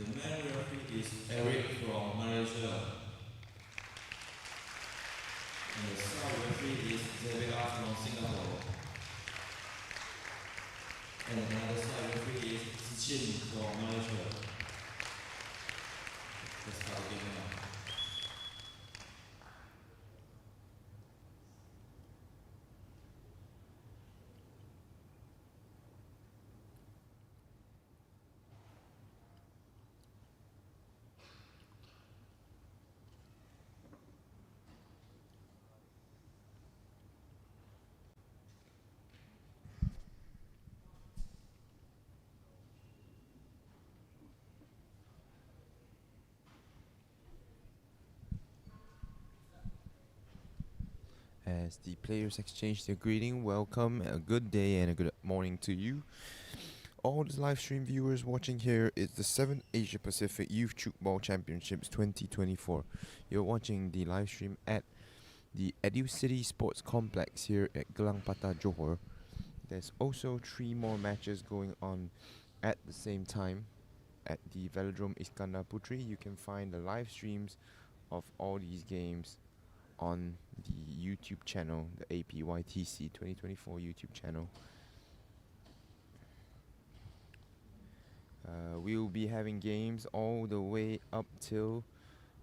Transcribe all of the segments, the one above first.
The main referee is Eric from Malaysia, and the sub referee is Zebela from Singapore, and another sub referee is Zichin from Malaysia. Let's start the game now. As the players exchange their greeting, welcome, a good day and a good morning to you. All the live stream viewers watching here is the 7th Asia Pacific Youth Tchoukball Championships 2024. You're watching the live stream at the Educity Sports Complex here at Gelang Patah, Johor. There's also 3 more matches going on at the same time at the Velodrome Iskandar Puteri. You can find the live streams of all these games on the YouTube channel, the APYTC 2024 YouTube channel. We will be having games all the way up till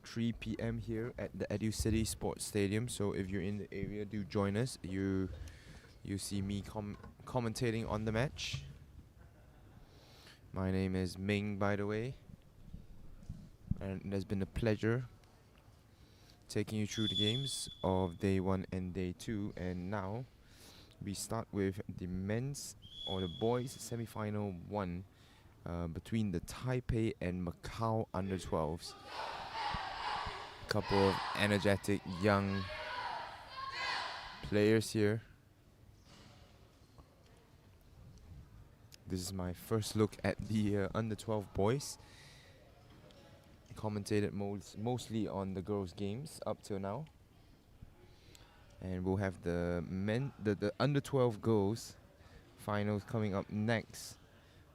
3 p.m. here at the Educity Sports Stadium. So if you're in the area, do join us. You see me commentating on the match. My name is Ming, by the way, and it has been a pleasure taking you through the games of day 1 and day 2. And now we start with the men's or the boys semi-final 1 between the Taipei and Macau under 12s. Couple of energetic young players here. This is my first look at the under 12 boys. Commentated mostly on the girls' games up till now. And we'll have the under 12 girls finals coming up next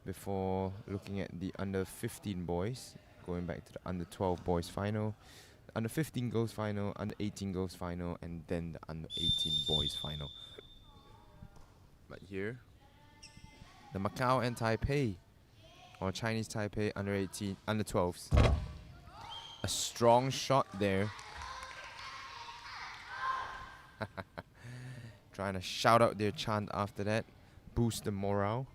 before looking at the under 15 boys, going back to the under 12 boys final, under 15 girls final, under 18 girls final, and then the under 18 boys final. But here, the Macau and Taipei, or Chinese Taipei under 18, under 12s. A strong shot there. Trying to shout out their chant after that. Boost the morale.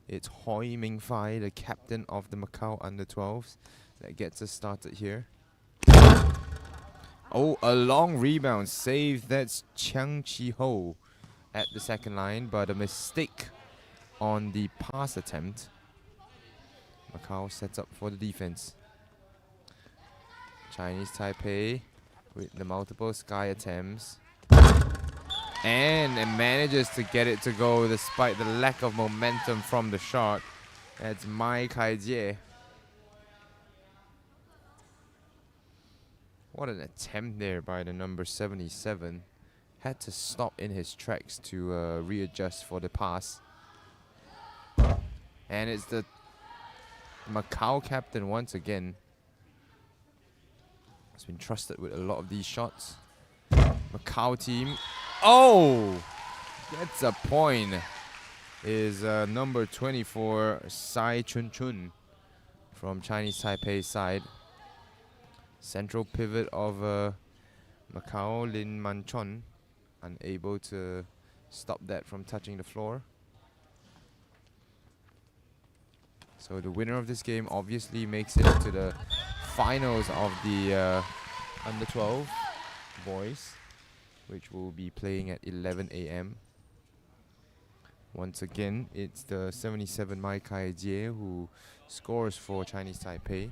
It's Hoi Ming-fai, the captain of the Macau under 12s, that gets us started here. Oh, a long rebound save. That's Chiang Chi-ho at the second line, but a mistake on the pass attempt. Macau sets up for the defense. Chinese Taipei with the multiple sky attempts. And it manages to get it to go despite the lack of momentum from the shot. That's Mai Kai-jie. What an attempt there by the number 77. Had to stop in his tracks to readjust for the pass. And it's the Macau captain once again. Has been trusted with a lot of these shots. Macau team. Oh! Gets a point. Is number 24, Sai Chun Chun from Chinese Taipei side. Central pivot of Macau, Lin Man Chon. Unable to stop that from touching the floor. So the winner of this game obviously makes it into the finals of the under 12 boys, which will be playing at 11 a.m. Once again, it's the 77 Mai Kai-jie who scores for Chinese Taipei.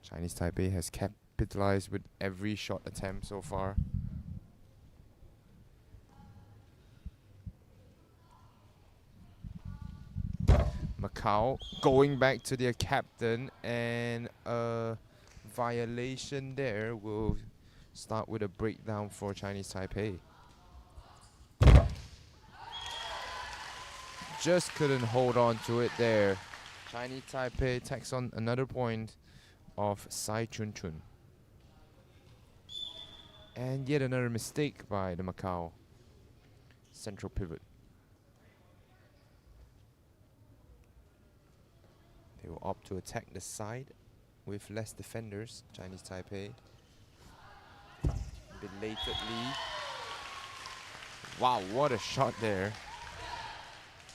Chinese Taipei has capitalized with every shot attempt so far. Macau going back to their captain, and a violation there will start with a breakdown for Chinese Taipei. Just couldn't hold on to it there. Chinese Taipei takes on another point of Sai Chun Chun. And yet another mistake by the Macau central pivot. They will opt to attack the side with less defenders, Chinese Taipei. Belatedly. Wow, what a shot there.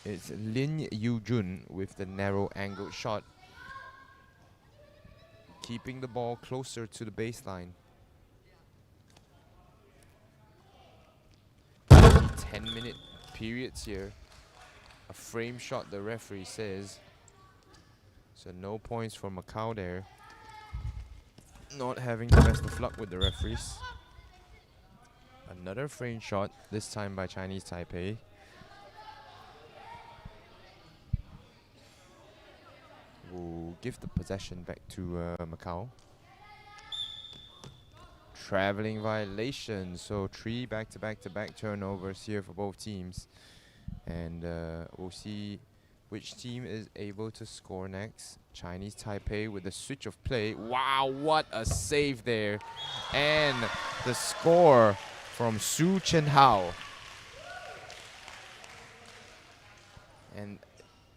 It's Lin Yu-jun with the narrow angled shot, keeping the ball closer to the baseline. 10-minute periods here. A frame shot, the referee says. So no points for Macau there. Not having the best of luck with the referees. Another frame shot, this time by Chinese Taipei. Will give the possession back to Macau. Traveling violation, so 3 back-to-back turnovers here for both teams. And we'll see which team is able to score next. Chinese Taipei with the switch of play. Wow, what a save there. And the score from Su Chen Hao. And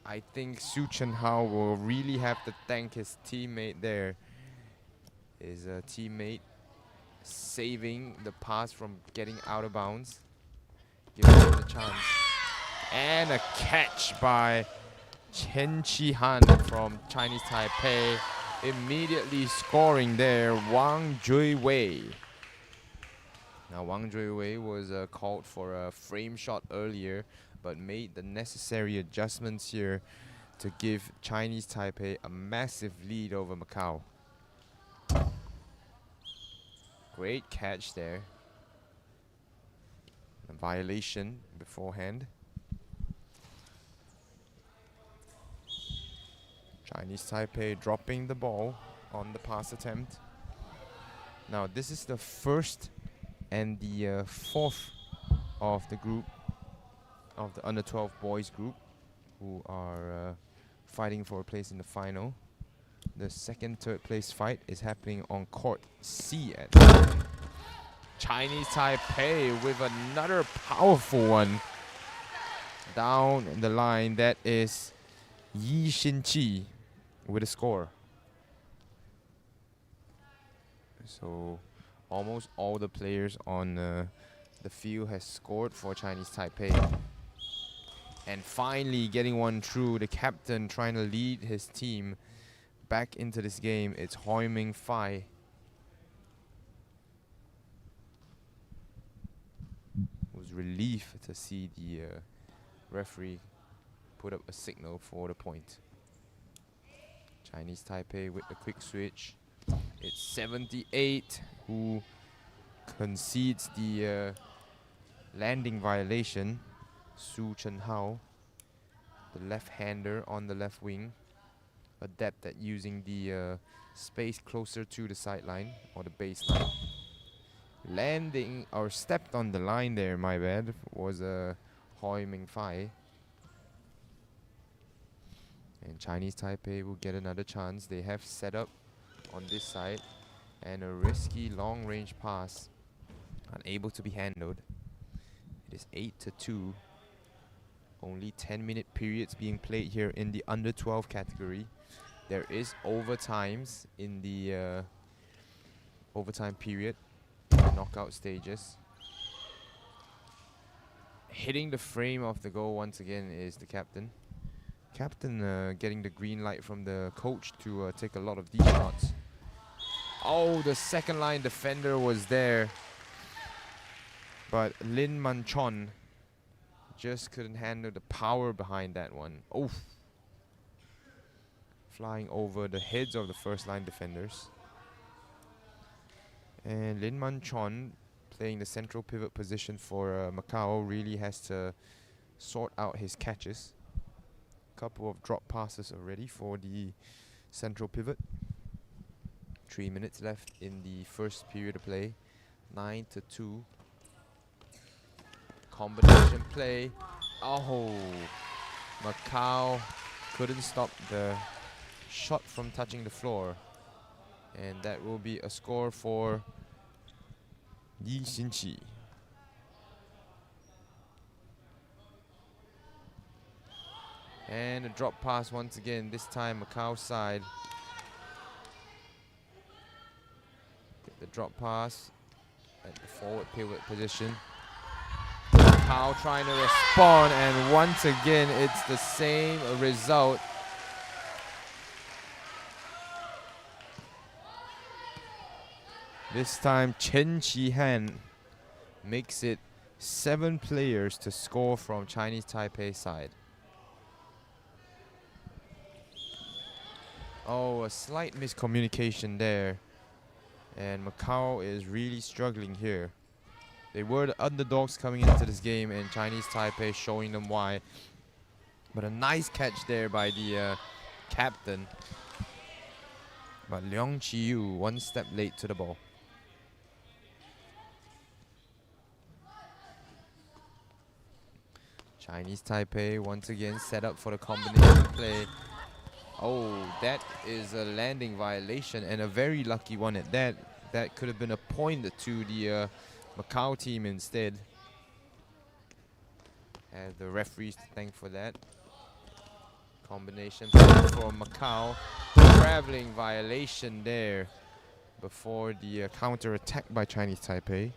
I think Su Chen Hao will really have to thank his teammate there. His teammate saving the pass from getting out of bounds. Giving him the chance. And a catch by Chen Chi-han from Chinese Taipei. Immediately scoring there, Wang Jui-wei. Now Wang Jui-wei was called for a frame shot earlier, but made the necessary adjustments here to give Chinese Taipei a massive lead over Macau. Great catch there. A violation beforehand. Chinese Taipei dropping the ball on the pass attempt. Now this is the first and the fourth of the group, of the under 12 boys group, who are fighting for a place in the final. The second, third place fight is happening on court C at the moment. Chinese Taipei with another powerful one down the line. That is Yi Xin-chi with a score. So almost all the players on the field has scored for Chinese Taipei. And finally getting one through, the captain trying to lead his team back into this game. It's Hoi Ming Fai. It was relief to see the referee put up a signal for the point. Chinese Taipei with the quick switch. It's 78 who concedes the landing violation. Su Chen Hao, the left-hander on the left wing, adept at using the space closer to the sideline or the baseline. Landing or stepped on the line there, my bad, was Hoi Ming Fai. And Chinese Taipei will get another chance. They have set up on this side, and a risky long-range pass, unable to be handled. It is 8-2. Only 10-minute periods being played here in the under 12 category. There is overtimes in the overtime period, knockout stages. Hitting the frame of the goal once again is the captain. Captain getting the green light from the coach to take a lot of these shots. Oh, the second line defender was there, but Lin Man-chon just couldn't handle the power behind that one. Oof. Flying over the heads of the first line defenders. And Lin Man-chon, playing the central pivot position for Macau, really has to sort out his catches. Couple of drop passes already for the central pivot. 3 minutes left in the first period of play. 9-2. Combination play. Oh, Macau couldn't stop the shot from touching the floor. And that will be a score for Yi Xinqi. And a drop pass once again, this time Macau side. Get the drop pass at the forward pivot position. Macau trying to respond, and once again it's the same result. This time Chen Qihan makes it 7 players to score from Chinese Taipei side. Oh, a slight miscommunication there. And Macau is really struggling here. They were the underdogs coming into this game, and Chinese Taipei showing them why. But a nice catch there by the captain. But Leong Chi-yu 1 step late to the ball. Chinese Taipei once again set up for the combination play. Oh, that is a landing violation, and a very lucky one at that. That could have been a point to the Macau team instead. And the referees to thank for that. Combination play for Macau. Traveling violation there before the counter attack by Chinese Taipei.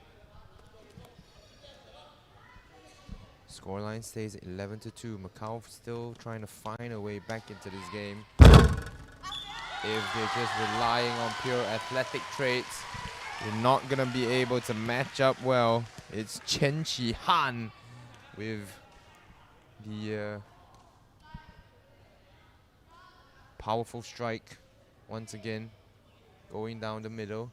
Scoreline stays at 11-2. Macau still trying to find a way back into this game. If they're just relying on pure athletic traits, they're not going to be able to match up well. It's Chen Qihan with the powerful strike once again, going down the middle.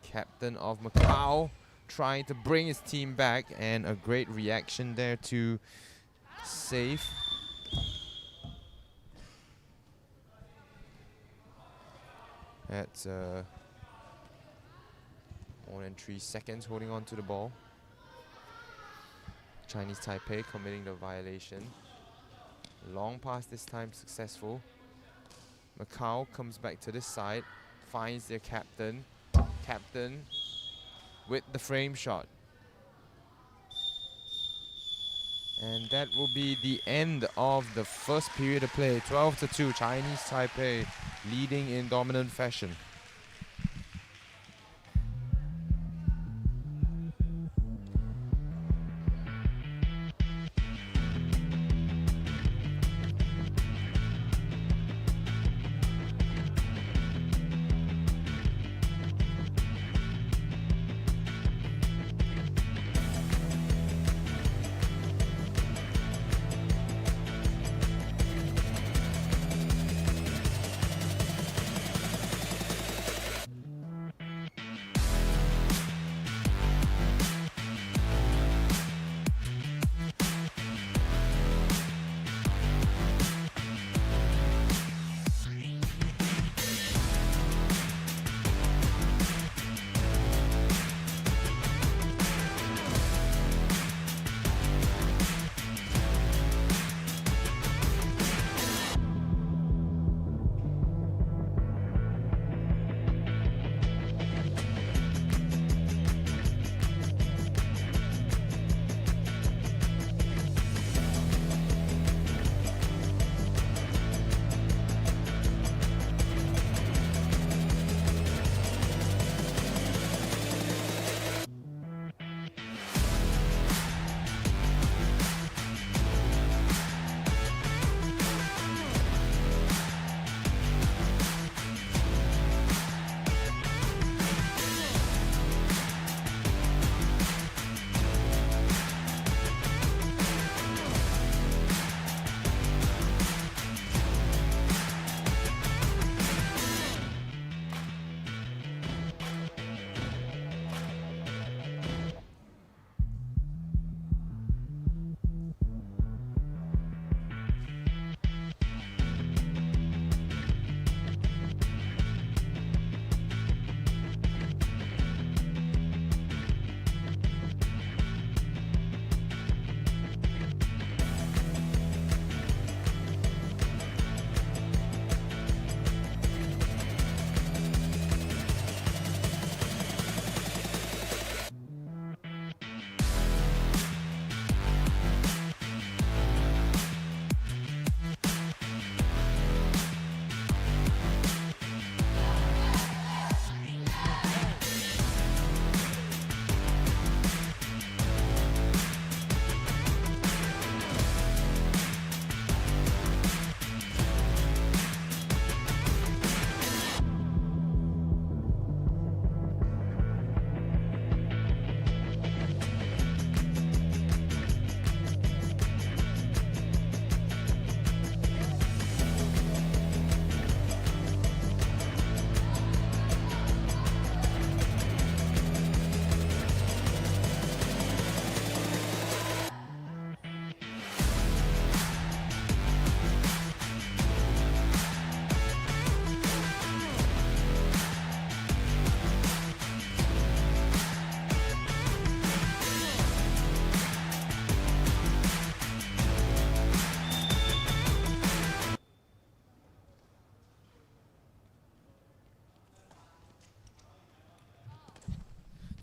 Captain of Macau trying to bring his team back, and a great reaction there to save. That's more than 3 seconds holding on to the ball. Chinese Taipei committing the violation. Long pass this time successful. Macau comes back to this side, finds their captain. Captain with the frame shot. And that will be the end of the first period of play. 12-2, Chinese Taipei leading in dominant fashion.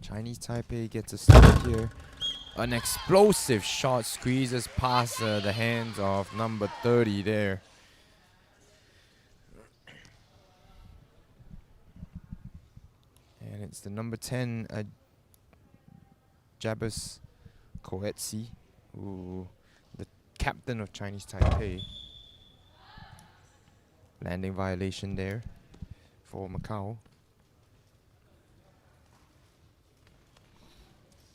Chinese Taipei gets a start here. An explosive shot squeezes past the hands of number 30 there. And it's the number 10, Jabus Koetsi, the captain of Chinese Taipei. Landing violation there for Macau.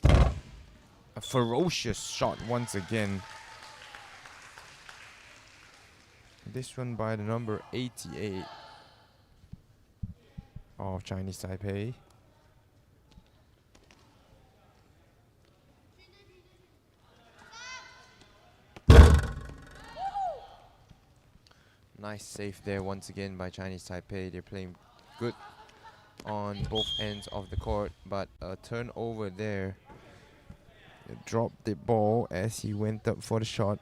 A ferocious shot once again. This one by the number 88 of Chinese Taipei. Nice save there once again by Chinese Taipei. They're playing good on both ends of the court, but a turnover there. They dropped the ball as he went up for the shot.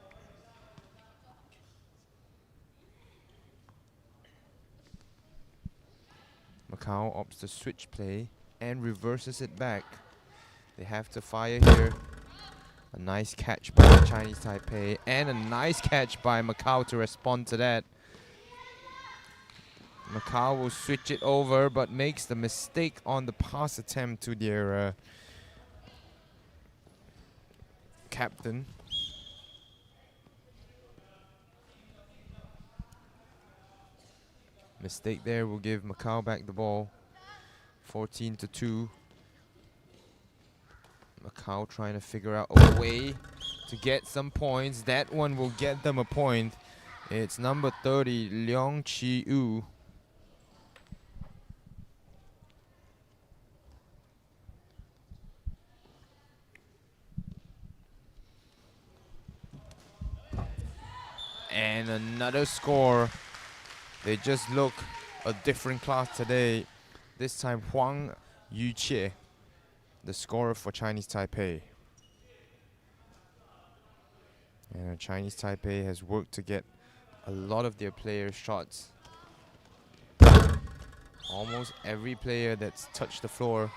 Macau opts to switch play and reverses it back. They have to fire here. A nice catch by Chinese Taipei and a nice catch by Macau to respond to that. Macau will switch it over but makes the mistake on the pass attempt to their captain. Mistake there will give Macau back the ball. 14-2. Macau trying to figure out a way to get some points. That one will get them a point. It's number 30, Leong Chi-U. And another score. They just look a different class today. This time Huang Yuqie, the scorer for Chinese Taipei. And Chinese Taipei has worked to get a lot of their players' shots. Almost every player that's touched the floor,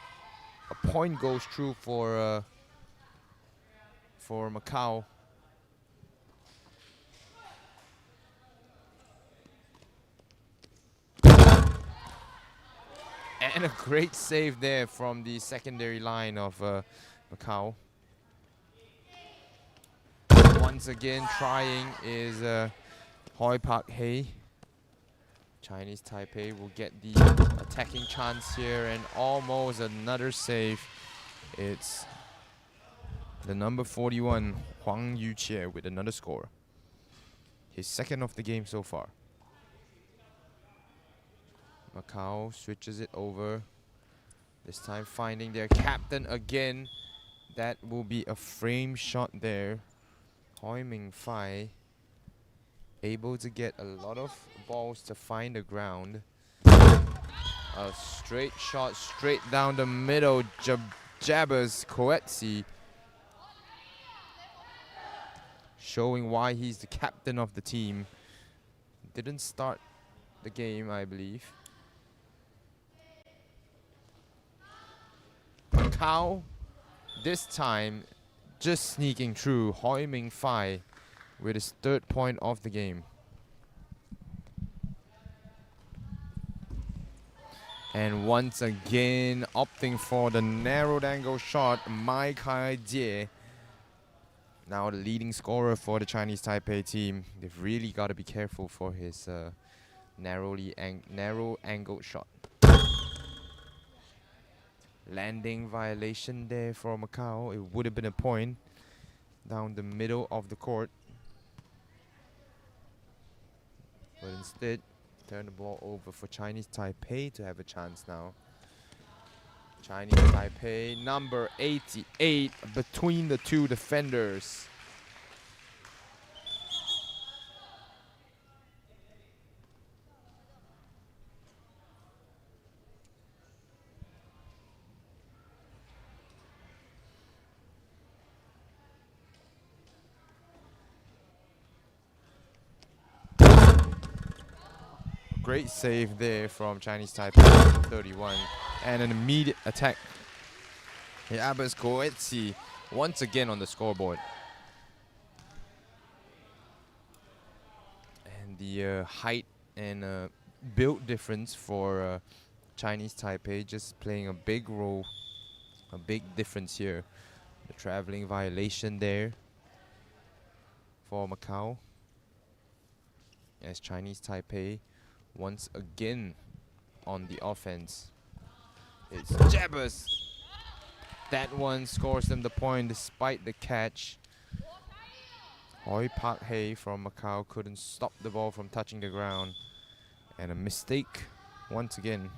a point goes through for Macau. And a great save there from the secondary line of Macau. Once again trying is Hoi Park Hei. Chinese Taipei will get the attacking chance here and almost another save. It's the number 41, Huang Yuqie, with another score. His second of the game so far. Macau switches it over. This time finding their captain again. That will be a frame shot there. Hoi Ming Fai able to get a lot of balls to find the ground. A straight shot straight down the middle. Jabbers Koetsi showing why he's the captain of the team. Didn't start the game, I believe. Macau, this time, just sneaking through. Hoi Ming Fai with his third point of the game. And once again, opting for the narrowed angle shot, Mai Kai Jie. Now the leading scorer for the Chinese Taipei team. They've really got to be careful for his narrow angled shot. Landing violation there for Macau. It would have been a point down the middle of the court. But instead, turn the ball over for Chinese Taipei to have a chance now. Chinese Taipei, number 88, between the two defenders. Great save there from Chinese Taipei, 31, and an immediate attack Jabez Coetzee once again on the scoreboard. And the height and build difference for Chinese Taipei just playing a big role, a big difference here. The traveling violation there for Macau, as Chinese Taipei once again on the offense. It's Jabez. That one scores them the point despite the catch. Hoi Park Hei from Macau couldn't stop the ball from touching the ground. And a mistake once again.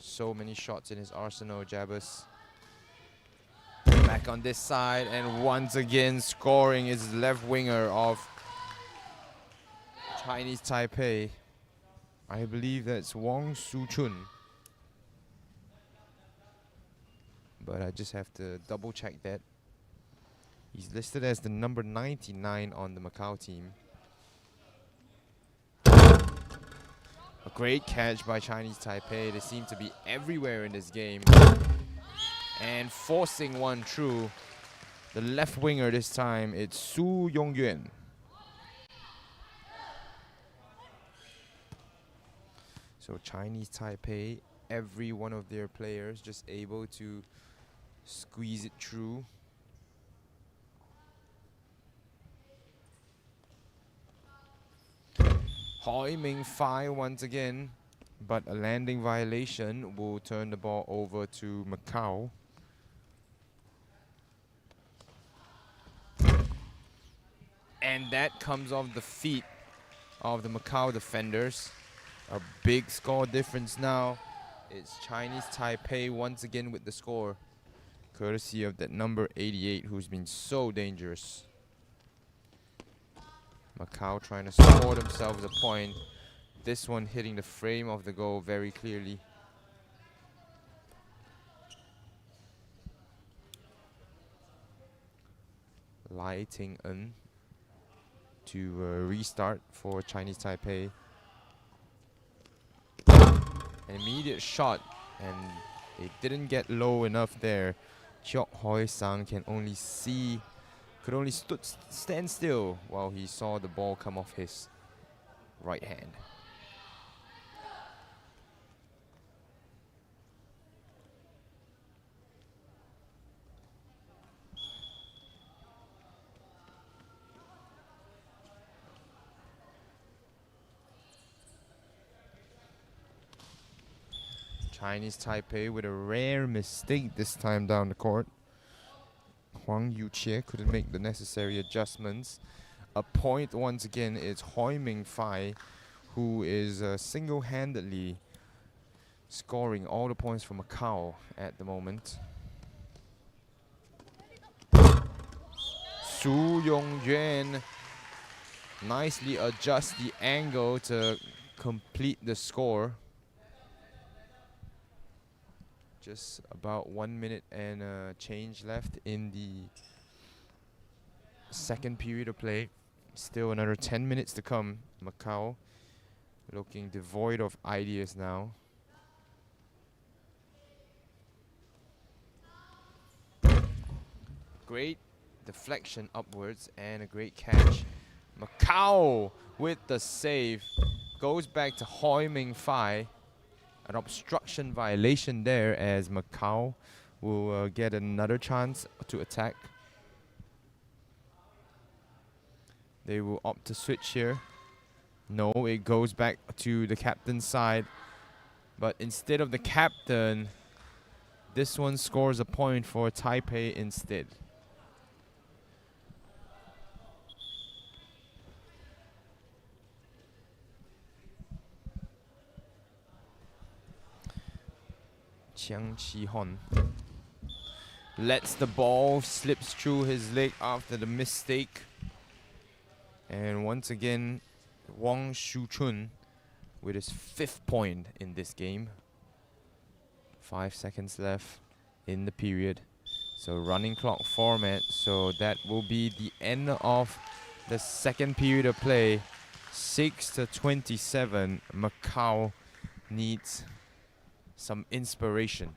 So many shots in his arsenal, Jabez. Back on this side, and once again scoring is left winger of Chinese Taipei. I believe that's Wang Su-chun. But I just have to double check that. He's listed as the number 99 on the Macau team. A great catch by Chinese Taipei. They seem to be everywhere in this game. And forcing one through. The left winger this time, it's Su Yongyuan. So Chinese Taipei, every one of their players just able to squeeze it through. Hoi Ming Fai once again, but a landing violation will turn the ball over to Macau. And that comes off the feet of the Macau defenders. A big score difference now. It's Chinese Taipei once again with the score, courtesy of that number 88 who's been so dangerous. Macau trying to score themselves a point. This one hitting the frame of the goal very clearly. Lai Ting-en to restart for Chinese Taipei. An immediate shot, and they didn't get low enough there. Chok Hoi Sang could only stand still while he saw the ball come off his right hand. Chinese Taipei with a rare mistake this time down the court. Huang Yuqie couldn't make the necessary adjustments. A point once again is Hoi Ming Fai, who is single-handedly scoring all the points for Macau at the moment. Su Yongyuan nicely adjusts the angle to complete the score. Just about 1 minute and change left in the second period of play. Still another 10 minutes to come. Macau looking devoid of ideas now. Great deflection upwards and a great catch. Macau with the save. Goes back to Hoi Ming Fai. An obstruction violation there, as Macau will get another chance to attack. They will opt to switch here. No, it goes back to the captain's side. But instead of the captain, this one scores a point for Taipei instead. Chiang Chi-hon lets the ball slips through his leg after the mistake. And once again, Wang Su-chun with his 5th point in this game. 5 seconds left in the period. So running clock format. So that will be the end of the second period of play. 6-27. Macau needs some inspiration.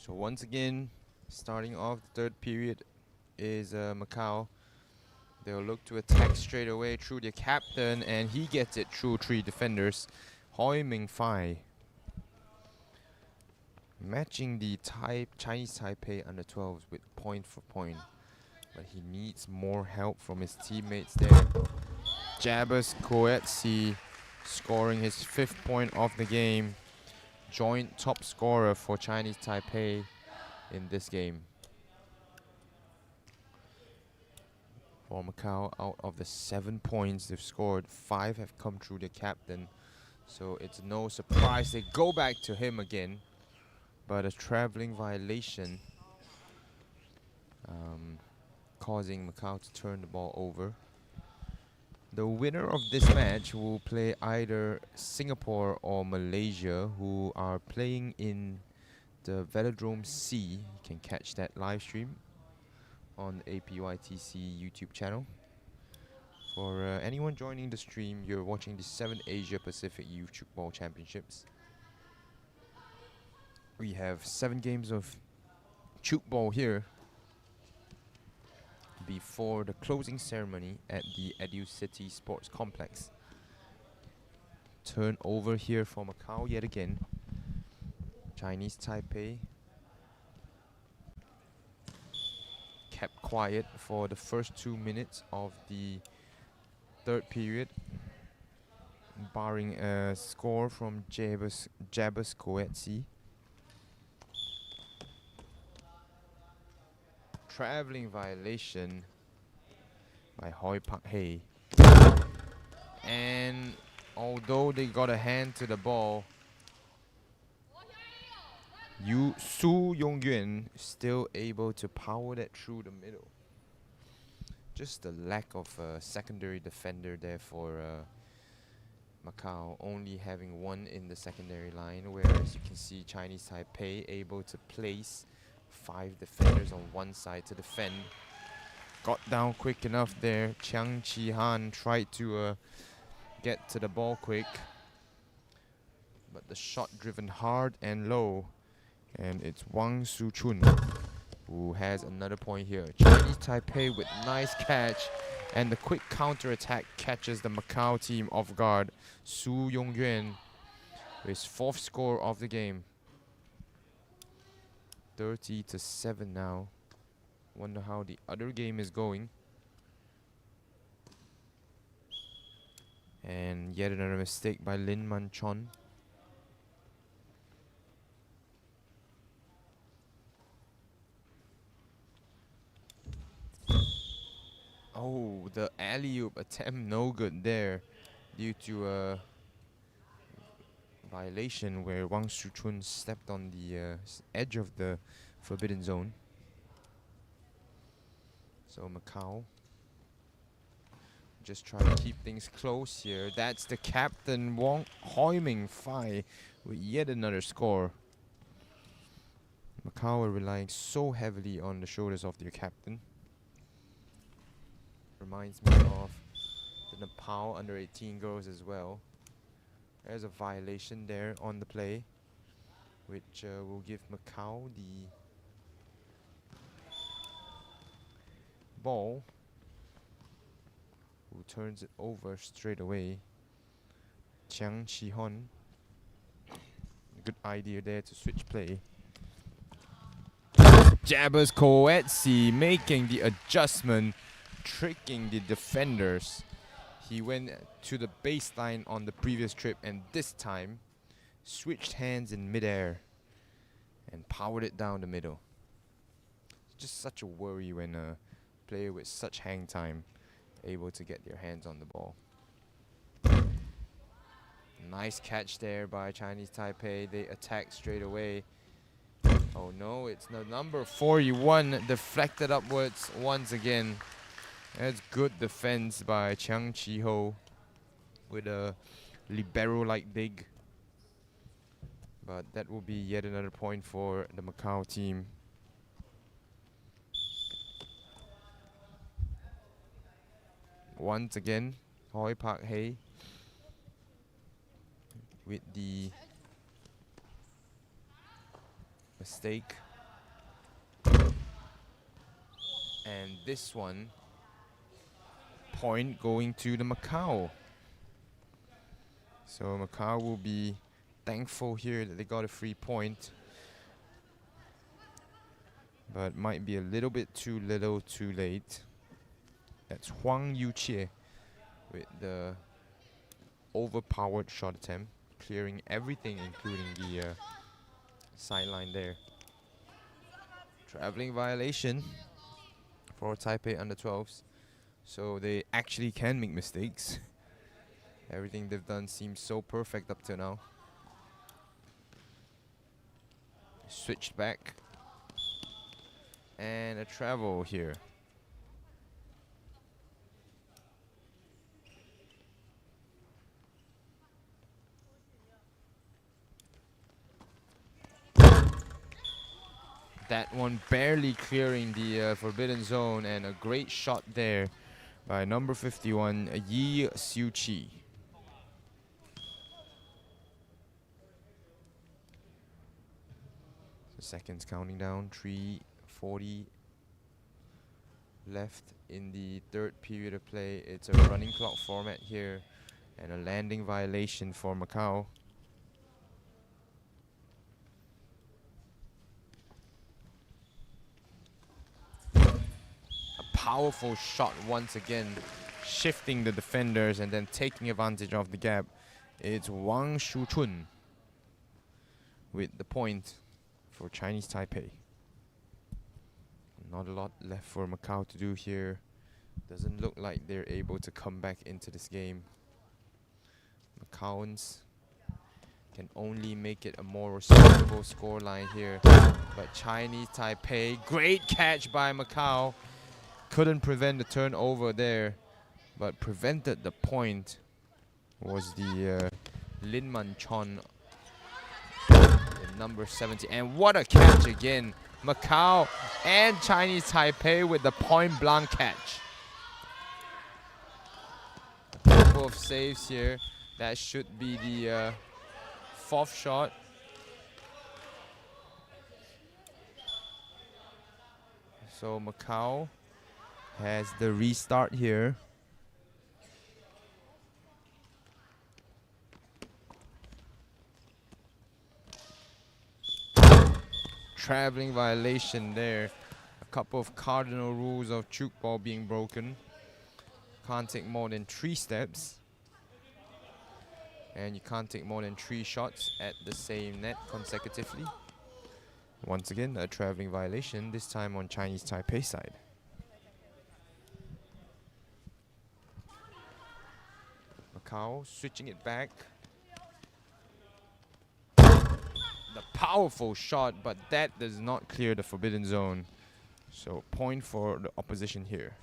So once again, starting off the third period is Macau. They'll look to attack straight away through their captain, and he gets it through three defenders. Hoi Ming-fai matching the Chinese Taipei under 12s with point for point. But he needs more help from his teammates there. Jabez Coetzee scoring his 5th point of the game. Joint top scorer for Chinese Taipei in this game. For Macau, out of the 7 points they've scored, 5 have come through the captain. So it's no surprise they go back to him again. But a traveling violation causing Macau to turn the ball over. The winner of this match will play either Singapore or Malaysia, who are playing in the Velodrome C. You can catch that live stream on the APYTC YouTube channel. For anyone joining the stream, you're watching the 7th Asia Pacific Youth Tchoukball Championships. We have 7 games of Tchoukball here before the closing ceremony at the Educity Sports Complex. Turnover here for Macau yet again. Chinese Taipei kept quiet for the first 2 minutes of the third period. barring a score from Jabus Coetzee. Traveling violation by Hoi Pak Hei. And although they got a hand to the ball, Su Yongyuan still able to power that through the middle. Just the lack of a secondary defender there for Macau, only having one in the secondary line, whereas you can see Chinese Taipei able to place 5 defenders on one side to defend. Got down quick enough there. Chiang Chi-han tried to get to the ball quick, but the shot driven hard and low, and it's Wang Su-chun who has another point here. Chinese Taipei with nice catch, and the quick counter attack catches the Macau team off guard. Su Yongyuan with his 4th score of the game. 30-7 now. Wonder how the other game is going. And yet another mistake by Lin Man Chon. Oh, the alley-oop attempt no good there due to a violation where Wang Su-chun stepped on the edge of the forbidden zone. So Macau just try to keep things close here. That's the captain, Wong Hoi-ming Fai, with yet another score. Macau are relying so heavily on the shoulders of their captain. Reminds me of the Nepal under-18 girls as well. There's a violation there on the play, which will give Macau the ball, who turns it over straight away. Chiang Chi-hon. Good idea there to switch play. Jabber's Coetzee making the adjustment, tricking the defenders. He went to the baseline on the previous trip, and this time switched hands in midair and powered it down the middle. It's just such a worry when a player with such hang time able to get their hands on the ball. Nice catch there by Chinese Taipei. They attack straight away. Oh no, it's the number 41 deflected upwards once again. That's good defense by Chiang Chi-ho with a libero-like dig. But that will be yet another point for the Macau team. Once again, Hoi Pak Hei with the mistake. And this one, point going to the Macau. So Macau will be thankful here that they got a free point, but might be a little bit too little too late. That's Huang Yuqie with the overpowered shot attempt, clearing everything including the sideline there. Traveling violation for Taipei under 12s. So they actually can make mistakes. Everything they've done seems so perfect up to now. Switched back. And a travel here. That one barely clearing the forbidden zone, and a great shot there by number 51, Yi Xiu-chi. So seconds counting down, 3:40 left in the 3rd period of play. It's a running clock format here, and a landing violation for Macau. Powerful shot once again, shifting the defenders and then taking advantage of the gap It's Wang Shuchun with the point for Chinese Taipei. Not a lot left for Macau to do here. Doesn't look like they're able to come back into this game. Macauans can only make it a more respectable scoreline here. But Chinese Taipei, great catch by Macau. Couldn't prevent the turnover there, but prevented the point was the Lin Man Chon, the number 70. And what a catch again. Macau and Chinese Taipei with the point blank catch. A couple of saves here. That should be the fourth shot. So Macau has the restart here. Traveling violation there. A couple of cardinal rules of Tchoukball being broken. Can't take more than 3 steps. And you can't take more than 3 shots at the same net consecutively. Once again, a traveling violation, this time on Chinese Taipei side. Macau switching it back. The powerful shot, but that does not clear the forbidden zone. So point for the opposition here.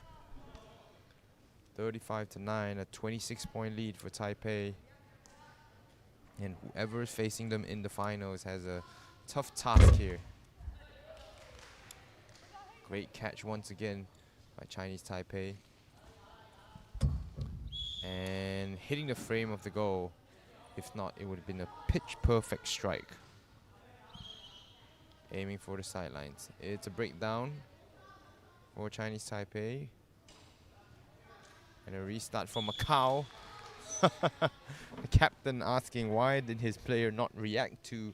35-9, a 26-point lead for Taipei. And whoever is facing them in the finals has a tough task here. Great catch once again by Chinese Taipei. And hitting the frame of the goal. If not, it would have been a pitch perfect strike. Aiming for the sidelines. It's a breakdown for Chinese Taipei. And a restart for Macau. The captain asking why did his player not react to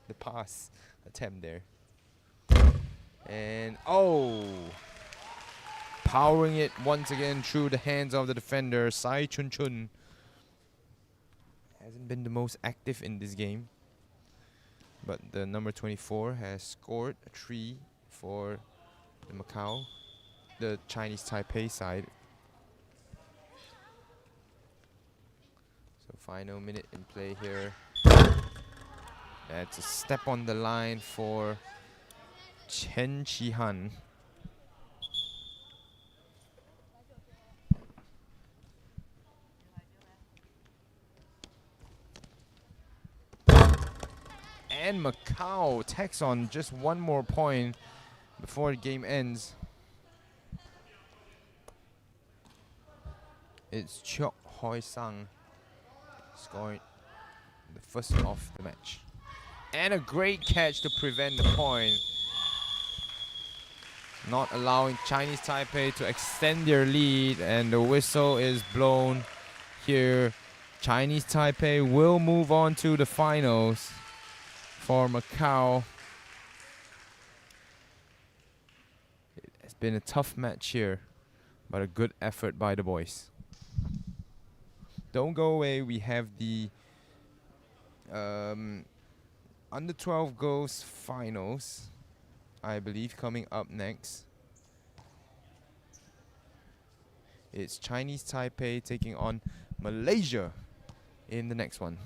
the pass attempt there. And oh! Powering it once again through the hands of the defender, Sai Chun Chun. Hasn't been the most active in this game. But the number 24 has scored a 3 for the Macau, the Chinese Taipei side. So final minute in play here. That's a step on the line for Chen Chi-han. And Macau tacks on just one more point before the game ends. It's Chok Hoi Sang scoring the first of the match. And a great catch to prevent the point. Not allowing Chinese Taipei to extend their lead, and the whistle is blown here. Chinese Taipei will move on to the finals. For Macau, it's been a tough match here, but a good effort by the boys. Don't go away, we have the under 12 girls finals, I believe, coming up next. It's Chinese Taipei taking on Malaysia in the next one.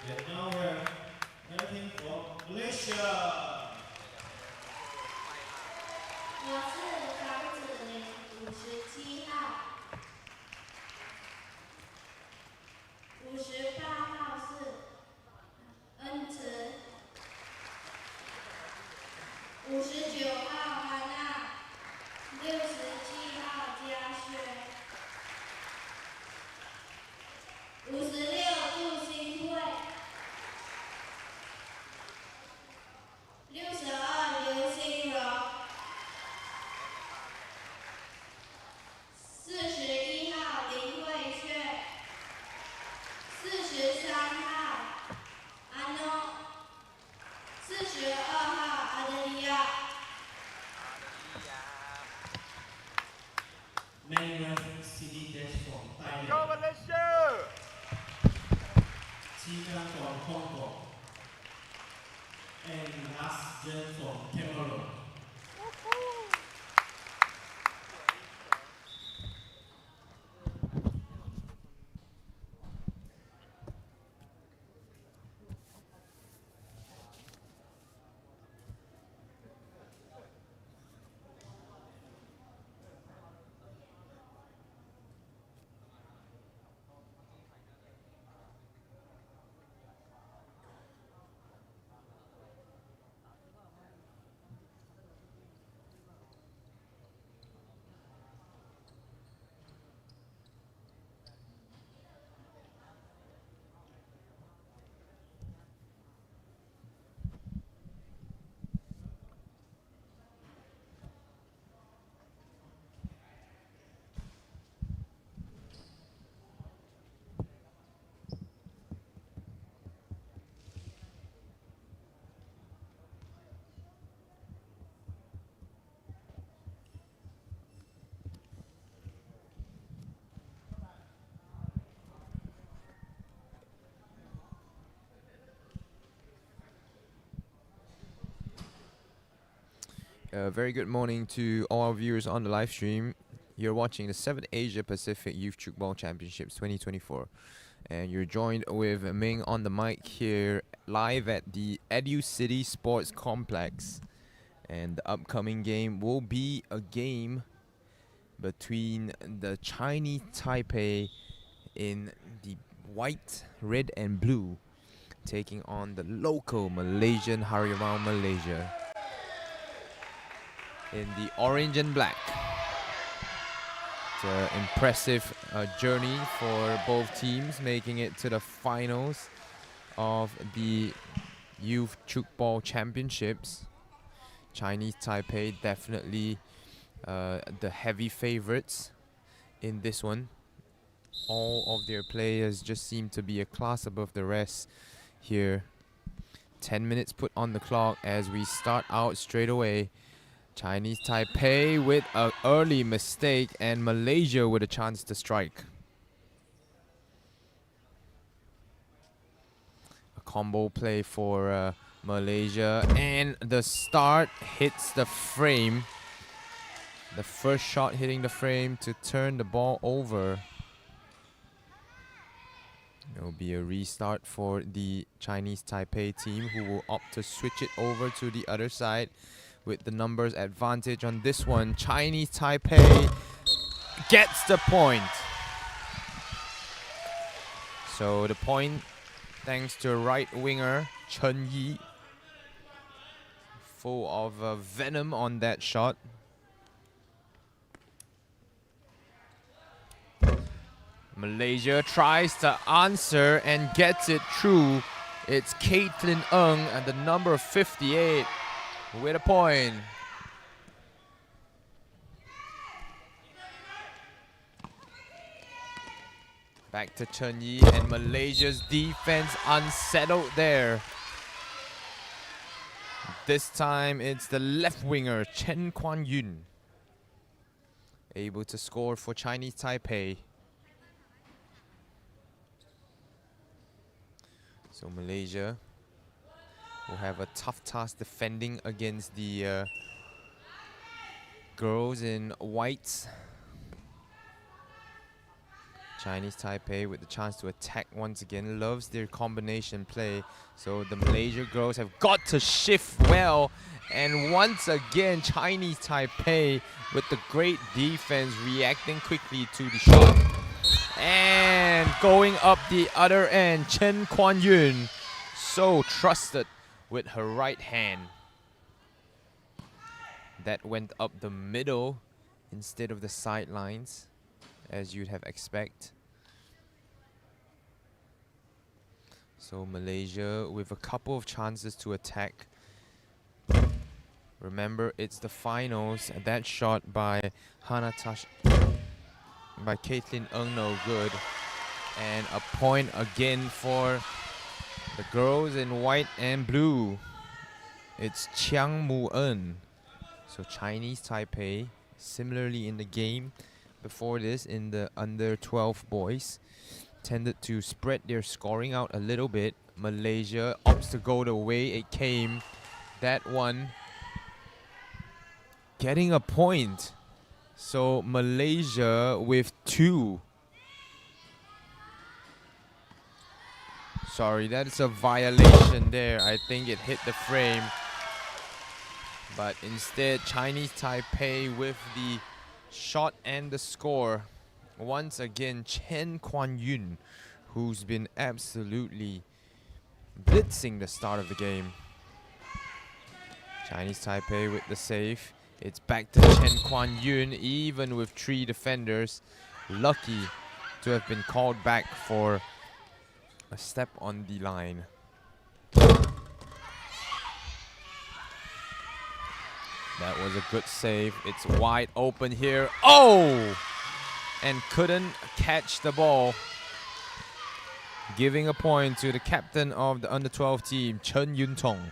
And now we're ranking for Malaysia. 我是长子林57号，58号是恩慈，59号哈娜，67号嘉轩，56杜新慧，62刘新荣，41号林慧炫，43号阿诺，42号阿德利亚。9th City Dash from Thailand. Go Malaysia! 7강 from Hong Kong. And last gen from Cameroon. Very good morning to all our viewers on the live stream. You're watching the 7th Asia Pacific Youth Tchoukball Championships 2024. And you're joined with Ming on the mic here live at the Educity Sports Complex. And the upcoming game will be a game between the Chinese Taipei in the white, red and blue taking on the local Malaysian Harimau Malaysia in the orange and black. It's an impressive journey for both teams, making it to the finals of the Youth Tchoukball Championships. Chinese Taipei definitely the heavy favorites in this one. All of their players just seem to be a class above the rest here. 10 minutes put on the clock as we start out straight away. Chinese Taipei with an early mistake and Malaysia with a chance to strike. A combo play for Malaysia, and the start hits the frame. The first shot hitting the frame to turn the ball over. It will be a restart for the Chinese Taipei team, who will opt to switch it over to the other side with the numbers advantage on this one. Chinese Taipei gets the point. So the point thanks to right winger Chen Yi. Full of venom on that shot. Malaysia tries to answer and gets it through. It's Caitlin Ng at the number 58 with a point. Back to Chen Yi, and Malaysia's defense unsettled there. This time it's the left winger Chen Kuan Yun able to score for Chinese Taipei. So Malaysia will have a tough task defending against the girls in white. Chinese Taipei with the chance to attack once again. Loves their combination play. So the Malaysia girls have got to shift well. And once again, Chinese Taipei with the great defense reacting quickly to the shot. And going up the other end, Chen Kuan Yun, so trusted with her right hand. That went up the middle instead of the sidelines, as you'd have expect. So Malaysia with a couple of chances to attack. Remember, it's the finals. That shot by Caitlin Ng, no good. And a point again for the girls in white and blue. It's Chiang Mu-en. So Chinese Taipei, similarly in the game before this, in the under 12 boys, tended to spread their scoring out a little bit. Malaysia opts to go the way it came. That one getting a point. So Malaysia with 2. Sorry, that's a violation there. I think it hit the frame. But instead, Chinese Taipei with the shot and the score. Once again, Chen Kuan Yun, who's been absolutely blitzing the start of the game. Chinese Taipei with the save. It's back to Chen Kuan Yun, even with 3 defenders. Lucky to have been called back for a step on the line. That was a good save. It's wide open here. Oh! And couldn't catch the ball. Giving a point to the captain of the under-12 team, Chen Yuntong.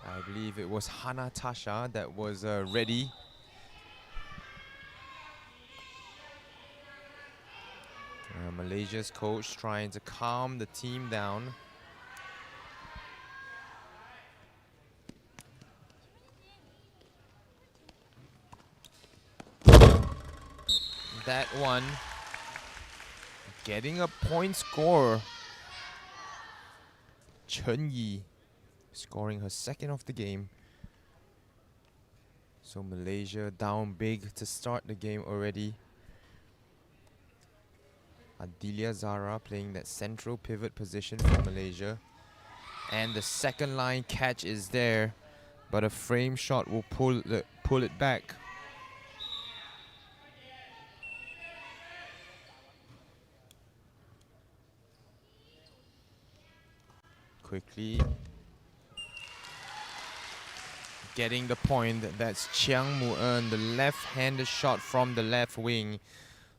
I believe it was Hanatasha that was ready. Malaysia's coach trying to calm the team down. That one getting a point score. Chen Yi scoring her 2nd of the game. So Malaysia down big to start the game already. Adilia Zara playing that central pivot position for Malaysia. And the second line catch is there, but a frame shot will pull it back. Quickly getting the point. That's Chiang Mu-en, the left-handed shot from the left wing,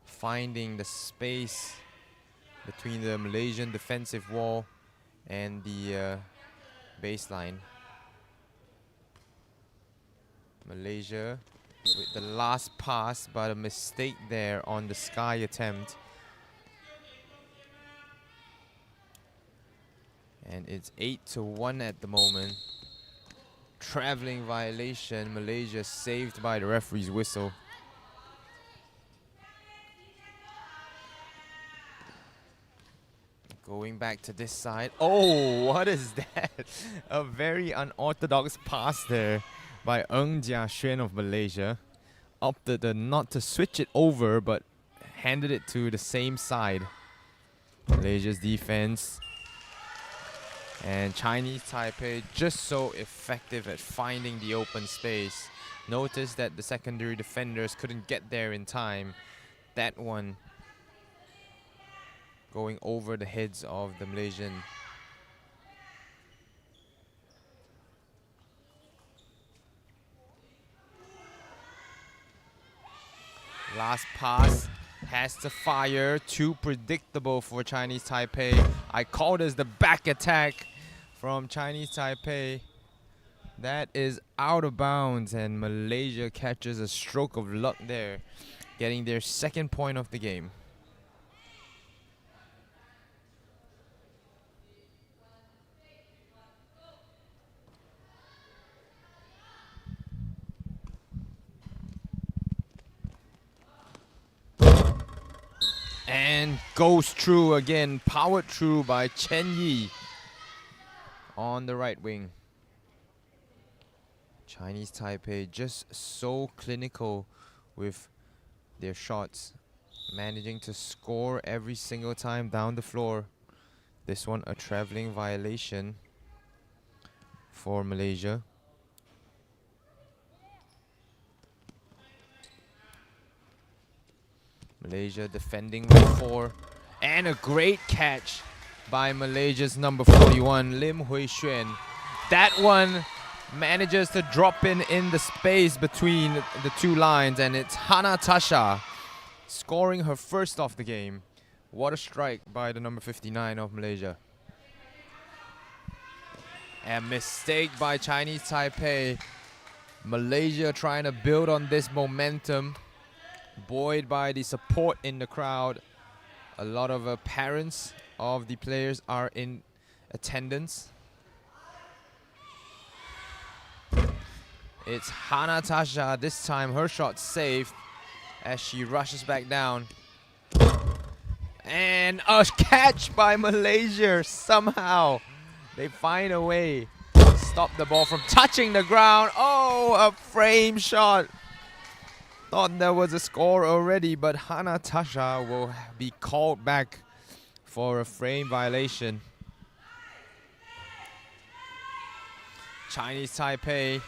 finding the space between the Malaysian defensive wall and the baseline. Malaysia with the last pass, but a mistake there on the sky attempt. And it's 8-1 at the moment. Traveling violation. Malaysia saved by the referee's whistle. Going back to this side. Oh, what is that? A very unorthodox pass there by Ng Jia Xuan of Malaysia. Opted not to switch it over, but handed it to the same side. Malaysia's defense. And Chinese Taipei just so effective at finding the open space. Notice that the secondary defenders couldn't get there in time. That one going over the heads of the Malaysian. Last pass has to fire. Too predictable for Chinese Taipei. I call this the back attack from Chinese Taipei. That is out of bounds, and Malaysia catches a stroke of luck there, getting their 2nd point of the game. And goes through again, powered through by Chen Yi on the right wing. Chinese Taipei just so clinical with their shots, managing to score every single time down the floor. This one a traveling violation for Malaysia. Malaysia defending with 4. And a great catch by Malaysia's number 41, Lim Hui Xuan. That one manages to drop in the space between the two lines, and it's Hana Tasha scoring her first of the game. What a strike by the number 59 of Malaysia. A mistake by Chinese Taipei. Malaysia trying to build on this momentum, buoyed by the support in the crowd. A lot of parents of the players are in attendance. It's Hana Tasha, this time her shot saved as she rushes back down. And a catch by Malaysia somehow. They find a way to stop the ball from touching the ground. Oh, a frame shot. Thought there was a score already, but Hana Tasha will be called back for a frame violation. Chinese Taipei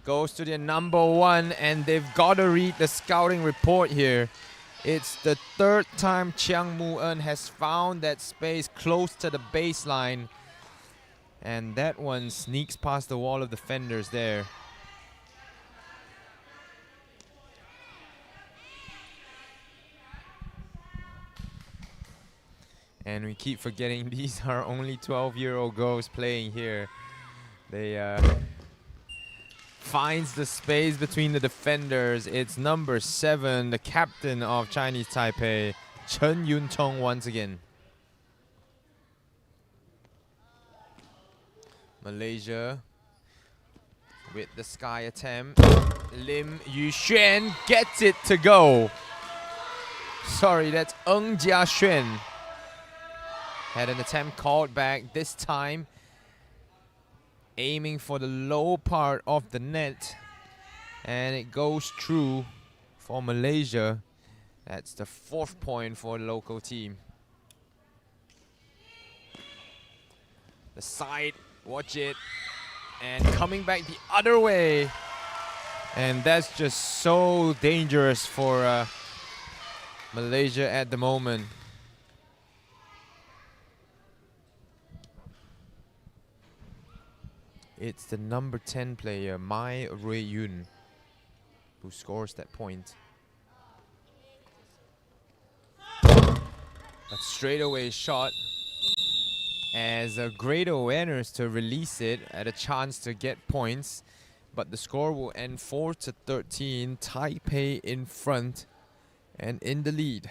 goes to their number 1, and they've got to read the scouting report here. It's the 3rd time Chiang Mu-en has found that space close to the baseline, and that one sneaks past the wall of defenders there. And we keep forgetting these are only 12-year-old girls playing here. They finds the space between the defenders. It's number 7, the captain of Chinese Taipei, Chen Yun-tong once again. Malaysia with the sky attempt. Lim Yuxuan gets it to go. Sorry, that's Ng Jia Xuan. Had an attempt called back, this time aiming for the low part of the net, and it goes through for Malaysia. That's the 4th point for the local team. The side, watch it, and coming back the other way, and that's just so dangerous for Malaysia at the moment. It's the number 10 player, Mai Rui Yun, who scores that point. A straightaway shot as a great awareness to release it at a chance to get points, but the score will end 4-13, Taipei in front and in the lead.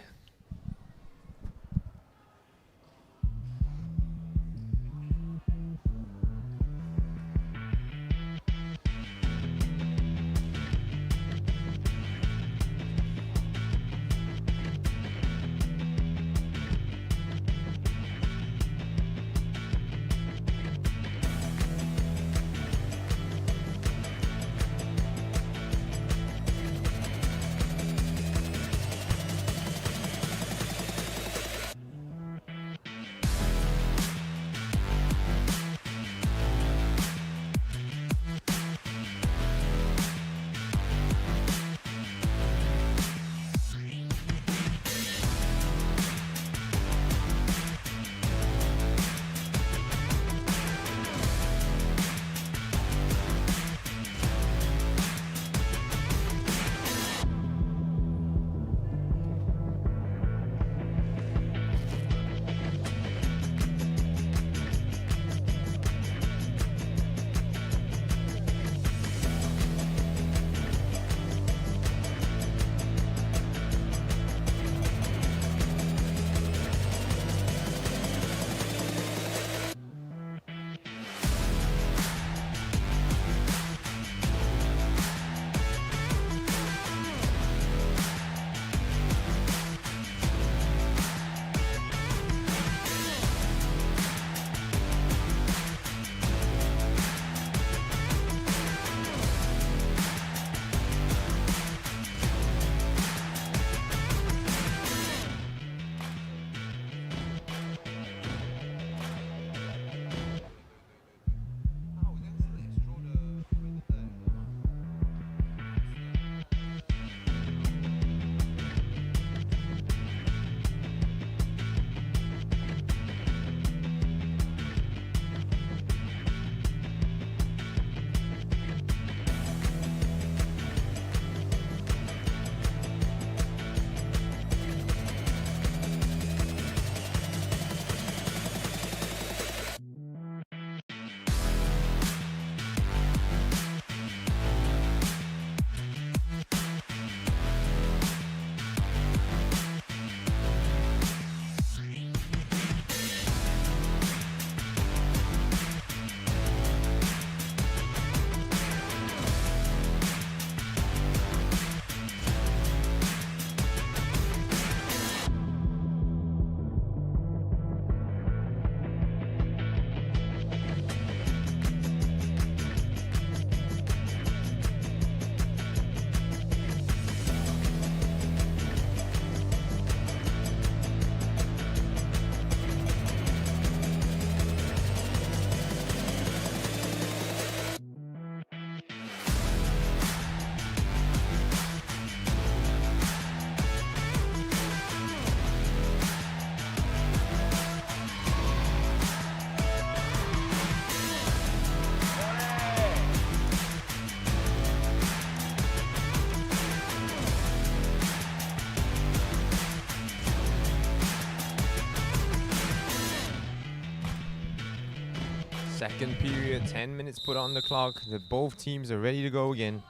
Second period, 10 minutes put on the clock. Both teams are ready to go again.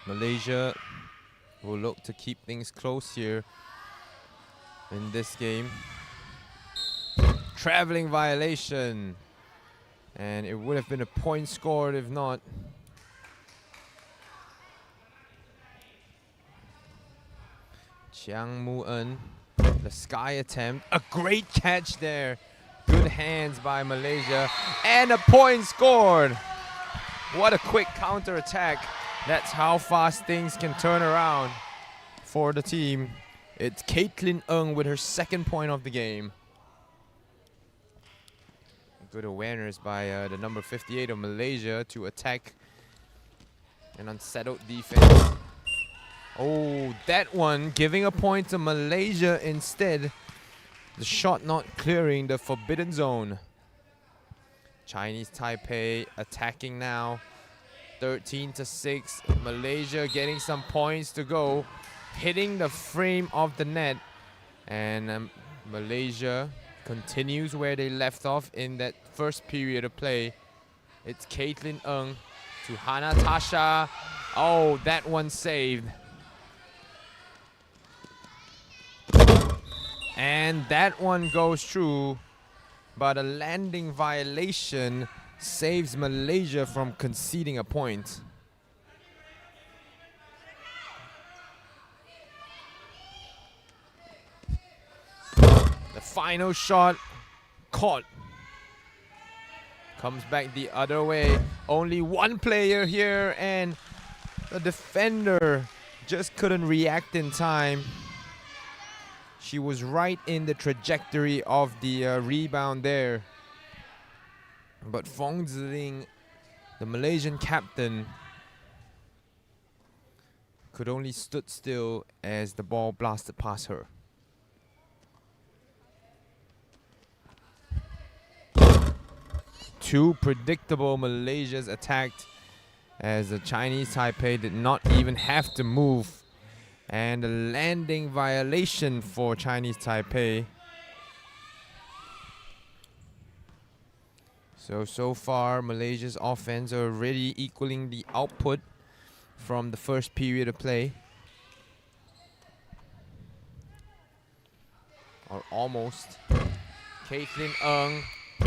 Malaysia will look to keep things close here in this game. Traveling violation. And it would have been a point scored if not. Chiang Mu-en, the sky attempt. A great catch there. Good hands by Malaysia. And a point scored. What a quick counter attack. That's how fast things can turn around for the team. It's Caitlin Ng with her second point of the game. Good awareness by the number 58 of Malaysia to attack an unsettled defense. Oh, that one giving a point to Malaysia instead. The shot not clearing the forbidden zone. Chinese Taipei attacking now. 13-6. Malaysia getting some points to go. Hitting the frame of the net. And Malaysia continues where they left off in that first period of play. It's Caitlin Ng to Hana Tasha. Oh, that one saved. And that one goes through, but a landing violation saves Malaysia from conceding a point. The final shot caught. Comes back the other way. Only one player here and the defender just couldn't react in time. She was right in the trajectory of the rebound there. But Fong Ziling, the Malaysian captain, could only stood still as the ball blasted past her. Too predictable Malaysia's attacked as the Chinese Taipei did not even have to move. And a landing violation for Chinese Taipei. So far, Malaysia's offense are already equaling the output from the first period of play. Or almost. Caitlin Ng,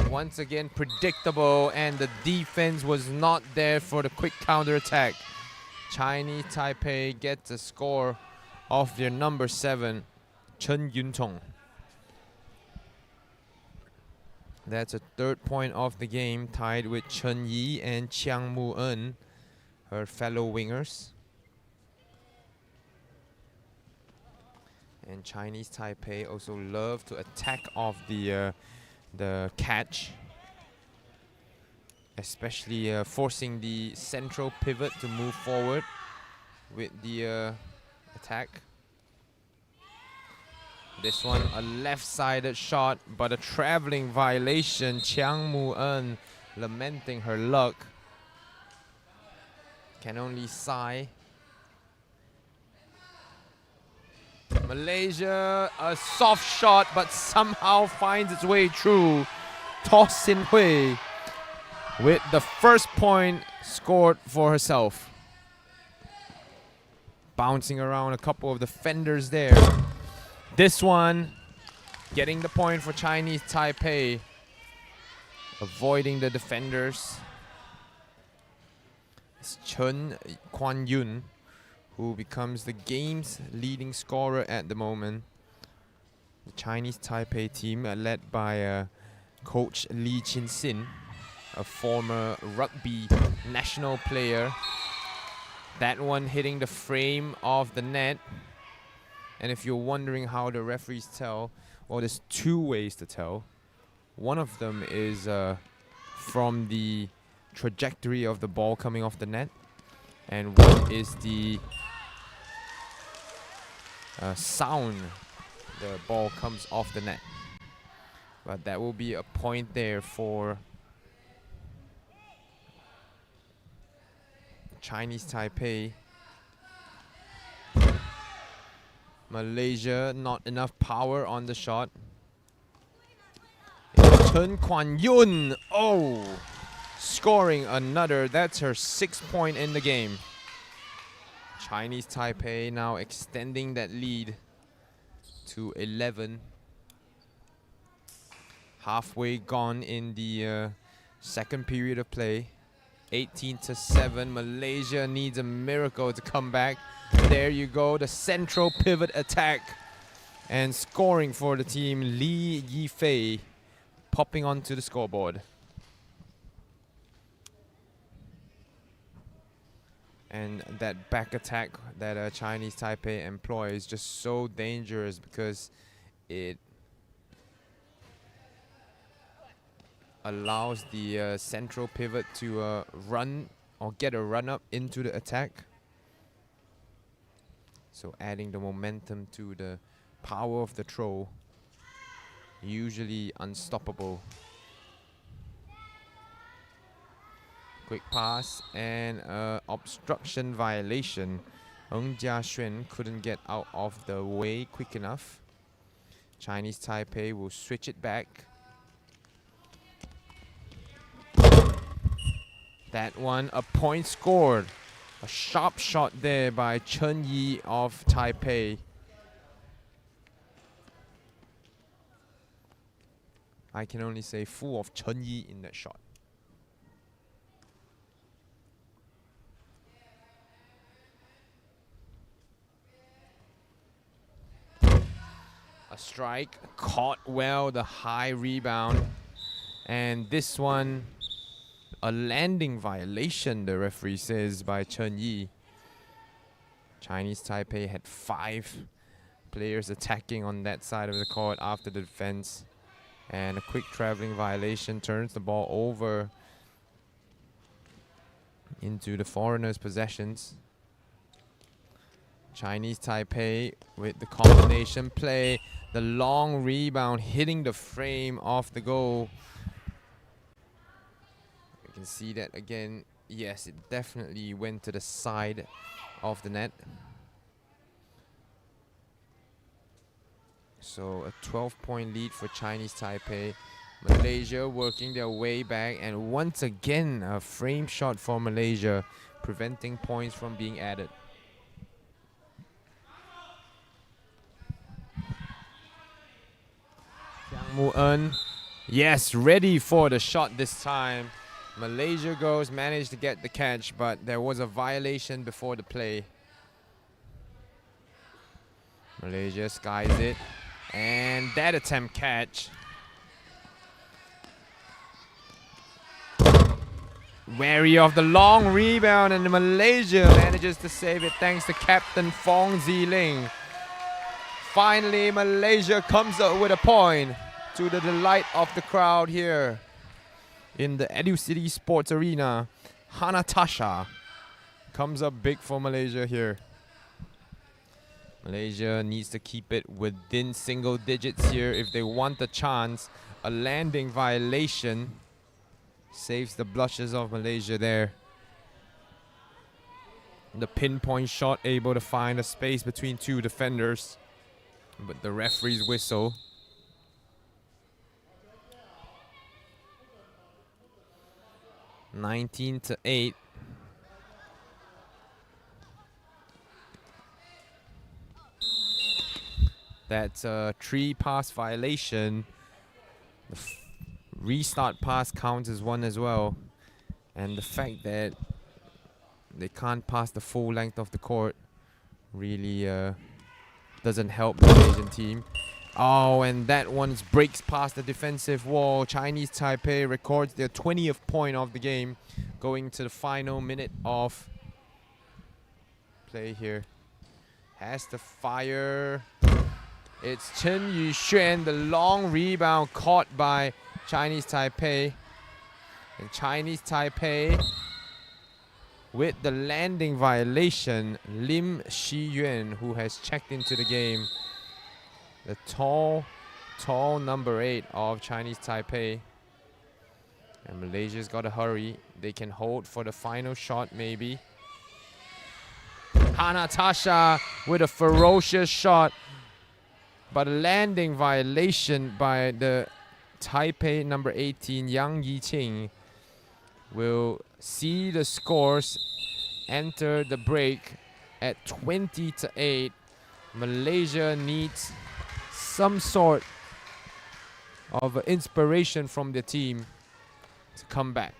once again predictable, and the defense was not there for the quick counter attack. Chinese Taipei gets a score of their number 7, Chen Yuntong. That's a third point of the game, tied with Chen Yi and Chiang Mu-en, her fellow wingers. And Chinese Taipei also love to attack off the catch, especially forcing the central pivot to move forward with the attack. This one a left-sided shot, but a traveling violation. Chiang Mu-en lamenting her luck. Can only sigh. Malaysia, a soft shot, but somehow finds its way through. Toss Sin Hui with the first point scored for herself. Bouncing around a couple of defenders there. This one getting the point for Chinese Taipei. Avoiding the defenders. It's Chen Kuan-yun, who becomes the game's leading scorer at the moment. The Chinese Taipei team led by coach Lee Chin-sin, a former rugby national player. That one hitting the frame of the net. And if you're wondering how the referees tell, well, there's two ways to tell. One of them is from the trajectory of the ball coming off the net. And one is the sound the ball comes off the net. But that will be a point there for Chinese Taipei. Malaysia, not enough power on the shot. Chen Kuan-yun. Oh, scoring another. That's her 6th point in the game. Chinese Taipei now extending that lead to 11. Halfway gone in the second period of play. 18-7. Malaysia needs a miracle to come back. There you go, the central pivot attack. And scoring for the team, Li Yifei popping onto the scoreboard. And that back attack that Chinese Taipei employs is just so dangerous because it allows the central pivot to run or get a run up into the attack. So adding the momentum to the power of the throw. Usually unstoppable. Quick pass and obstruction violation. Ng Jiaxuan couldn't get out of the way quick enough. Chinese Taipei will switch it back. That one, a point scored. A sharp shot there by Chen Yi of Taipei. I can only say full of Chen Yi in that shot. A strike, caught well, the high rebound. And this one, a landing violation, the referee says, by Chen Yi. Chinese Taipei had 5 players attacking on that side of the court after the defense. And a quick traveling violation turns the ball over into the foreigners' possessions. Chinese Taipei with the combination play, the long rebound hitting the frame of the goal. You can see that again. Yes, it definitely went to the side of the net. So a 12-point lead for Chinese Taipei. Malaysia working their way back, and once again a frame shot for Malaysia, preventing points from being added. Jiang Mu-en, yes, ready for the shot this time. Malaysia girls managed to get the catch, but there was a violation before the play. Malaysia skies it, and that attempt catch. Wary of the long rebound, and Malaysia manages to save it thanks to Captain Fong Ziling. Finally, Malaysia comes up with a point to the delight of the crowd here in the Educity Sports Arena. Hanatasha comes up big for Malaysia here. Malaysia needs to keep it within single digits here if they want a chance. A landing violation saves the blushes of Malaysia there. The pinpoint shot able to find a space between 2 defenders, but the referee's whistle. (19-8). That's a 3-pass violation. The restart pass counts as 1 as well. And the fact that they can't pass the full length of the court really doesn't help the Malaysian team. Oh, and that one breaks past the defensive wall. Chinese Taipei records their 20th point of the game, going to the final minute of play here. Has to fire. It's Chen Yuxuan, the long rebound caught by Chinese Taipei. And Chinese Taipei with the landing violation, Lim Shiyuan, who has checked into the game. The tall number 8 of Chinese Taipei. And Malaysia's got to hurry. They can hold for the final shot maybe. Hanatasha with a ferocious shot, but a landing violation by the Taipei number 18, Yang Yiqing, will see the scores enter the break at 20-8. Malaysia needs some sort of inspiration from the team to come back.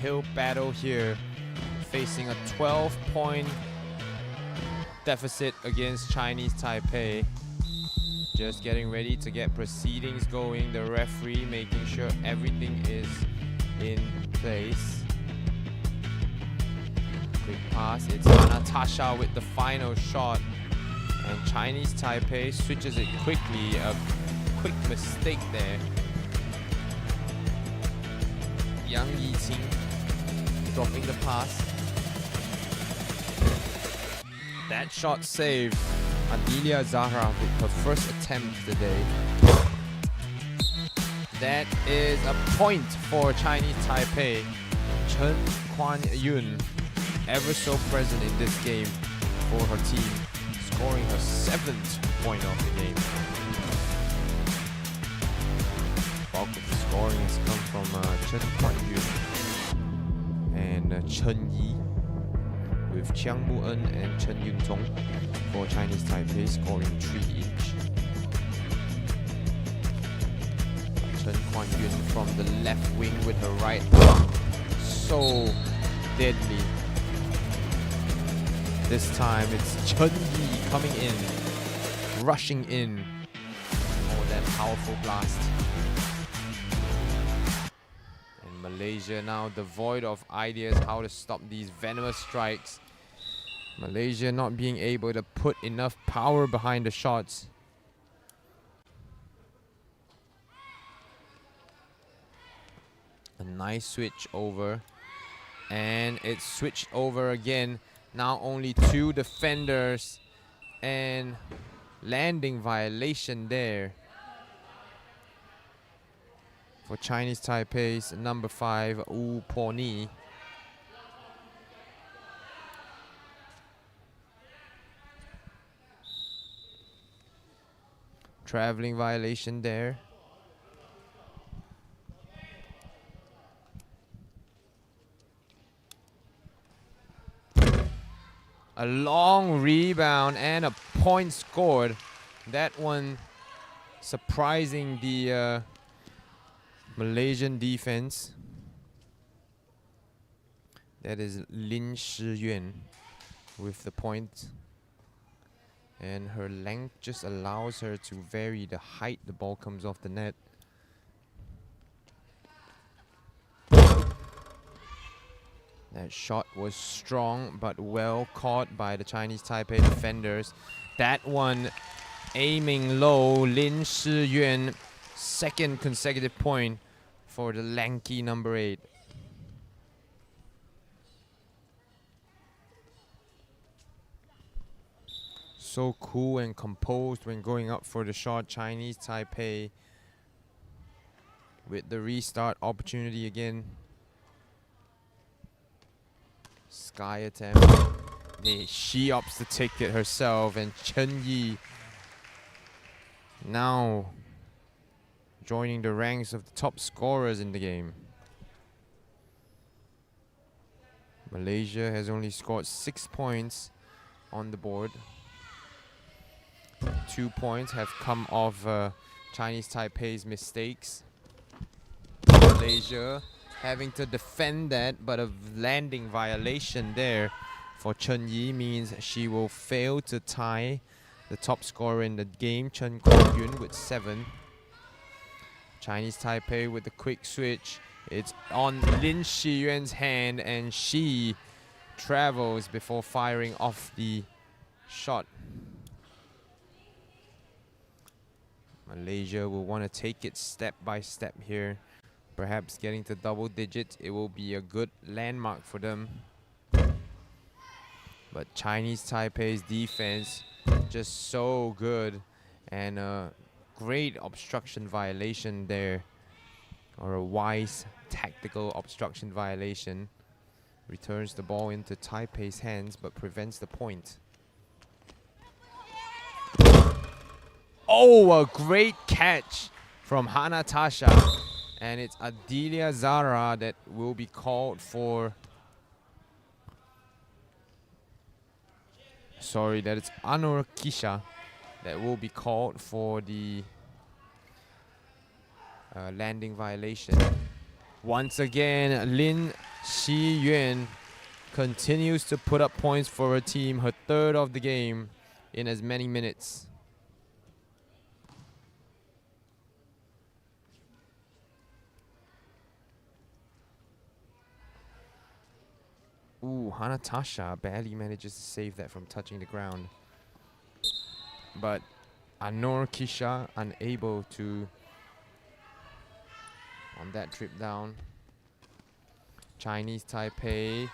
Hill battle here, facing a 12-point deficit against Chinese Taipei. Just getting ready to get proceedings going. The referee making sure everything is in place. Quick pass. It's Natasha with the final shot. And Chinese Taipei switches it quickly. A quick mistake there. Yang Yiqing dropping the pass. That shot saved. Adelia Zahra with her first attempt today. That is a point for Chinese Taipei. Chen Kuan-yun, ever so present in this game for her team, scoring her 7th point of the game. Bulk of the scoring has come from Chen Kuan-yun and Chen Yi, with Chiang Mu-en and Chen Yun-tong for Chinese Taipei scoring 3 each. Chen Kuan-yun from the left wing with her right arm. So deadly. This time it's Chen Yi coming in, rushing in. Oh, that powerful blast. And Malaysia now devoid of ideas how to stop these venomous strikes. Malaysia not being able to put enough power behind the shots. A nice switch over. And it's switched over again. Now only 2 defenders. And landing violation there. For Chinese Taipei's number 5, Wu Poni. Traveling violation there. A long rebound and a point scored. That one surprising the Malaysian defense. That is Lin Shiyuan with the point. And her length just allows her to vary the height the ball comes off the net. That shot was strong but well caught by the Chinese Taipei defenders. That one aiming low. Lin Shiyuan, second consecutive point for the lanky number 8. So cool and composed when going up for the shot. Chinese Taipei with the restart opportunity again. Sky attempt. She opts to take it herself, and Chen Yi now joining the ranks of the top scorers in the game. Malaysia has only scored 6 points on the board. 2 points have come off Chinese Taipei's mistakes. Malaysia having to defend that, but a landing violation there for Chen Yi means she will fail to tie the top scorer in the game, Chen Kuan-yun, with 7. Chinese Taipei with the quick switch. It's on Lin Shiyuan's hand, and she travels before firing off the shot. Malaysia will want to take it step by step here. Perhaps getting to double digits, it will be a good landmark for them. But Chinese Taipei's defense just so good, and a great obstruction violation there, or a wise tactical obstruction violation. Returns the ball into Taipei's hands but prevents the point. Oh, a great catch from Hanatasha. And it's Adelia Zara that will be called for. Sorry, that it's Anur Kisha that will be called for the landing violation. Once again, Lin Shiyuan continues to put up points for her team, her 3rd of the game in as many minutes. Ooh, Hanatasha barely manages to save that from touching the ground. But Anur Kisha unable to on that trip down. Chinese Taipei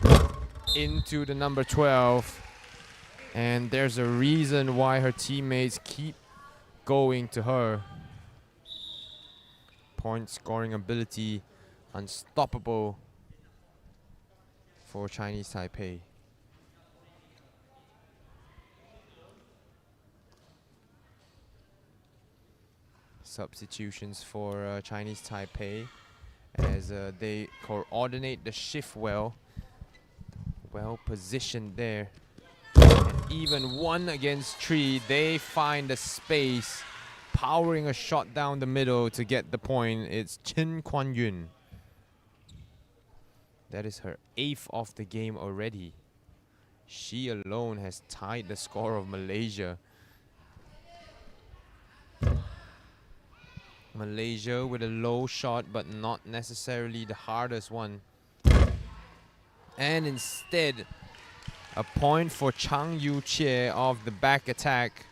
into the number 12. And there's a reason why her teammates keep going to her. Point scoring ability unstoppable for Chinese Taipei. Substitutions for Chinese Taipei as they coordinate the shift well. Well positioned there. And even 1 against 3, they find the space powering a shot down the middle to get the point. It's Chen Kuan-yun. That is her 8th of the game already. She alone has tied the score of Malaysia. Malaysia with a low shot, but not necessarily the hardest one. And instead, a point for Chang Yu-chie of the back attack.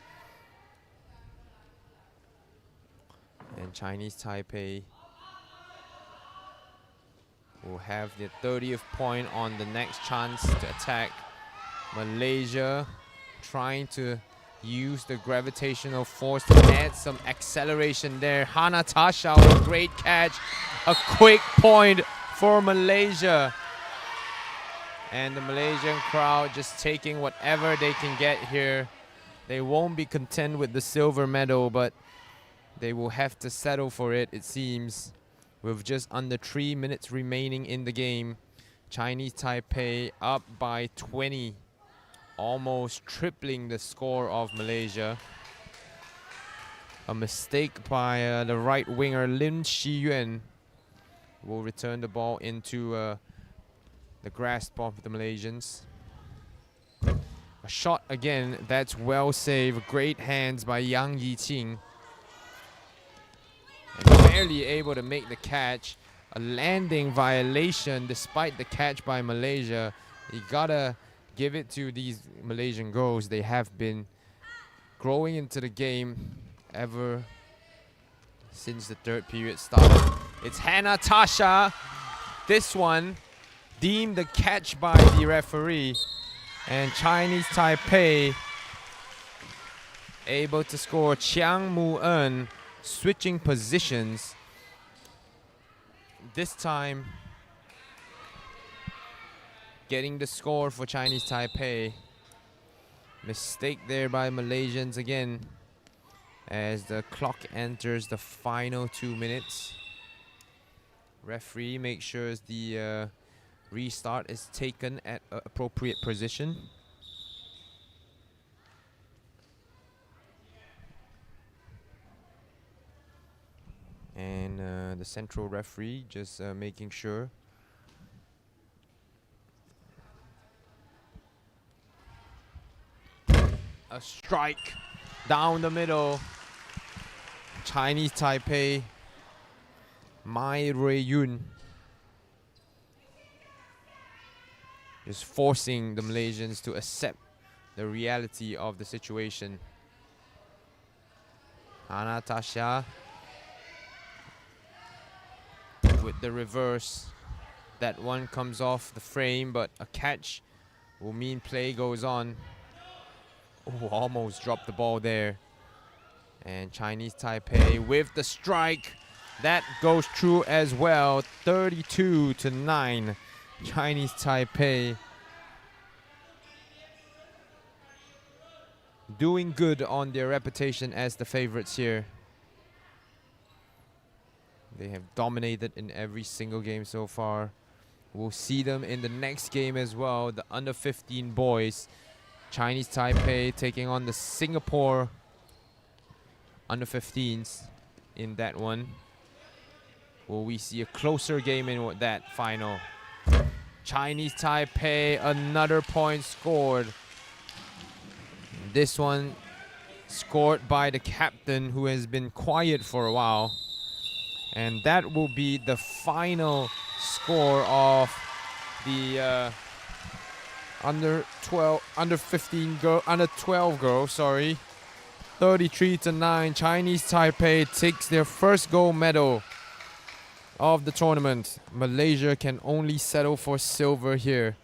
And Chinese Taipei will have the 30th point on the next chance to attack. Malaysia trying to use the gravitational force to add some acceleration there. Hanatasha with a great catch. A quick point for Malaysia. And the Malaysian crowd just taking whatever they can get here. They won't be content with the silver medal, but they will have to settle for it, it seems. With just under 3 minutes remaining in the game, Chinese Taipei up by 20, almost tripling the score of Malaysia. A mistake by the right winger Lin Shiyuan will return the ball into the grasp of the Malaysians. A shot again, that's well saved. Great hands by Yang Yiqing. And barely able to make the catch. A landing violation despite the catch by Malaysia. You gotta give it to these Malaysian girls. They have been growing into the game ever since the third period started. It's Hannah Tasha. This one deemed the catch by the referee. And Chinese Taipei able to score. Chiang Mu-en switching positions. This time getting the score for Chinese Taipei. Mistake there by Malaysians again as the clock enters the final 2 minutes. Referee makes sure the restart is taken at an appropriate position. And the central referee just making sure. A strike down the middle. Chinese Taipei, Mai Rui-yun is forcing the Malaysians to accept the reality of the situation. Anastasia with the reverse. That one comes off the frame, but a catch will mean play goes on. Oh, almost dropped the ball there. And Chinese Taipei with the strike. That goes through as well. 32-9. Chinese Taipei doing good on their reputation as the favorites here. They have dominated in every single game so far. We'll see them in the next game as well. The under 15 boys. Chinese Taipei taking on the Singapore under 15s in that one. Will we see a closer game in that final? Chinese Taipei, another point scored. This one scored by the captain, who has been quiet for a while. And that will be the final score of the under 12 girls, sorry. 33-9. Chinese Taipei takes their first gold medal of the tournament. Malaysia can only settle for silver here.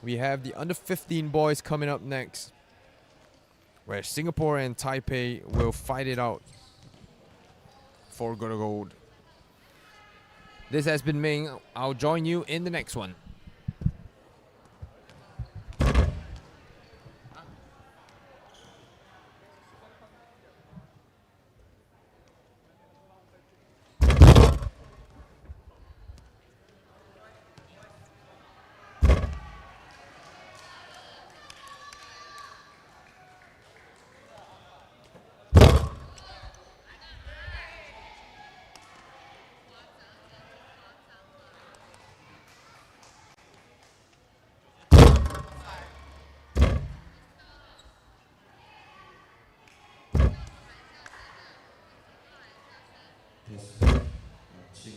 We have the under 15 boys coming up next, where Singapore and Taipei will fight it out for gold. This has been Ming. I'll join you in the next one. test. Ching.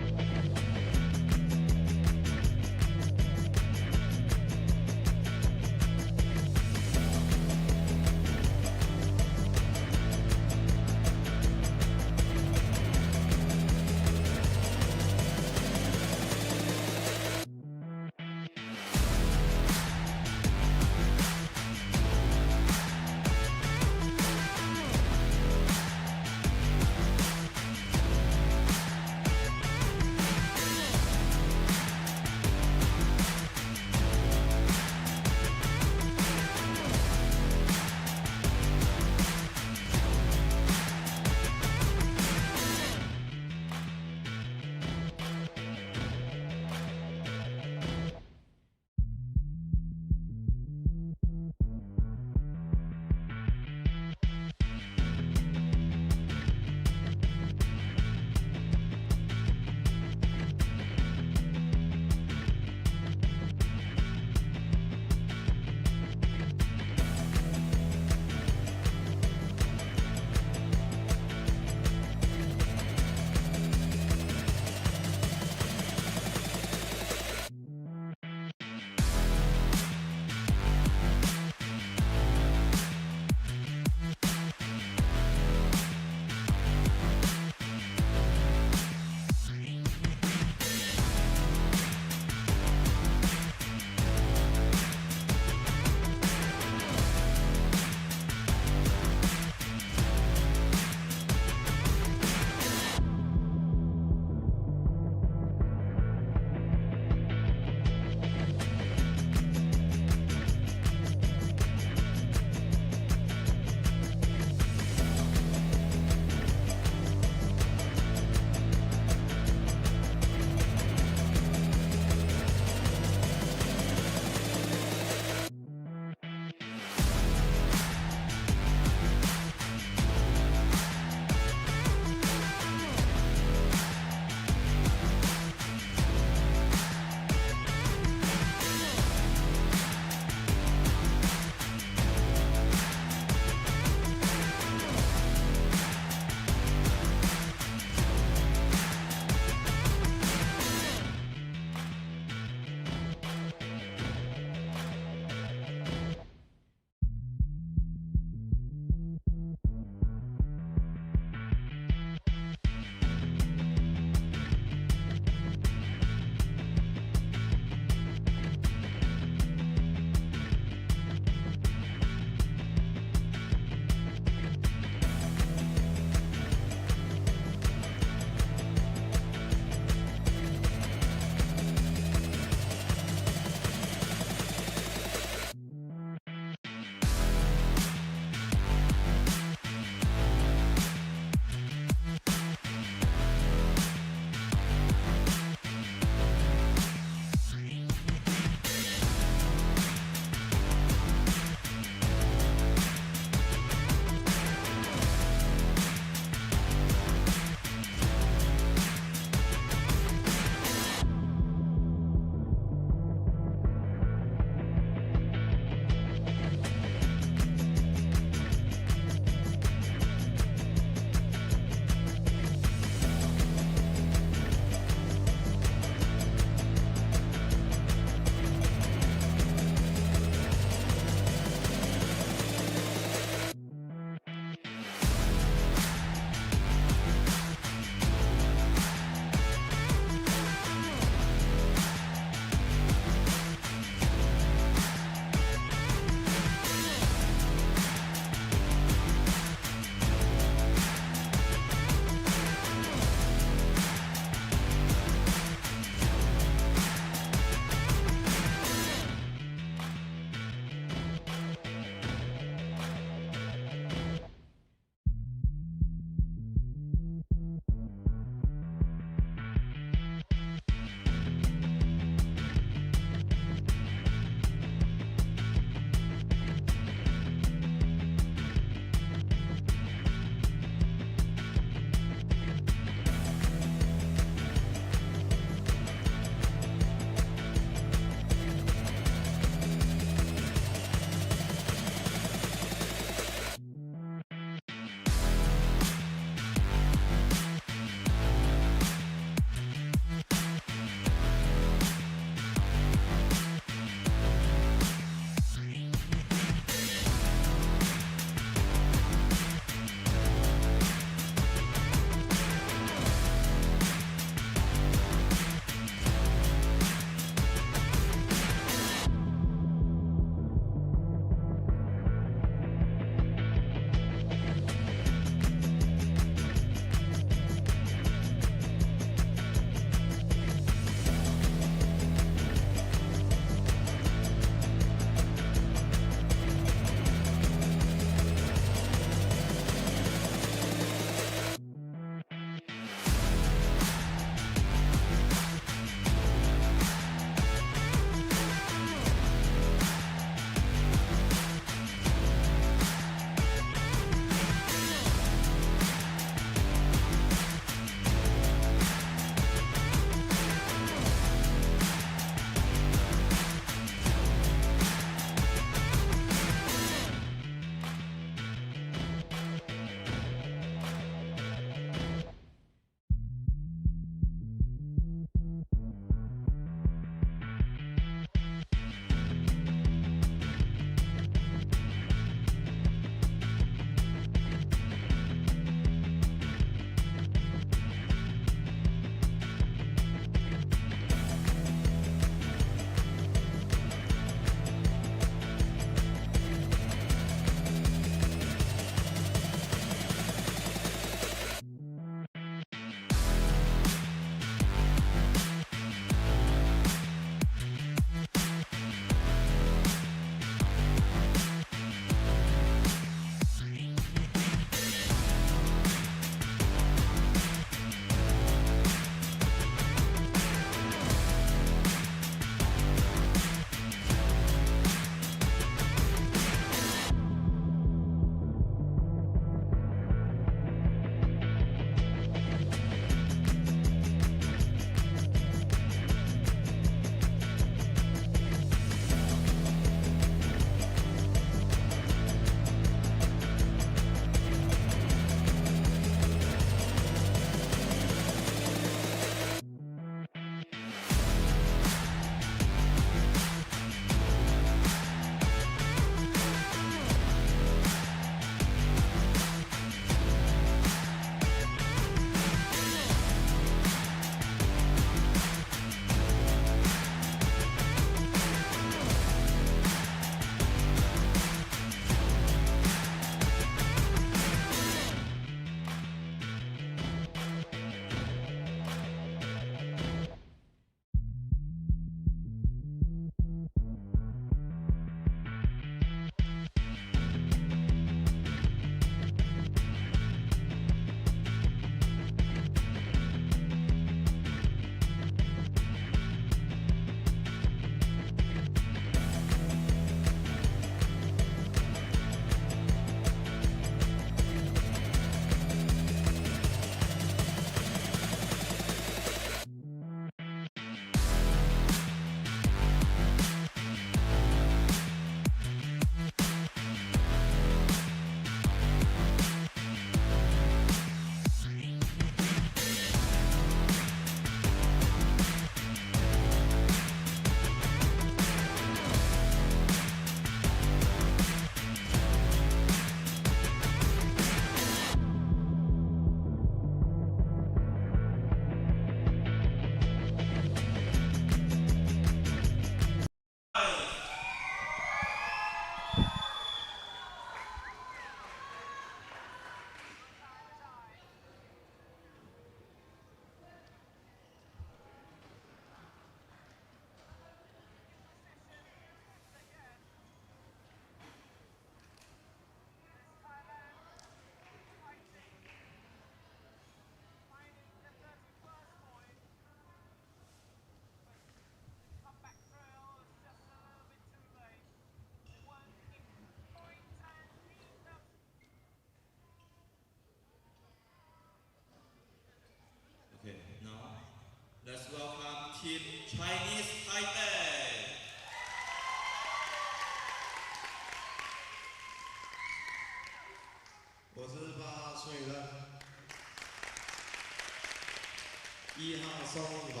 1号宋一环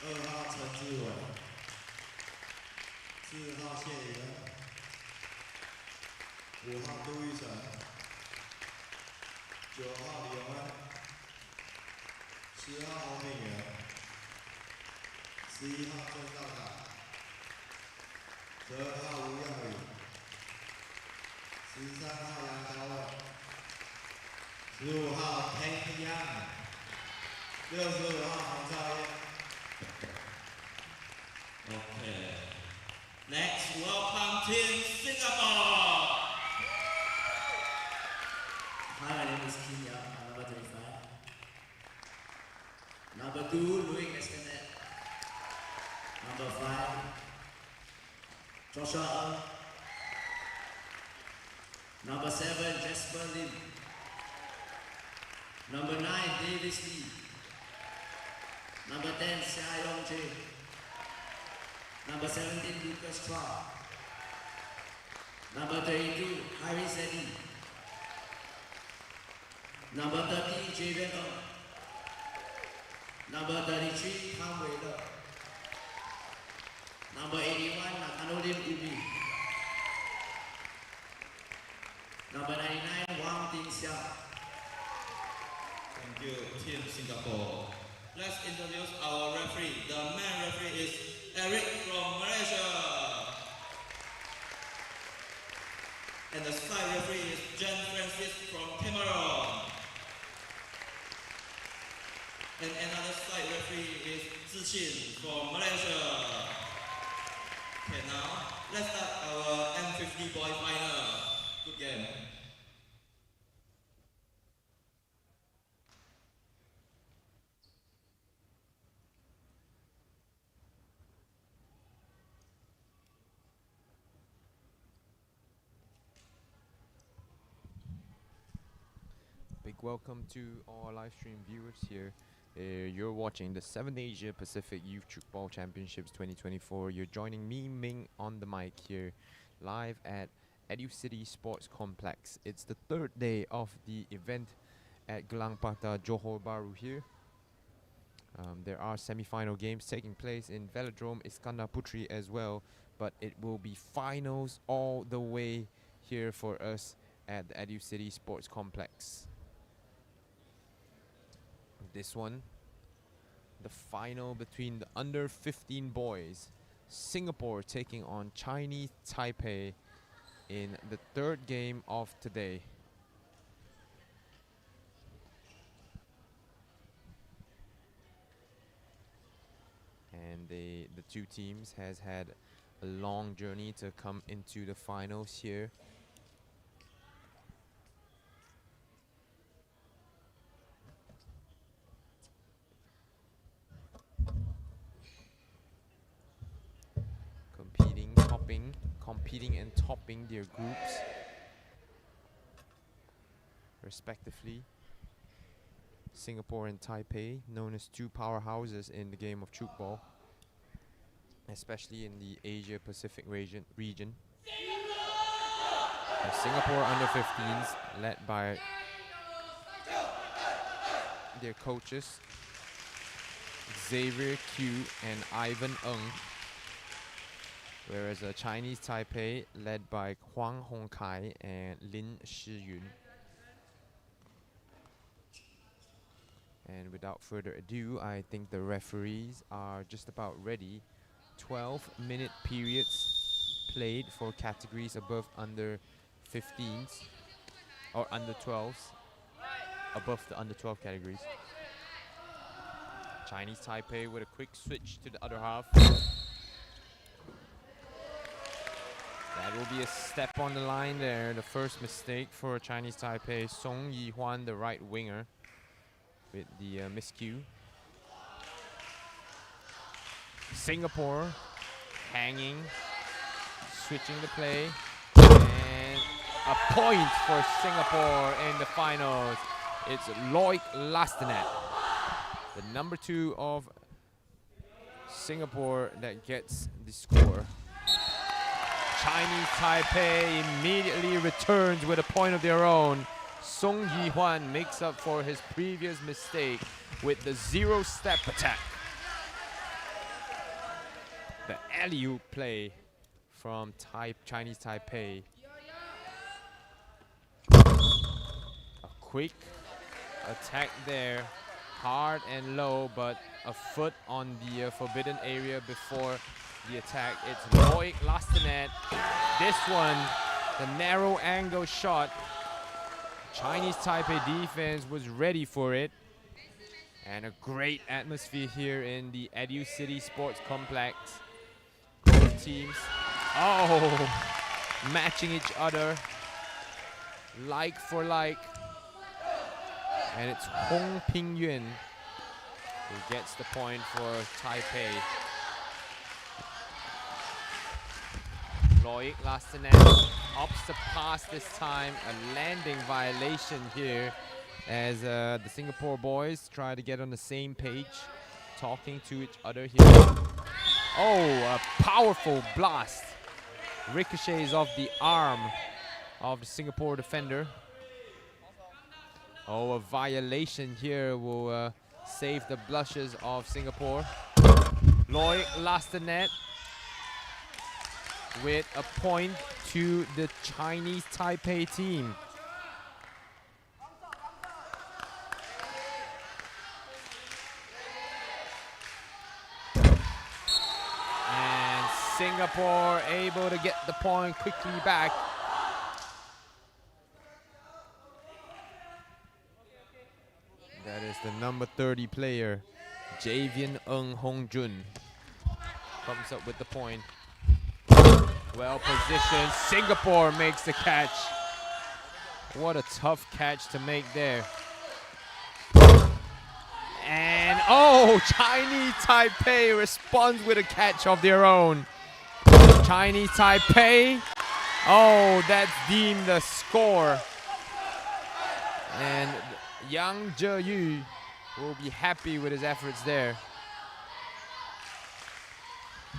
，2号陈志伟，4号谢怡恩，5号杜玉成，9号李永恩，10号洪炳元，11号郑少凯，12号吴耀宇，13号杨家伟，15号裴阳，65号洪兆燕。Okay. Next, welcome Team Singapore. Hi, my name is Kim Young. I'm number 35. Number 2, Louis Iskandar. Number 5, Joshua Ng. Number 7, Jasper Lim. Number 9, Davis Lee. Number 10, Xia Yong Jae. Number 17, Lucas Chua. Number 32, Haris Eddy. Number 30, Jaden Ng. Number 33, Pang Wei Le. Number 81, Nathaniel Ubi. Number 99, Wang Ting Xiang. Thank you, Team Singapore. Let's introduce our referee. The main referee is Eric from Malaysia. And the side referee is Jan Francis from Cameroon. And another side referee is Zichin from Malaysia. Okay, now let's start our M50 boy final. Good game. Big welcome to all live stream viewers here. You're watching the 7th Asia Pacific Youth Tchoukball Championships 2024. You're joining me, Ming, on the mic here, live at Educity Sports Complex. It's the 3rd day of the event at Gelang Patah, Johor Bahru here. There are semi-final games taking place in Velodrome, Iskandar, Puteri as well, but it will be finals all the way here for us at the Educity Sports Complex. This one, the final between the under 15 boys, Singapore taking on Chinese Taipei in the 3rd game of today. And the two teams has had a long journey to come into the finals here. Competing and topping their groups respectively. Singapore and Taipei, known as two powerhouses in the game of Tchoukball, especially in the Asia Pacific region. The Singapore under 15s, led by their coaches Xavier Q and Ivan Ng, whereas Chinese Taipei, led by Huang Hongkai and Lin Shiyun. And without further ado, I think the referees are just about ready. 12-minute periods played for categories above under 15s, or under 12s, above the under 12 categories. Chinese Taipei with a quick switch to the other half. That will be a step on the line there. The first mistake for Chinese Taipei. Song Yihuan, the right winger, with the miscue. Singapore hanging, switching the play, and a point for Singapore in the finals. It's Loic Lastenet, the number 2 of Singapore, that gets the score. Chinese Taipei immediately returns with a point of their own. Song Yi-hwan makes up for his previous mistake with the zero-step attack. The alley-oop play from Chinese Taipei. A quick attack there, hard and low, but a foot on the forbidden area before the attack. It's Loic Lastenet. This one, the narrow angle shot. Chinese Taipei defense was ready for it. And a great atmosphere here in the Educity Sports Complex. Both teams, matching each other, like for like. And it's Hong Pingyuan who gets the point for Taipei. Loic Lastenet opts to pass this time. A landing violation here as the Singapore boys try to get on the same page, talking to each other here. Oh, a powerful blast. Ricochets off the arm of the Singapore defender. Oh, a violation here will save the blushes of Singapore. Loic Lastenet with a point to the Chinese Taipei team. And Singapore able to get the point quickly back. That is the number 30 player, Javian Ng Hong Jun. Comes up with the point. Well positioned. Singapore makes the catch. What a tough catch to make there. And Chinese Taipei responds with a catch of their own. Chinese Taipei. That's deemed a score. And Yang Zheyu will be happy with his efforts there.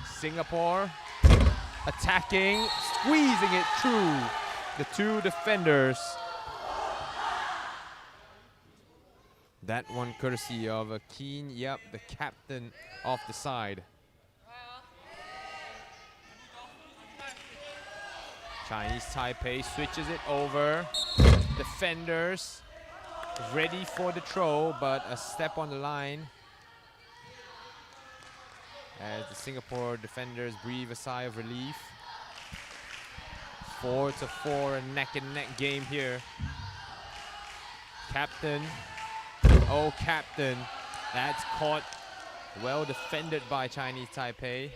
Singapore attacking, squeezing it through the two defenders. That one courtesy of Keen Yap, the captain of the side. Chinese Taipei switches it over. Defenders ready for the throw, but a step on the line. As the Singapore defenders breathe a sigh of relief. 4-4, a neck-and-neck game here. Captain. Oh, captain. That's caught. Well defended by Chinese Taipei.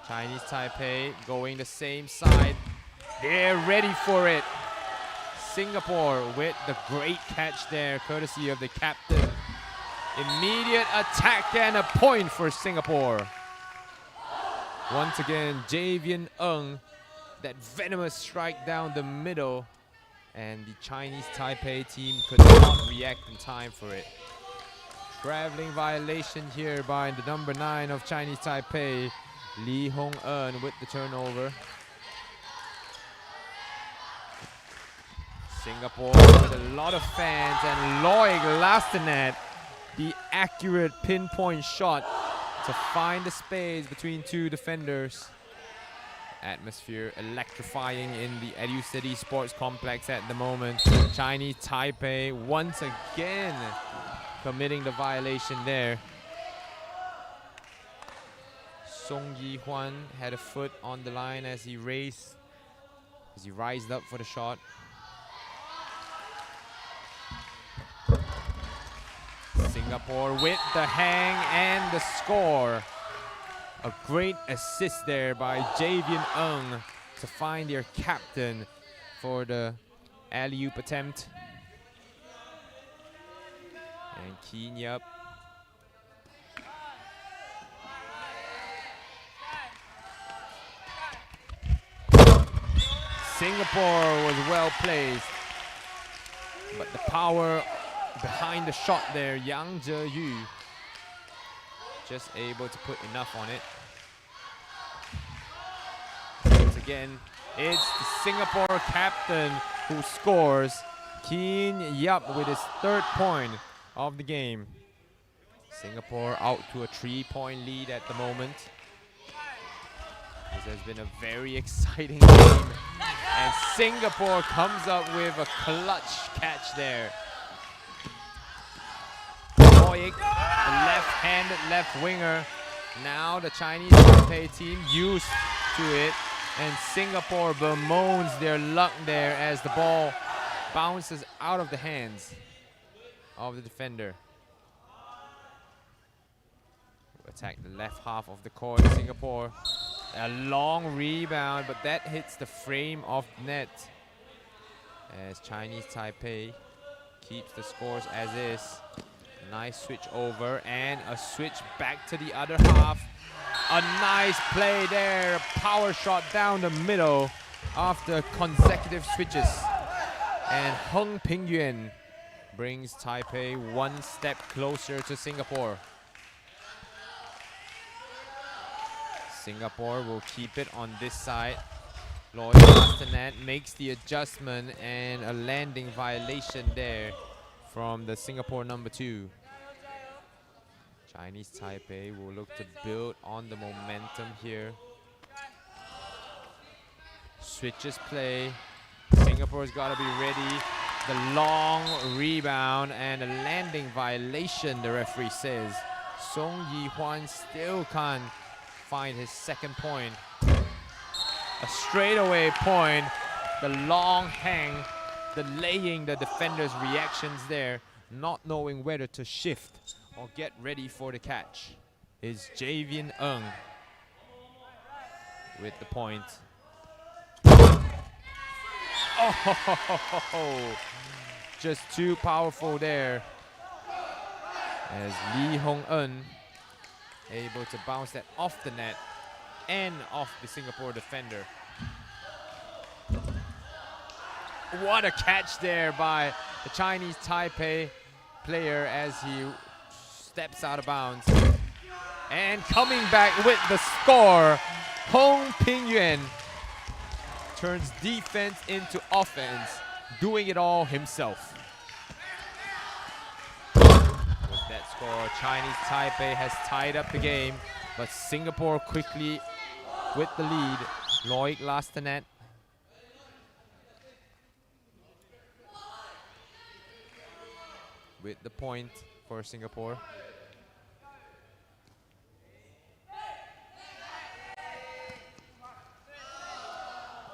Chinese Taipei going the same side. They're ready for it. Singapore with the great catch there, courtesy of the captain. Immediate attack and a point for Singapore. Once again, Javian Ng, that venomous strike down the middle, and the Chinese Taipei team could not react in time for it. Traveling violation here by the number 9 of Chinese Taipei, Lee Hong-eun with the turnover. Singapore with a lot of fans, and Loic Lastenet, the accurate pinpoint shot to find the space between two defenders. Atmosphere electrifying in the Educity Sports Complex at the moment. Chinese Taipei once again committing the violation there. Song Yi-hwan had a foot on the line as he rised up for the shot. Singapore with the hang and the score. A great assist there by Javian Ng to find their captain for the alley-oop attempt. And Keen Yup. Singapore was well placed, but the power behind the shot there, Yang Zheyu just able to put enough on it. Once again, it's the Singapore captain who scores. Keen Yap with his 3rd point of the game. Singapore out to a 3-point lead at the moment. This has been a very exciting game. And Singapore comes up with a clutch catch there. Loic, the left-handed left winger. Now the Chinese Taipei team used to it. And Singapore bemoans their luck there as the ball bounces out of the hands of the defender. Attack the left half of the court, Singapore. A long rebound, but that hits the frame of net as Chinese Taipei keeps the scores as is. Nice switch over and a switch back to the other half. A nice play there, a power shot down the middle after consecutive switches. And Heng Pingyuan brings Taipei 1 step closer to Singapore. Singapore will keep it on this side. Lloyd Castanet makes the adjustment and a landing violation there from the Singapore number 2. Chinese Taipei will look to build on the momentum here. Switches play. Singapore's got to be ready. The long rebound and a landing violation, the referee says. Song Yi-hwan still can't find his 2nd point. A straightaway point. The long hang, delaying the defender's reactions there, not knowing whether to shift or get ready for the catch, is Javian Ng with the point. Oh, just too powerful there as Lee Hong-eun able to bounce that off the net and off the Singapore defender. What a catch there by the Chinese Taipei player as he steps out of bounds. And coming back with the score, Hong Pingyuan turns defense into offense, doing it all himself. With that score, Chinese Taipei has tied up the game, but Singapore quickly with the lead. Loic Lastanet. With the point for Singapore.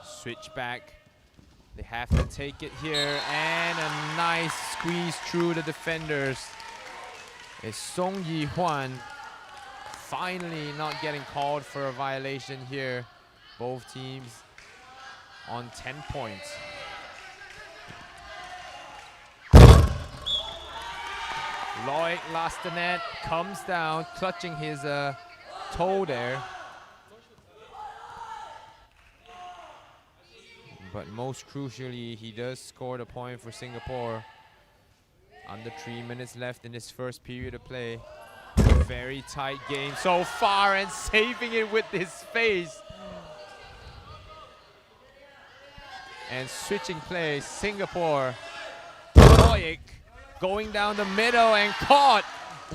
Switch back. They have to take it here, and a nice squeeze through the defenders. It's Song Yi-hwan finally not getting called for a violation here. Both teams on 10 points. Loic Lastanet comes down, clutching his toe there. But most crucially, he does score the point for Singapore. Under 3 minutes left in this first period of play. Very tight game so far, and saving it with his face. And switching play, Singapore. Loic going down the middle and caught.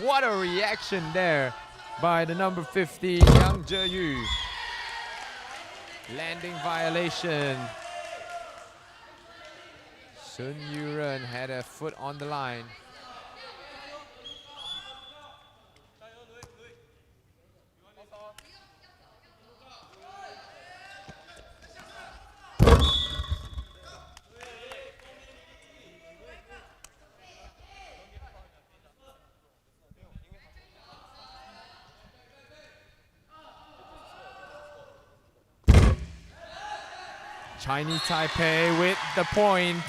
What a reaction there by the number 50, Yang Je-yu. Landing violation. Sun Yu-ren had a foot on the line. Chinese Taipei with the point.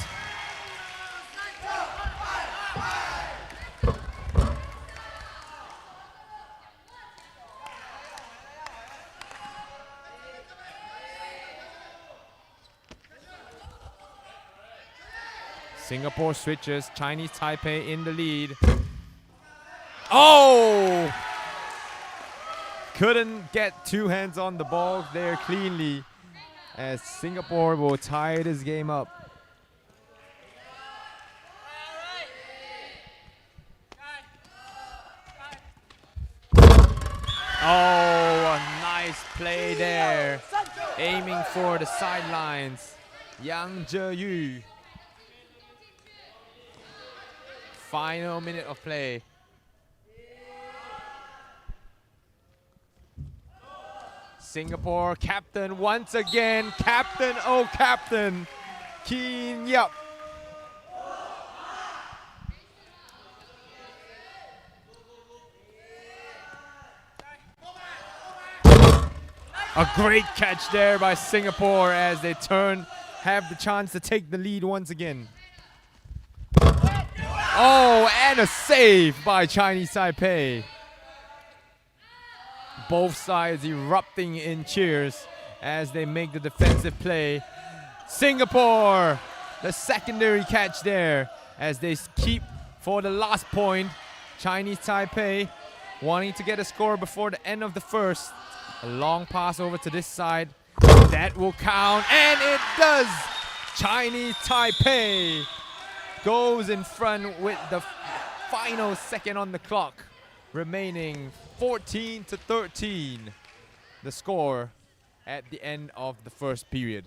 Singapore switches, Chinese Taipei in the lead. Oh! Couldn't get 2 hands on the ball there cleanly, as Singapore will tie this game up. Oh, a nice play there. Aiming for the sidelines. Yang Zheyu. Final minute of play. Singapore captain once again. Captain, oh captain. Keen Yap. A great catch there by Singapore as they have the chance to take the lead once again. Oh, and a save by Chinese Taipei. Both sides erupting in cheers as they make the defensive play. Singapore, the secondary catch there as they keep for the last point. Chinese Taipei wanting to get a score before the end of the first. A long pass over to this side. That will count, and it does! Chinese Taipei goes in front with the final second on the clock. Remaining 14-13. The score at the end of the first period.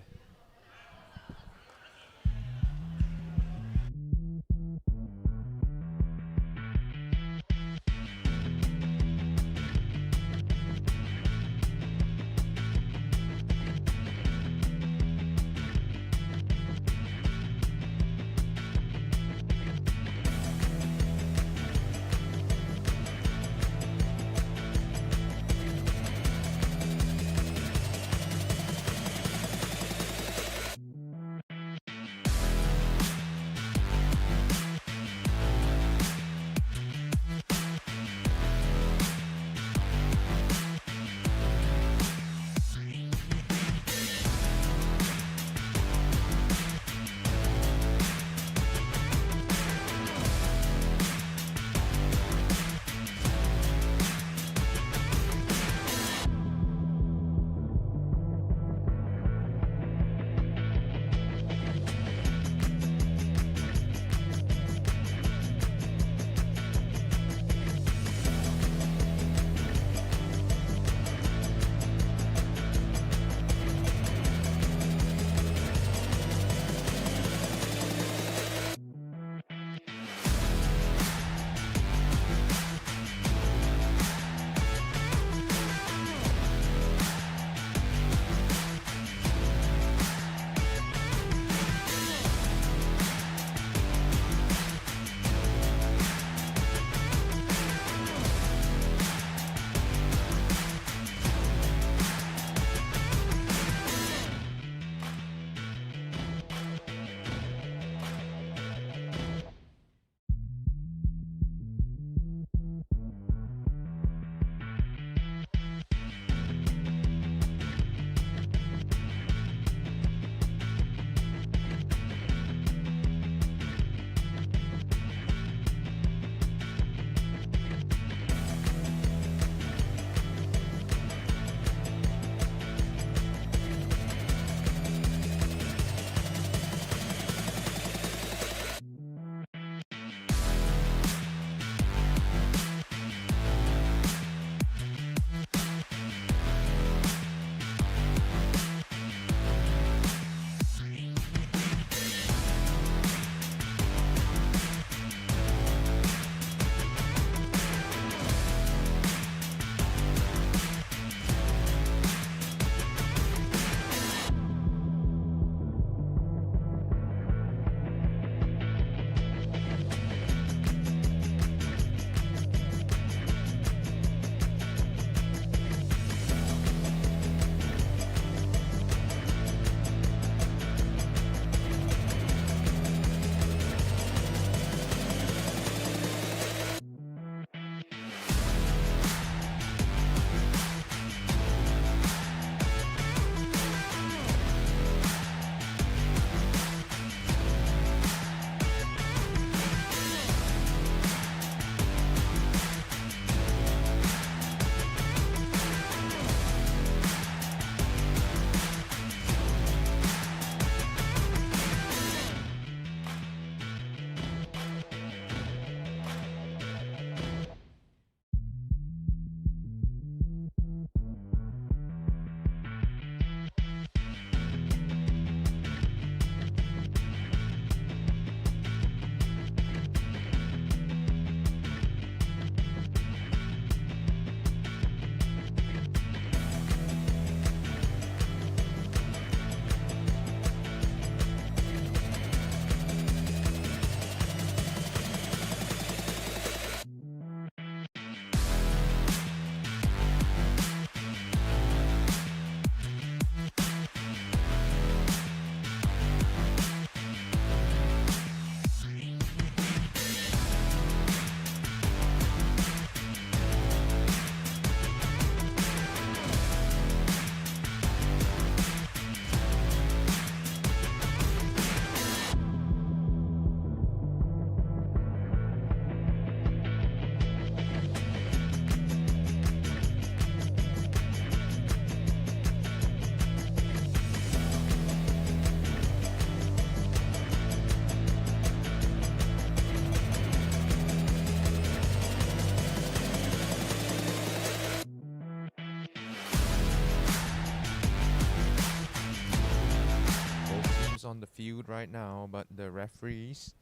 field right now, but the referees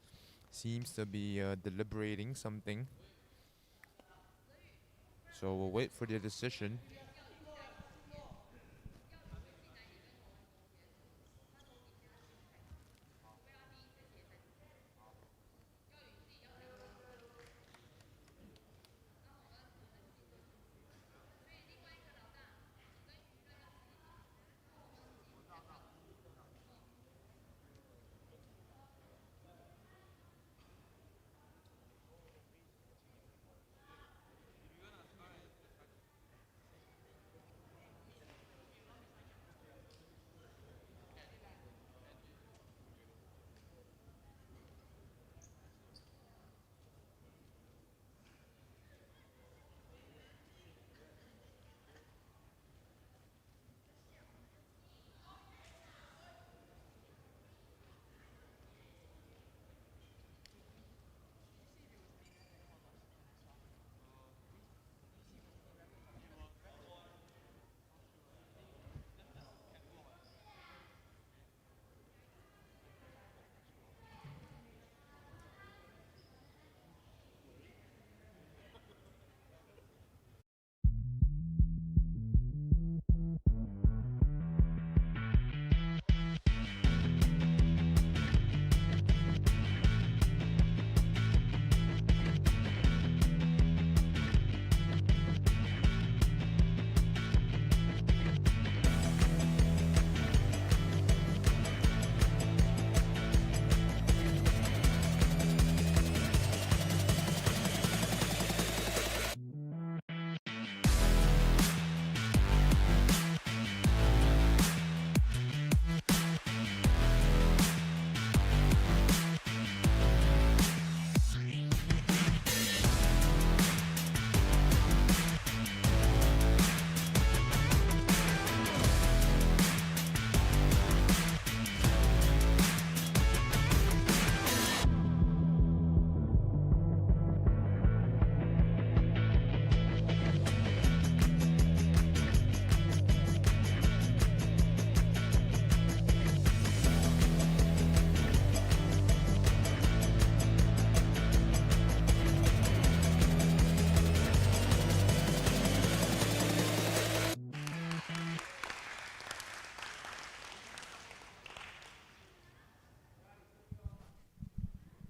seems to be deliberating something. So we'll wait for their decision.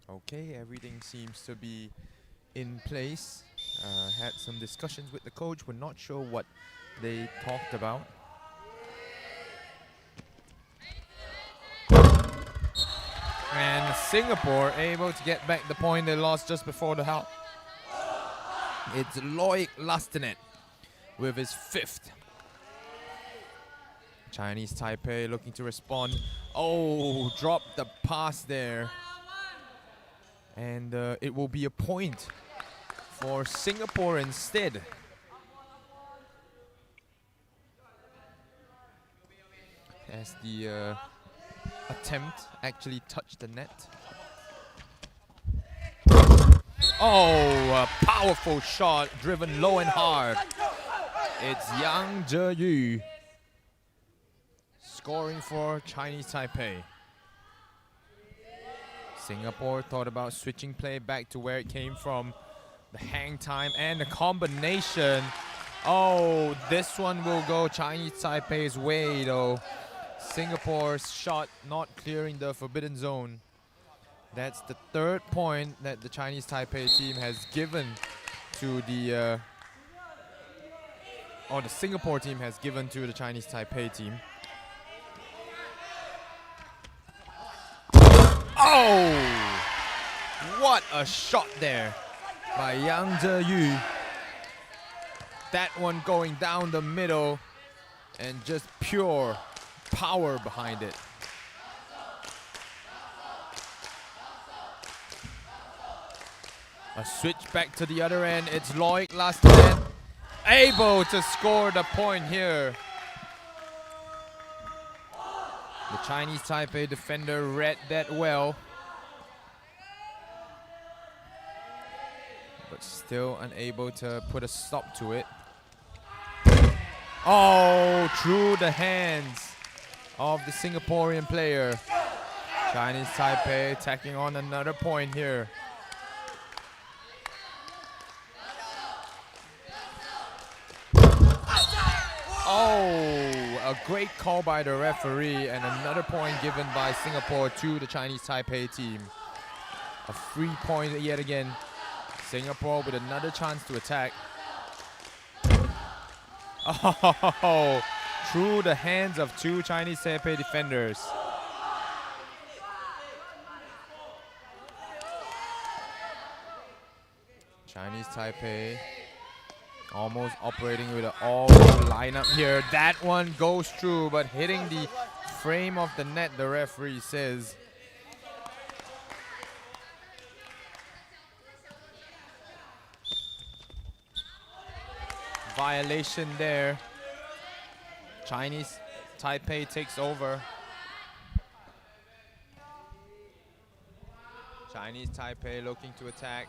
Okay, everything seems to be in place. Had some discussions with the coach. We're not sure what they talked about. And Singapore able to get back the point they lost just before the half. It's Loic Lastenet with his 5th. Chinese Taipei looking to respond. Oh, dropped the pass there. And it will be a point for Singapore instead. As the attempt actually touched the net. Oh, a powerful shot driven low and hard. It's Yang Zheyu scoring for Chinese Taipei. Singapore thought about switching play back to where it came from. The hang time and the combination. Oh, this one will go Chinese Taipei's way though. Singapore's shot not clearing the forbidden zone. That's the 3rd point that the Chinese Taipei team has given to the the Singapore team has given to the Chinese Taipei team. Oh! What a shot there by Yang Zheyu. That one going down the middle and just pure power behind it. A switch back to the other end. It's Loic Lastenet able to score the point here. The Chinese Taipei defender read that well, but still unable to put a stop to it. Oh, through the hands of the Singaporean player. Chinese Taipei tacking on another point here. Oh, a great call by the referee and another point given by Singapore to the Chinese Taipei team. A free point yet again. Singapore with another chance to attack. Oh, through the hands of two Chinese Taipei defenders. Chinese Taipei almost operating with an all lineup here. That one goes through, but hitting the frame of the net, the referee says. Violation there. Chinese Taipei takes over. Chinese Taipei looking to attack.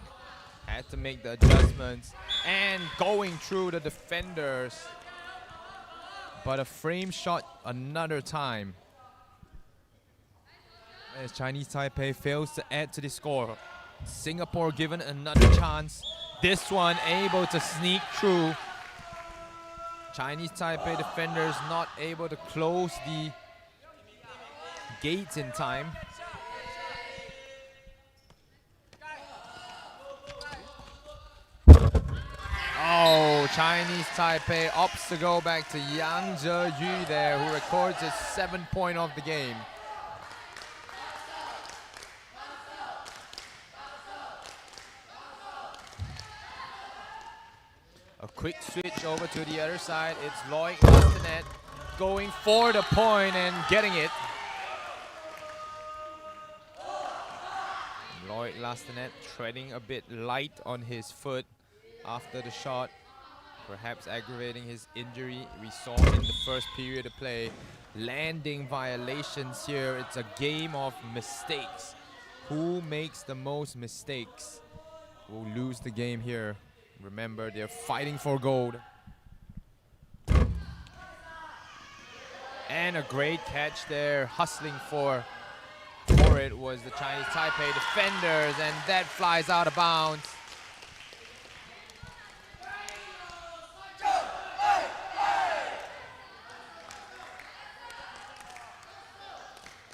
Had to make the adjustments and going through the defenders. But a frame shot another time. As Chinese Taipei fails to add to the score. Singapore given another chance. This one able to sneak through. Chinese Taipei defenders not able to close the gates in time. Oh, Chinese Taipei opts to go back to Yang Zheyu there, who records his 7th point of the game. A quick switch over to the other side. It's Loic Lastenet going for the point and getting it. Loic Lastenet treading a bit light on his foot after the shot, perhaps aggravating his injury. We saw in the first period of play. Landing violations here. It's a game of mistakes. Who makes the most mistakes will lose the game here. Remember, they're fighting for gold. And a great catch there, hustling for it was the Chinese Taipei defenders, and that flies out of bounds.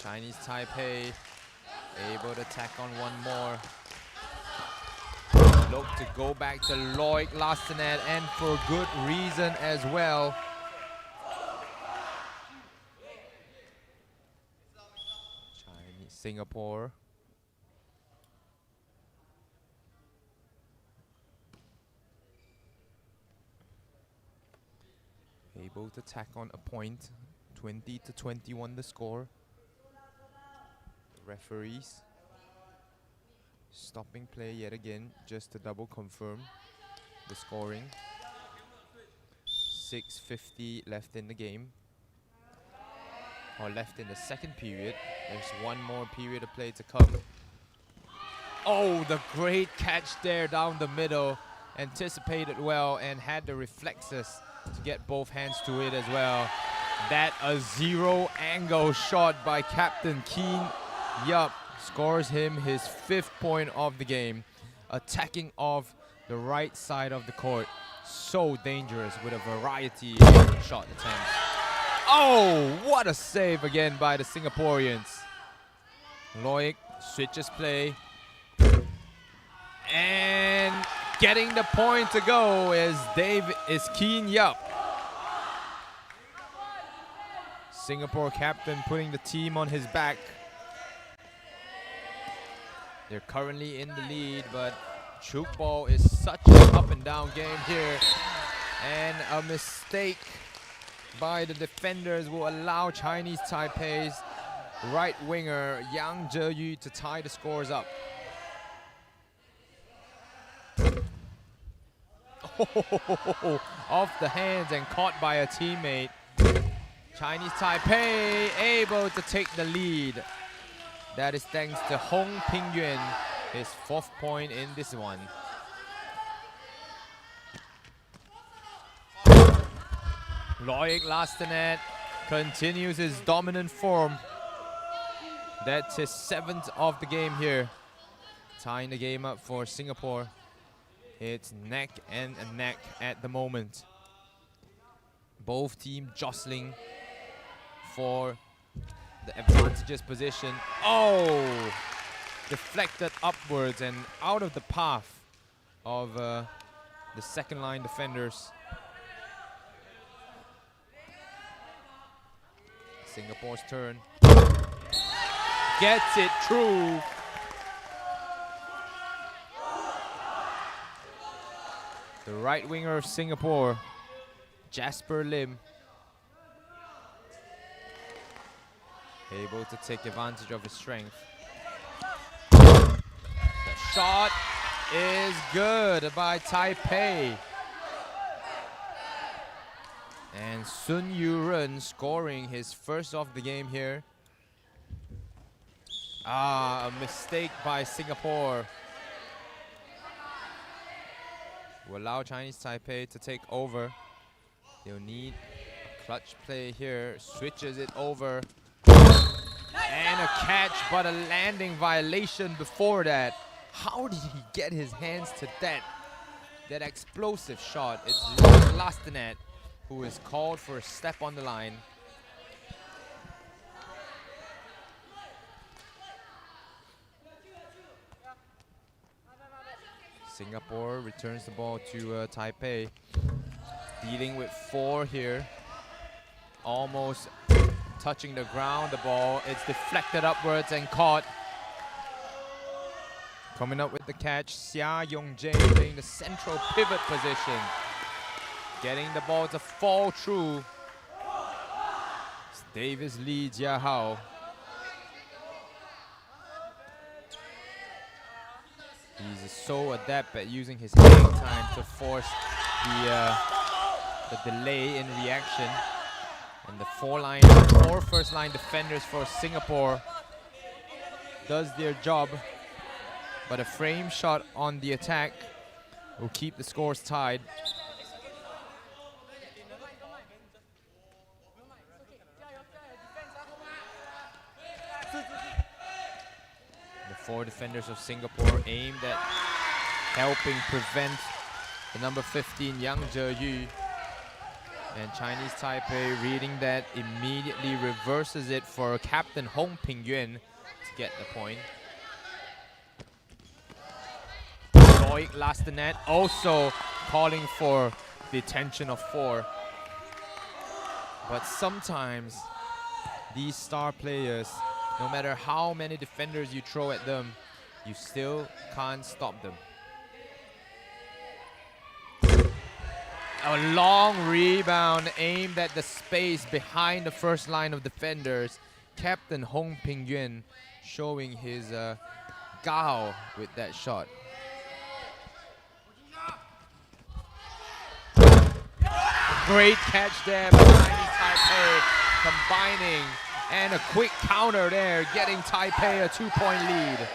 Chinese Taipei able to tack on one more. Look to go back to Loic Lastenet, and for good reason as well. Chinese Singapore. Able to tack on a point. 20-21 the score. The referees stopping play yet again, just to double confirm the scoring. 6:50 left in the game, or left in the second period. There's one more period of play to come. Oh, the great catch there down the middle. Anticipated well and had the reflexes to get both hands to it as well. That a zero angle shot by Captain Keen Yup scores him his 5th point of the game, attacking off the right side of the court. So dangerous with a variety of shot attempts. Oh, what a save again by the Singaporeans. Loic switches play. And getting the point to go is Keen Yup. Singapore captain putting the team on his back. They're currently in the lead, but Tchoukball is such an up and down game here. And a mistake by the defenders will allow Chinese Taipei's right winger Yang Zheyu to tie the scores up. Oh, off the hands and caught by a teammate. Chinese Taipei able to take the lead. That is thanks to Hong Pingyuan, his 4th point in this one. Loic Lastenet continues his dominant form. That's his 7th of the game here. Tying the game up for Singapore. It's neck and neck at the moment. Both teams jostling for the advantageous position. Oh! Deflected upwards and out of the path of the second line defenders. Singapore's turn. Gets it through. The right winger of Singapore, Jasper Lim, able to take advantage of his strength. The shot is good by Taipei. And Sun Yu-ren scoring his first of the game here. A mistake by Singapore will allow Chinese Taipei to take over. They'll need a clutch play here. Switches it over. And a catch, but a landing violation before that. How did he get his hands to that explosive shot? It's Lastanet who is called for a step on the line. Singapore returns the ball to Taipei. Dealing with 4 here. Almost touching the ground, the ball. It's deflected upwards and caught. Coming up with the catch, Xia Yongjae playing the central pivot position. Getting the ball to fall through. It's Davis Lee Jiahao. He's so adept at using his hang time to force the delay in reaction. And the 4 first line defenders for Singapore does their job. But a frame shot on the attack will keep the scores tied. The 4 defenders of Singapore aimed at helping prevent the number 15 Yang Zheyu. And Chinese Taipei, reading that, immediately reverses it for Captain Hong Pingyuan to get the point. Loic Lastanet also calling for the attention of 4. But sometimes these star players, no matter how many defenders you throw at them, you still can't stop them. A long rebound aimed at the space behind the first line of defenders. Captain Hong Pingyuan showing his gao with that shot. Great catch there by Chinese Taipei, combining, and a quick counter there, getting Taipei a 2-point lead.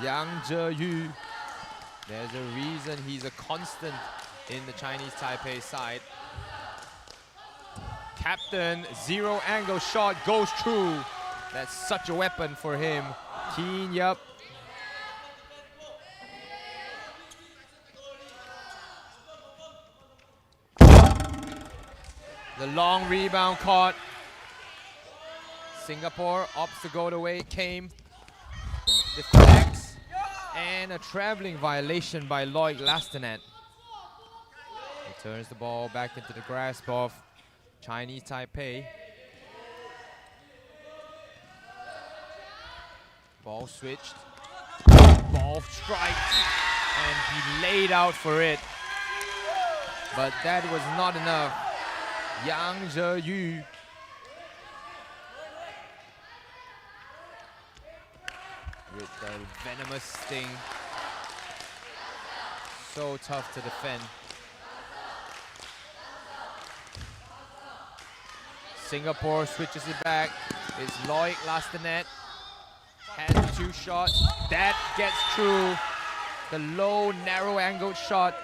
Yang Zheyu, there's a reason he's a constant in the Chinese Taipei side. Captain, 0 angle shot goes through. That's such a weapon for him. Keen Yup. The long rebound caught. Singapore opts to go the way it came. Deflects. And a traveling violation by Loic Lastanet. He turns the ball back into the grasp of Chinese Taipei. Ball switched. Ball striked. And he laid out for it. But that was not enough. Yang Zheyu with the venomous sting. So tough to defend. Singapore switches it back. It's Loic Lastanet. Has 2 shots. That gets through. The low, narrow-angled shot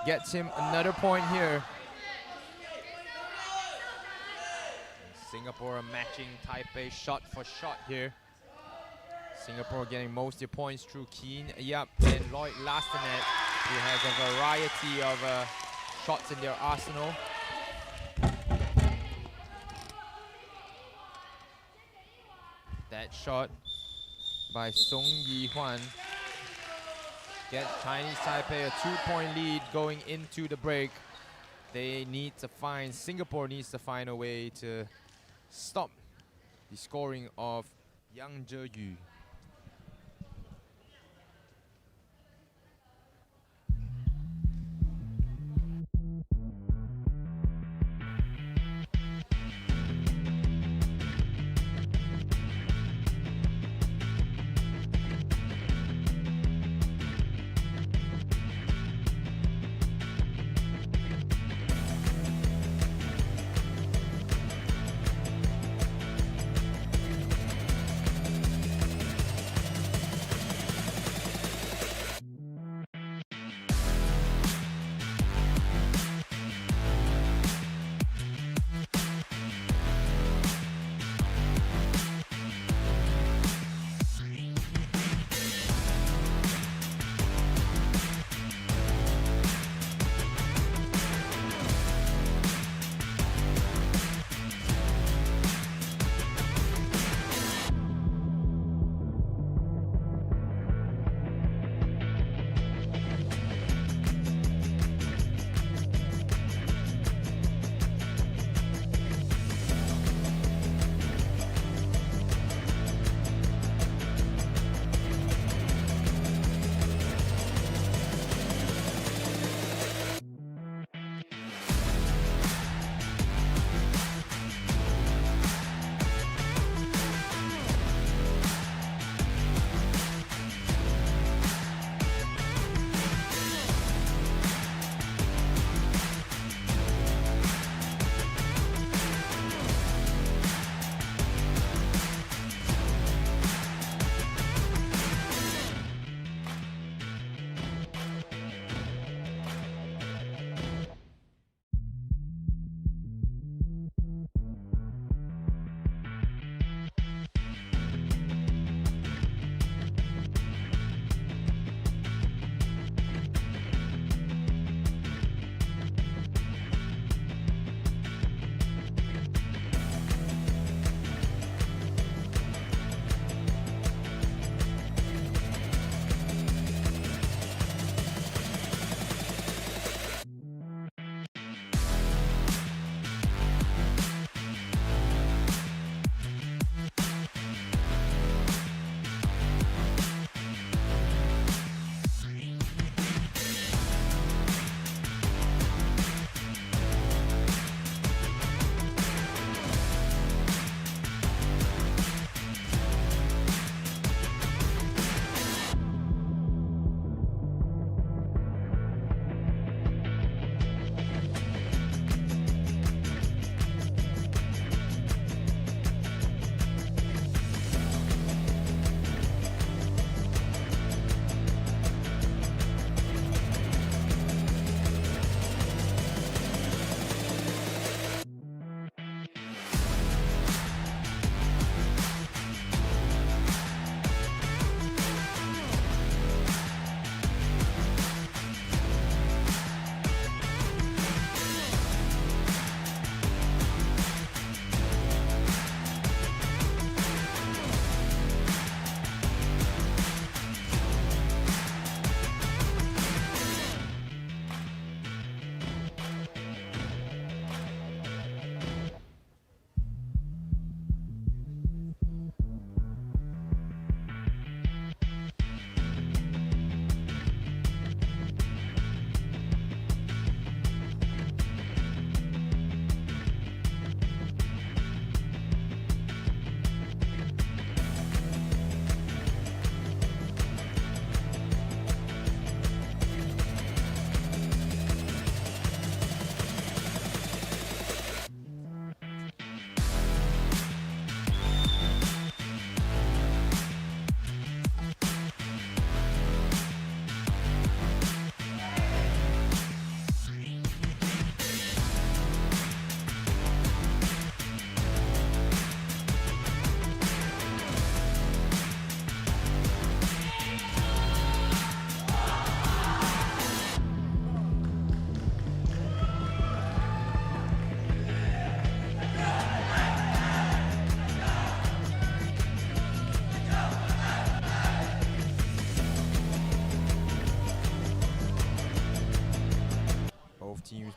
gets him another point here. Singapore matching Taipei shot for shot here. Singapore getting most of the points through Keen, Yap, and Lloyd Lastanet, who has a variety of shots in their arsenal. That shot by Song Yi-Huan gets Chinese Taipei a 2-point lead going into the break. Singapore needs to find a way to stop the scoring of Yang Zheyu.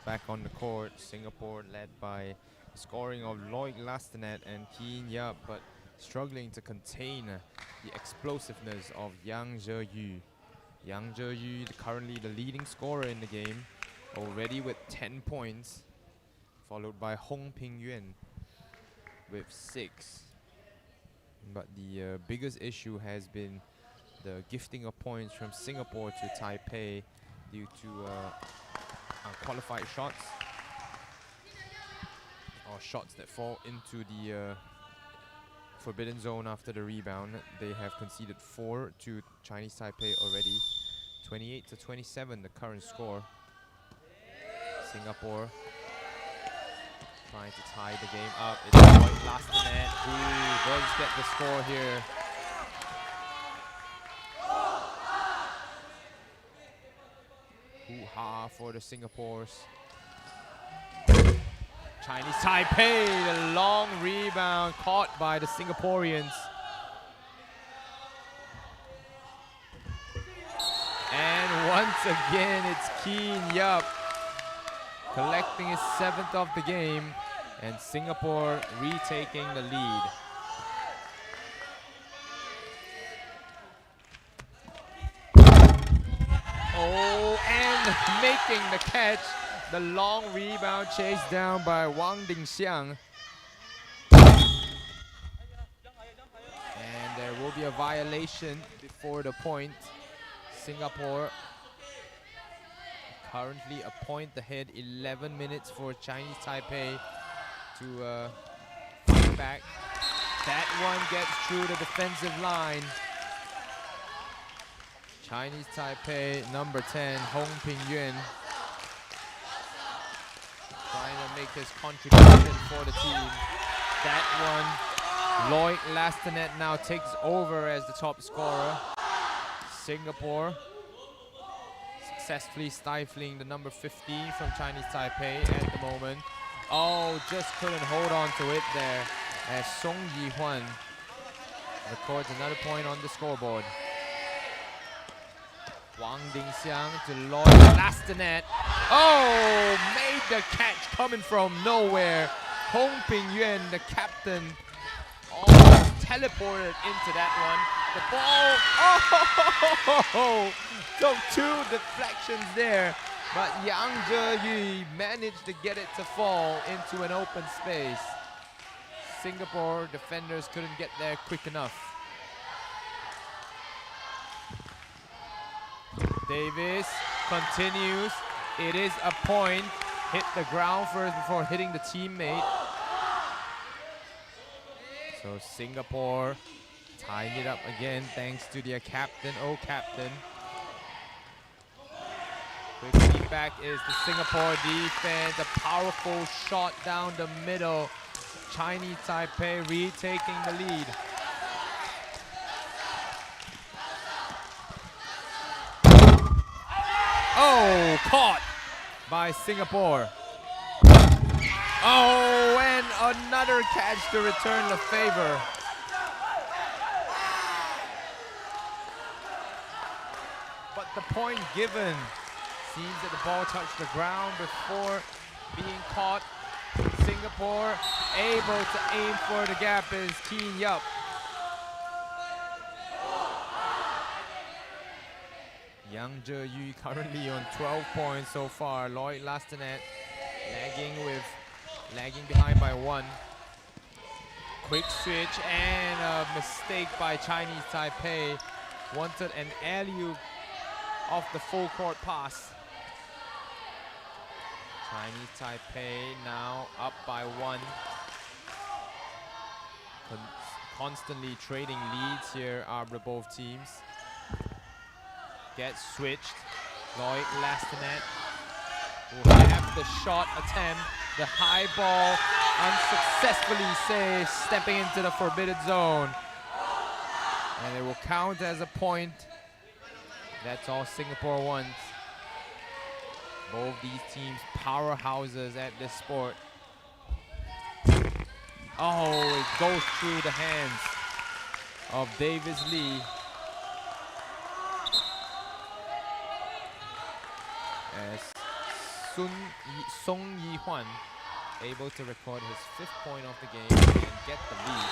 back on the court. Singapore led by scoring of Lloyd Lastanet and Keen Yup, but struggling to contain the explosiveness of Yang Zheyu. Yang Zheyu currently the leading scorer in the game, already with 10 points, followed by Hong Pingyuan with 6. But the biggest issue has been the gifting of points from Singapore to Taipei due to unqualified shots, or shots that fall into the forbidden zone after the rebound. They have conceded 4 to Chinese Taipei already. 28-27 the current score. Singapore trying to tie the game up. It's Lloyd Lastanet who does get the score here. Hoo-ha for the Singapores. Chinese Taipei, the long rebound caught by the Singaporeans. And once again, it's Keen Yup collecting his 7th of the game, and Singapore retaking the lead. Oh, and making the catch. The long rebound chased down by Wang Dingxiang. And there will be a violation before the point. Singapore currently a point ahead, 11 minutes for Chinese Taipei to fight back. That one gets through the defensive line. Chinese Taipei, number 10, Hong Pingyuan, trying to make his contribution for the team. That one, Lloyd Lastanet now takes over as the top scorer. Singapore successfully stifling the number 15 from Chinese Taipei at the moment. Oh, just couldn't hold on to it there as Song Yi-Huan records another point on the scoreboard. Wang Dingxiang to Lloyd Lastanet. Oh, made the catch coming from nowhere. Hong Pingyuan, the captain, almost teleported into that one. The ball, oh, took 2 deflections there, but Yang Zheyu managed to get it to fall into an open space. Singapore defenders couldn't get there quick enough. Davis continues. It is a point. Hit the ground first before hitting the teammate. So Singapore tying it up again thanks to their captain, captain. Quickly back is the Singapore defense. A powerful shot down the middle. Chinese Taipei retaking the lead. Oh, caught by Singapore. Oh, and another catch to return the favor. But the point given seems that the ball touched the ground before being caught. Singapore able to aim for the gap is Keen Yup. Yang Zheyu currently on 12 points so far. Lloyd Lastanet lagging behind by 1. Quick switch and a mistake by Chinese Taipei. Wanted an alley-oop off the full court pass. Chinese Taipei now up by 1. Constantly trading leads here are both teams. Gets switched. Lloyd Lastanet will have the shot attempt. The high ball unsuccessfully saved, stepping into the forbidden zone. And it will count as a point. That's all Singapore wants. Both these teams powerhouses at this sport. Oh, it goes through the hands of Davis Lee. As Song Yi-hwan able to record his 5th point of the game and get the lead.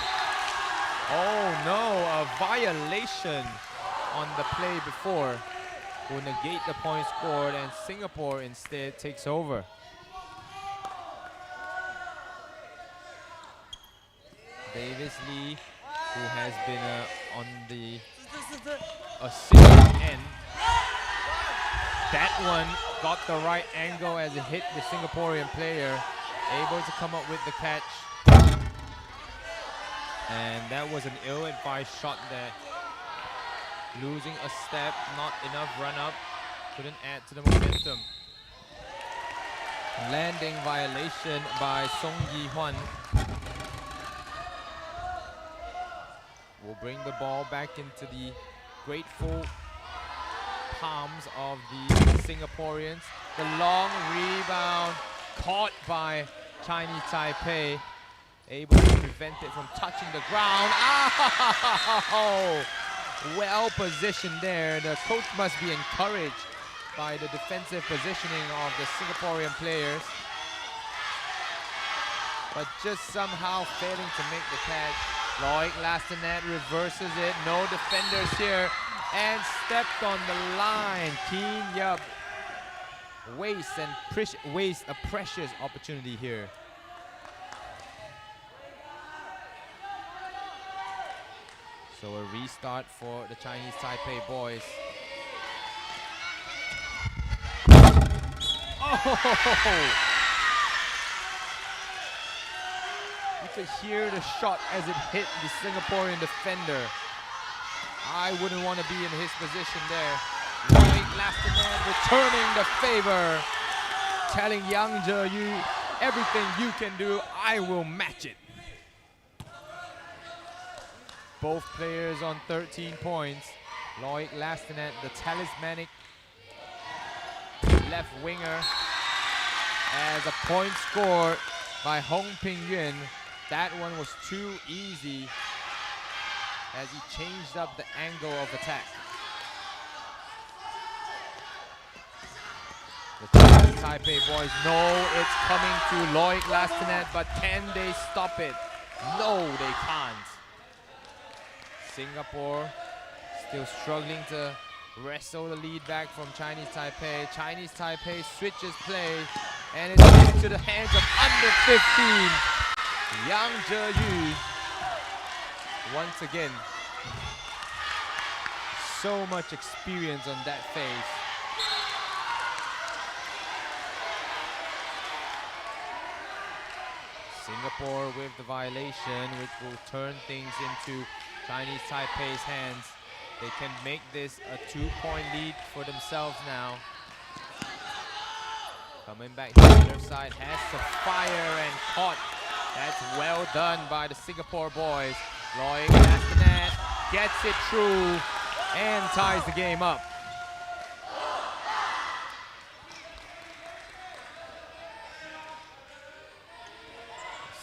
Oh no, a violation on the play before will negate the point scored, and Singapore instead takes over. Davis Lee, who has been on the assist end. That one got the right angle as it hit the Singaporean player, able to come up with the catch. And that was an ill-advised shot there. Losing a step, not enough run-up, couldn't add to the momentum. Landing violation by Song Yi-hwan. Will bring the ball back into the grateful palms of the Singaporeans. The long rebound caught by Chinese Taipei, able to prevent it from touching the ground. Oh! Well positioned there. The coach must be encouraged by the defensive positioning of the Singaporean players, but just somehow failing to make the catch. Loic Lastanet reverses it. No defenders here, and stepped on the line. Keen Yup wastes a precious opportunity here. So a restart for the Chinese Taipei boys. Oh! You could hear the shot as it hit the Singaporean defender. I wouldn't want to be in his position there. Loic Lastanet returning the favor, telling Yang Zheyu, everything you can do, I will match it. Both players on 13 points. Loic Lastanet, the talismanic left winger, as a point scored by Hong Ping Yuen. That one was too easy as he changed up the angle of attack. The Chinese Taipei boys know it's coming to Loic Lastanet, but can they stop it? No, they can't. Singapore still struggling to wrestle the lead back from Chinese Taipei. Chinese Taipei switches play, and it's into the hands of under 15. Yang Zheyu, once again, so much experience on that face. Singapore with the violation, which will turn things into Chinese Taipei's hands. They can make this a 2-point lead for themselves now. Coming back to the other side, has to fire and caught. That's well done by the Singapore boys. Loic Lastanet gets it through and ties the game up.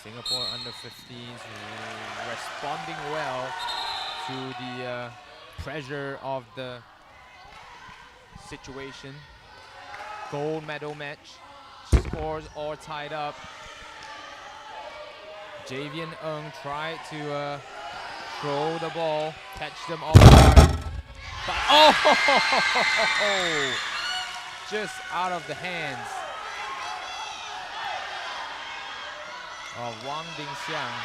Singapore under 15s responding well to the pressure of the situation. Gold medal match, scores all tied up. Javian Ng tried to throw the ball, catch them off guard, but oh, just out of the hands of Wang Dingxiang.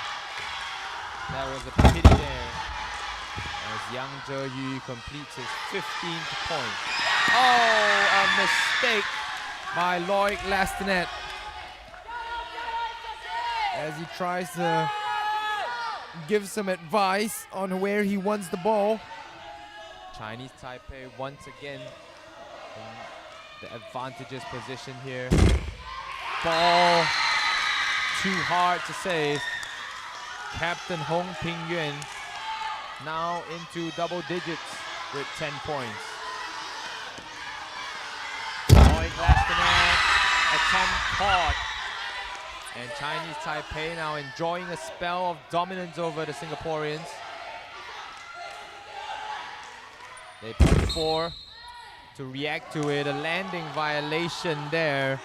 That was a pity there, as Yang Zheyu completes his 15th point. Oh, a mistake by Loic Lastanet as he tries to give some advice on where he wants the ball. Chinese Taipei once again in the advantageous position here. Ball too hard to save. Captain Hong Ping Yuen now into double digits with 10 points. Loic Lastanet, attempt caught. And Chinese Taipei now enjoying a spell of dominance over the Singaporeans. They put 4 to react to it. A landing violation there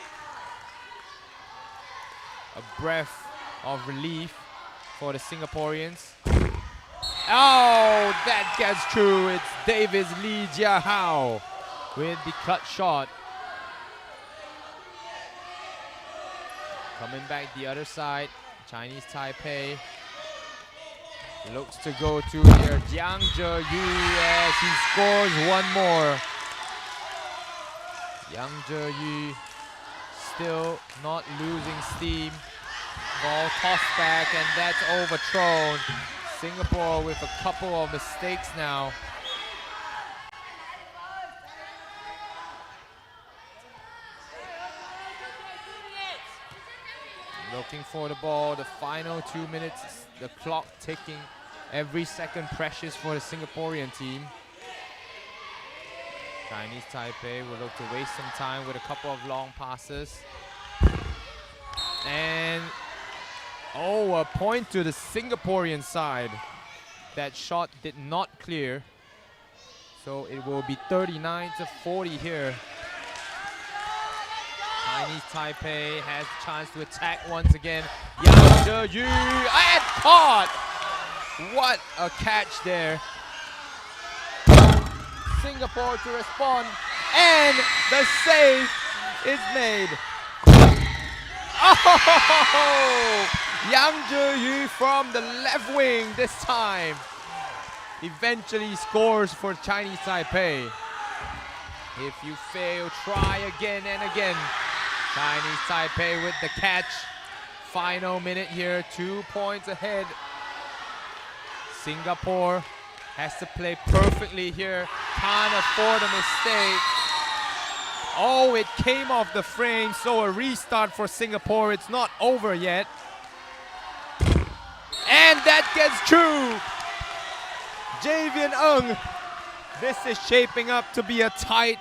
a breath of relief for the Singaporeans. Oh, that gets through. It's Davis Lee Jia Hao with the clutch shot. Coming back the other side, Chinese Taipei looks to go to here. Jiang Zheyu as he scores one more. Yang Zheyu still not losing steam. Ball tossed back and that's overthrown. Singapore with a couple of mistakes now. Looking for the ball, the final 2 minutes, the clock ticking. Every second precious for the Singaporean team. Chinese Taipei will look to waste some time with a couple of long passes. And, oh, a point to the Singaporean side. That shot did not clear. So it will be 39-40 here. Chinese Taipei has a chance to attack once again. Yang Zheyu and caught! What a catch there. Singapore to respond, and the save is made. Oh! Yang Zheyu from the left wing this time eventually scores for Chinese Taipei. If you fail, try again and again. Chinese Taipei with the catch. Final minute here, 2 points ahead. Singapore has to play perfectly here. Can't afford a mistake. Oh, it came off the frame, so a restart for Singapore. It's not over yet. And that gets through. Javian Ng. This is shaping up to be a tight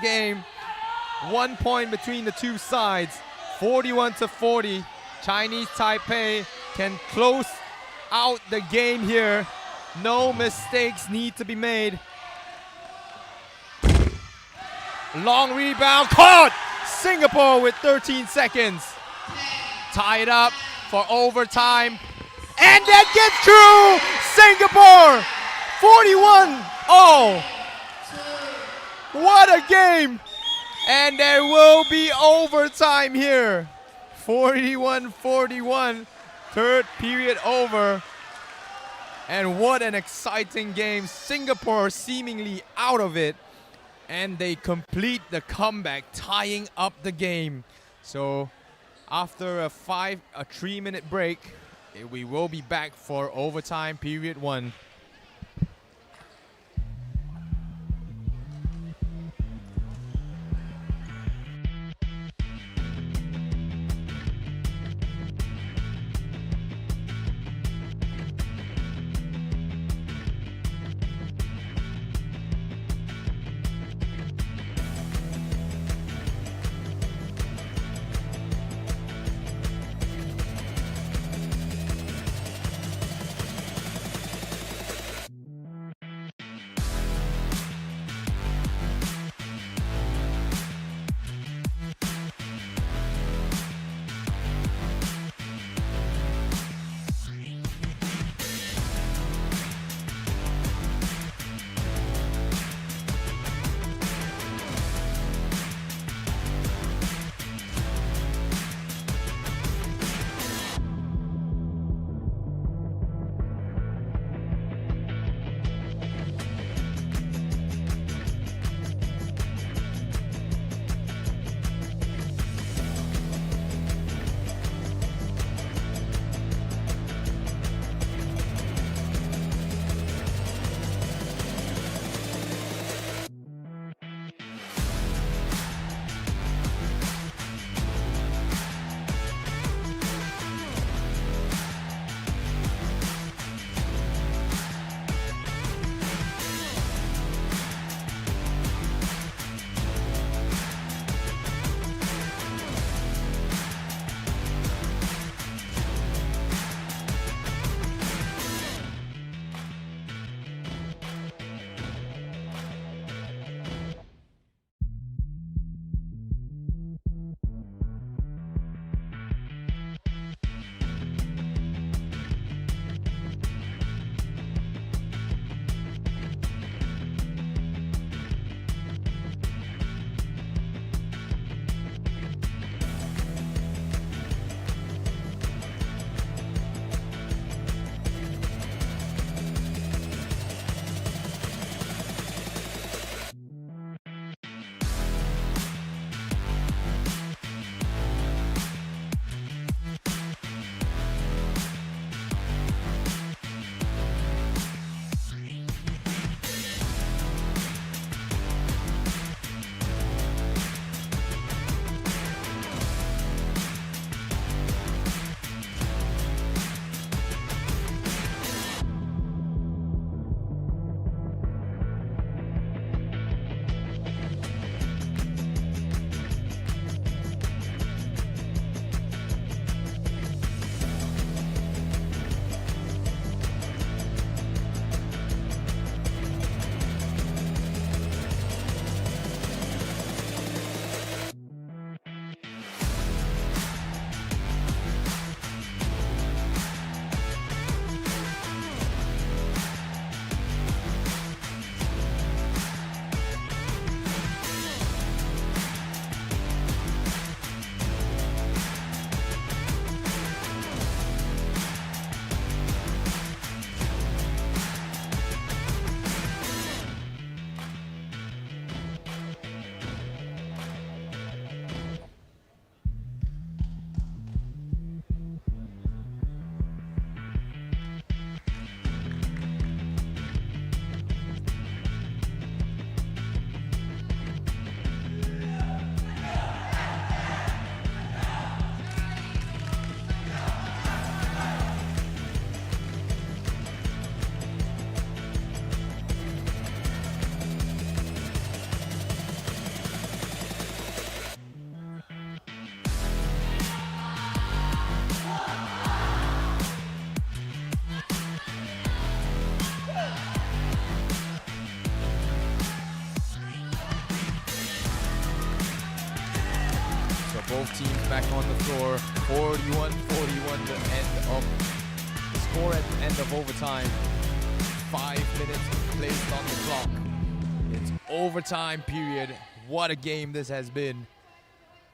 game. 1 point between the two sides. 41-40. Chinese Taipei can close out the game here. No mistakes need to be made. Long rebound caught. Singapore with 13 seconds. Tied up for overtime. And that gets through. Singapore 41-0. What a game. And there will be overtime here. 41-41. Third period over. And what an exciting game. Singapore seemingly out of it. And they complete the comeback, tying up the game. So after a 3-minute break, we will be back for overtime period 1. Both teams back on the floor. 41-41, the score at the end of overtime. 5 minutes placed on the clock. It's overtime period. What a game this has been.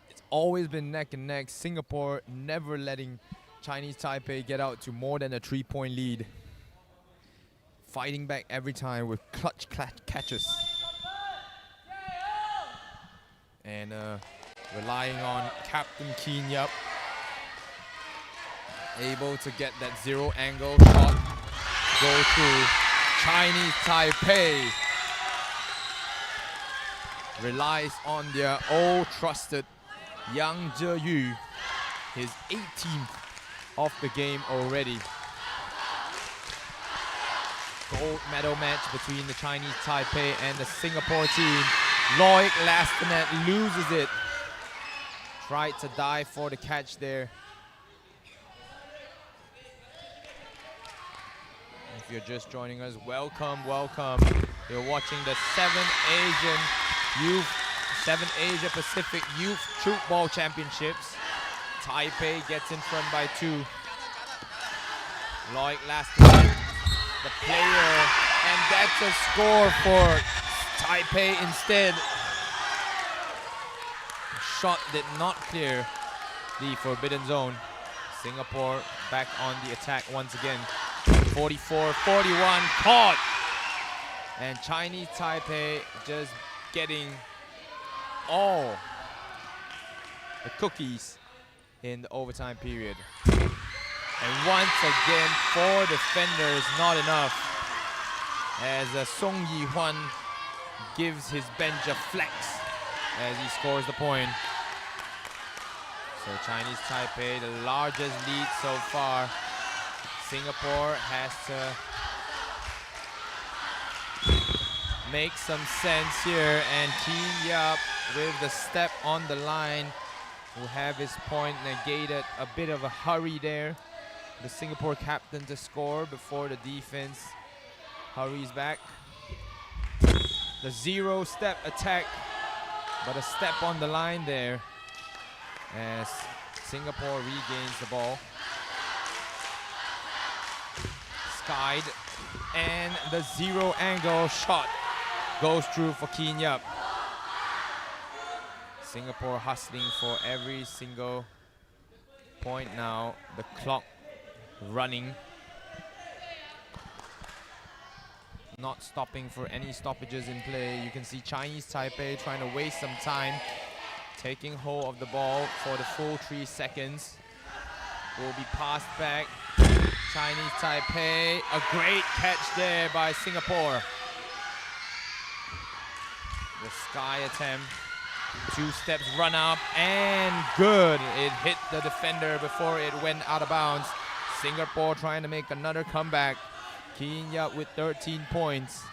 It's always been neck and neck. Singapore never letting Chinese Taipei get out to more than a 3-point lead. Fighting back every time with clutch catches. And relying on Captain Keen Yup. Able to get that zero angle shot. Go through. Chinese Taipei relies on their old trusted Yang Zheyu. His 18th of the game already. Gold medal match between the Chinese Taipei and the Singapore team. Loic Lastanet loses it. Tried to dive for the catch there. If you're just joining us, welcome. You're watching the 7 Asia Pacific Youth Tchoukball Championships. Taipei gets in front by 2. Loic Lastanet, the player, and that's a score for Taipei instead. Shot did not clear the forbidden zone. Singapore back on the attack once again. 44-41, caught. And Chinese Taipei just getting all the cookies in the overtime period. And once again, 4 defenders, not enough. As Song Yi-Huan gives his bench a flex as he scores the point. So Chinese Taipei, the largest lead so far. Singapore has to make some sense here, and Keen Yup with the step on the line will have his point negated. A bit of a hurry there. The Singapore captain to score before the defense hurries back. The 0-step attack, but a step on the line there as Singapore regains the ball. Skied, and the 0 angle shot goes through for Keen Yup. Singapore hustling for every single point now. The clock running. Not stopping for any stoppages in play. You can see Chinese Taipei trying to waste some time. Taking hold of the ball for the full 3 seconds. Will be passed back. Chinese Taipei, a great catch there by Singapore. The sky attempt. 2 steps run up and good. It hit the defender before it went out of bounds. Singapore trying to make another comeback. Keen Yup with 13 points.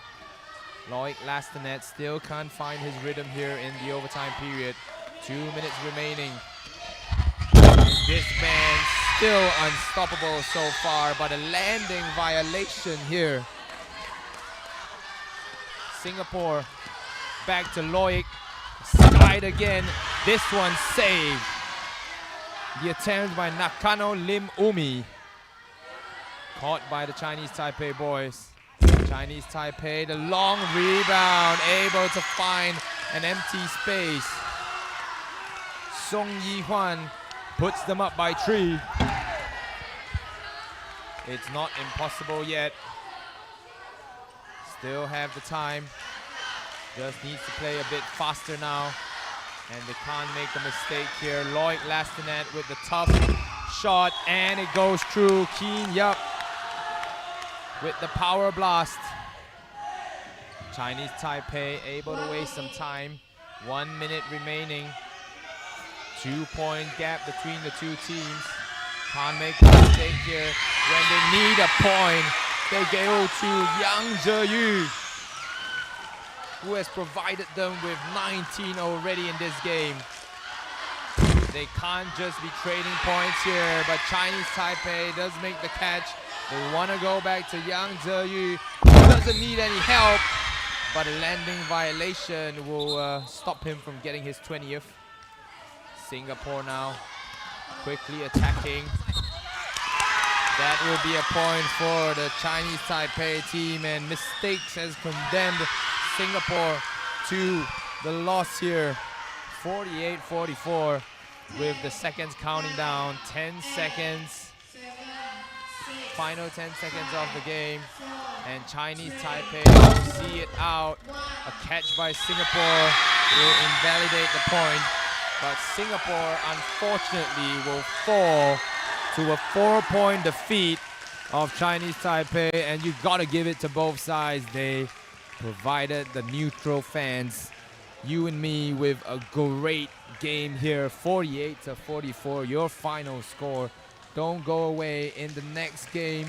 Loic Lastanet still can't find his rhythm here in the overtime period. 2 minutes remaining. This man still unstoppable so far, but a landing violation here. Singapore back to Loic. Skied again. This one saved. The attempt by Nakano Lim Umi. Caught by the Chinese Taipei boys. Chinese Taipei, the long rebound, able to find an empty space. Song Yi-Huan puts them up by 3. It's not impossible yet. Still have the time. Just needs to play a bit faster now. And they can't make a mistake here. Loic Lastanet with the tough shot, and it goes through. Keen Yup with the power blast. Chinese Taipei able to waste some time. 1 minute remaining. 2-point gap between the 2 teams. Can't make a mistake here. When they need a point, they go to Yang Zheyu, who has provided them with 19 already in this game. They can't just be trading points here, but Chinese Taipei does make the catch. They want to go back to Yang Zheyu, who doesn't need any help, but a landing violation will stop him from getting his 20th. Singapore now quickly attacking. That will be a point for the Chinese Taipei team, and mistakes has condemned Singapore to the loss here. 48-44 with the seconds counting down. 10 seconds. Final 10 seconds of the game. And Chinese Taipei will see it out. A catch by Singapore will invalidate the point. But Singapore, unfortunately, will fall to a 4-point defeat of Chinese Taipei. And you gotta give it to both sides. They provided the neutral fans, you and me, with a great game here. 48-44, your final score. Don't go away. In the next game,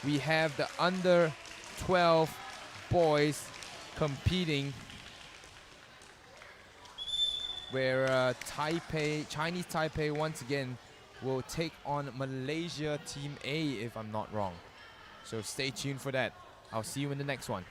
we have the under 12 boys competing, where Chinese Taipei once again will take on Malaysia Team A, if I'm not wrong. So stay tuned for that. I'll see you in the next one.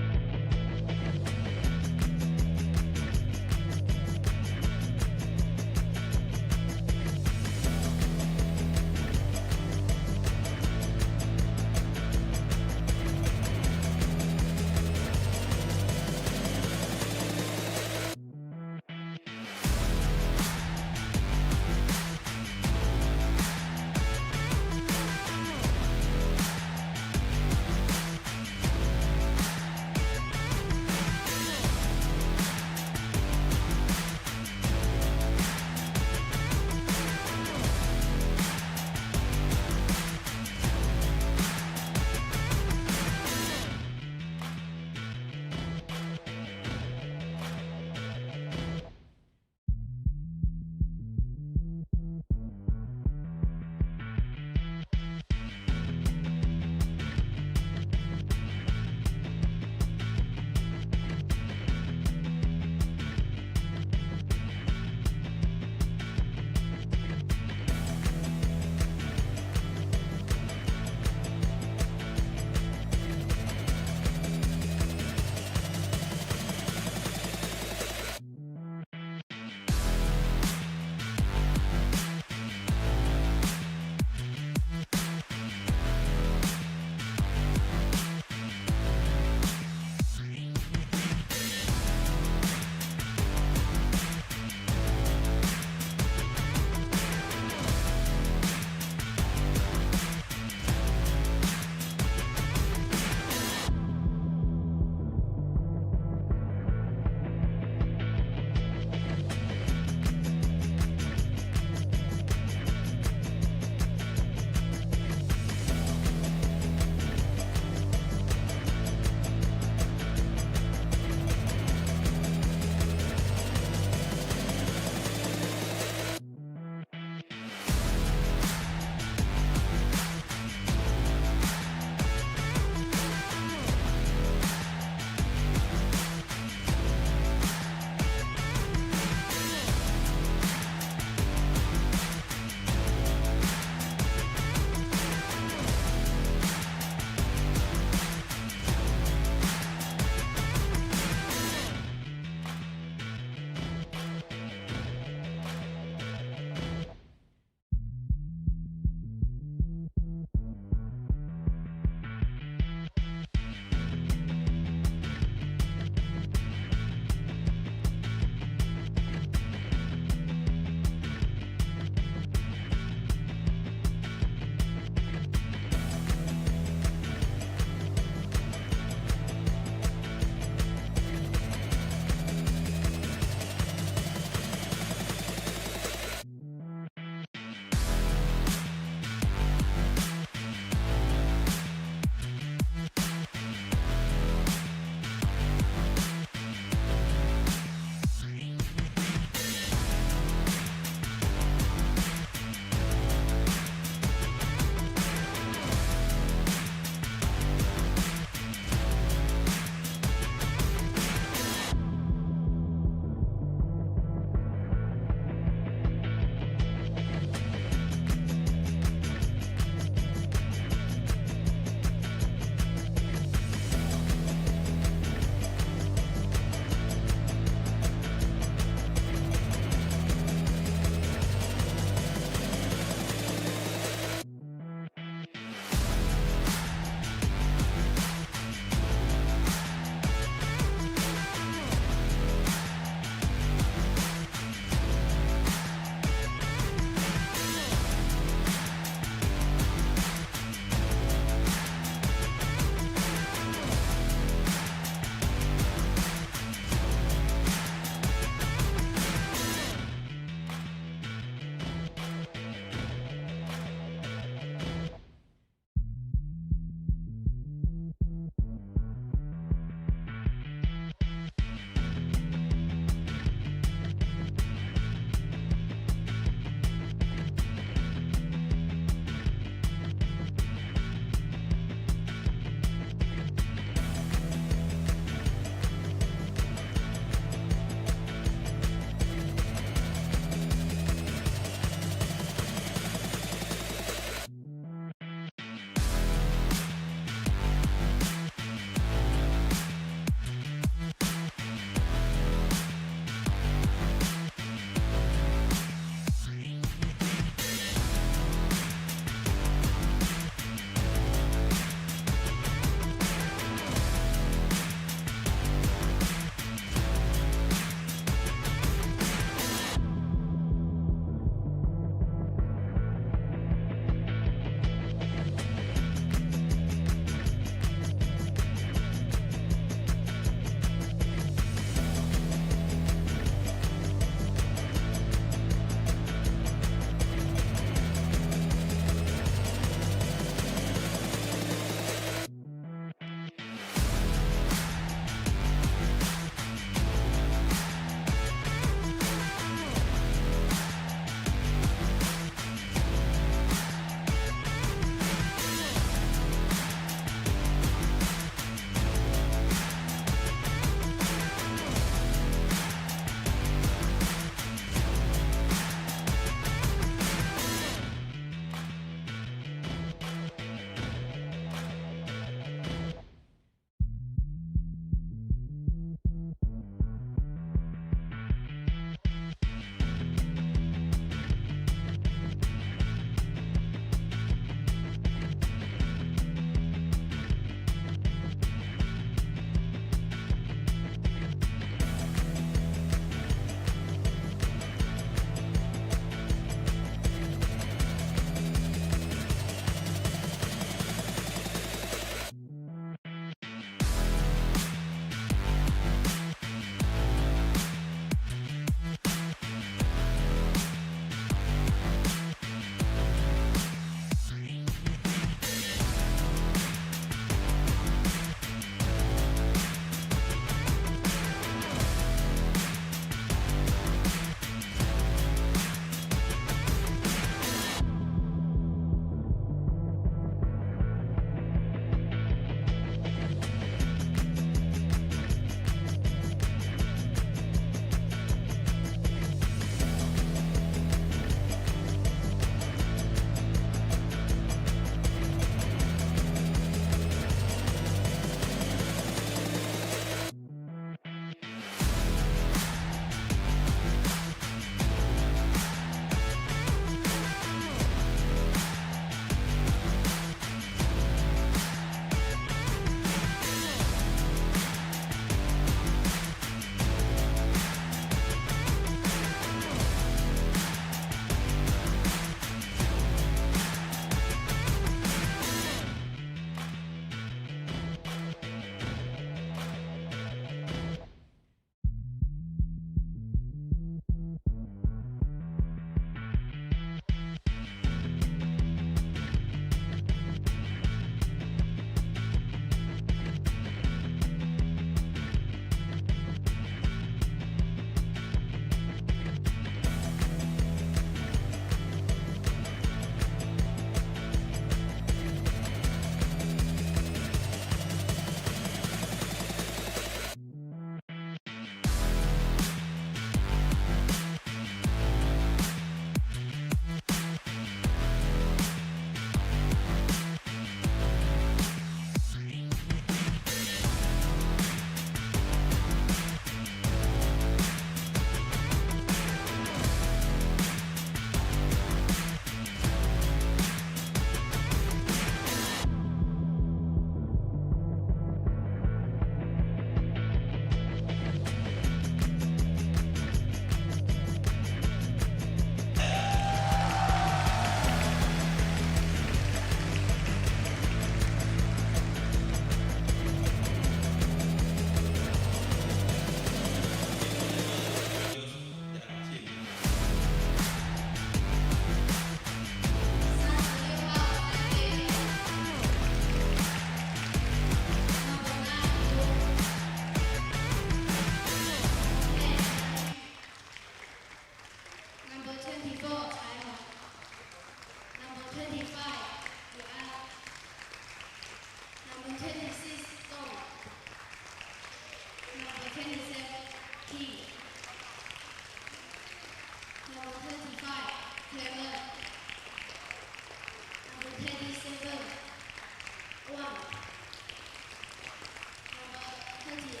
Number 38,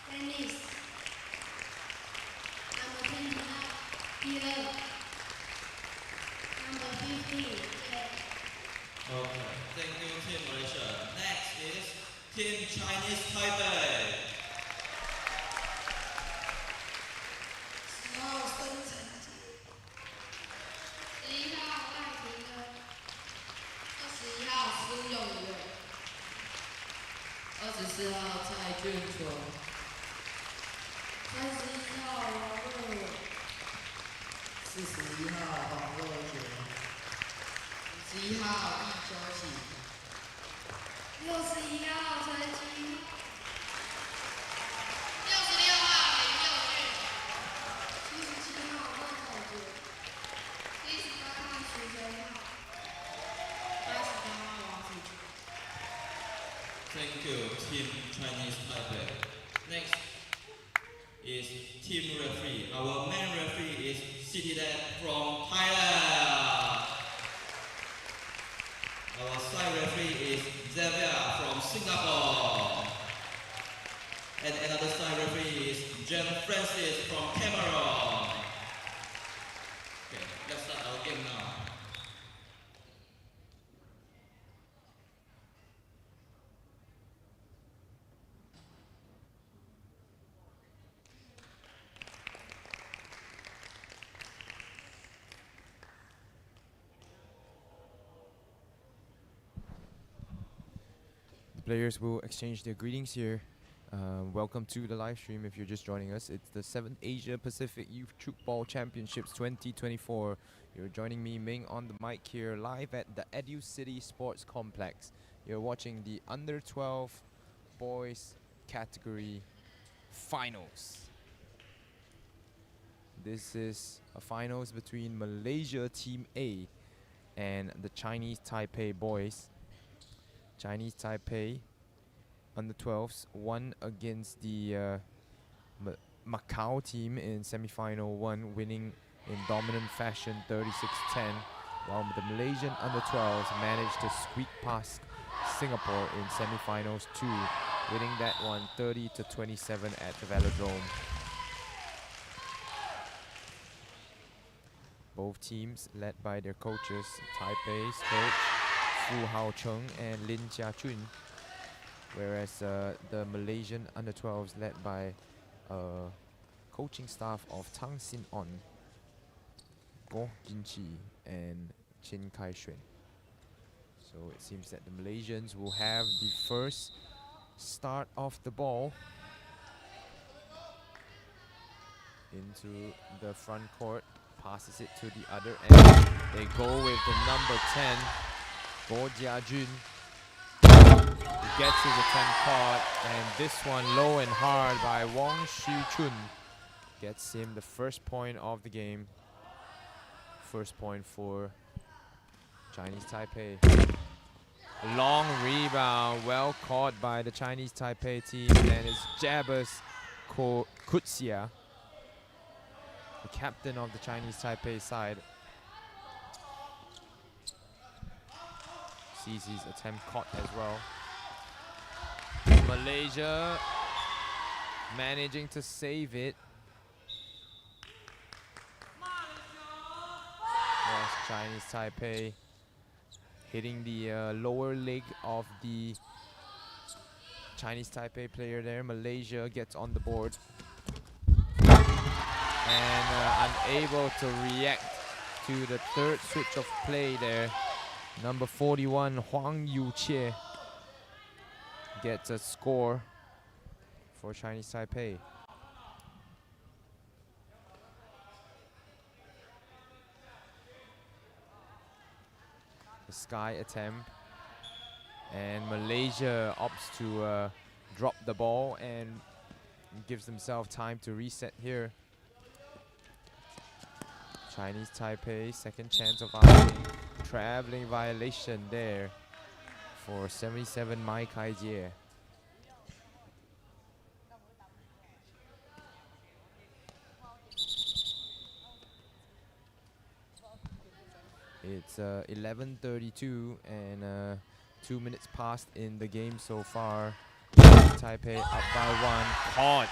tennis. Number 29, beer. Number 50, Okay, thank you, Team Malaysia. Next is Team Chinese Taipei. 10号孙成杰，11号赖廷恩，21号苏永元，24号蔡俊纯，31号王瑞伟41号黄若杰，51号易秋喜，61号陈基，66号林佑俊，77号孟凯杰，78号徐培浩，88号王子杰。Thank you, Team Chinese Taipei. Next is Team Referee. Our main referee is Sitidat from Thailand. Our side referee is Xavier from Singapore. And another side referee is Jen Francis from Cameroon. Okay, let's start our game now. The players will exchange their greetings here. Welcome to the live stream if you're just joining us. It's the 7th Asia Pacific Youth Tchoukball Championships 2024. You're joining me, Ming, on the mic here live at the Educity Sports Complex. You're watching the Under 12 Boys category finals. This is a finals between Malaysia Team A and the Chinese Taipei boys. Chinese Taipei under 12s won against the Macau team in semi-final 1, winning in dominant fashion 36-10, while the Malaysian under 12s managed to squeak past Singapore in semi-finals 2, winning that one 30-27 at the Velodrome. Both teams led by their coaches, Taipei's coach Fu Hao Cheng and Lin Jia Chun, whereas the Malaysian under 12s led by coaching staff of Tang Sin On, Goh Jin Chi and Chin Kai Xuan. So it seems that the Malaysians will have the first start of the ball into the front court, passes it to the other end. They go with the number 10, Goh Jia Jun. He gets his attempt caught, and this one low and hard by Wong Shu Chun gets him the first point of the game. First point for Chinese Taipei. Long rebound, well caught by the Chinese Taipei team, and it's Jabez Kutsia, the captain of the Chinese Taipei side. Sees his attempt caught as well. Malaysia managing to save it. Yes, Chinese Taipei hitting the lower leg of the Chinese Taipei player there. Malaysia gets on the board and unable to react to the third switch of play there. Number 41, Huang Yuqie, gets a score for Chinese Taipei. The sky attempt, and Malaysia opts to drop the ball and gives themselves time to reset here. Chinese Taipei, second chance of asking. Traveling violation there for 77 Mai Kai Jie. It's 11:32, and 2 minutes passed in the game so far. Taipei up by 1. Caught.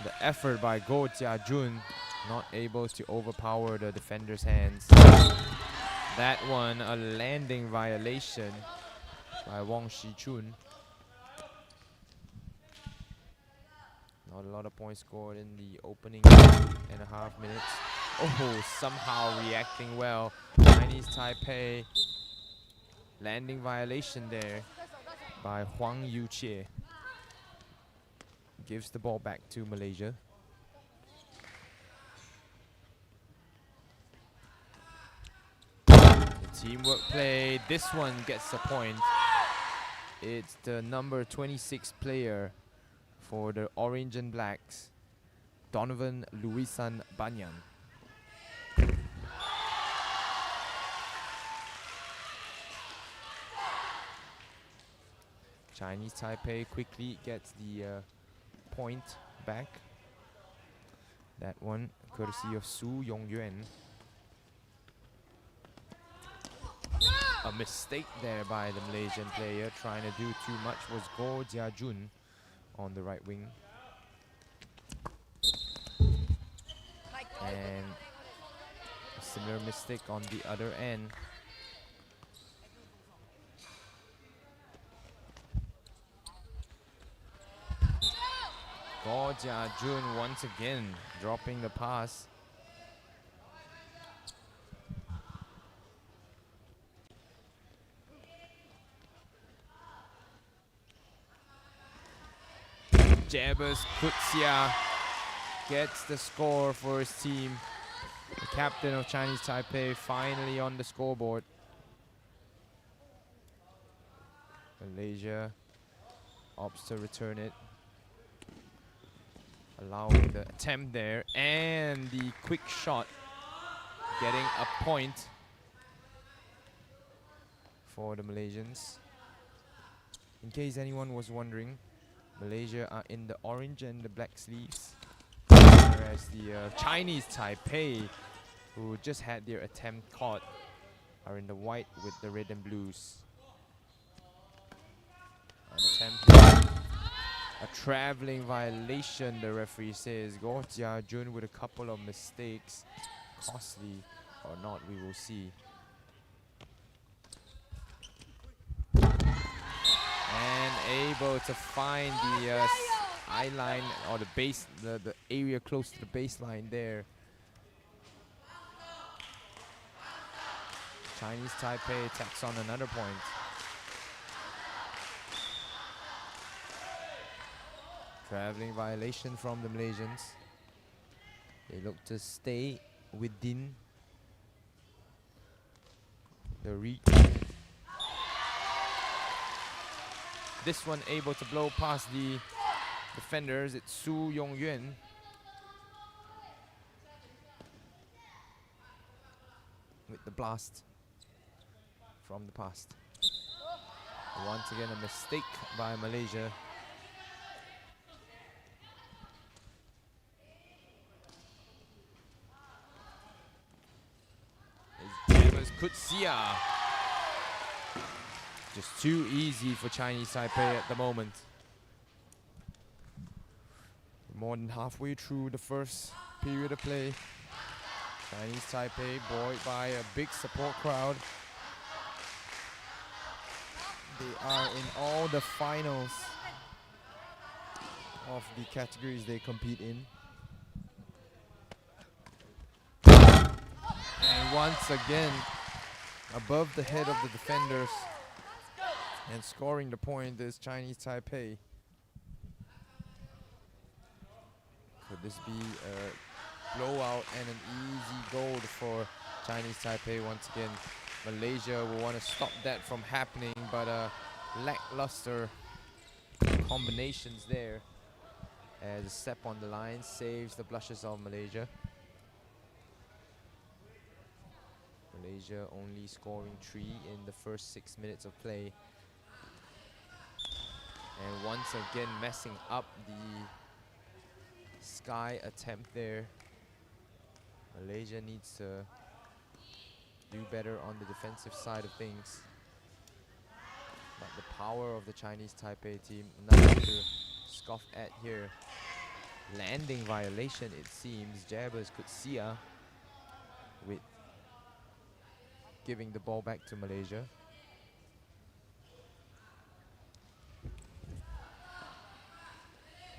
The effort by Go Jiajun, not able to overpower the defender's hands. That one, a landing violation by Wong Shichun. Not a lot of points scored in the opening 2.5 minutes. Oh, somehow reacting well. Chinese Taipei. Landing violation there by Huang Yuqie. Gives the ball back to Malaysia. The teamwork play. This one gets a point. It's the number 26 player for the Orange and Blacks, Donovan Luisan Banyan. Chinese Taipei quickly gets the point back. That one courtesy of Su Yongyuan. A mistake there by the Malaysian player, trying to do too much, was Go Jiajun on the right wing. And a similar mistake on the other end. Go Jiajun once again dropping the pass. Jabez Kutsia gets the score for his team. The captain of Chinese Taipei finally on the scoreboard. Malaysia opts to return it, allowing the attempt there and the quick shot, getting a point for the Malaysians. In case anyone was wondering, Malaysia are in the orange and the black sleeves, whereas the Chinese Taipei, who just had their attempt caught, are in the white with the red and blues. An attempt, a traveling violation, the referee says. Go Jiajun with a couple of mistakes, costly or not, we will see. And able to find the eye line or the base, the area close to the baseline there. Chinese Taipei tacks on another point. Traveling violation from the Malaysians. They look to stay within the reach. This one able to blow past the defenders. It's Su Yongyuan. With the blast from the past. Once again, a mistake by Malaysia. It's Kutsia. Just too easy for Chinese Taipei at the moment. More than halfway through the first period of play. Chinese Taipei buoyed by a big support crowd. They are in all the finals of the categories they compete in. And once again, above the head of the defenders and scoring the point is Chinese Taipei. Could this be a blowout and an easy goal for Chinese Taipei once again? Malaysia will want to stop that from happening, but lackluster combinations there. As a step on the line saves the blushes of Malaysia. Malaysia only scoring 3 in the first 6 minutes of play. And once again messing up the sky attempt there. Malaysia needs to do better on the defensive side of things. But the power of the Chinese Taipei team, nothing to scoff at here. Landing violation, it seems. Jabbers could see with giving the ball back to Malaysia.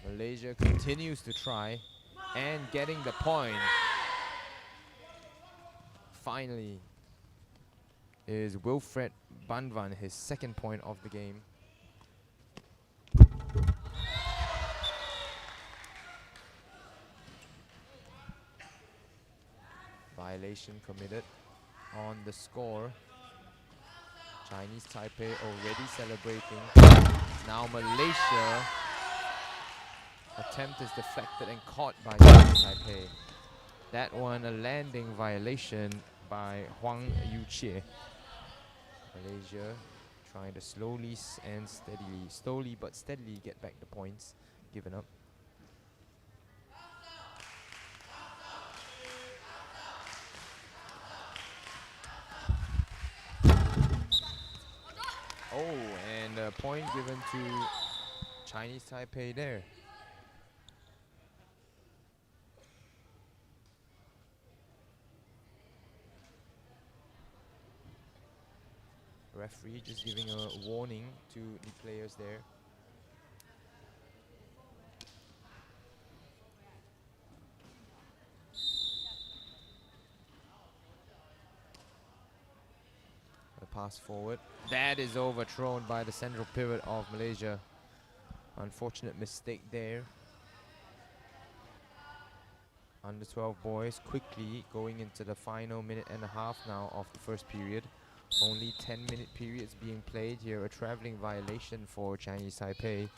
Malaysia continues to try and getting the point. Finally is Wilfred Banvan, his second point of the game. Violation committed on the score. Chinese Taipei already celebrating. Now Malaysia. Attempt is deflected and caught by Chinese Taipei. That one a landing violation by Huang Yuqie. Malaysia trying to slowly but steadily get back the points given up. Oh, and a point given to Chinese Taipei there. Referee just giving a warning to the players there. The pass forward. That is overthrown by the central pivot of Malaysia. Unfortunate mistake there. Under 12 boys quickly going into the final minute and a half now of the first period. Only 10-minute periods being played here. A traveling violation for Chinese Taipei.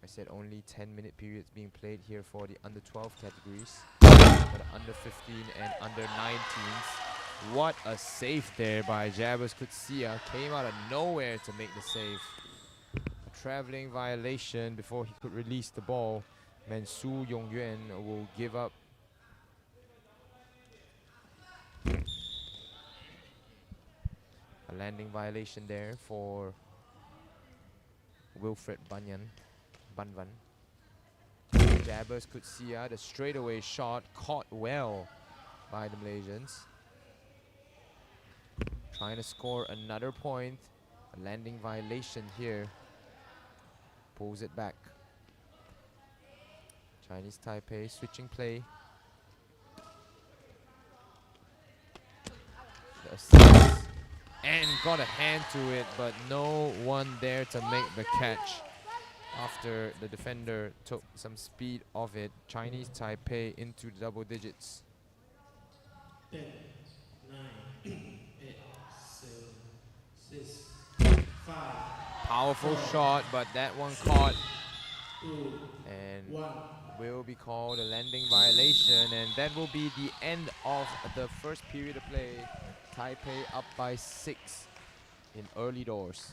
I said only 10-minute periods being played here for the under 12 categories. For the under 15 and under 19s. What a save there by Jabbers Kutsia. Came out of nowhere to make the save. A traveling violation before he could release the ball. And Su Yongyuan will give up. A landing violation there for Wilfred Banvan. Jabbers could see the straightaway shot caught well by the Malaysians. Trying to score another point. A landing violation here. Pulls it back. Chinese Taipei switching play. The assist. And got a hand to it, but no one there to make the catch. After the defender took some speed of it, Chinese Taipei into the double digits. 10, 9, 8, 7, 6, 5. Powerful shot, but that one caught 2, and 1. will be called a landing violation, and that will be the end of the first period of play. Taipei up by 6 in early doors.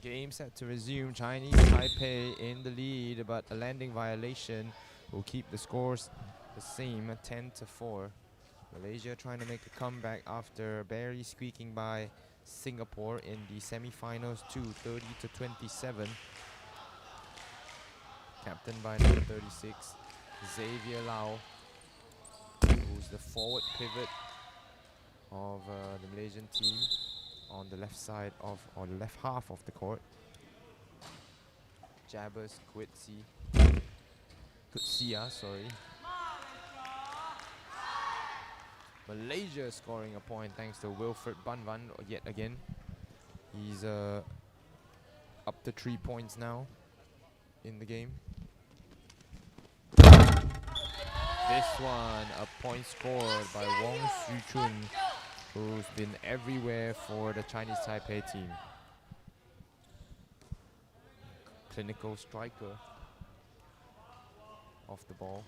Game set to resume. Chinese Taipei in the lead, but a landing violation will keep the scores the same, 10-4. Malaysia trying to make a comeback after barely squeaking by Singapore in the semi-finals too, 30-27. Captained by number 36, Xavier Lau, who's the forward pivot of the Malaysian team on the left side of, or the left half of the court. Jabez Kutsia, sorry. Malaysia scoring a point thanks to Wilfred Banvan yet again. He's up to 3 points now in the game. This one, a point scored by Wong Shu-chun, who's been everywhere for the Chinese Taipei team. Clinical striker off the ball.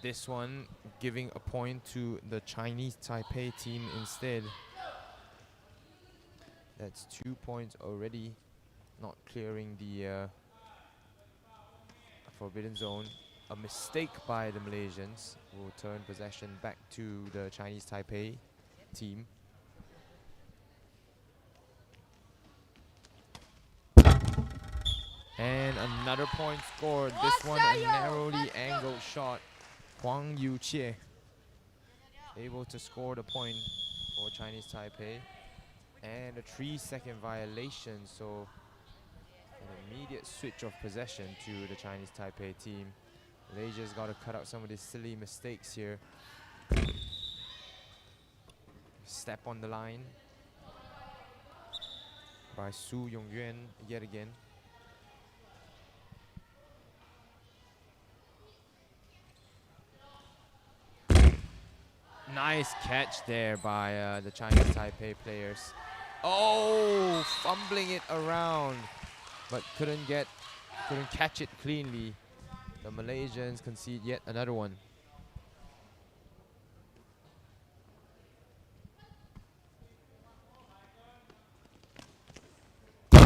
This one giving a point to the Chinese Taipei team instead. That's 2 points already, not clearing the forbidden zone. A mistake by the Malaysians will turn possession back to the Chinese Taipei team. And another point scored. This one a narrowly angled shot. Huang Yuqie able to score the point for Chinese Taipei. And a 3-second violation, so an immediate switch of possession to the Chinese Taipei team. Malaysia's got to cut out some of these silly mistakes here. Step on the line by Su Yongyuan yet again. Nice catch there by the Chinese Taipei players. Oh, fumbling it around, but couldn't catch it cleanly. The Malaysians concede yet another one. A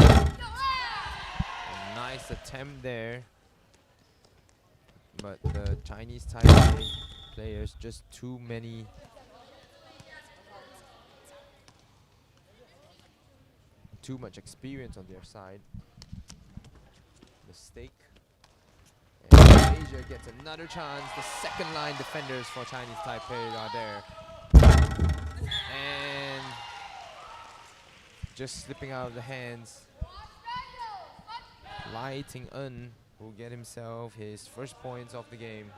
nice attempt there, but the Chinese Taipei players just too much experience on their side. Mistake. And Malaysia gets another chance. The second line defenders for Chinese Taipei are there. And just slipping out of the hands. Lai Ting-en will get himself his first points of the game.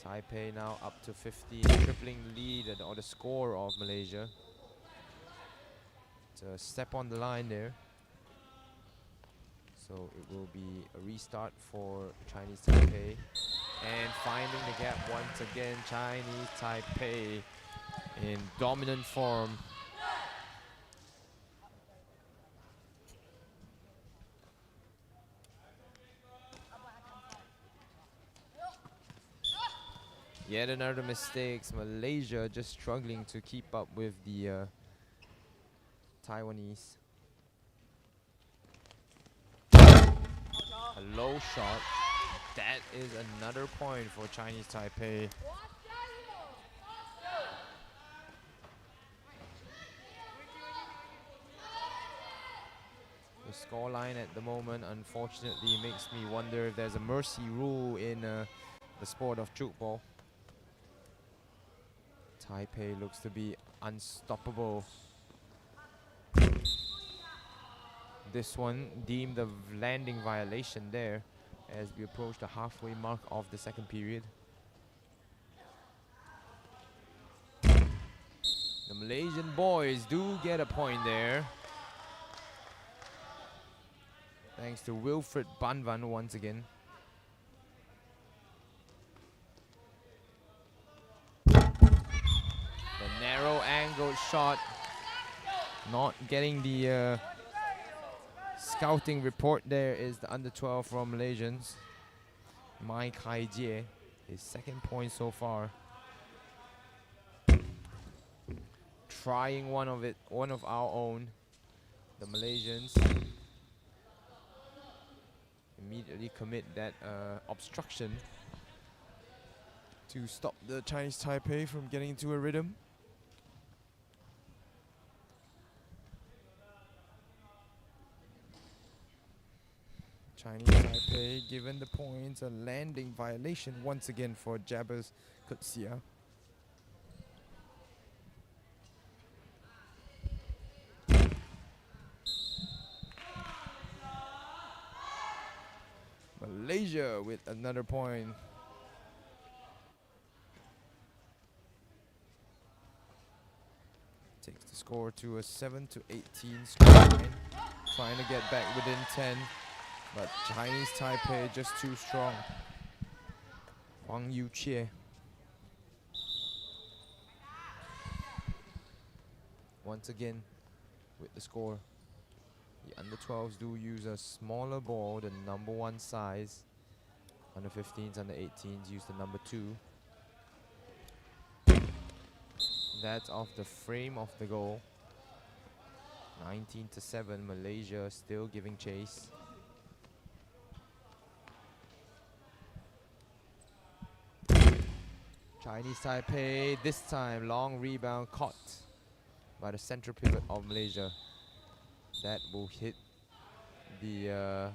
Taipei now up to 15, tripling the lead or the score of Malaysia. It's a step on the line there. So it will be a restart for Chinese Taipei. And finding the gap once again, Chinese Taipei in dominant form. Yet another mistakes. Malaysia just struggling to keep up with the Taiwanese. A low shot. That is another point for Chinese Taipei. The scoreline at the moment, unfortunately, makes me wonder if there's a mercy rule in the sport of Tchoukball. Taipei looks to be unstoppable. This one deemed a landing violation there as we approach the halfway mark of the second period. The Malaysian boys do get a point there, thanks to Wilfred Banvan once again. The narrow angled shot, not getting the scouting report there is the under 12 from Malaysians. Mai Kai Jie, his second point so far. trying one of our own. The Malaysians immediately commit that obstruction to stop the Chinese Taipei from getting into a rhythm. Chinese Taipei given the points, a landing violation once again for Jabez Kutsia. Malaysia with another point. Takes the score to a 7-18 scoreline. Trying to get back within 10, but Chinese Taipei just too strong. Wang Yuqie. Once again with the score. The under 12s do use a smaller ball, the number 1 size. Under 15s, under 18s use the number 2. That's off the frame of the goal. 19-7, Malaysia still giving chase. Chinese Taipei, this time long rebound caught by the central pivot of Malaysia. That will hit the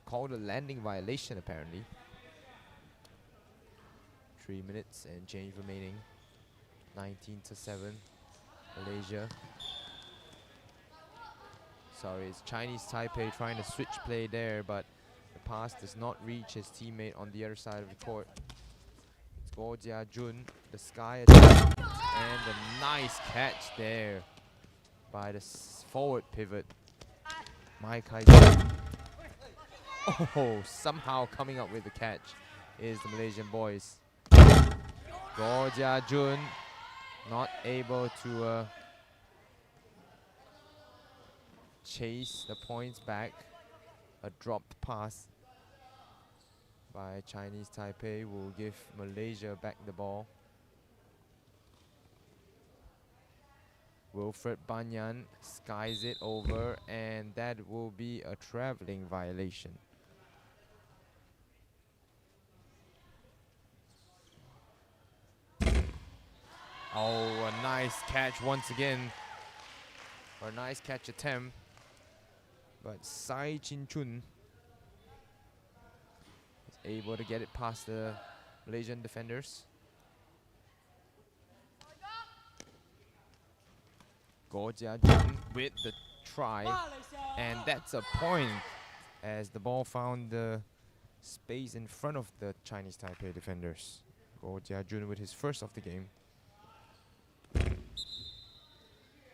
called a landing violation apparently. 3 minutes and change remaining. 19-7, Malaysia. Sorry, it's Chinese Taipei trying to switch play there, but the pass does not reach his teammate on the other side of the court. It's Goh Jia Jun, the sky attempt, and a nice catch there by the forward pivot, Mai Kai Jun. Oh, somehow coming up with the catch is the Malaysian boys. Goh Jia Jun not able to chase the points back. A dropped pass by Chinese Taipei will give Malaysia back the ball. Wilfred Banyan skies it over, and that will be a traveling violation. Oh, a nice catch once again. Or a nice catch attempt. But Sai Chin Chun is able to get it past the Malaysian defenders. Goh Jia Jun with the try. And that's a point as the ball found the space in front of the Chinese Taipei defenders. Goh Jia Jun with his first of the game.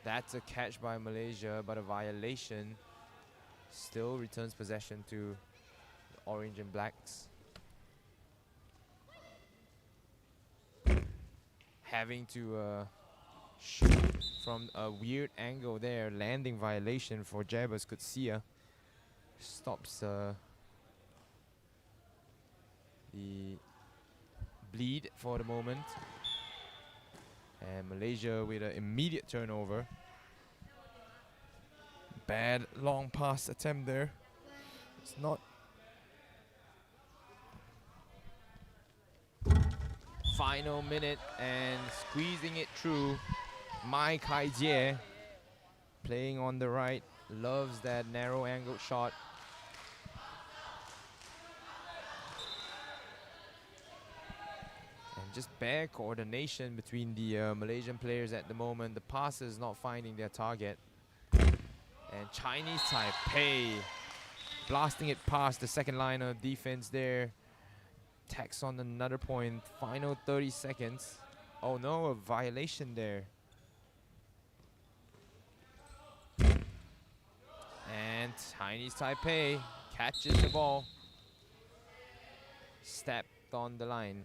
That's a catch by Malaysia, but a violation. Still returns possession to the orange and blacks. Having to shoot from a weird angle there. Landing violation for Jabez Kutsia. Stops the bleed for the moment. And Malaysia with an immediate turnover. Bad long pass attempt there. It's not. Final minute and squeezing it through. Mai Kai Jie playing on the right. Loves that narrow angled shot. And just bad coordination between the Malaysian players at the moment. The passers not finding their target. And Chinese Taipei blasting it past the second line of defense there. Tacks on another point. Final 30 seconds. Oh no, a violation there. And Chinese Taipei catches the ball. Stepped on the line.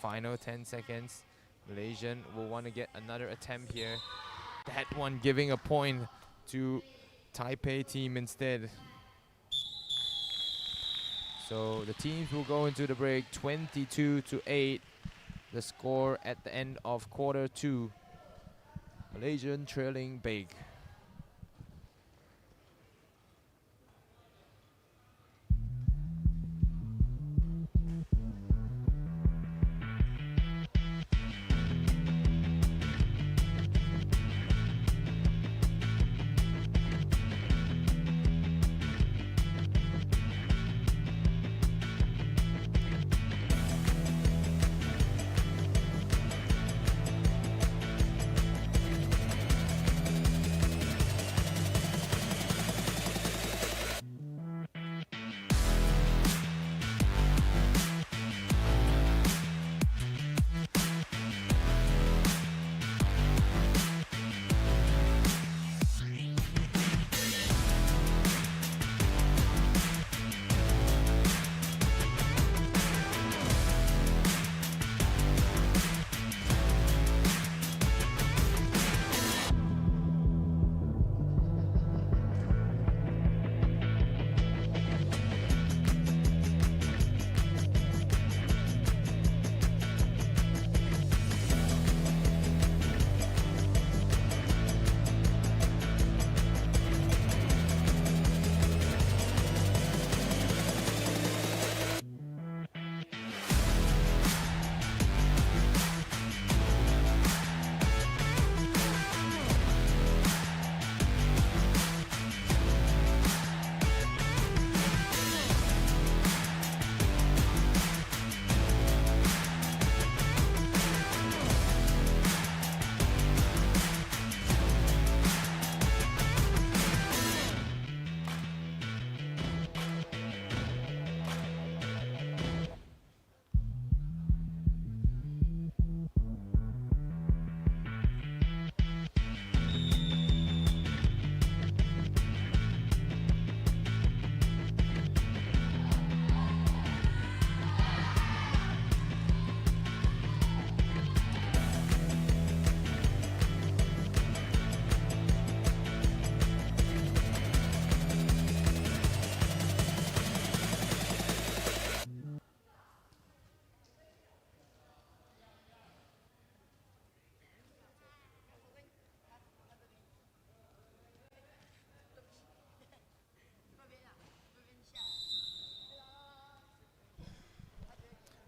Final 10 seconds. Malaysian will want to get another attempt here. That one giving a point to Taipei team instead. So the teams will go into the break 22-8. The score at the end of quarter 2. Malaysian trailing big.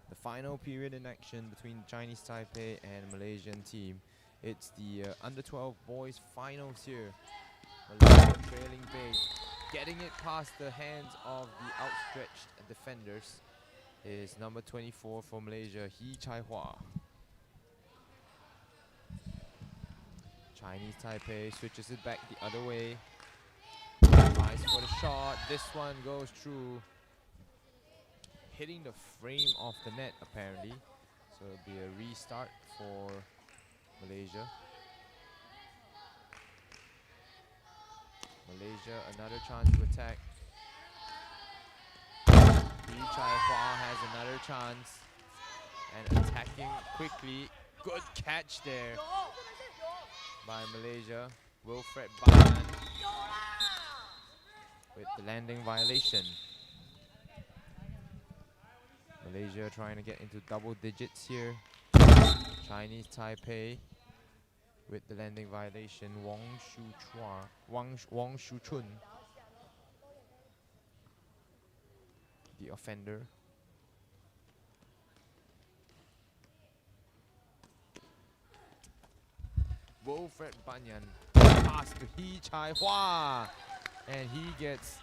The final period in action between Chinese Taipei and Malaysian team. It's the under 12 boys finals here. Malaysia trailing big, getting it past the hands of the outstretched defenders is number 24 for Malaysia, He Chai Hua. Chinese Taipei switches it back the other way. Tries for the shot. This one goes through, hitting the frame of the net apparently. So it'll be a restart for Malaysia. Malaysia, another chance to attack. He Chai Hua has another chance and attacking quickly. Good catch there by Malaysia. Wilfred Bayan with the landing violation. Malaysia trying to get into double digits here. Chinese Taipei with the landing violation. Wang Shuchun, the offender. Wilfred Banyan pass to He Chai Hua, and he gets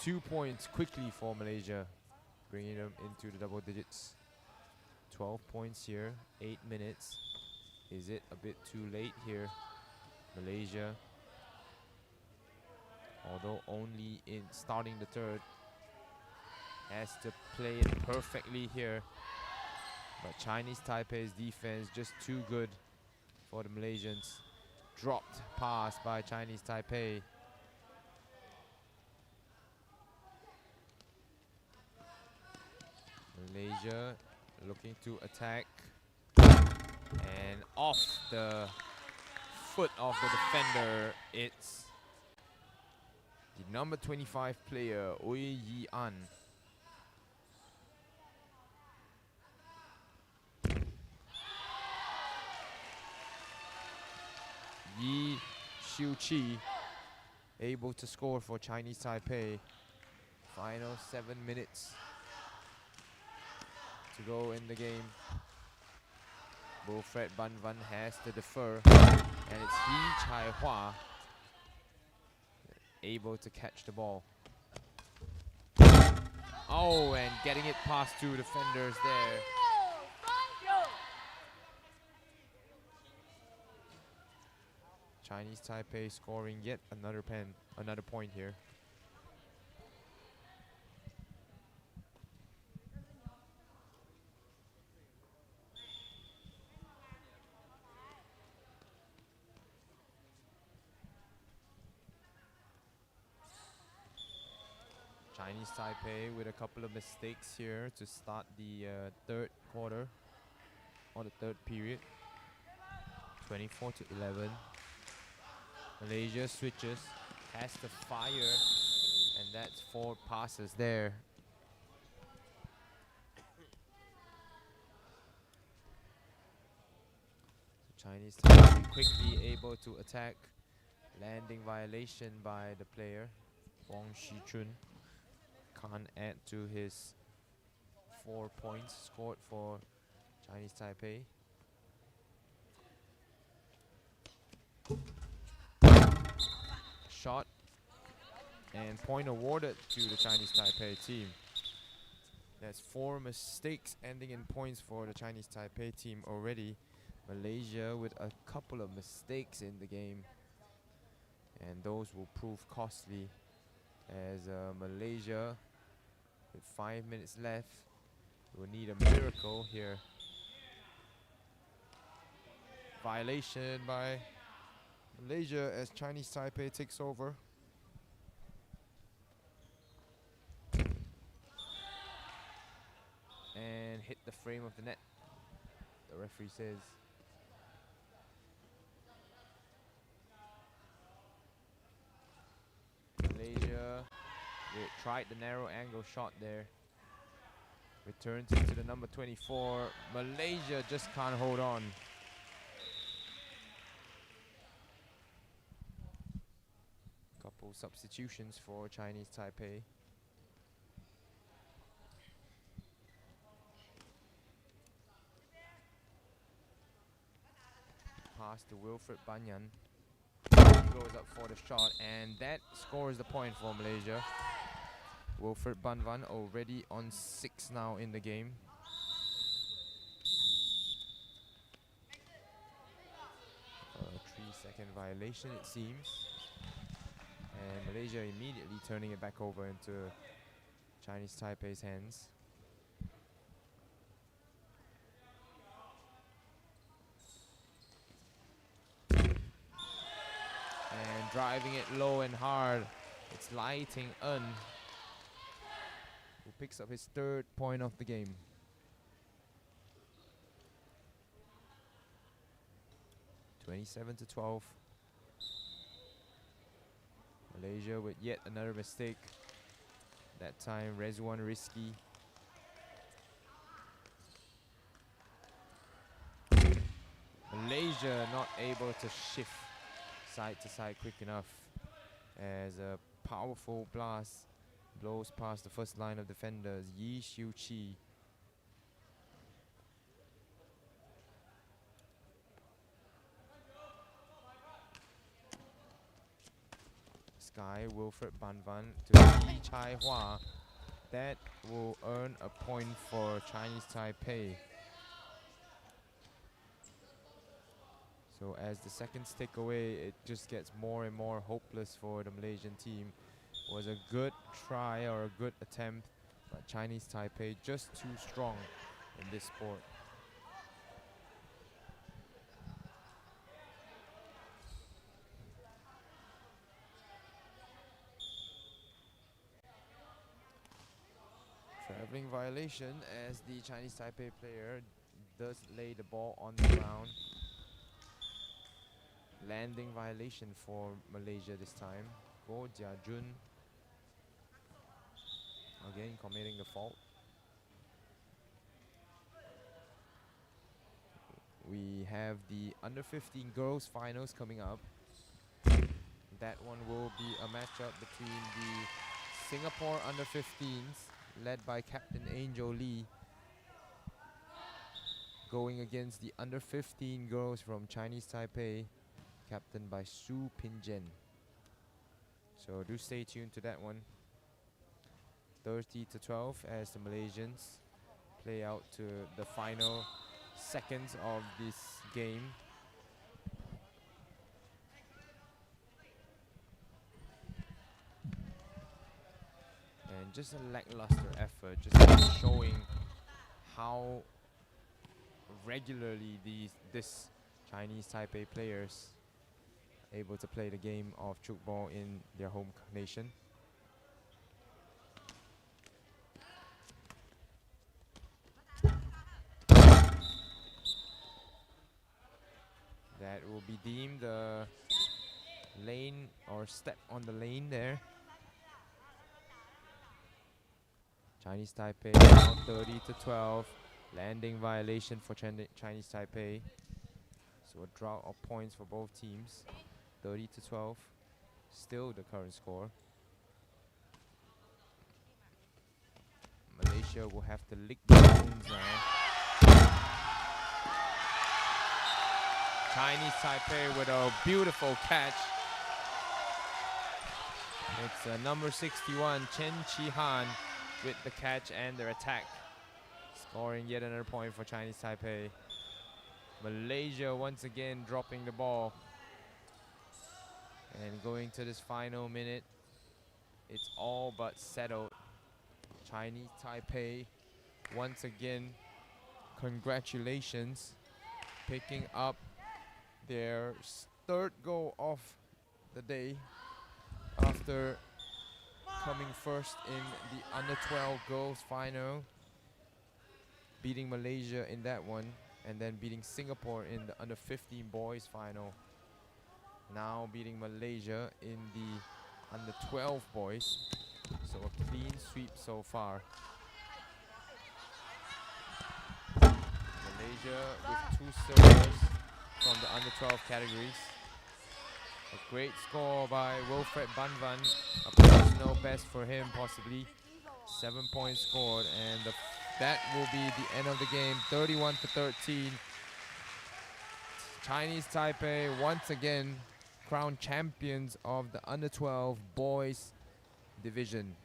2 points quickly for Malaysia, bringing them into the double digits. 12 points here, 8 minutes. Is it a bit too late here? Malaysia, although only in starting the third, has to play it perfectly here. But Chinese Taipei's defense just too good for the Malaysians. Dropped pass by Chinese Taipei. Malaysia looking to attack, and off the foot of the defender, it's the number 25 player, Oi Yi An. Yi Xiuqi able to score for Chinese Taipei. Final 7 minutes to go in the game. Wilfred Banvan has to defer, and it's He Chaihua able to catch the ball. Oh, and getting it past two defenders there. Chinese Taipei scoring yet another point here. Chinese Taipei with a couple of mistakes here to start the third quarter, or the third period. 24-11. Malaysia switches, has to fire, and that's 4 passes there. Chinese Taipei quickly able to attack. Landing violation by the player, Wong Shichun. Can't add to his 4 points scored for Chinese Taipei. Shot and point awarded to the Chinese Taipei team. That's 4 mistakes ending in points for the Chinese Taipei team already. Malaysia with a couple of mistakes in the game, and those will prove costly as Malaysia with 5 minutes left will need a miracle here. Violation by Malaysia as Chinese Taipei takes over. And hit the frame of the net, the referee says. Malaysia tried the narrow angle shot there. Returns it to the number 24. Malaysia just can't hold on. Couple substitutions for Chinese Taipei. Pass to Wilfred Banyan. He goes up for the shot, and that scores the point for Malaysia. Wilfred Banvan already on 6 now in the game. A 3-second violation it seems. And Malaysia immediately turning it back over into Chinese Taipei's hands. And driving it low and hard, it's Lai Ting En, who picks up his 3rd point of the game. (27-12). Malaysia with yet another mistake. That time Rezwan Rizki. Malaysia not able to shift side to side quick enough as a powerful blast blows past the first line of defenders, Yi Xiuqi. Sky Wilfred Banvan to Yi Chaihua. That will earn a point for Chinese Taipei. So as the seconds tick away, it just gets more and more hopeless for the Malaysian team. It was a good try or a good attempt, but Chinese Taipei just too strong in this sport. Traveling violation as the Chinese Taipei player does lay the ball on the ground. Landing violation for Malaysia this time. Goh Jia-jun again committing the fault. we have the under 15 girls finals coming up. That one will be a matchup between the Singapore under 15s led by Captain Angel Lee going against the under 15 girls from Chinese Taipei captained by Su Pinjen. So do stay tuned to that one. 30-12 as the Malaysians play out to the final seconds of this game. And just a lackluster effort, just showing how regularly this Chinese Taipei players able to play the game of Tchoukball in their home nation. That will be deemed a lane or step on the lane there. Chinese Taipei down 30-12. Landing violation for Chinese Taipei. So a drought of points for both teams. 30-12. Still the current score. Malaysia will have to lick their wounds now. Chinese Taipei with a beautiful catch. It's number 61, Chen Chi-han, with the catch and their attack. Scoring yet another point for Chinese Taipei. Malaysia once again dropping the ball. And going to this final minute, it's all but settled. Chinese Taipei, once again, congratulations, picking up their third goal of the day after coming first in the under 12 girls final, beating Malaysia in that one, and then beating Singapore in the under 15 boys final. Now beating Malaysia in the under 12 boys. So a clean sweep so far. Malaysia with 2 silvers from the under 12 categories. A great score by Wilfred Banvan, a personal best for him possibly. 7 points scored, and that will be the end of the game, 31-13. Chinese Taipei once again crowned champions of the under 12 boys division.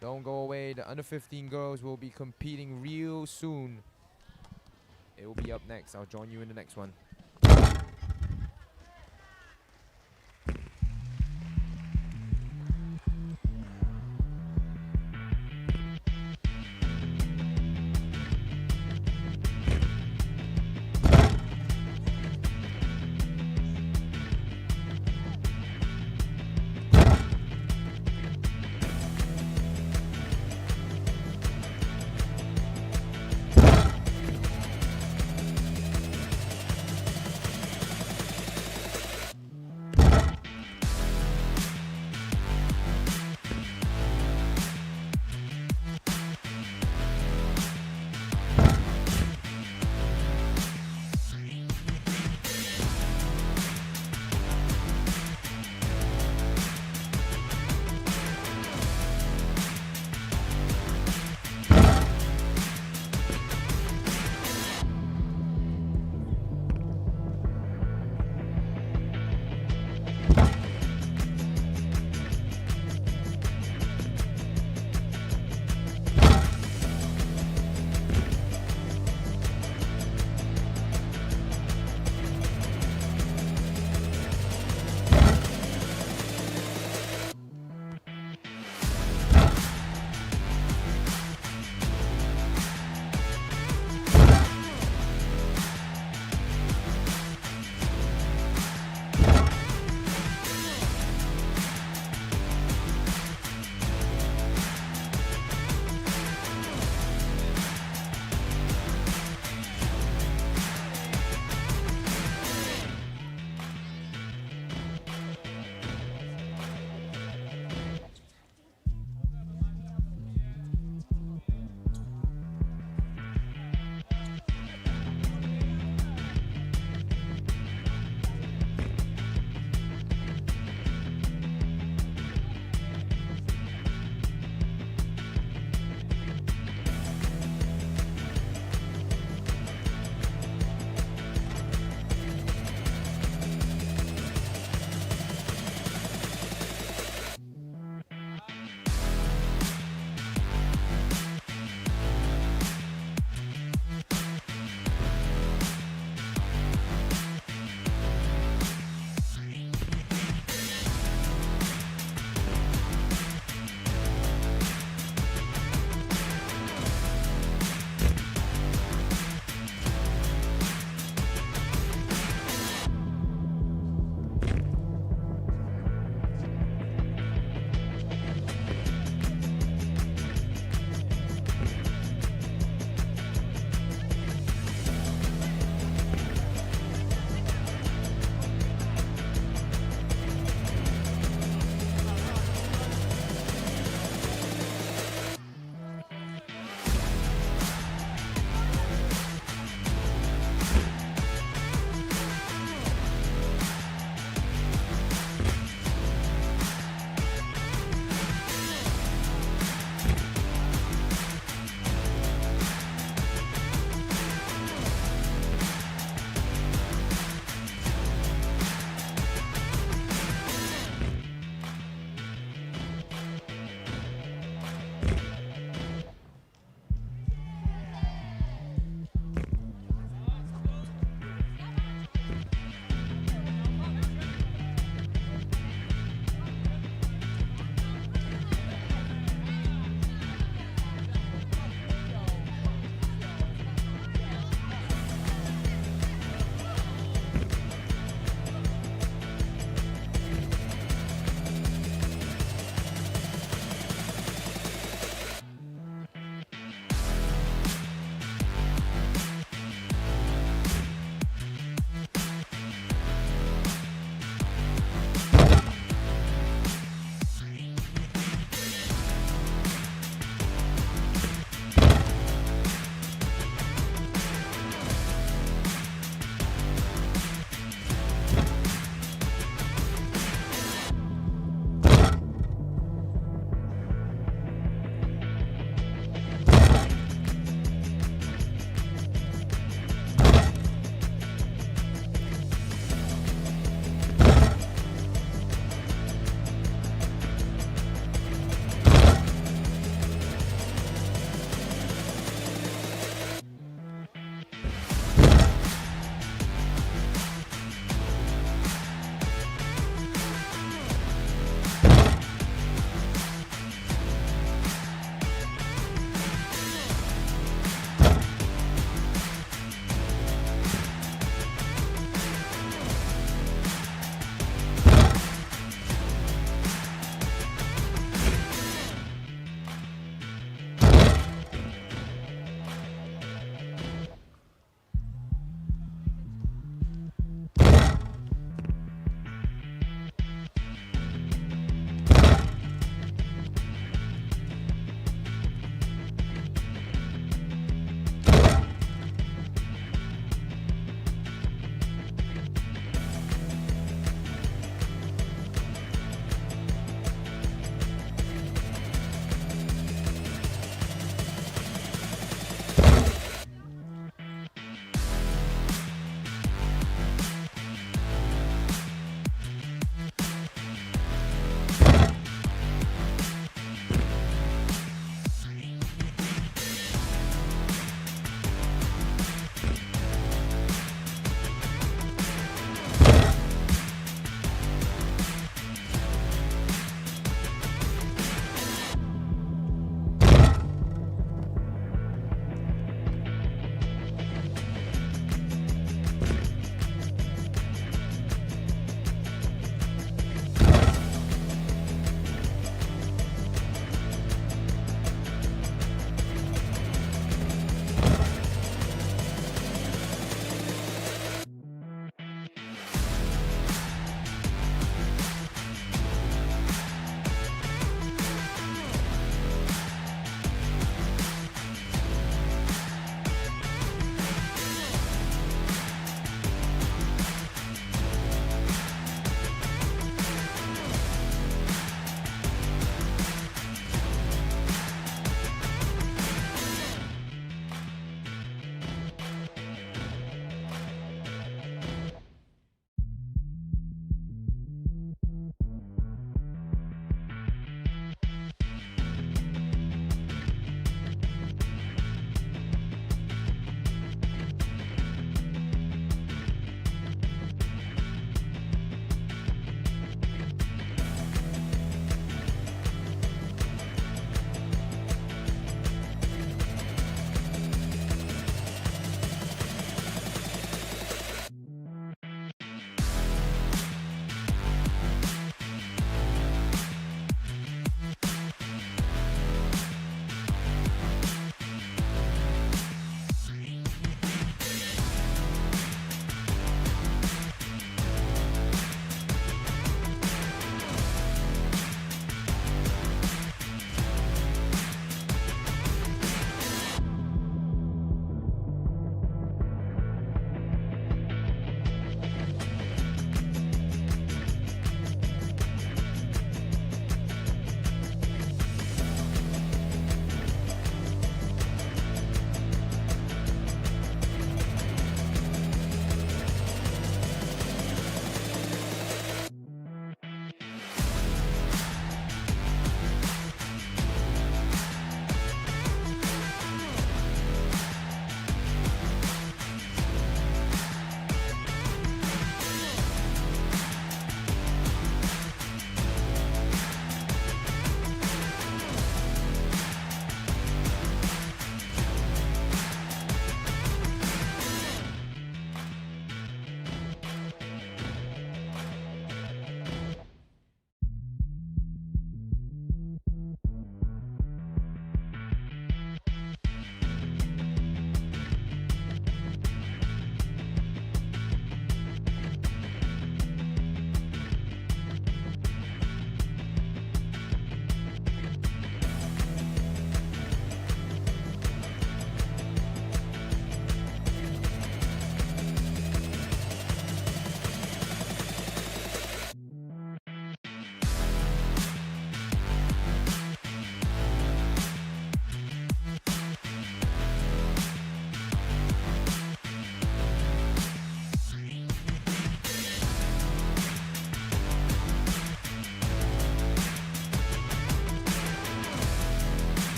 Don't go away, the under 15 girls will be competing real soon. It will be up next. I'll join you in the next one.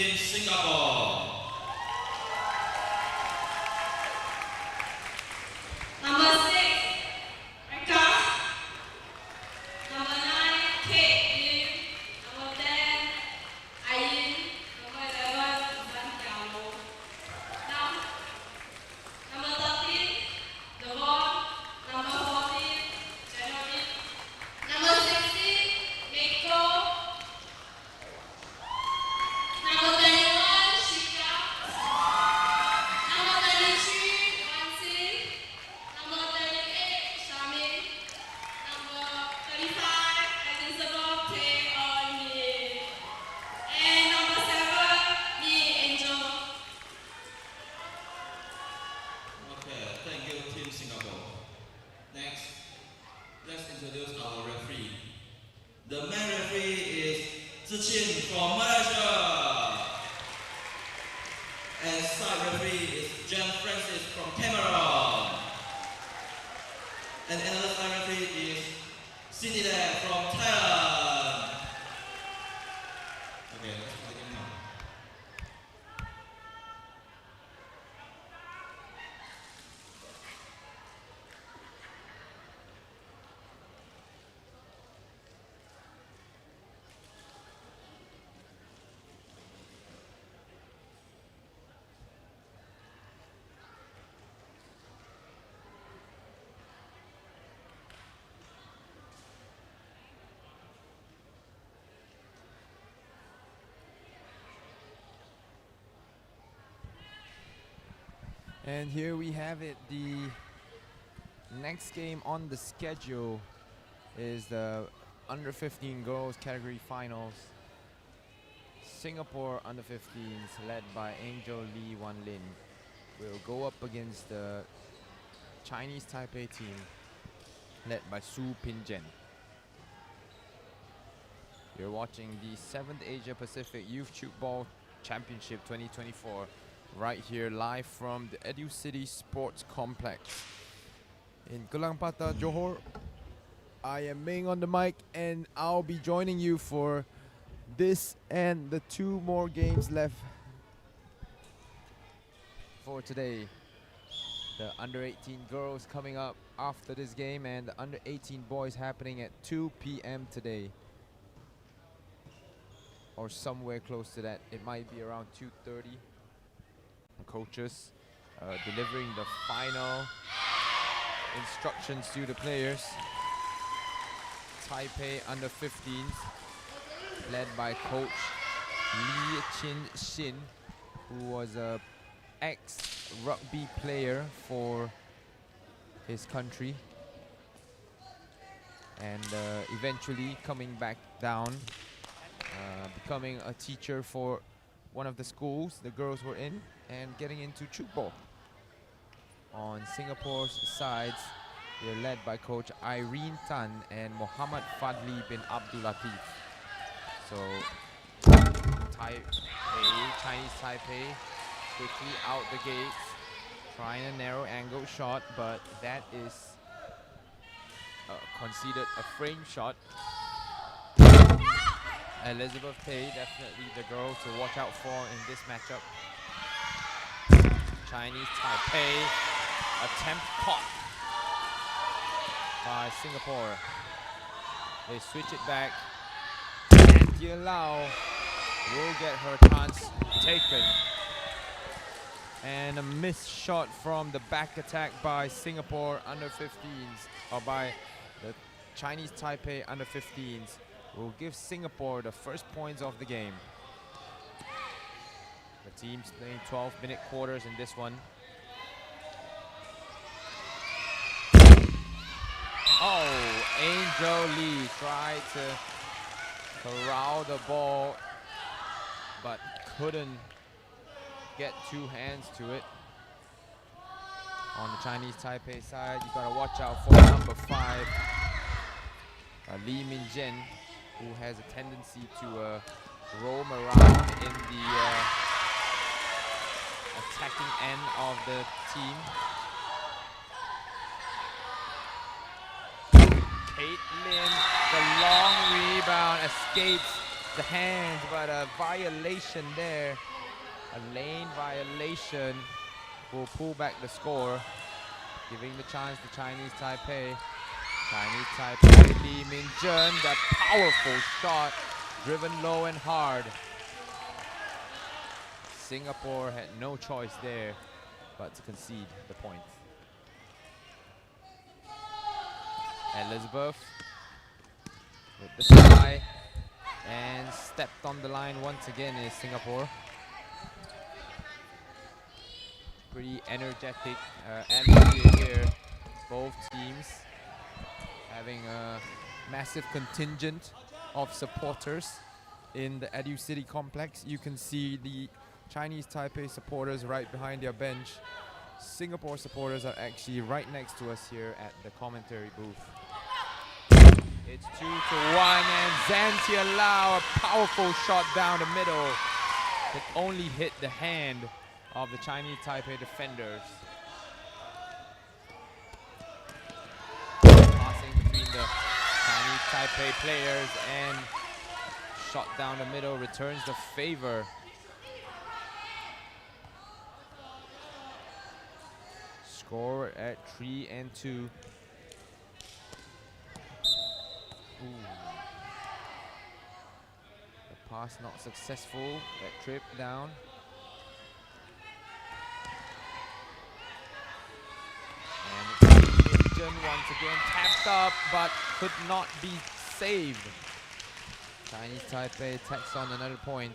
Team Singapore. Number 6, Reka. Number 9, Kate Lim. Number 10, Ayin. Number 11, Zhang Xiaolu. Number 13, Devon. Number 14, January. Number 16, Mako. Number 21, Shika. Number 33, Wansin. Number 38, Shamin. Number 35, Elizabeth Tae-Eun-Min. And number 7, me, Angel. Okay, thank you, Team Singapore. Next, let's introduce our referee. The main referee is Zichin from Malaysia. And side referee is Jan Francis from Cameroon. And another side referee is Cindy Lam from Thailand. Okay, let's begin now. And here we have it. The next game on the schedule is the under 15 girls category finals. Singapore under 15s led by Angel Lee Wan Lin will go up against the Chinese Taipei team led by Su Pin Jen. You're watching the 7th Asia Pacific Youth Tchoukball Championship 2024 right here live from the Educity Sports Complex in Gulampata, Johor. I am Ming on the mic, and I'll be joining you for this and the 2 more games left for today. The under 18 girls coming up after this game, and the under 18 boys happening at 2 p.m. today, or somewhere close to that. It might be around 2:30. Coaches delivering the final instructions to the players. Taipei under 15s led by coach Lee Chin Shin, who was a ex-rugby player for his country and eventually coming back down, becoming a teacher for one of the schools the girls were in, and getting into Tchoukball. On Singapore's sides, they're led by coach Irene Tan and Muhammad Fadli bin Abdul Latif. So Chinese Taipei quickly out the gates, trying a narrow angle shot, but that is considered a frame shot. Elizabeth Tay, definitely the girl to watch out for in this matchup. Chinese Taipei attempt caught by Singapore. They switch it back, and Tia Lau will get her chance taken. And a missed shot from the back attack by Singapore under 15s, or by the Chinese Taipei under 15s, will give Singapore the first points of the game. The team's playing 12-minute quarters in this one. Oh, Angel Lee tried to corral the ball, but couldn't get 2 hands to it. On the Chinese Taipei side, you gotta watch out for number 5, Lee Min Jen, who has a tendency to roam around in the attacking end of the team. Caitlin, the long rebound escapes the hands, but a violation there. A lane violation will pull back the score, giving the chance to Chinese Taipei. Chinese Taipei, Lee Min-jun, the powerful shot, driven low and hard. Singapore had no choice there but to concede the point. Elizabeth with the try, and stepped on the line once again is Singapore. Pretty energetic atmosphere here. Both teams having a massive contingent of supporters in the Educity complex. You can see the Chinese Taipei supporters right behind their bench. Singapore supporters are actually right next to us here at the commentary booth. It's 2-1, and Zantia Lau, a powerful shot down the middle. It only hit the hand of the Chinese Taipei defenders. Passing between the Chinese Taipei players, and shot down the middle returns the favor. Score at 3-2. The pass not successful. That trip down. And Min-jun once again tapped up, but could not be saved. Chinese Taipei tacks on another point.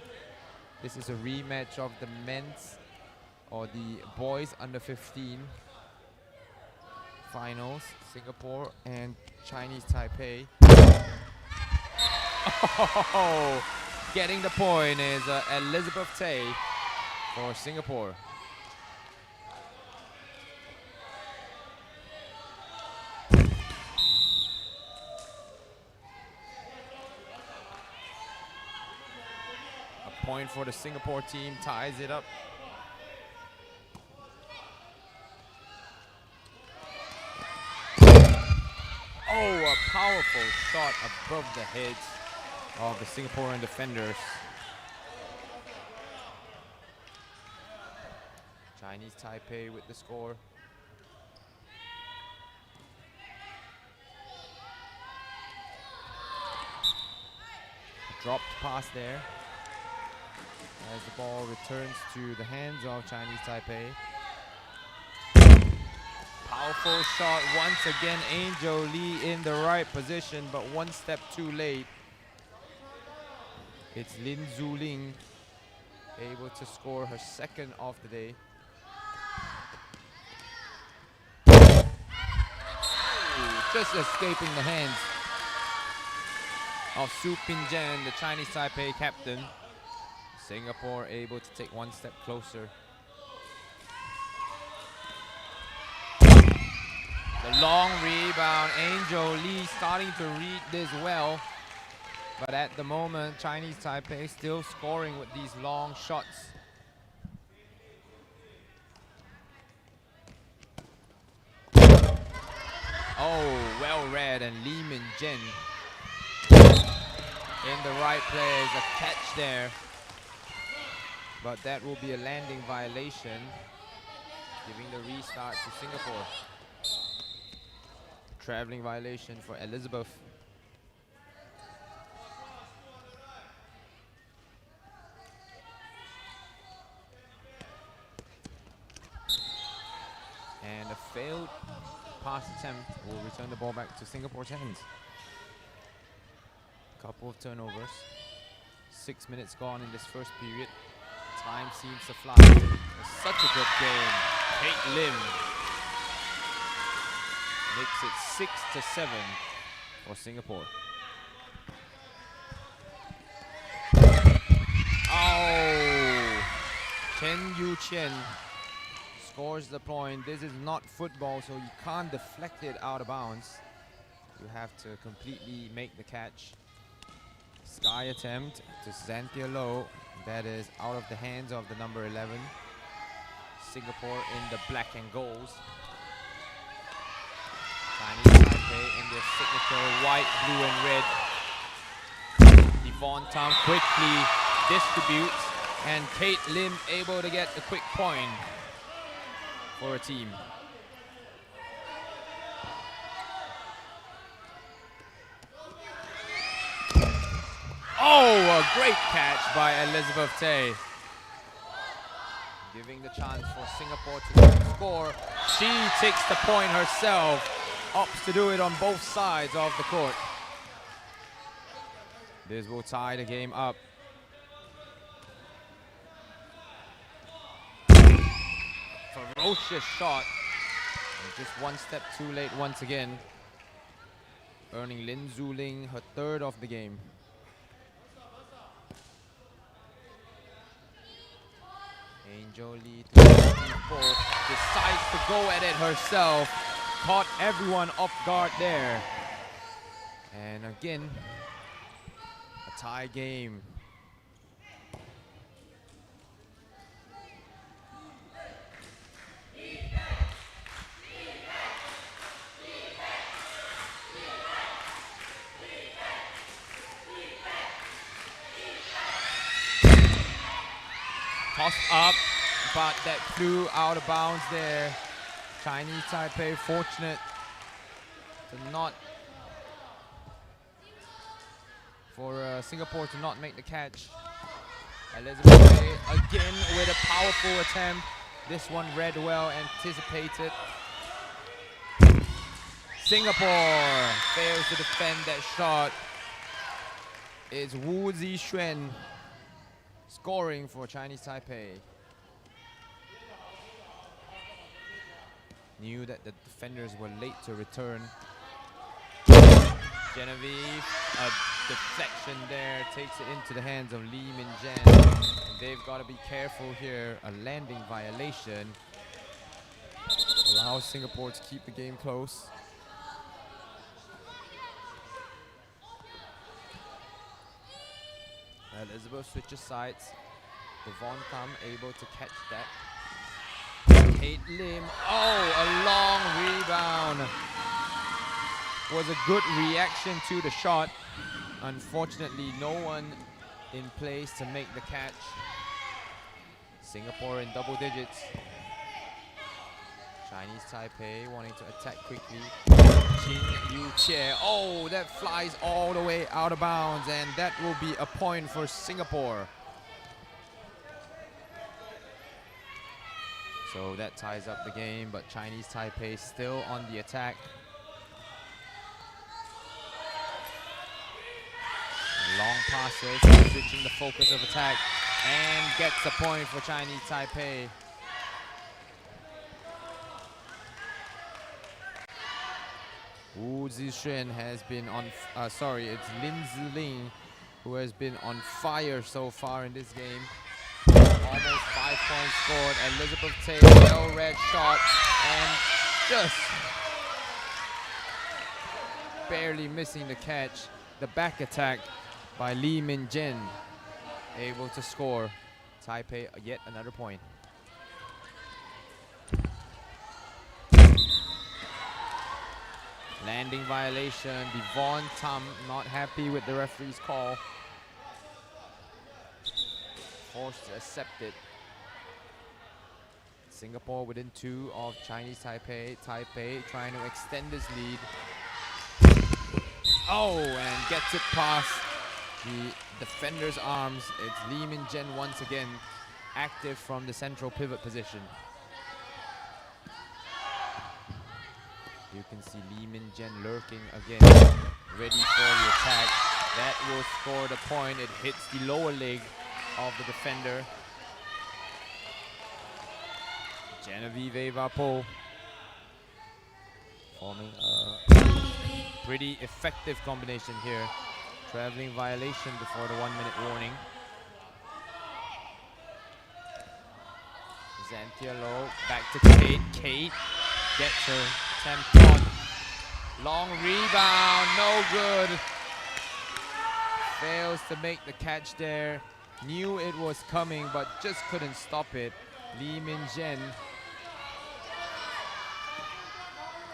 This is a rematch of the men's, or the boys under 15 finals. Singapore and Chinese Taipei. Oh, getting the point is Elizabeth Tay for Singapore. A point for the Singapore team, ties it up. Oh, a powerful shot above the heads of the Singaporean defenders. Chinese Taipei with the score. Dropped pass there as the ball returns to the hands of Chinese Taipei. Powerful shot once again. Angel Lee in the right position, but one step too late. It's Lin Zuling able to score her second of the day. Just escaping the hands of Su Ping-jen, the Chinese Taipei captain. Singapore able to take one step closer. The long rebound, Angel Lee starting to read this well. But at the moment, Chinese Taipei still scoring with these long shots. Oh, well read, and Lee Min-jin in the right place, a catch there. But that will be a landing violation, giving the restart to Singapore. Traveling violation for Elizabeth. And a failed pass attempt will return the ball back to Singapore's hands. Couple of turnovers. 6 minutes gone in this first period. Time seems to fly. It's such a good game. Kate Lim makes it 6-7 for Singapore. Oh! Chen Yu-chen scores the point. This is not football, so you can't deflect it out of bounds. You have to completely make the catch. Sky attempt to Zantia Low. That is out of the hands of the number 11. Singapore in the black and golds. Chinese Taipei in their signature white, blue and red. Devon Tam quickly distributes, and Kate Lim able to get a quick point for a team. Oh, a great catch by Elizabeth Tay. Giving the chance for Singapore to score. She takes the point herself, opts to do it on both sides of the court. This will tie the game up. Ferocious shot. And just one step too late once again. Earning Lin Zuling her third of the game. Angel Lee to 54, decides to go at it herself. Caught everyone off guard there. And again, a tie game. Tossed up, but that flew out of bounds there. Chinese Taipei fortunate to not, for Singapore to not make the catch. Elizabeth Tay again with a powerful attempt. This one read well, anticipated. Singapore fails to defend that shot. It's Wu Zixuan scoring for Chinese Taipei. Knew that the defenders were late to return. Genevieve, a deflection there, takes it into the hands of Lee Min Jen. They've got to be careful here. A landing violation allows Singapore to keep the game close. Elizabeth switches sides. Devon Tam able to catch that. Kate Lim, oh, a long rebound. Was a good reaction to the shot. Unfortunately, no one in place to make the catch. Singapore in double digits. Chinese Taipei wanting to attack quickly. Jin Yu Chie. Oh, that flies all the way out of bounds, and that will be a point for Singapore. So that ties up the game, but Chinese Taipei still on the attack. Long passes, switching the focus of attack, and gets a point for Chinese Taipei. Wu Zixuan has been on, it's Lin Ziling who has been on fire so far in this game. Almost 5 points scored. Elizabeth Tay, well-read shot, and just barely missing the catch. The back attack by Lee Min Jen, able to score. Taipei yet another point. Landing violation. Devon Tam not happy with the referee's call. Forced to accept it. Singapore within 2 of Chinese Taipei. Taipei trying to extend this lead. Oh, and gets it past the defender's arms. It's Lee Min Jen once again active from the central pivot position. You can see Lee Min Jen lurking again, ready for the attack. That will score the point. It hits the lower leg of the defender. Genevieve Vapo forming a pretty effective combination here. Traveling violation before the 1-minute warning. Zantiello back to Kate. Kate gets her 10 point. Long rebound, no good. Fails to make the catch there. Knew it was coming, but just couldn't stop it. Lee Min Jen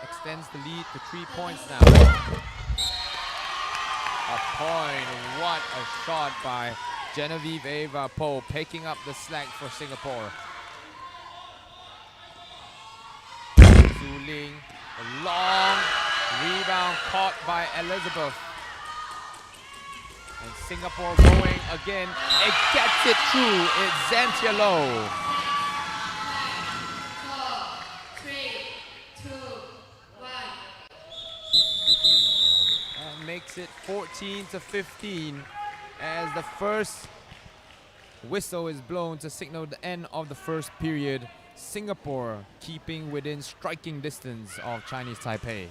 extends the lead to 3 points now. a point. What a shot by Genevieve Ava Poe, picking up the slack for Singapore. Su Ling, a long rebound caught by Elizabeth. And Singapore going again. It gets it through. It's Xantia Low. 4, 3, 2, 1. That makes it 14-15 as the first whistle is blown to signal the end of the first period. Singapore keeping within striking distance of Chinese Taipei.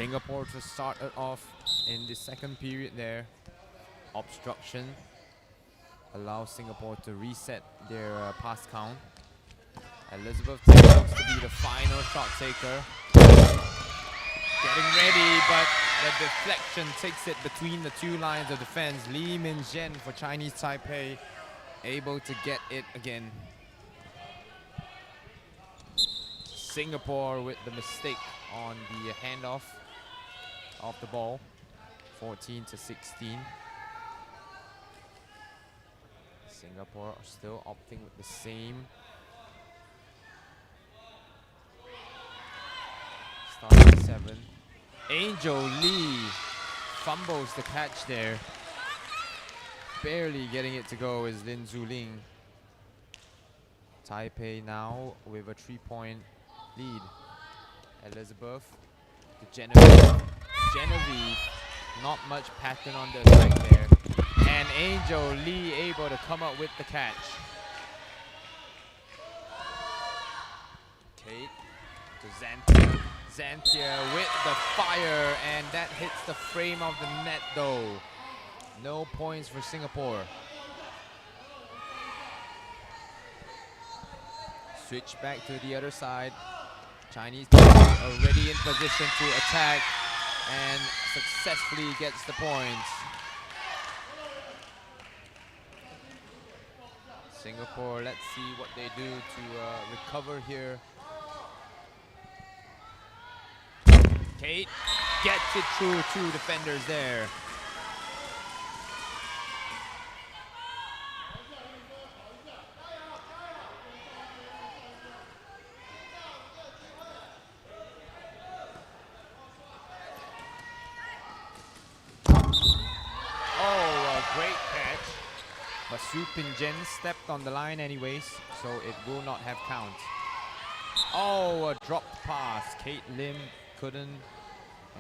Singapore to start it off in the second period there. Obstruction allows Singapore to reset their pass count. Elizabeth looks to be the final shot taker. Getting ready, but the deflection takes it between the two lines of defense. Lee Min Zhen for Chinese Taipei, able to get it again. Singapore with the mistake on the handoff of the ball, 14-16. Singapore are still opting with the same starting 7. Angel Lee fumbles the catch there. Barely getting it to go is Lin Zuling. Taipei now with a 3-point lead. Elizabeth to Genevieve. Genevieve, not much pattern on the attack there. And Angel Lee able to come up with the catch. Kate to Xantia. Xantia with the fire, and that hits the frame of the net though. No points for Singapore. Switch back to the other side. Chinese already in position to attack and successfully gets the points. Singapore, let's see what they do to recover here. Kate gets it through two defenders there. But Su Pin Jen stepped on the line anyways, so it will not have count. Oh, a dropped pass. Kate Lim couldn't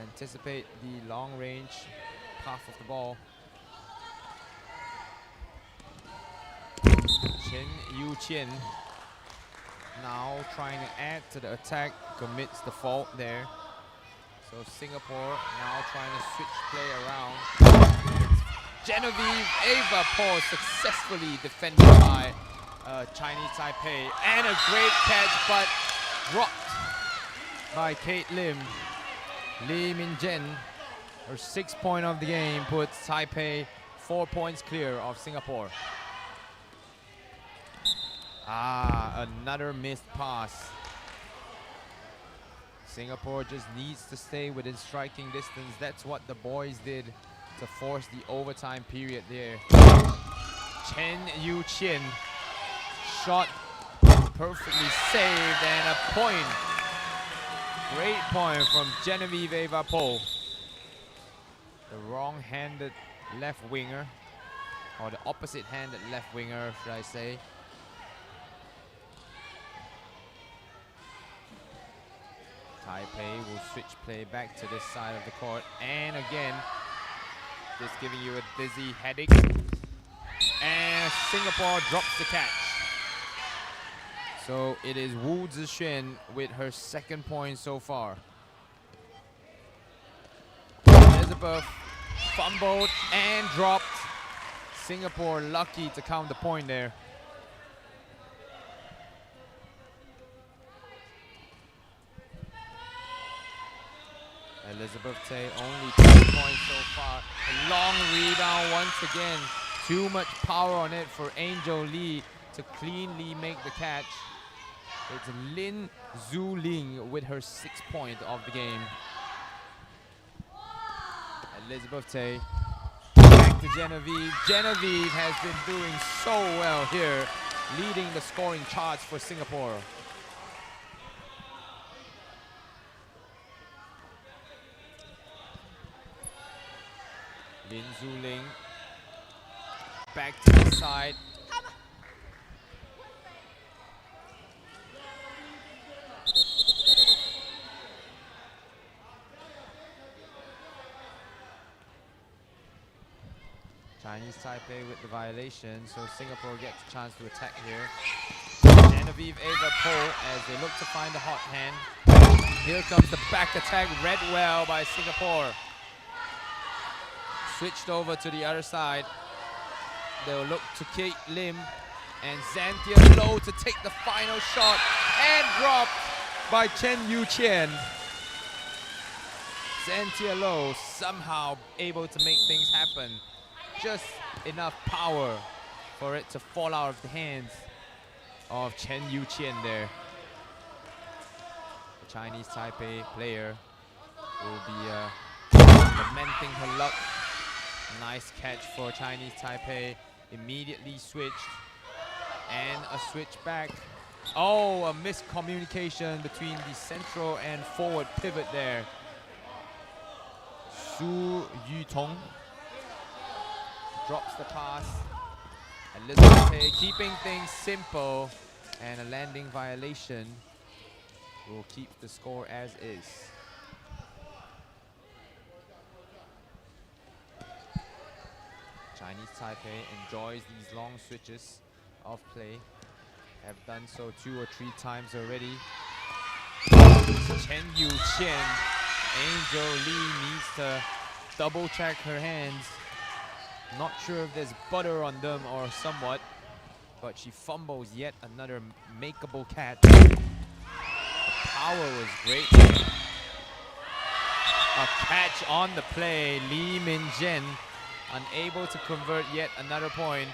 anticipate the long range path of the ball. Chen Yu Qian now trying to add to the attack, commits the fault there. So Singapore now trying to switch play around. Genevieve Ava Paul successfully defended by Chinese Taipei, and a great catch, but dropped by Kate Lim. Lee Min Jen, her 6th point of the game, puts Taipei 4 points clear of Singapore. Another missed pass. Singapore just needs to stay within striking distance. That's what the boys did to force the overtime period there. Chen Yu Qian shot perfectly saved, and a point. Great point from Genevieve Ava Po. The wrong-handed left winger, or the opposite-handed left winger, should I say. Taipei will switch play back to this side of the court, and again, just giving you a dizzy headache. And Singapore drops the catch. So it is Wu Zixuan with her 2nd point so far. Elizabeth fumbled and dropped. Singapore lucky to count the point there. Elizabeth Tay only 2 points so far. A long rebound once again. Too much power on it for Angel Lee to cleanly make the catch. It's Lin Zhu Ling with her 6th point of the game. Elizabeth Tay back to Genevieve. Genevieve has been doing so well here, leading the scoring charts for Singapore. Lin Zhu Ling back to the side. Chinese Taipei with the violation, so Singapore gets a chance to attack here. Genevieve Ava Po as they look to find a hot hand. Here comes the back attack, read well by Singapore. Switched over to the other side. They'll look to Kate Lim and Xanthia Low to take the final shot, and dropped by Chen Yu Qian. Xanthia Low somehow able to make things happen. Just enough power for it to fall out of the hands of Chen Yu Qian there. The Chinese Taipei player will be lamenting her luck. Nice catch for Chinese Taipei. Immediately switched. And a switch back. Oh, a miscommunication between the central and forward pivot there. Su Yutong drops the pass. Elizabeth keeping things simple, and a landing violation will keep the score as is. Chinese Taipei enjoys these long switches of play. Have done so 2 or 3 times already. Chen Yu Qian. Angel Lee needs to double check her hands. Not sure if there's butter on them or somewhat. but she fumbles yet another makeable catch. The power was great. A catch on the play. Lee Min-jen unable to convert yet another point,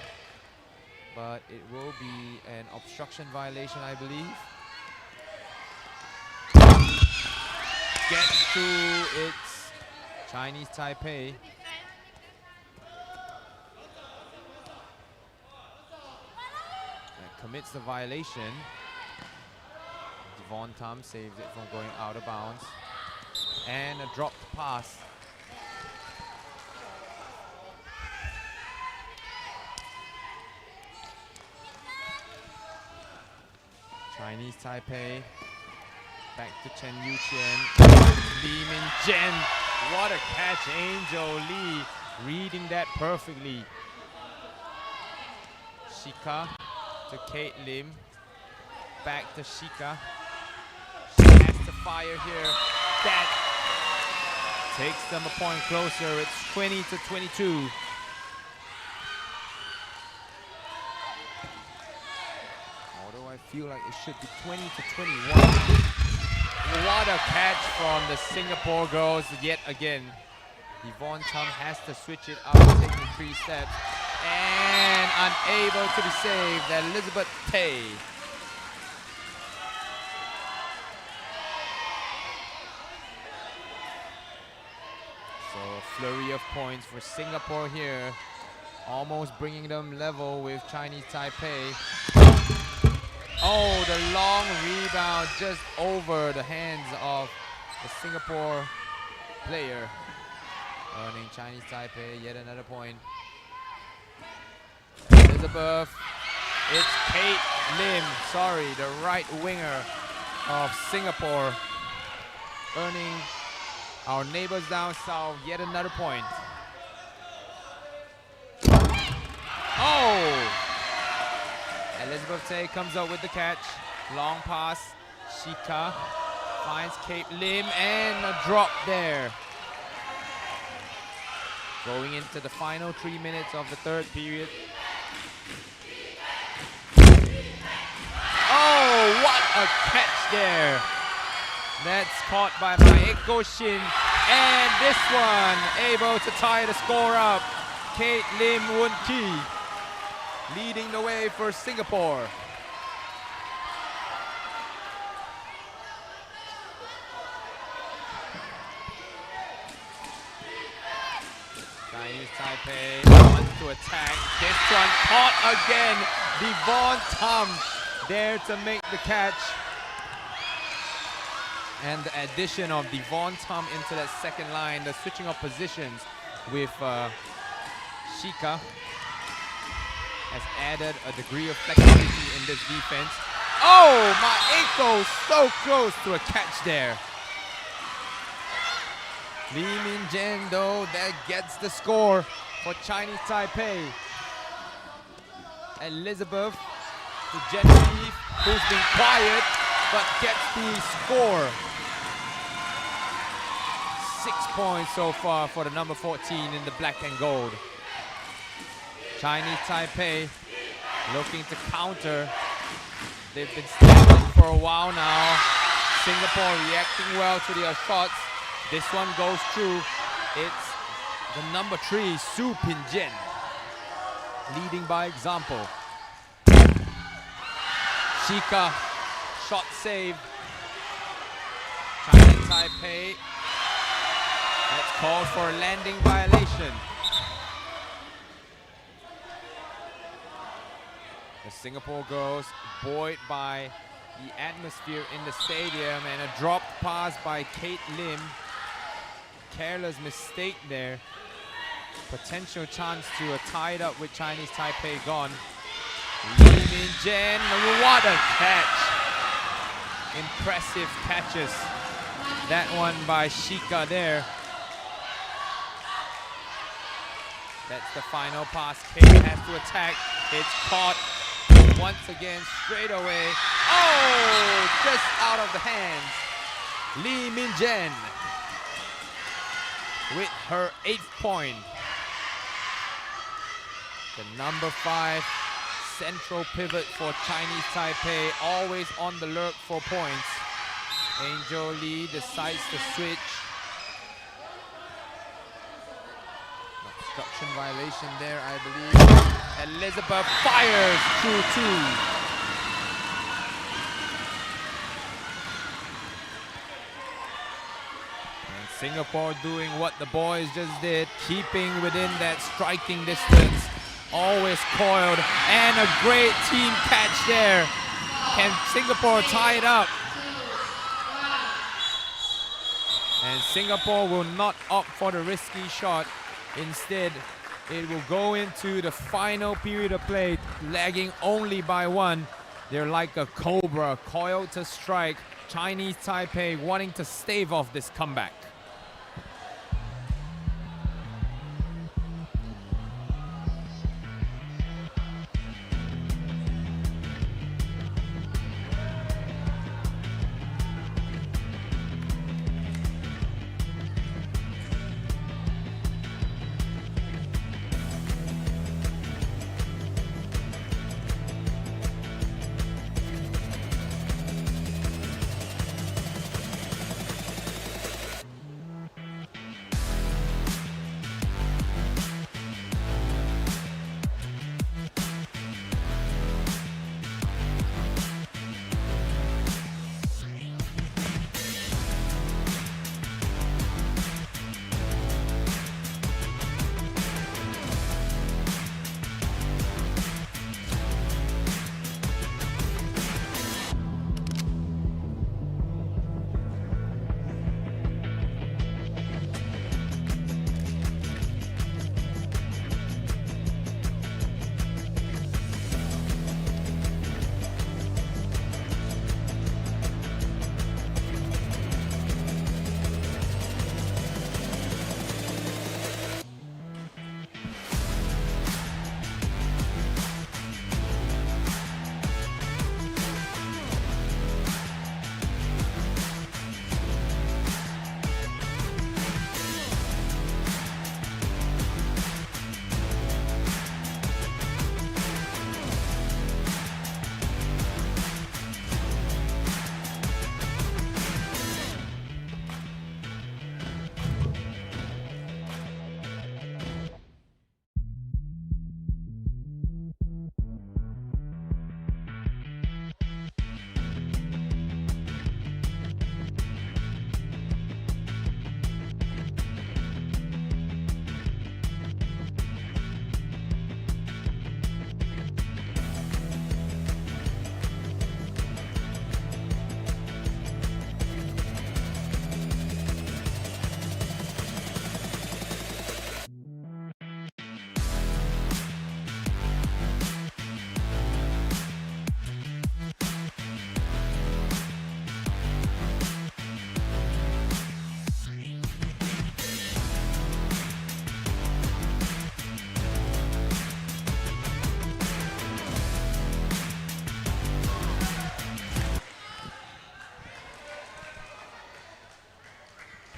but it will be an obstruction violation, I believe. Gets to its Chinese Taipei. And commits the violation. Devon Tam saves it from going out of bounds. And a dropped pass. Chinese Taipei. Back to Chen Yuqian. Lee Min-jen. What a catch. Angel Lee reading that perfectly. Shika to Kate Lim. Back to Shika. She has to fire here. That takes them a point closer. It's 20-22. Although I feel like it should be 20-21. What a catch from the Singapore girls yet again. Devon Tam has to switch it up, taking 3 steps. And unable to be saved. Elizabeth Tay. So a flurry of points for Singapore here. Almost bringing them level with Chinese Taipei. Oh, the long rebound just over the hands of the Singapore player. Earning Chinese Taipei yet another point. Elizabeth. It's Kate Lim, sorry, the right winger of Singapore. Earning our neighbors down south yet another point. Oh! Elizabeth Tay comes up with the catch. Long pass. Shika finds Kate Lim and a drop there. Going into the final 3 minutes of the third period. Oh, what a catch there. That's caught by Maeko Shin. And this one able to tie the score up. Kate Lim Woon Ki leading the way for Singapore. Chinese Taipei wants to attack. This one caught again. Devon Tam there to make the catch. And the addition of Devon Tam into that second line, the switching of positions with Shika has added a degree of flexibility in this defense. Oh, Maeko so close to a catch there. Lee Min-jen though, that gets the score for Chinese Taipei. Elizabeth to Genevieve, who's been quiet, but gets the score. 6 points so far for the number 14 in the black and gold. Chinese Taipei looking to counter. They've been standing for a while now. Singapore reacting well to their shots. This one goes through. It's the number 3, Su Pin-jen, leading by example. Shika, shot saved. Chinese Taipei, that's called for a landing violation. The Singapore girls buoyed by the atmosphere in the stadium and a dropped pass by Kate Lim. Careless mistake there. Potential chance to tie it up with Chinese Taipei gone. Lee Min-jen, what a catch. Impressive catches. That one by Shika there. That's the final pass. Kate has to attack. It's caught once again straight away. Oh, just out of the hands. Lee Min-jen with her 8th point. The number 5 central pivot for Chinese Taipei, always on the lurk for points. Angel Lee decides to switch. Obstruction violation there, I believe. Elizabeth fires through 2. Singapore doing what the boys just did, keeping within that striking distance. Always coiled, and a great team catch there. Can Singapore tie it up? And Singapore will not opt for the risky shot. Instead, it will go into the final period of play, lagging only by 1. They're like a cobra, coiled to strike. Chinese Taipei wanting to stave off this comeback.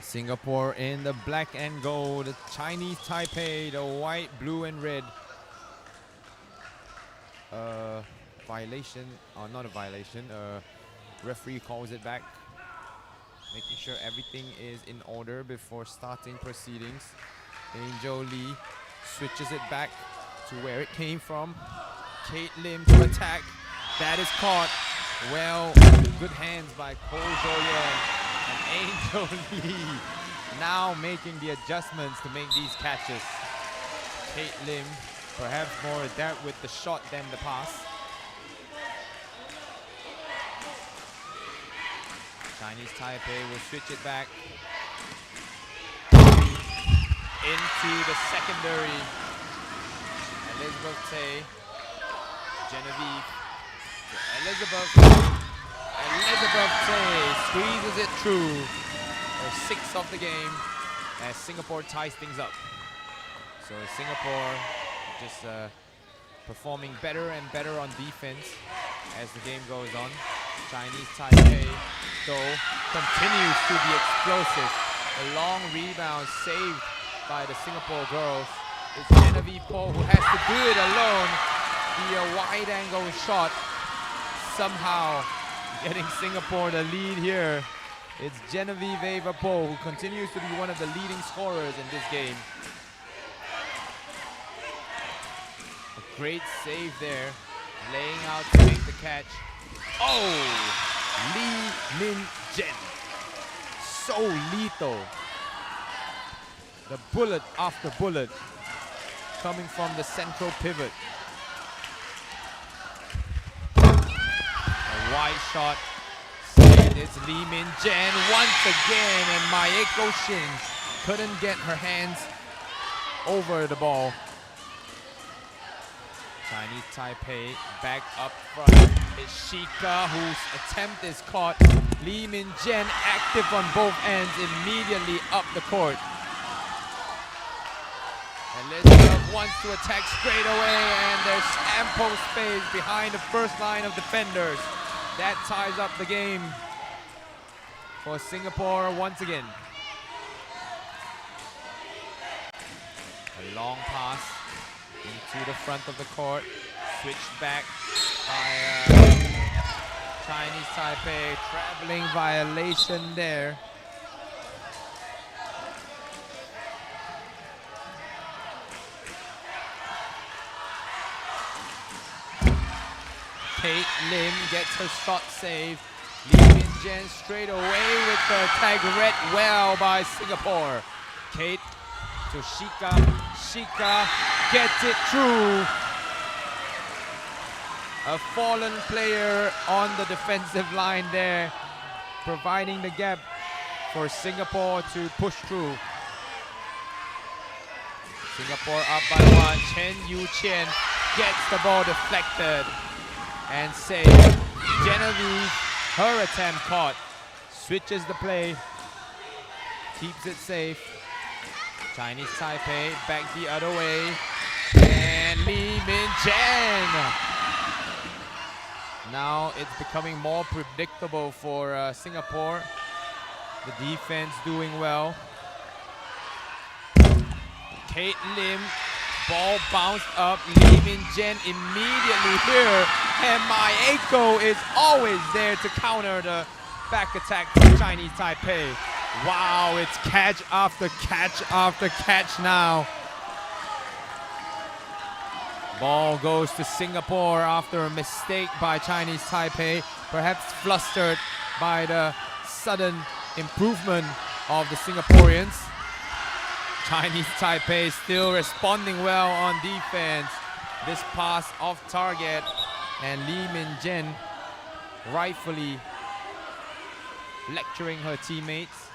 Singapore in the black and gold, Chinese Taipei, the white, blue and red. Violation, or not a violation, referee calls it back, making sure everything is in order before starting proceedings. Angel Lee switches it back to where it came from. Kate Lim to attack, that is caught. Well, good hands by Ko Jo-yeon. And Angel Lee now making the adjustments to make these catches. Kate Lim perhaps more adept with the shot than the pass. Chinese Taipei will switch it back into the secondary. Elizabeth Tay, Genevieve, Elizabeth Tay squeezes it through. Her 6th of the game as Singapore ties things up. So Singapore just performing better and better on defense as the game goes on. Chinese Taipei, though, continues to be explosive. A long rebound saved by the Singapore girls. It's Genevieve Poh who has to do it alone. the wide angle shot, somehow getting Singapore the lead here. It's Genevieve Avapo, who continues to be one of the leading scorers in this game. A great save there, laying out to make the catch. Oh, Lee Min Jen, so lethal. The bullet after bullet coming from the central pivot. A wide shot. It's Lee Min Jen once again, and Maeko Shin couldn't get her hands over the ball. Chinese Taipei back up front. It's Shika, whose attempt is caught. Lee Min Jen active on both ends, immediately up the court. Elizabeth wants to attack straight away, and there's ample space behind the first line of defenders. That ties up the game for Singapore once again. A long pass into the front of the court, switched back by Chinese Taipei, traveling violation there. Kate Lim gets her shot saved. Lee Min Jen straight away with the tag read well by Singapore. Kate to Shika. Shika gets it through. A fallen player on the defensive line there, providing the gap for Singapore to push through. Singapore up by one. Chen Yu-Chien gets the ball deflected and saved. Genevieve, her attempt caught, switches the play, keeps it safe. Chinese Taipei back the other way, and Lee Min Jen. Now it's becoming more predictable for Singapore. The defense doing well. Kate Lim, ball bounced up. Lee Min Jen immediately here, and Maeko is always there to counter the back attack from Chinese Taipei. Wow, it's catch after catch after catch now. Ball goes to Singapore after a mistake by Chinese Taipei, perhaps flustered by the sudden improvement of the Singaporeans. Chinese Taipei still responding well on defense. This pass off target, and Lee Min Jen rightfully lecturing her teammates.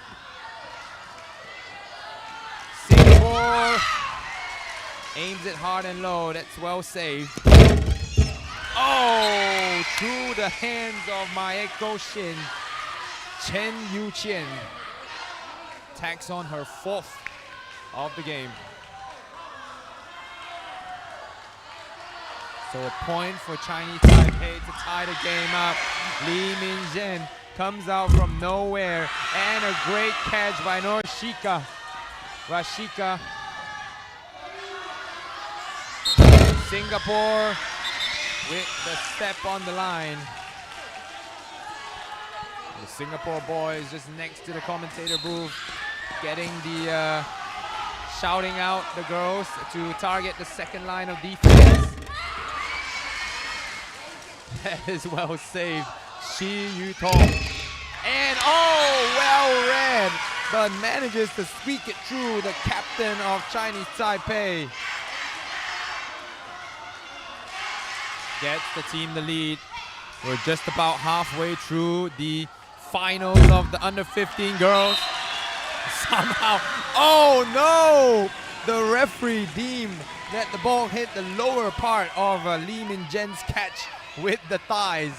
Singapore aims it hard and low. That's well saved. Oh, through the hands of Maeko Shin. Chen Yu-Chien tacks on her fourth of the game. So a point for Chinese Taipei to tie the game up. Lee Min Jen comes out from nowhere, and a great catch by Rashika. Singapore with the step on the line. The Singapore boys just next to the commentator booth, getting the shouting out the girls to target the second line of defense. That is well saved. Shi Yu-Tong. And oh, well read, but manages to squeak it through the captain of Chinese Taipei. Gets the team the lead. We're just about halfway through the finals of the under-15 girls. Somehow, oh no! The referee deemed that the ball hit the lower part of Lee Min Jen's catch with the thighs.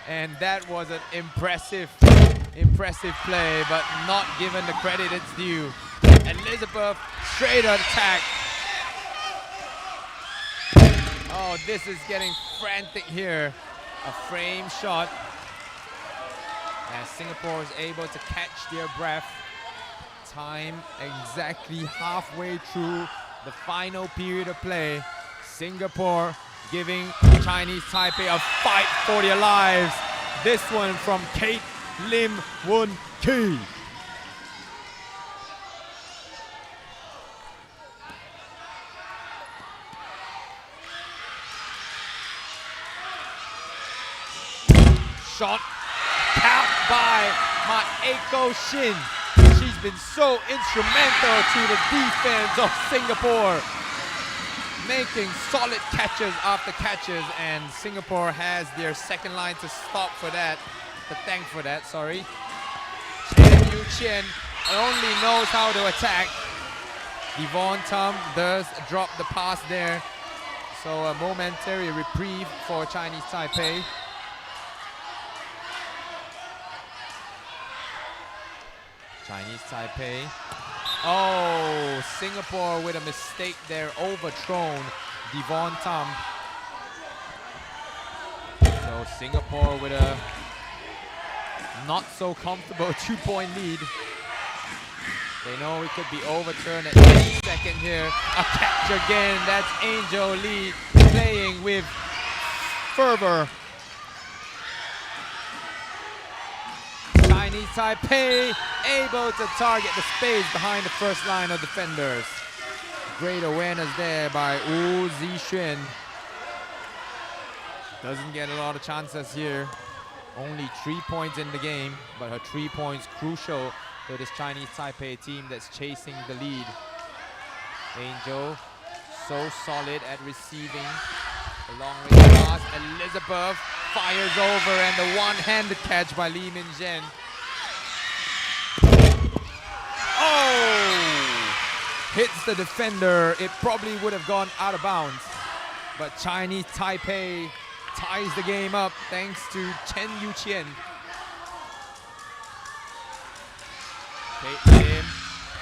And that was an impressive play, but not given the credit it's due. Elizabeth, straight attack. Oh, this is getting frantic here. A frame shot. As Singapore is able to catch their breath. Time exactly halfway through the final period of play. Singapore giving Chinese Taipei a fight for their lives. This one from Kate Lim Woon Ki. Shot capped by Maeko Shin. She's been so instrumental to the defense of Singapore, making solid catches after catches, and Singapore has their second line to thank for that, sorry. Chen Yu-chien only knows how to attack. Devon Tam does drop the pass there, so a momentary reprieve for Chinese Taipei. Chinese Taipei. Oh, Singapore with a mistake there, overthrown Devon Tam. So Singapore with a not so comfortable 2-point lead. They know it could be overturned at any second here. A catch again, that's Angel Lee playing with fervor. Chinese Taipei able to target the space behind the first line of defenders. Great awareness there by Wu Zixuan. Doesn't get a lot of chances here. Only 3 points in the game, but her 3 points crucial to this Chinese Taipei team that's chasing the lead. Angel, so solid at receiving. The long range pass, Elizabeth fires over, and the one-handed catch by Lee Min-jen. Oh! Hits the defender. It probably would have gone out of bounds, but Chinese Taipei ties the game up thanks to Chen Yu-chien. Kate Lim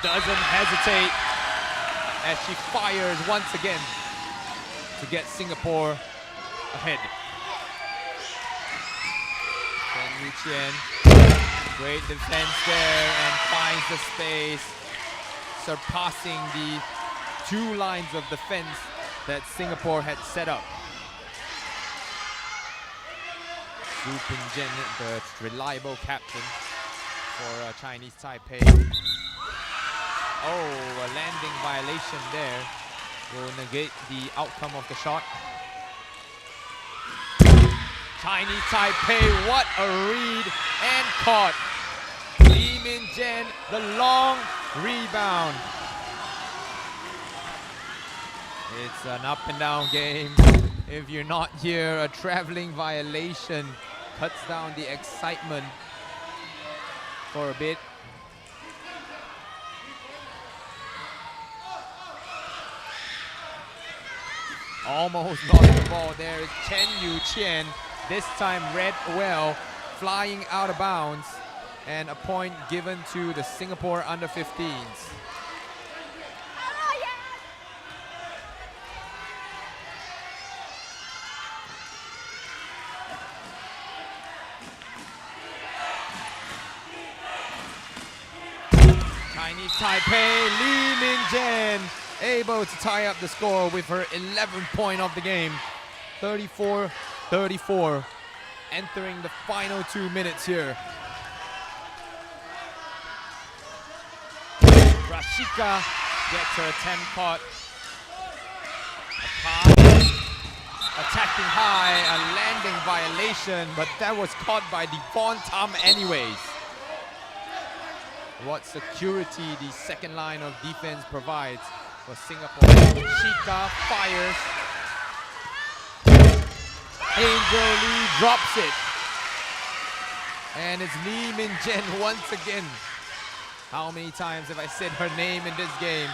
doesn't hesitate as she fires once again to get Singapore ahead. Chen Yu-chien, great defense there and finds the space, surpassing the 2 lines of defense that Singapore had set up. Su Ping-jen, the reliable captain for Chinese Taipei. Oh, a landing violation there will negate the outcome of the shot. Chinese Taipei, what a read, and caught. Lee Min-jen, the long rebound. It's an up and down game. If you're not here, a traveling violation cuts down the excitement for a bit. Almost lost the ball there. It's Chen Yu-chien, this time read well, flying out of bounds, and a point given to the Singapore under-15s. Chinese Taipei, Lee Min-jen able to tie up the score with her 11th point of the game. 34-34, entering the final 2 minutes here. Rashika gets her 10 caught. A pass, attacking high, a landing violation, but that was caught by Devon Tam anyways. What security the second line of defense provides for Singapore. Shika fires. Angel Lee drops it. And it's Lee Min-jen once again. How many times have I said her name in this game?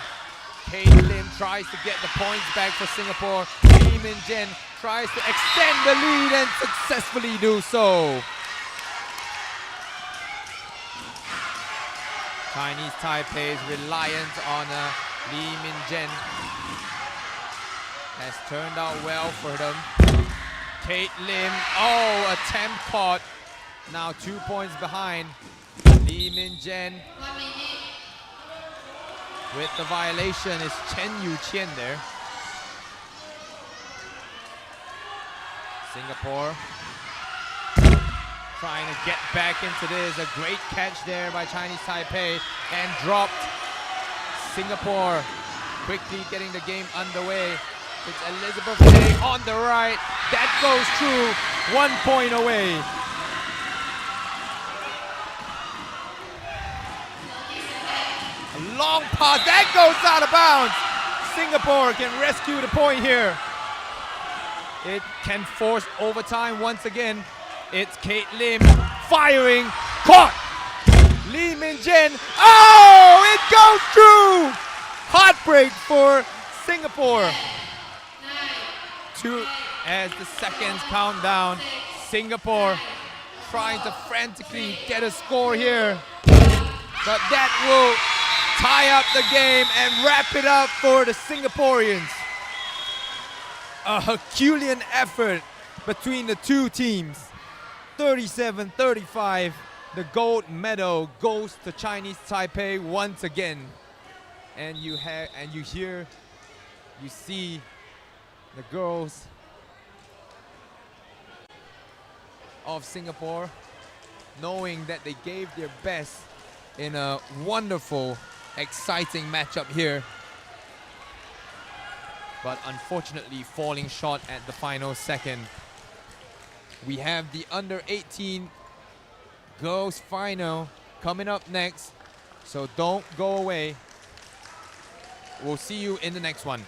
Kate Lim tries to get the points back for Singapore. Lee Min-jen tries to extend the lead and successfully do so. Chinese Taipei's reliance on Lee Min-jen has turned out well for them. Kate Lim, oh, attempt caught. Now 2 points behind. Lee Min-jen with the violation is Chen Yu-chien there. Singapore trying to get back into this. A great catch there by Chinese Taipei and dropped. Singapore quickly getting the game underway. It's Elizabeth Day on the right. That goes through. 1 point away. A long pass. That goes out of bounds. Singapore can rescue the point here. It can force overtime once again. It's Kate Lim firing. Caught! Lee Min Jen. Oh! It goes through! Heartbreak for Singapore. Two as the seconds count down. Singapore trying to frantically get a score here. But that will tie up the game and wrap it up for the Singaporeans. A Herculean effort between the two teams. 37-35. The gold medal goes to Chinese Taipei once again. And you see the girls of Singapore knowing that they gave their best in a wonderful, exciting matchup here. But unfortunately falling short at the final second. We have the under 18 girls final coming up next, so don't go away. We'll see you in the next one.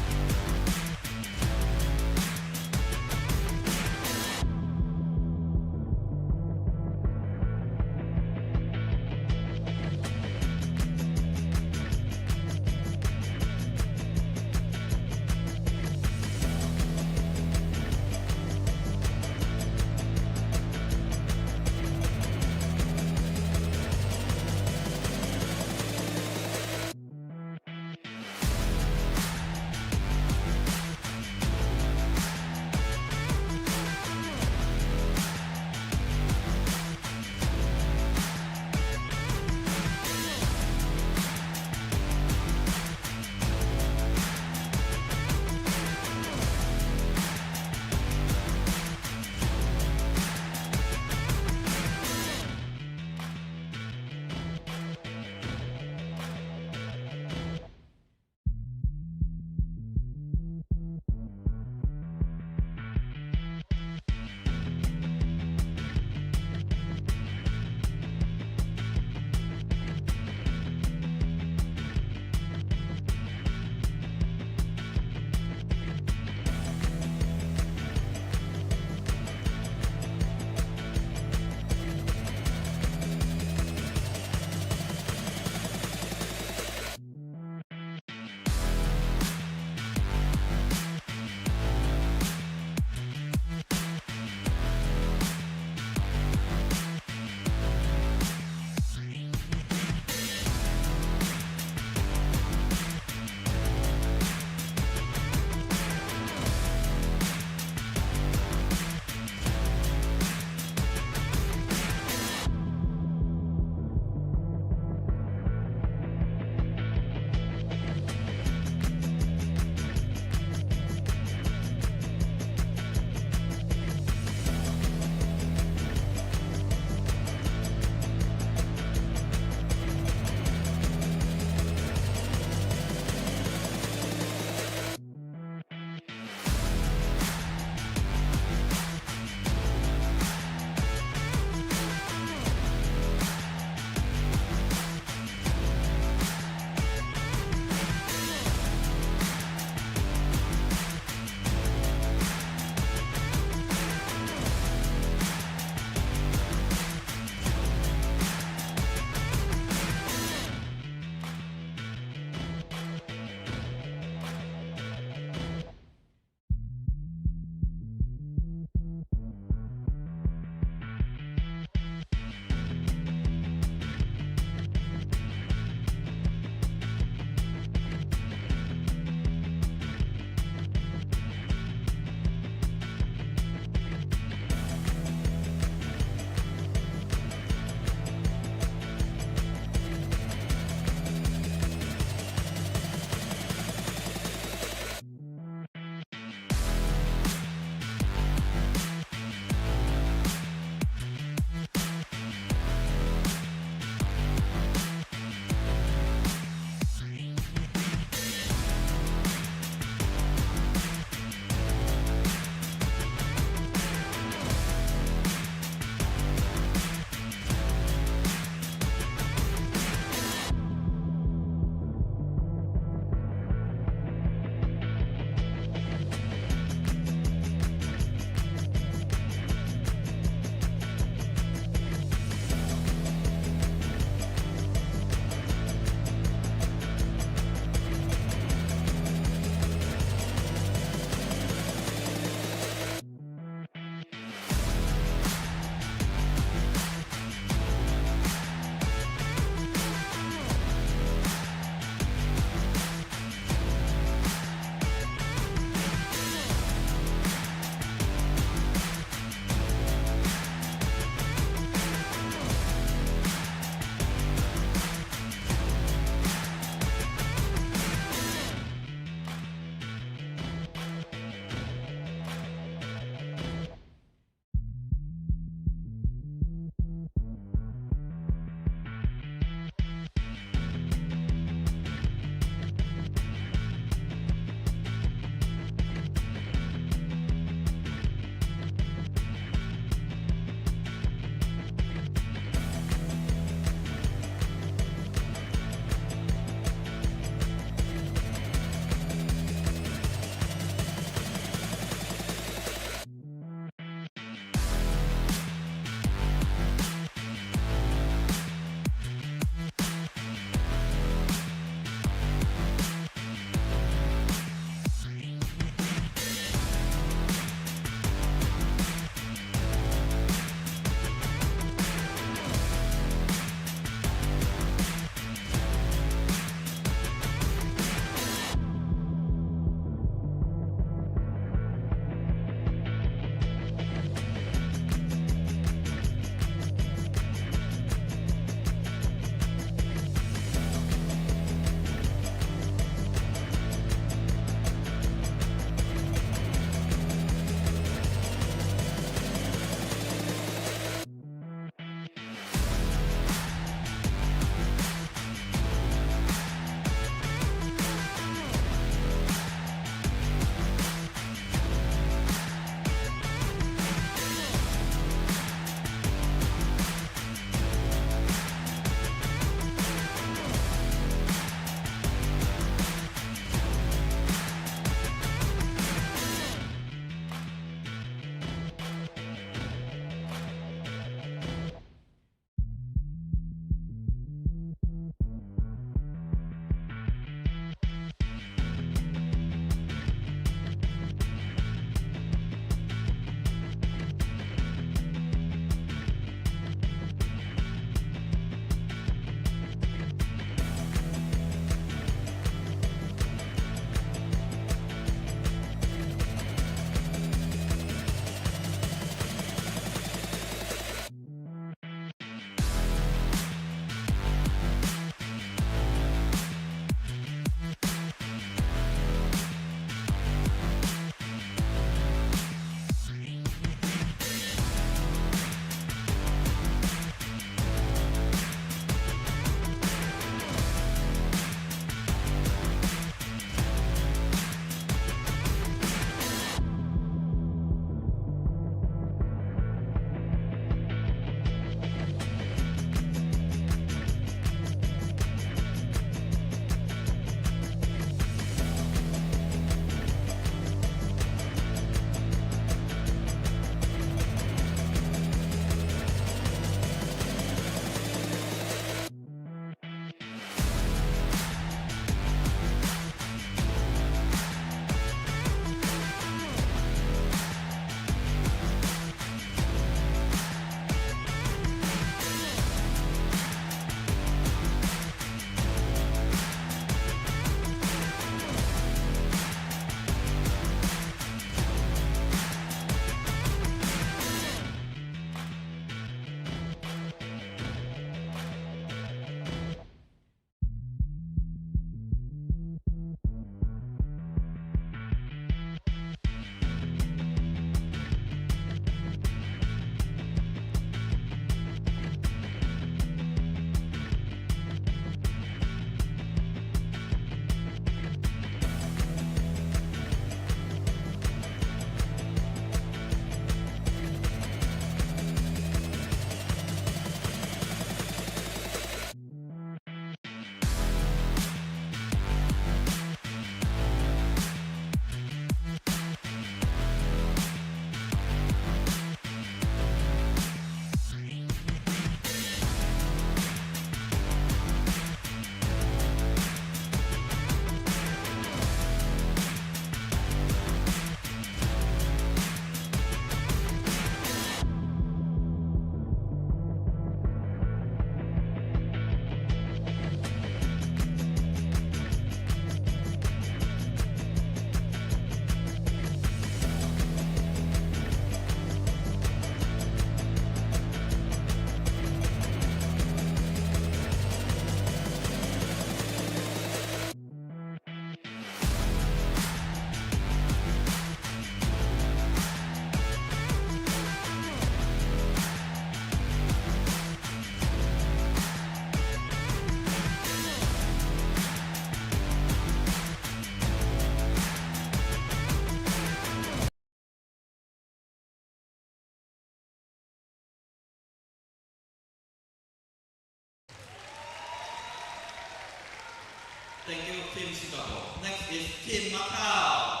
Thank you, Team Singapore. Next is Team Macau. 1号，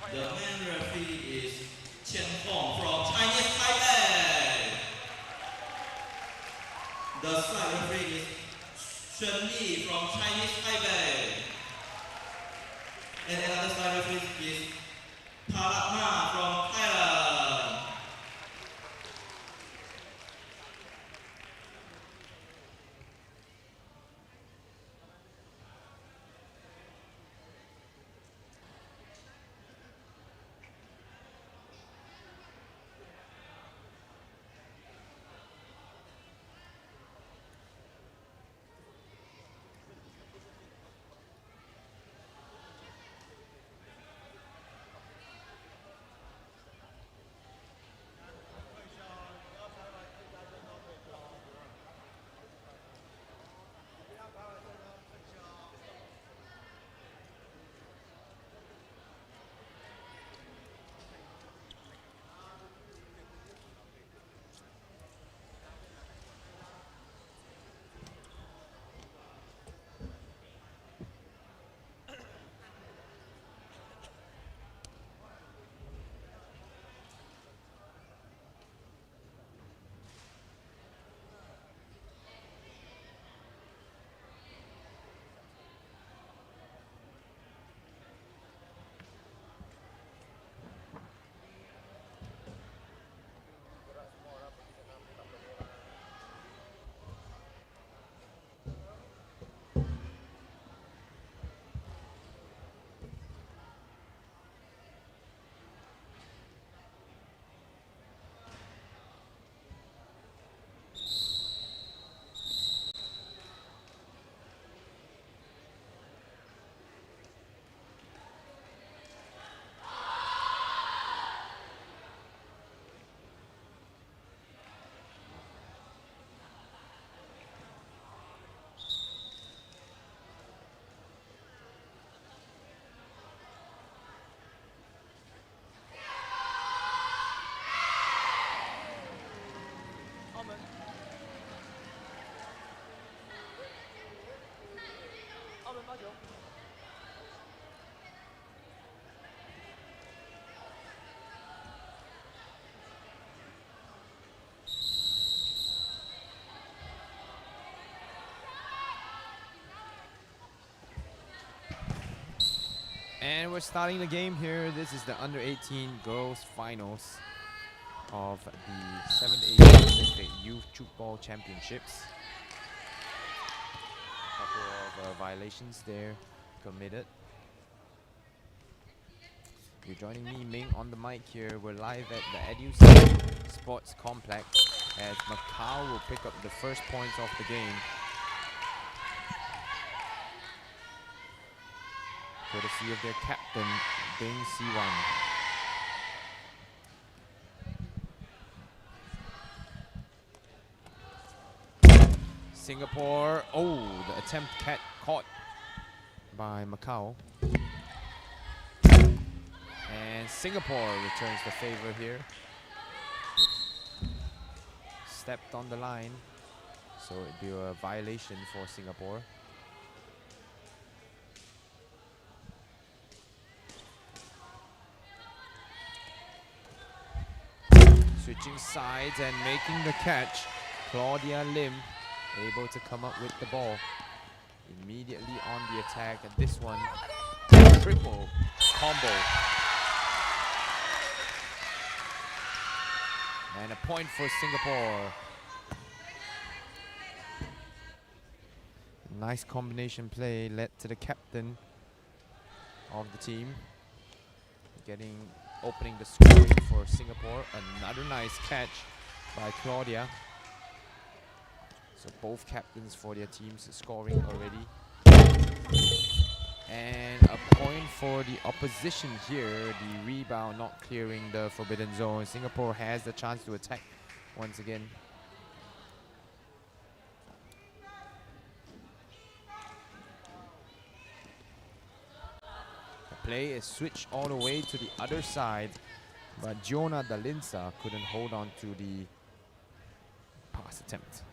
The main referee is Chen Hong from Chinese Taipei. The side referee is Shen Li from Chinese Taipei. And another side referee is Parat Ma from Thailand. And we're starting the game here. This is the under 18 girls finals of the 7th Asia Pacific Youth Tchoukball Championships. Couple of violations there committed. You're joining me, Ming, on the mic here. We're live at the Educity Sports Complex as Macau will pick up the first points of the game. Courtesy of their captain, Ding Siwan. Singapore, oh, the attempt caught by Macau. And Singapore returns the favor here. Stepped on the line, so it'd be a violation for Singapore. Switching sides and making the catch. Claudia Lim able to come up with the ball. Immediately on the attack, and this one, triple combo. And a point for Singapore. Nice combination play led to the captain of the team opening the scoring for Singapore. Another nice catch by Claudia. So both captains for their teams scoring already. And a point for the opposition here. The rebound not clearing the forbidden zone. Singapore has the chance to attack once again. The play is switched all the way to the other side, but Jonah Dalinsa couldn't hold on to the pass attempt.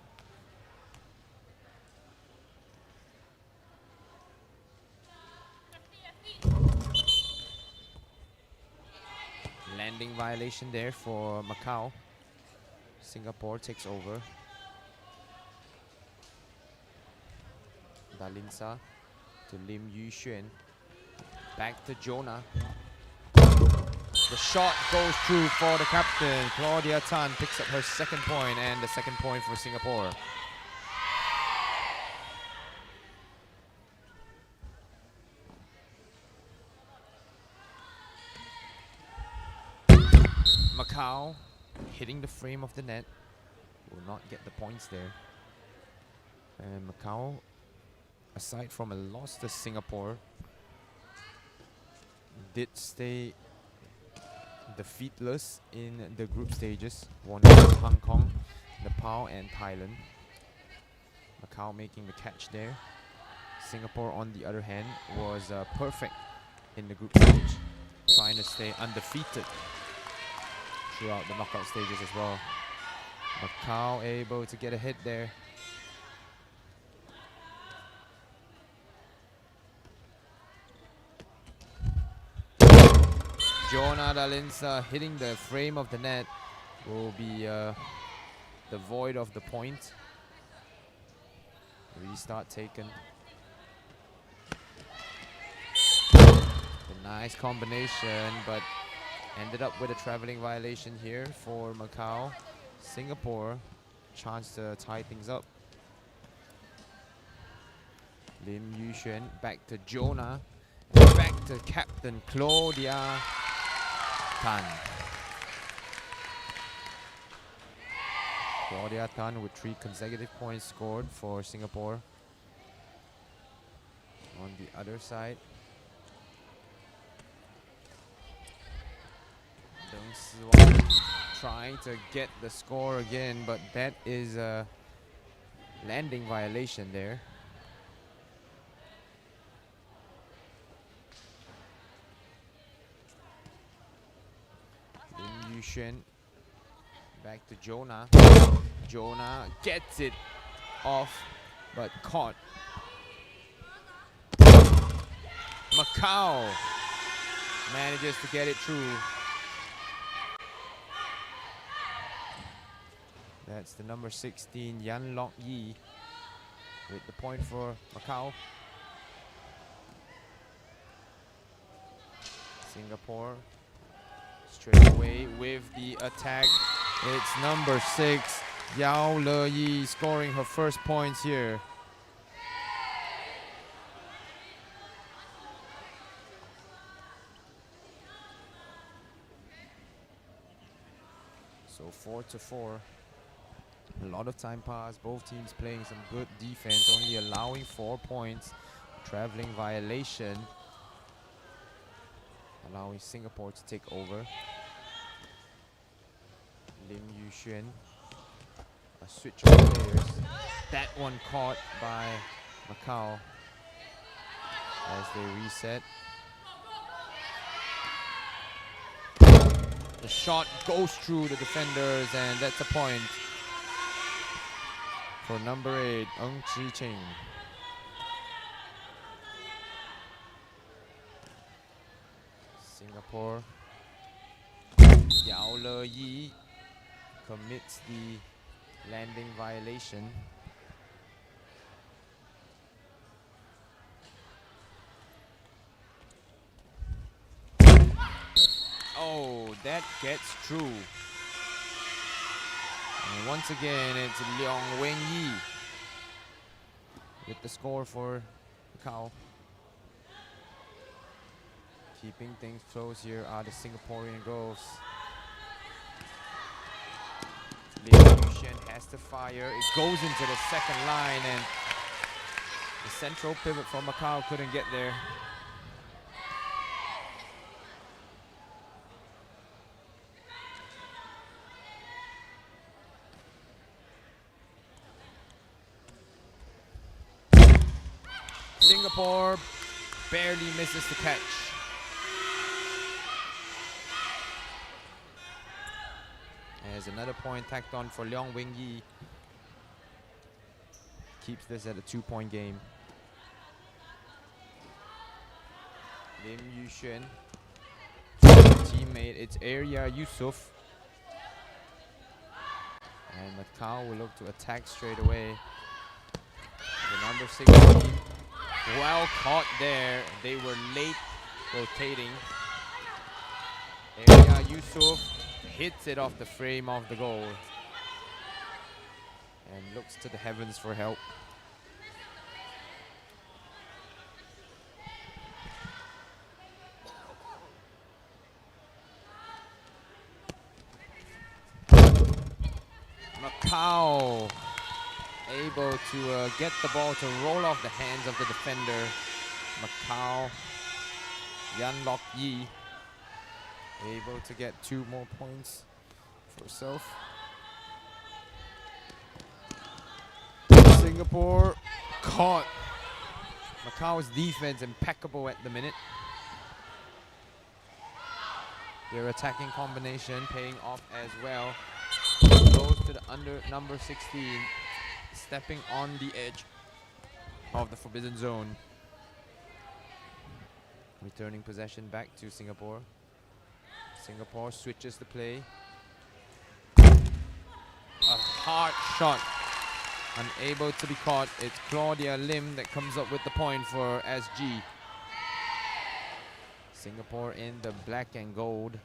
Landing violation there for Macau. Singapore takes over. Dalinsa to Lim Yuxuan. Back to Jonah. The shot goes through for the captain. Claudia Tan picks up her second point, and the second point for Singapore. Macau hitting the frame of the net. Will not get the points there. And Macau, aside from a loss to Singapore, did stay defeatless in the group stages. Won against Hong Kong, Nepal and Thailand. Macau making the catch there. Singapore, on the other hand, was perfect in the group stage, trying to stay undefeated throughout the knockout stages as well. Macau able to get a hit there. Jonah Dalinsa hitting the frame of the net will be the void of the point. Restart taken. A nice combination, but ended up with a traveling violation here for Macau. Singapore, chance to tie things up. Lim Yuxuan back to Jonah. And back to captain Claudia Tan. Claudia Tan with 3 consecutive points scored for Singapore. On the other side, Deng Siwan trying to get the score again, but that is a landing violation there. Lim Yuxuan back to Jonah. Jonah gets it off, but caught. Macau manages to get it through. That's the number 16, Yan Lok Yi, with the point for Macau. Singapore straight away with the attack. It's number 6, Yao Le Yi, scoring her first points here. So 4-4. A lot of time passed, both teams playing some good defense, only allowing 4 points. Traveling violation, allowing Singapore to take over. Lim Yuxuan, a switch of players. That one caught by Macau as they reset. The shot goes through the defenders, and that's a point for number 8, Ng Chi Cheng. Singapore, Yao Le Yi commits the landing violation. Oh, that gets through. And once again, it's Leong Wen Yi with the score for Macau. Keeping things close here are the Singaporean girls. Lim Yushen has to fire. It goes into the second line, and the central pivot from Macau couldn't get there. Singapore barely misses the catch. There's another point tacked on for Leong Wing Yi. Keeps this at a 2-point game. Lim Yushen, teammate, it's Arya Yusuf. And Macau will look to attack straight away. The number 6 team, well caught there. They were late rotating. Arya Yusuf hits it off the frame of the goal and looks to the heavens for help. Macau able to get the ball to roll off the hands of the defender. Macau, Yan Lok Yi able to get 2 more points for herself. Singapore caught. Macau's defense impeccable at the minute. Their attacking combination paying off as well. Goes to the number 16, stepping on the edge of the forbidden zone. Returning possession back to Singapore. Singapore switches the play. A hard shot, unable to be caught. It's Claudia Lim that comes up with the point for SG. Singapore in the black and gold.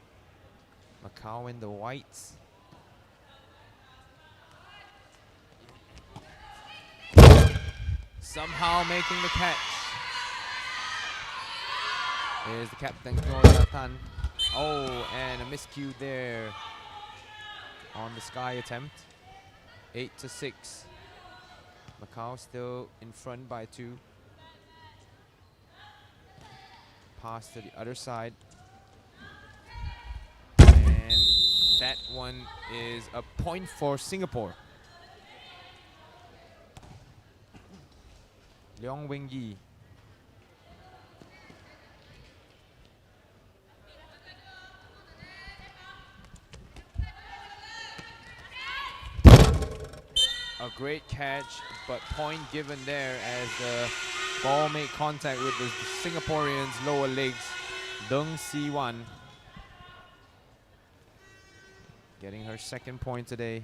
Macau in the whites. Somehow making the catch. Here's the captain, Claudia Tan. Oh, and a miscue there on the sky attempt. 8-6. Macau still in front by 2. Pass to the other side. And that one is a point for Singapore. Leong Wing Yi. A great catch, but point given there as the ball made contact with the Singaporeans' lower legs. Deng Si-wan getting her 2nd point today.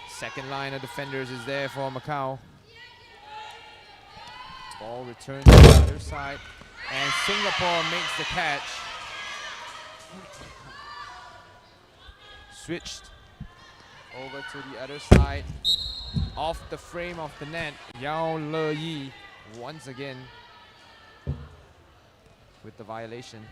Second line of defenders is there for Macau. Ball returned to the other side, and Singapore makes the catch. Switched over to the other side, off the frame of the net. Yao Le Yi once again with the violation.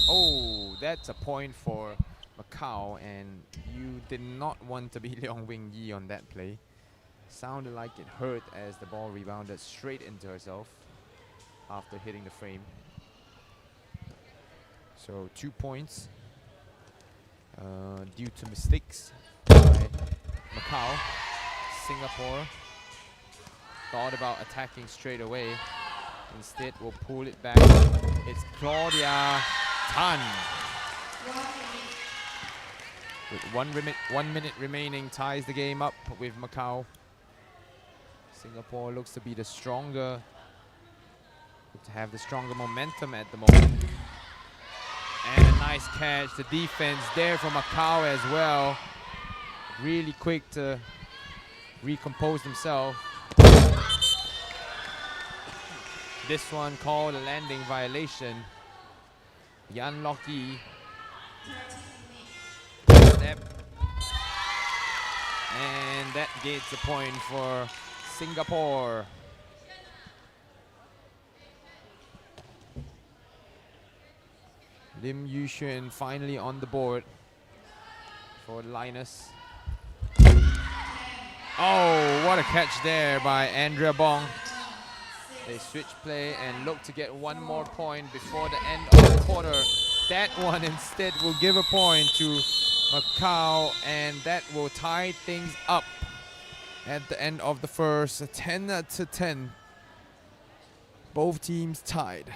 Oh, that's a point for Macau, and you did not want to be Leong Wing Yi on that play. Sounded like it hurt as the ball rebounded straight into herself after hitting the frame. So 2 points due to mistakes by Macau. Singapore thought about attacking straight away. Instead, we'll pull it back. It's Claudia Tan. With 1 minute remaining, ties the game up with Macau. Singapore looks to be the stronger, to have the stronger momentum at the moment. And a nice catch. The defense there for Macau as well. Really quick to recompose themselves. This one called a landing violation. Yan Lok Yi. Step. And that gets a point for Singapore. Lim Yuxuan finally on the board for Linus. Oh, what a catch there by Andrea Bong. They switch play and look to get one more point before the end of the quarter. That one instead will give a point to Macau, and that will tie things up at the end of the first. 10-10. Both teams tied.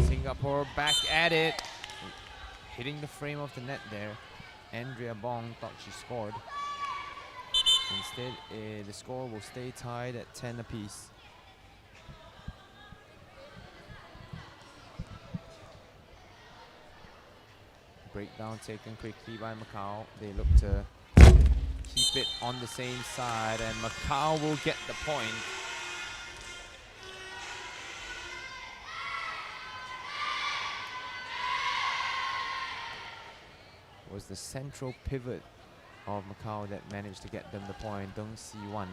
Singapore back at it. Hitting the frame of the net there. Andrea Bong thought she scored. Instead, the score will stay tied at 10 apiece. Breakdown taken quickly by Macau. They look to keep it on the same side, and Macau will get the point. Was the central pivot of Macau that managed to get them the point. Deng Si-wan,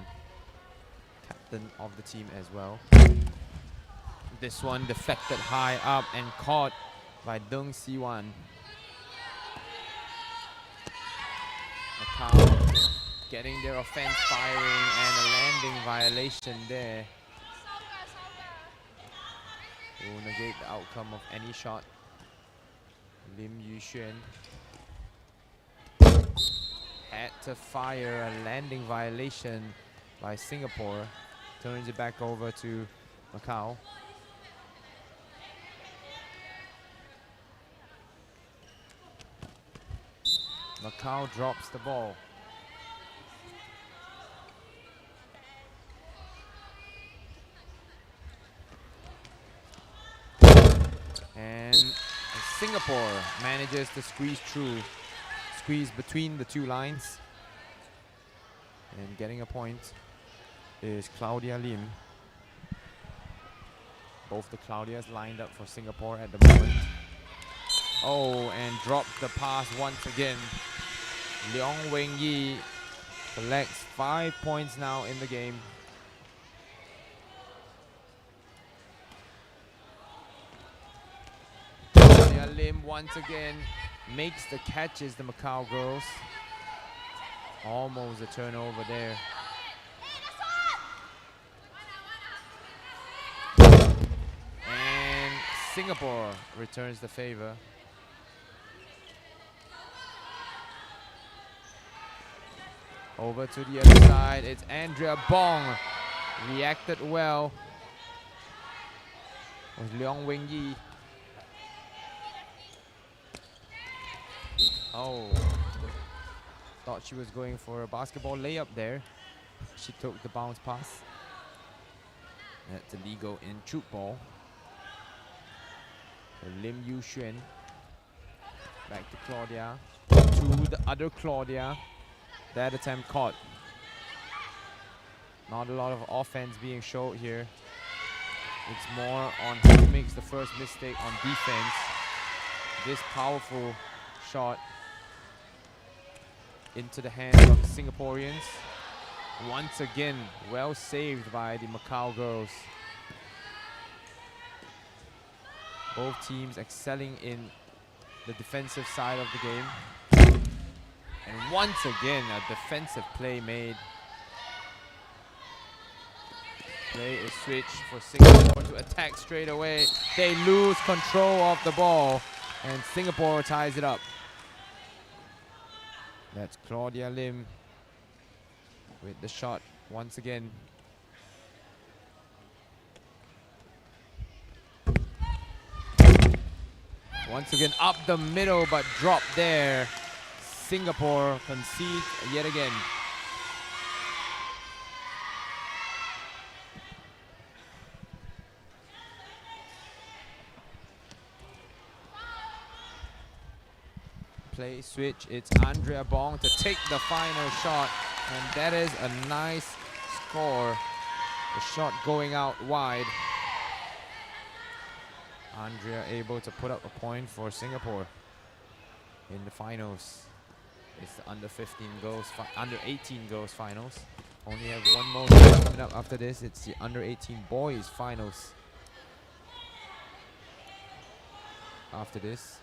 captain of the team as well. This one deflected high up and caught by Deng Si-wan. Macau getting their offense firing and a landing violation there. Will negate the outcome of any shot. Lim Yuxuan had to fire a landing violation by Singapore. Turns it back over to Macau. Macau drops the ball. And Singapore manages to squeeze between the two lines. And getting a point is Claudia Lim. Both the Claudias lined up for Singapore at the moment. Oh, and dropped the pass once again. Leong Weng-yi collects 5 points now in the game. Claudia Lim once again makes the catches, the Macau girls. Almost a turnover there. And Singapore returns the favor. Over to the other side, it's Andrea Bong. Reacted well with Leong Weng-yi. Oh, thought she was going for a basketball layup there. She took the bounce pass. That's illegal in Tchoukball. Lim Yu Xuan. Back to Claudia. To the other Claudia. That attempt caught. Not a lot of offense being showed here. It's more on who makes the first mistake on defense. This powerful shot into the hands of the Singaporeans. Once again, well saved by the Macau girls. Both teams excelling in the defensive side of the game. And once again, a defensive play made. Play is switched for Singapore to attack straight away. They lose control of the ball, and Singapore ties it up. That's Claudia Lim with the shot once again. Once again up the middle, but dropped there. Singapore concedes yet again. Play switch, it's Andrea Bong to take the final shot, and that is a nice score. The shot going out wide. Andrea able to put up a point for Singapore in the finals. It's the under 15 girls, under 18 girls finals. Only have one more game coming up after this. It's the under 18 boys finals. After this.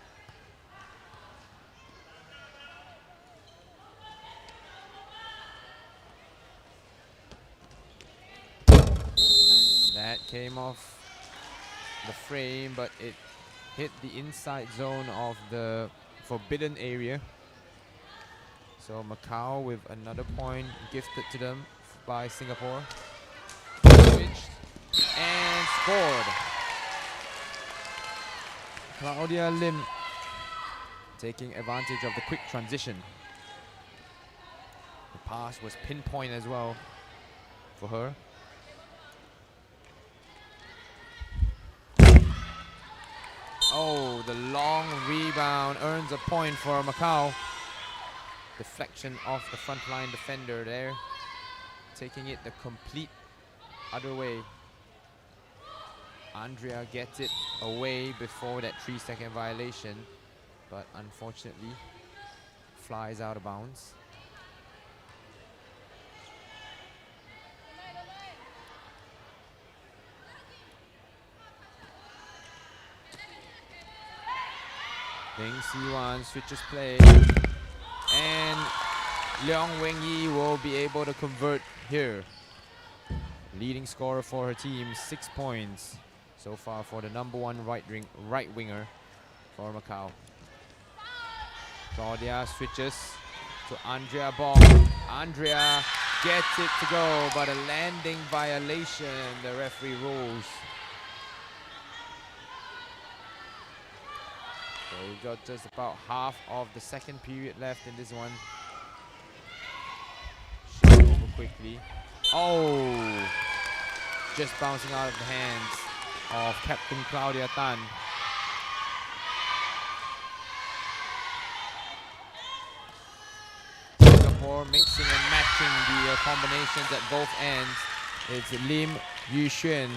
That came off the frame, but it hit the inside zone of the forbidden area. So Macau with another point gifted to them by Singapore. Switched and scored. Claudia Lim taking advantage of the quick transition. The pass was pinpoint as well for her. Oh, the long rebound earns a point for Macau. Deflection off the frontline defender there. Taking it the complete other way. Andrea gets it away before that 3-second violation, but unfortunately flies out of bounds. Deng Siwan switches play, and Leong Weng-yi will be able to convert here. Leading scorer for her team, 6 points so far for the number one right winger for Macau. Claudia switches to Andrea Bong. Andrea gets it to go, but a landing violation, the referee rules. So we've got just about half of the second period left in this one. Shot over quickly. Oh! Just bouncing out of the hands of Captain Claudia Tan. Singapore mixing and matching the combinations at both ends. It's Lim Yu Xuan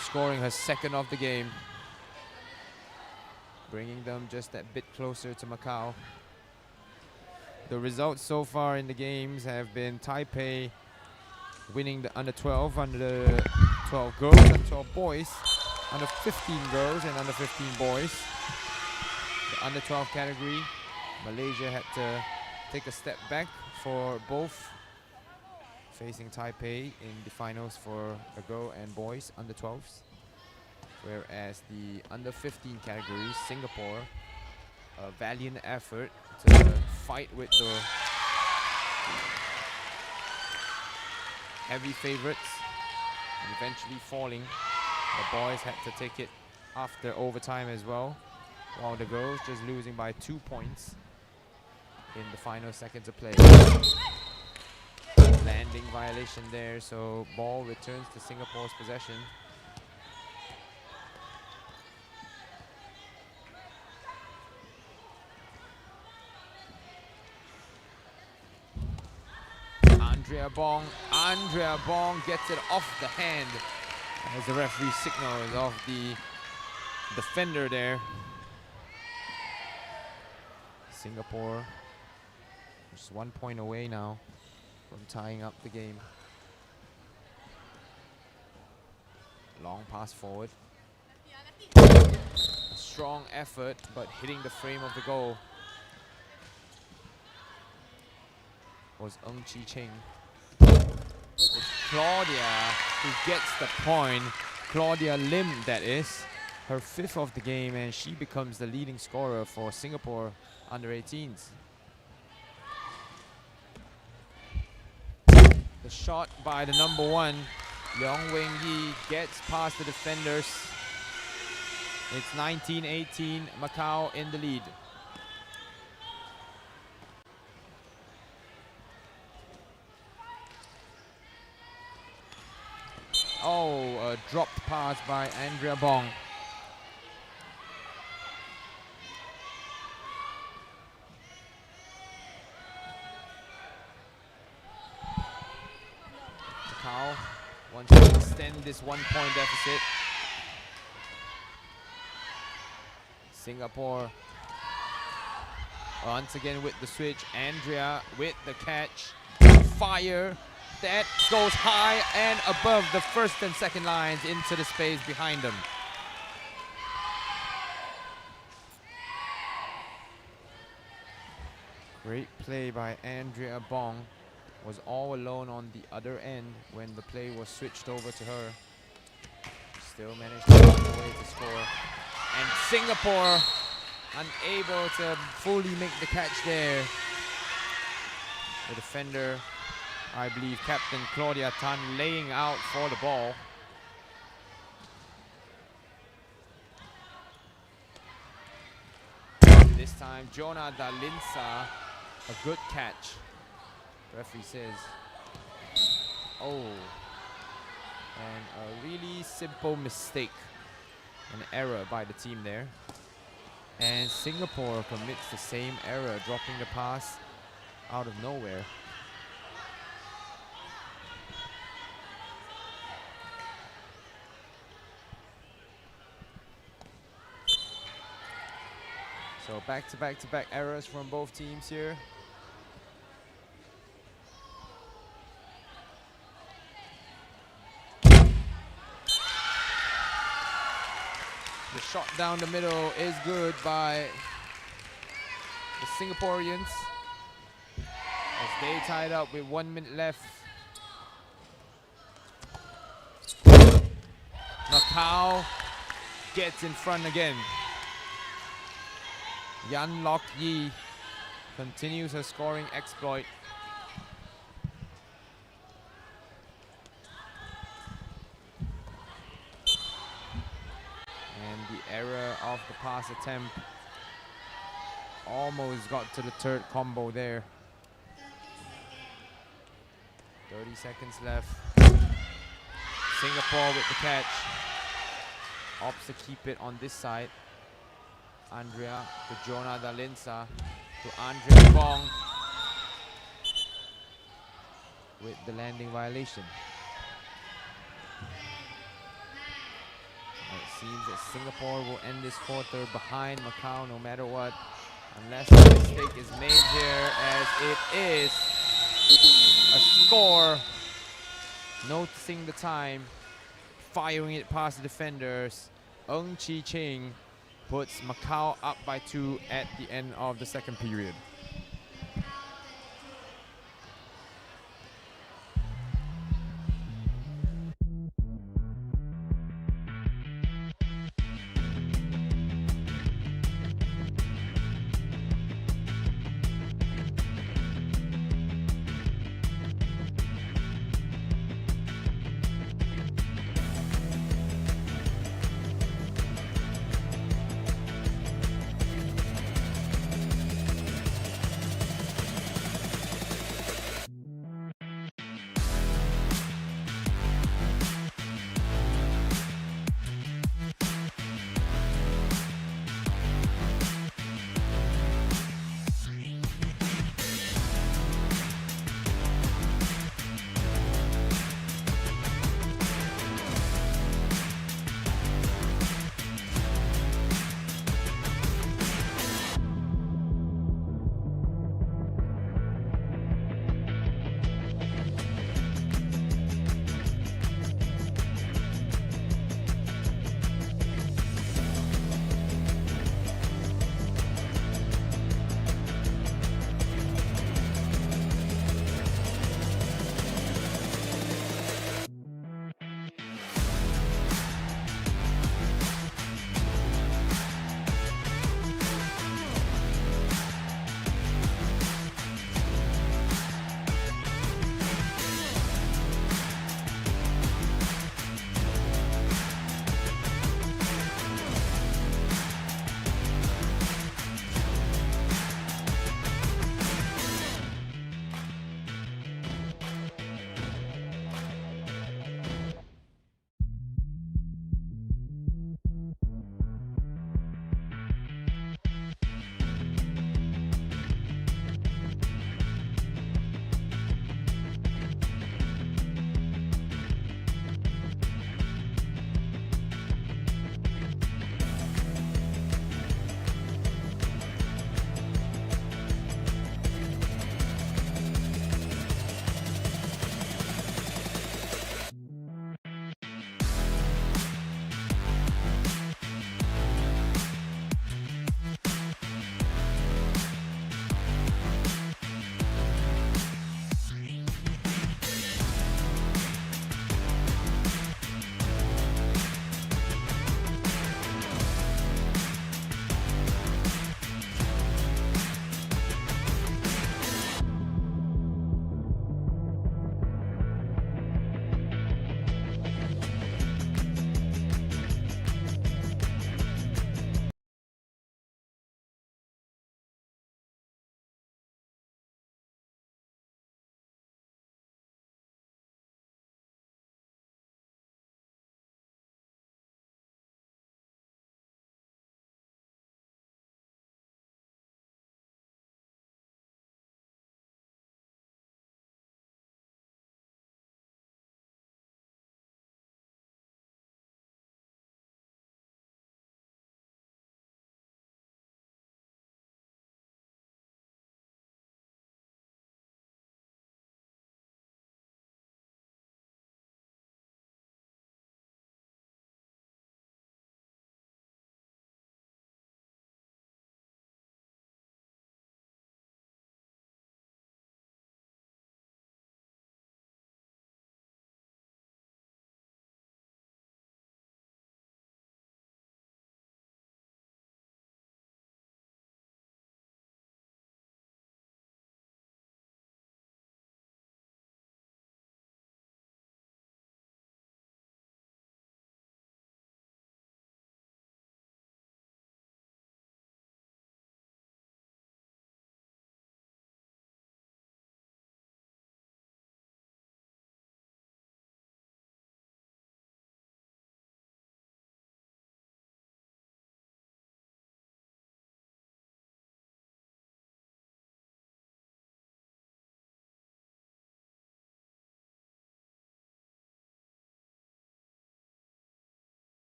scoring her second of the game, bringing them just that bit closer to Macau. The results so far in the games have been Taipei winning the under 12 girls, under 12 boys, under 15 girls and under 15 boys. The under 12 category, Malaysia had to take a step back for both, facing Taipei in the finals for the girl and boys under 12s. Whereas the under 15 category, Singapore, a valiant effort to fight with the heavy favorites and eventually falling. The boys had to take it after overtime as well, while the girls just losing by 2 points in the final seconds of play. Landing violation there, so ball returns to Singapore's possession. Andrea Bong gets it off the hand as the referee signals off the defender there. Singapore just 1 point away now from tying up the game. Long pass forward. A strong effort, but hitting the frame of the goal was Ng Chi Cheng. It's Claudia who gets the point. Claudia Lim, that is. Her 5th of the game, and she becomes the leading scorer for Singapore under 18s. The shot by the number 1, Leong Weng Yi, gets past the defenders. It's 19-18, Macau in the lead. Oh, a dropped pass by Andrea Bong. Macau wants to extend this 1 point deficit. Singapore once again with the switch. Andrea with the catch. Fire. That goes high and above the first and second lines into the space behind them. Great play by Andrea Bong. Was all alone on the other end when the play was switched over to her. Still managed to find a way to score. And Singapore unable to fully make the catch there. The defender, I believe Captain Claudia Tan, laying out for the ball. This time, Jonah Dalinsa, a good catch. Referee says, oh, and a really simple mistake, an error by the team there. And Singapore commits the same error, dropping the pass out of nowhere. So back-to-back errors from both teams here. The shot down the middle is good by the Singaporeans as they tied up with 1 minute left. Macau gets in front again. Yan Lok Yi continues her scoring exploit. And the error of the pass attempt almost got to the third combo there. 30 seconds left. Singapore with the catch. Opts to keep it on this side. Andrea to Jonah Dalinsa to Andrea Bong with the landing violation. Seems that Singapore will end this quarter behind Macau no matter what, unless a mistake is made here, as it is a score. Noticing the time, firing it past the defenders. Ng Chi Ching puts Macau up by 2 at the end of the second period.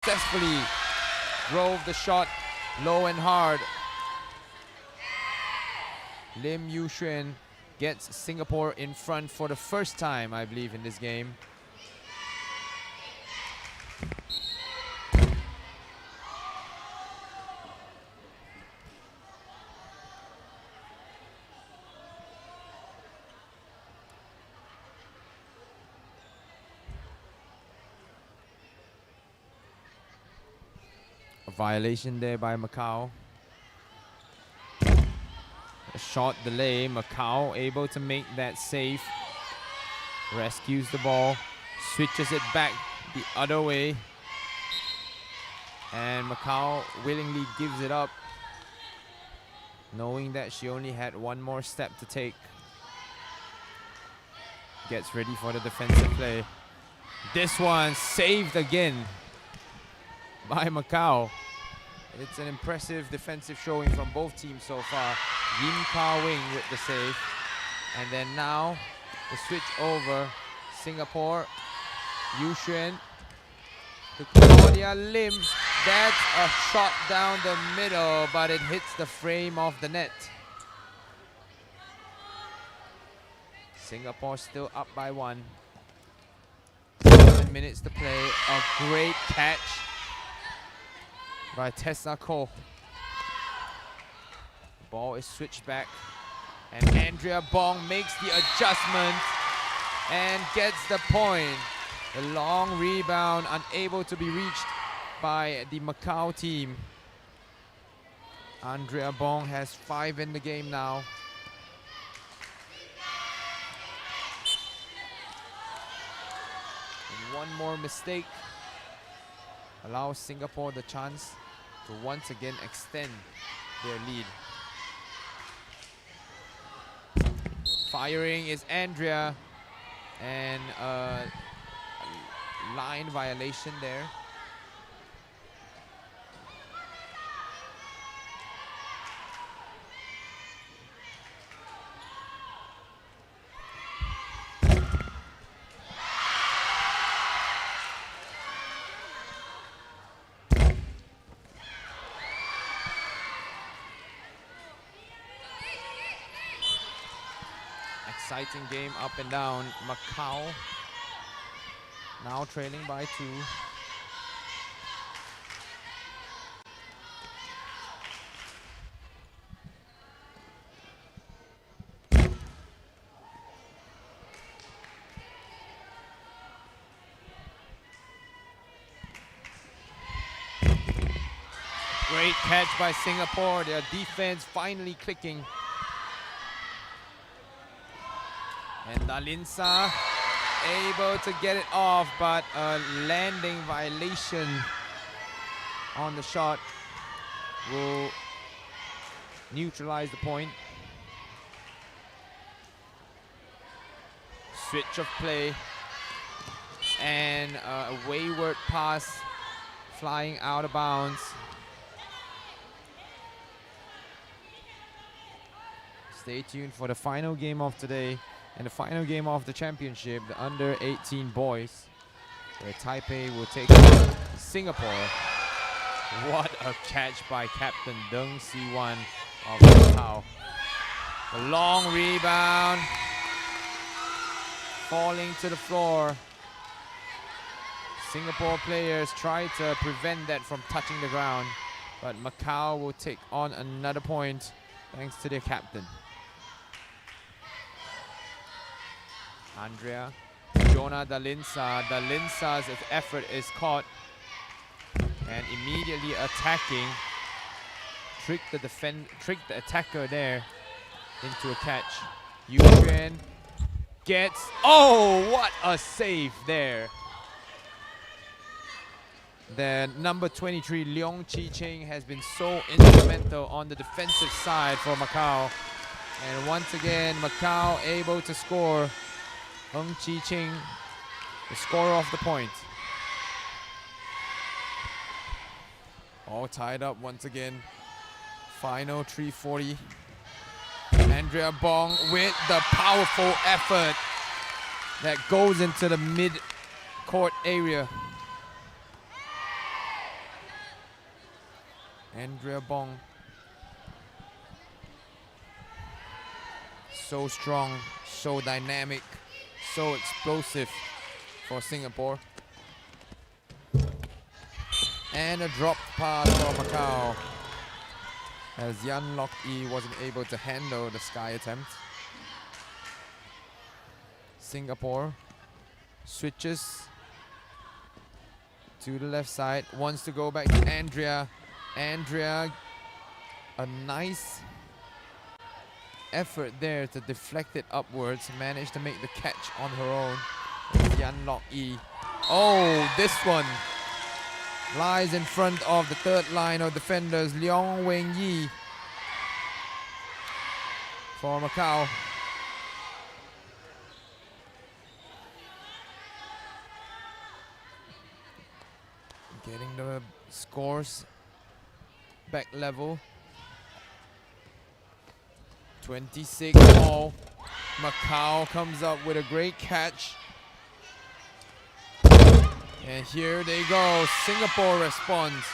successfully drove the shot low and hard. Lim Yuxuan gets Singapore in front for the first time, I believe, in this game. A violation there by Macau. A shot delay. Macau able to make that save. Rescues the ball. Switches it back the other way. And Macau willingly gives it up, knowing that she only had one more step to take. Gets ready for the defensive play. This one saved again by Macau. It's an impressive defensive showing from both teams so far. Yin Ka Wing with the save. And then now the switch over. Singapore. Yuxuan to Claudia Lim. That's a shot down the middle, but it hits the frame of the net. Singapore still up by 1. 7 minutes to play. A great catch by Tessa Ko. Ball is switched back, and Andrea Bong makes the adjustment and gets the point. The long rebound unable to be reached by the Macau team. Andrea Bong has 5 in the game now. And one more mistake allows Singapore the chance to once again extend their lead. Firing is Andrea, and a line violation there. Exciting game up and down. Macau now trailing by 2. Great catch by Singapore. Their defense finally clicking. And Dalinsa able to get it off, but a landing violation on the shot will neutralize the point. Switch of play, and a wayward pass flying out of bounds. Stay tuned for the final game of today. And the final game of the championship, the under-18 boys, where Taipei will take on Singapore. What a catch by Captain Deng Si-wan of Macau. The long rebound, falling to the floor. Singapore players try to prevent that from touching the ground, but Macau will take on another point thanks to their captain. Andrea, Jonah Dalinsa. Dalinsa's effort is caught and immediately attacking. Trick the attacker there into a catch. Yuxuan gets, oh, what a save there. The number 23, Leong Chi Ching, has been so instrumental on the defensive side for Macau. And once again, Macau able to score. Leong Chi Ching, the scorer of the point. All tied up once again. Final 3:40. Andrea Bong with the powerful effort that goes into the mid-court area. Andrea Bong. So strong, so dynamic, so explosive for Singapore. And a drop pass for Macau, as Yan Lok Yi wasn't able to handle the sky attempt. Singapore switches to the left side, wants to go back to Andrea. Andrea, a nice effort there to deflect it upwards, managed to make the catch on her own. Yan Lok Yi. Oh, this one lies in front of the third line of defenders, Leong Weng Yi for Macau. Getting the scores back level. 26 all. Macau comes up with a great catch. And here they go. Singapore responds.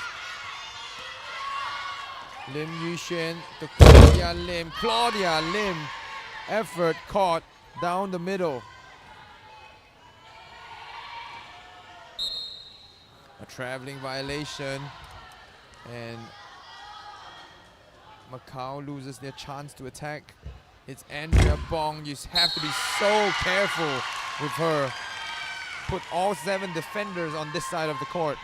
Lim Yuxuan to Claudia Lim. Claudia Lim. Effort caught down the middle. A traveling violation. And Macau loses their chance to attack. It's Andrea Bong. You have to be so careful with her. Put all 7 defenders on this side of the court.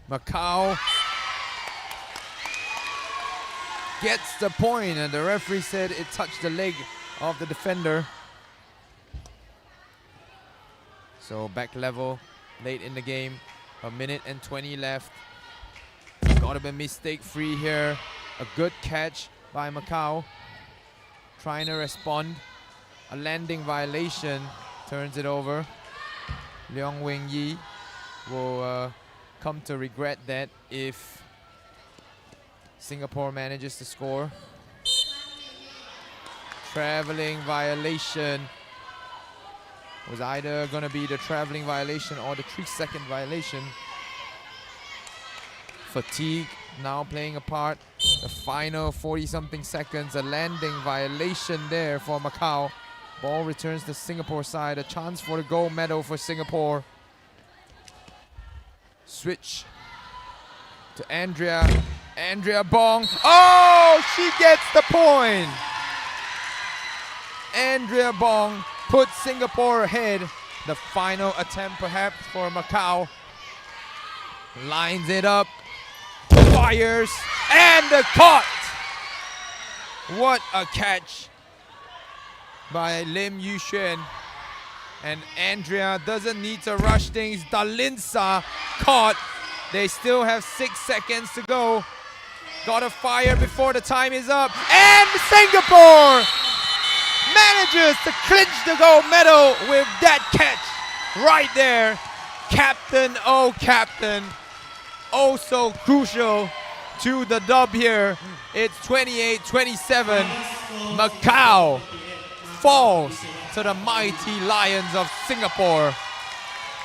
Macau gets the point, and the referee said it touched the leg of the defender. So back level late in the game. 1:20 left. Gotta be mistake free here. A good catch by Macau. Trying to respond. A landing violation. Turns it over. Leong Weng Yi will come to regret that if Singapore manages to score. Traveling violation. Was either going to be the traveling violation or the 3-second violation. Fatigue now playing a part. The final 40-something seconds, a landing violation there for Macau. Ball returns to Singapore side, a chance for the gold medal for Singapore. Switch to Andrea. Andrea Bong. Oh, she gets the point. Andrea Bong puts Singapore ahead. The final attempt perhaps for Macau. Lines it up. Fires. And the caught. What a catch by Lim Yuxuan. And Andrea doesn't need to rush things. Dalinsa caught. They still have 6 seconds to go. Gotta fire before the time is up. And Singapore manages to clinch the gold medal with that catch right there. Captain, oh captain. Oh so crucial to the dub here. It's 28-27. Macau falls to the mighty Lions of Singapore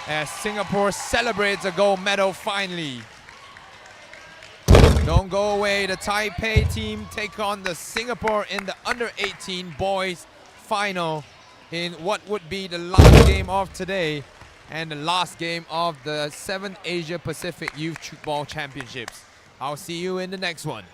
as Singapore celebrates a gold medal finally. Don't go away. The Taipei team take on the Singapore in the under-18 boys final in what would be the last game of today and the last game of the 7th Asia Pacific Youth Tchoukball Championships. I'll see you in the next one.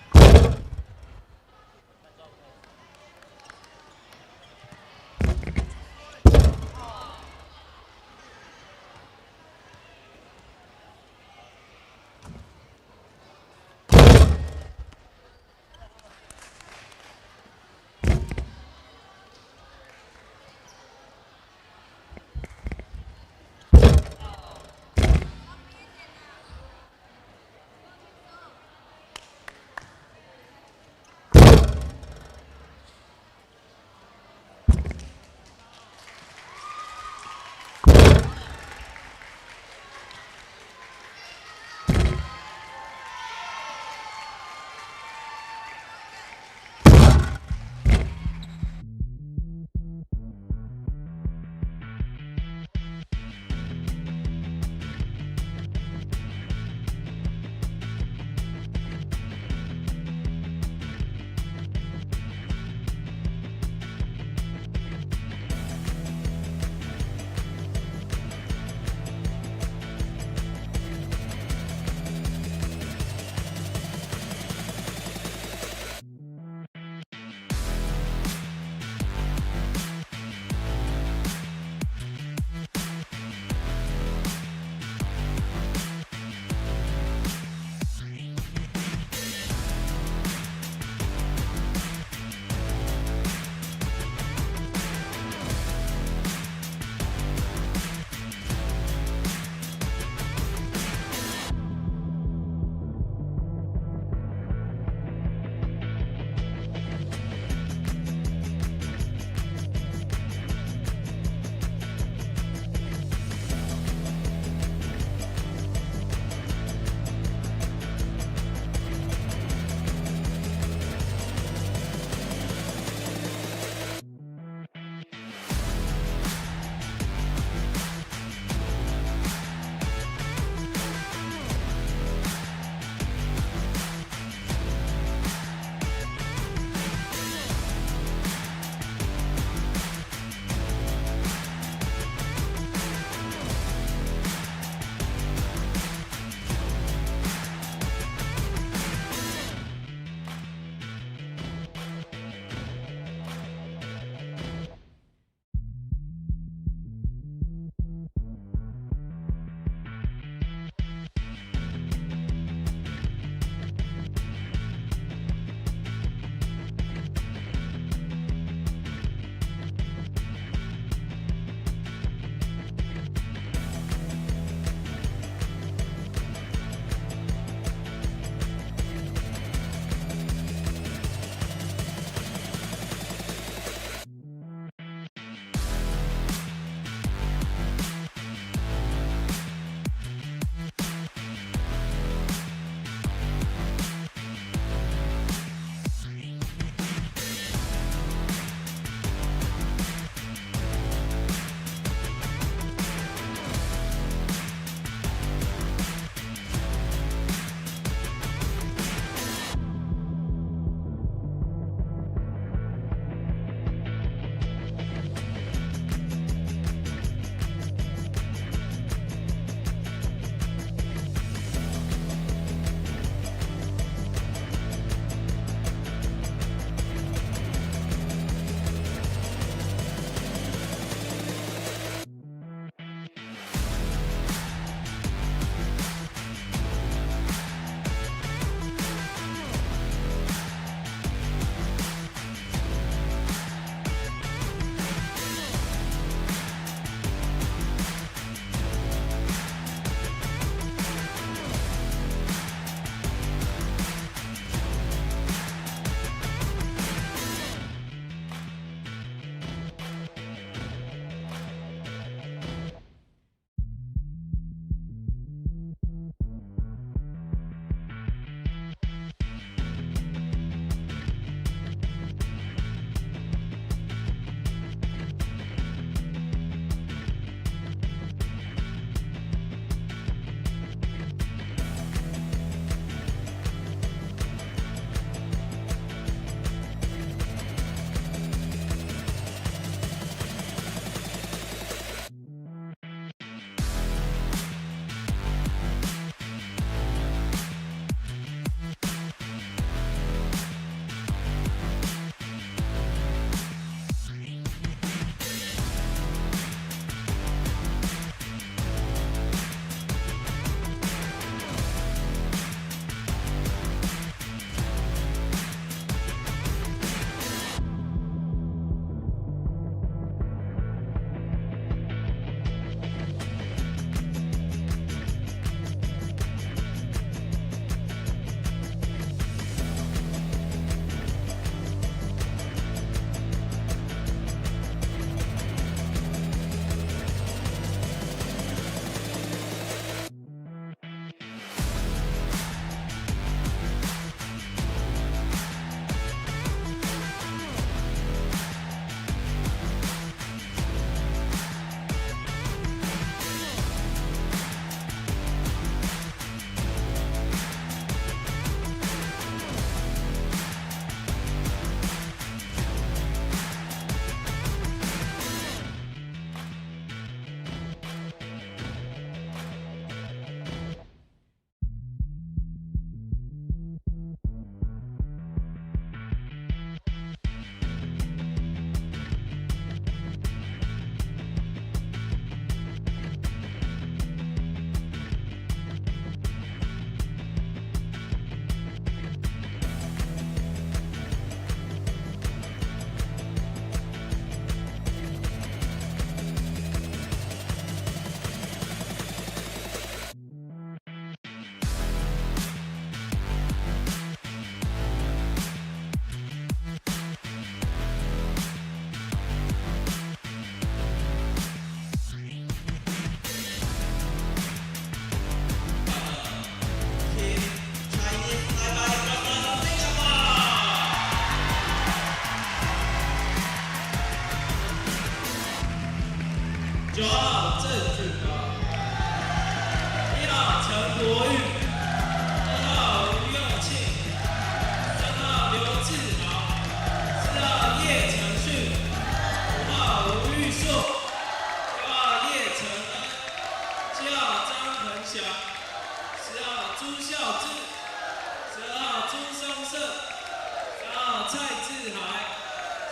蔡志海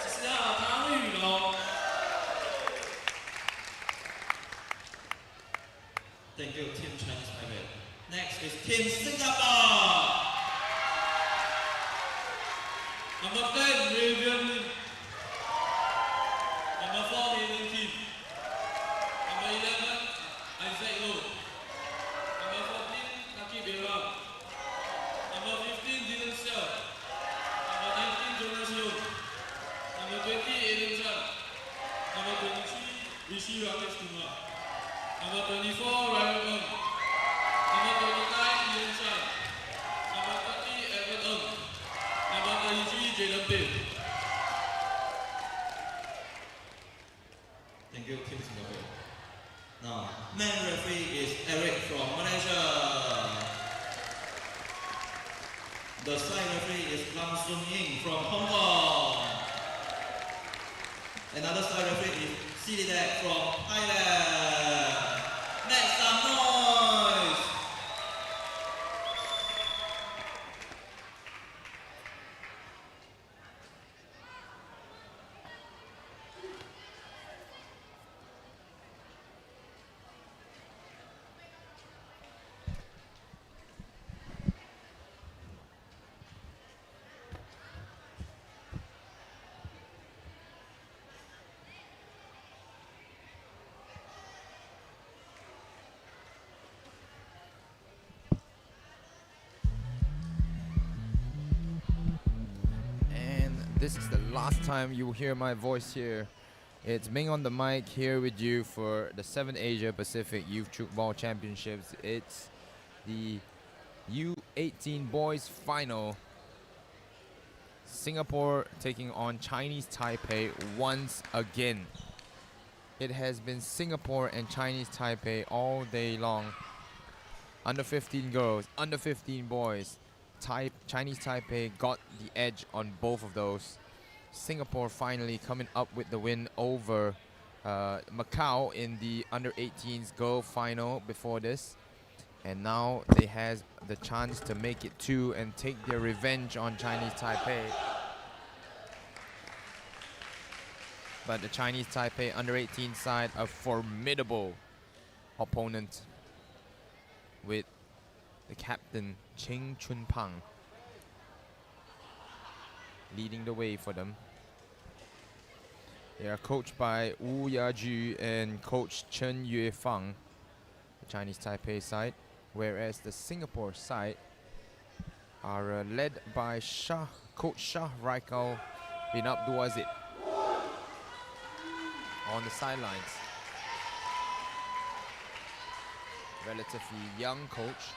，14号汤玉龙。Thank you, Team Chinese Taipei. Next is Team Singapore. Number 10, Vivian Lim. Number 4, Hayden Kim. Number 11, Isaac Low. Number 14, Kaki Bera. Number 15, Dylan Xiao. Number 19, Jonas Young. Number 20, Aiden Chan. Number 23, Rishi Rakesh Kumar. Number 24, Ryan Ng. Number 29, Ian Chan. Number 30, Evan Ng. Number 33, Jalen Payne. Thank you, Team Singapore. Now, main referee is Eric from Malaysia. The side referee is Lam Sun Ying from Hong Kong. Another side referee is Sididek from Thailand. Make some noise! This is the last time you will hear my voice here. It's Ming on the mic here with you for the 7th Asia Pacific Youth Tchoukball Championships. It's the U18 boys final. Singapore taking on Chinese Taipei once again. It has been Singapore and Chinese Taipei all day long. Under 15 girls, under 15 boys. Chinese Taipei got the edge on both of those. Singapore finally coming up with the win over Macau in the under 18s girl final before this, and now they have the chance to make it 2 and take their revenge on Chinese Taipei. But the Chinese Taipei under 18 side, a formidable opponent with the captain Cheng Chun Pang leading the way for them. They are coached by Wu Yaju and coach Chen Yue Fang, the Chinese Taipei side, whereas the Singapore side are led by coach Shah Raikal bin Abdul Aziz on the sidelines. Relatively young coach.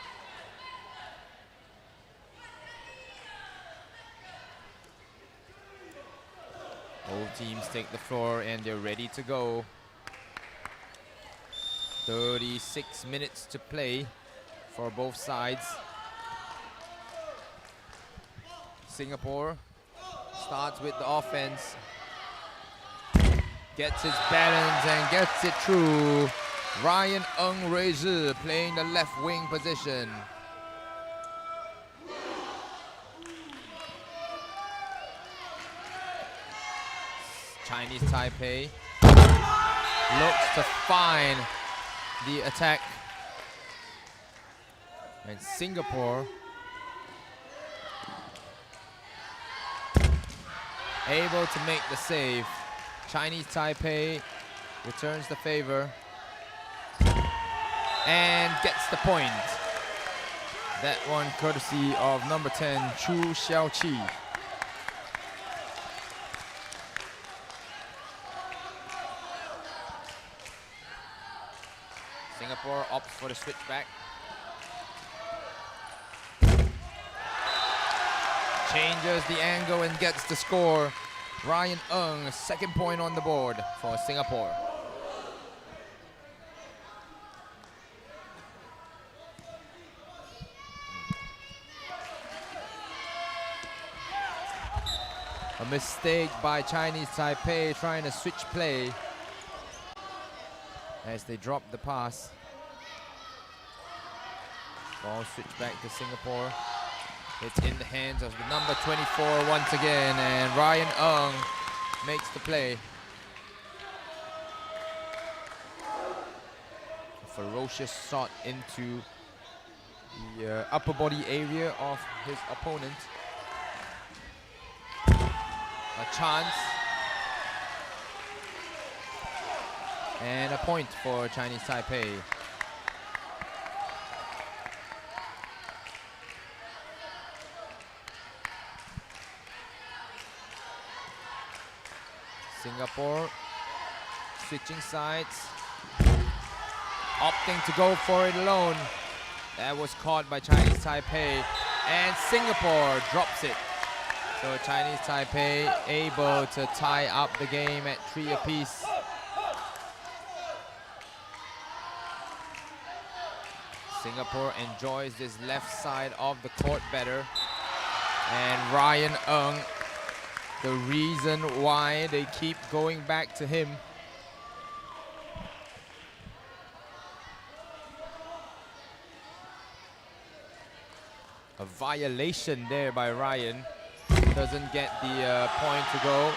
Both teams take the floor and they're ready to go. 36 minutes to play for both sides. Singapore starts with the offense. Gets his balance and gets it through. Ryan Ng Rezi playing the left wing position. Chinese Taipei looks to find the attack, and Singapore able to make the save. Chinese Taipei returns the favor and gets the point. That one courtesy of number 10, Chu Xiaoqi. Singapore opts for the switchback. Changes the angle and gets the score. Ryan Ng, second point on the board for Singapore. A mistake by Chinese Taipei trying to switch play as they drop the pass. Ball switch back to Singapore. It's in the hands of the number 24 once again, and Ryan Ng makes the play. A ferocious shot into the upper body area of his opponent. A chance. And a point for Chinese Taipei. Singapore switching sides, opting to go for it alone. That was caught by Chinese Taipei, and Singapore drops it. So Chinese Taipei able to tie up the game at 3 apiece. Singapore enjoys this left side of the court better. And Ryan Ng, the reason why they keep going back to him. A violation there by Ryan. Doesn't get the point to go.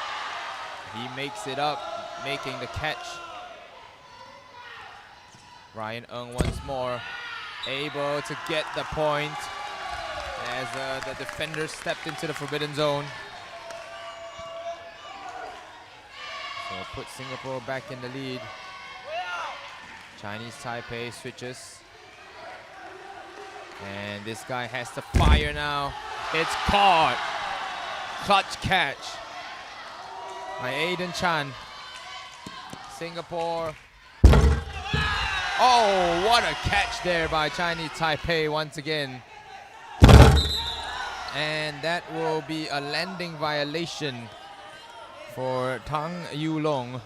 He makes it up, making the catch. Ryan Ng once more able to get the point as the defender stepped into the forbidden zone. So put Singapore back in the lead. Chinese Taipei switches. And this guy has to fire now. It's caught. Clutch catch by Aiden Chan. Singapore. Oh, what a catch there by Chinese Taipei once again. And that will be a landing violation for Tang Yulong.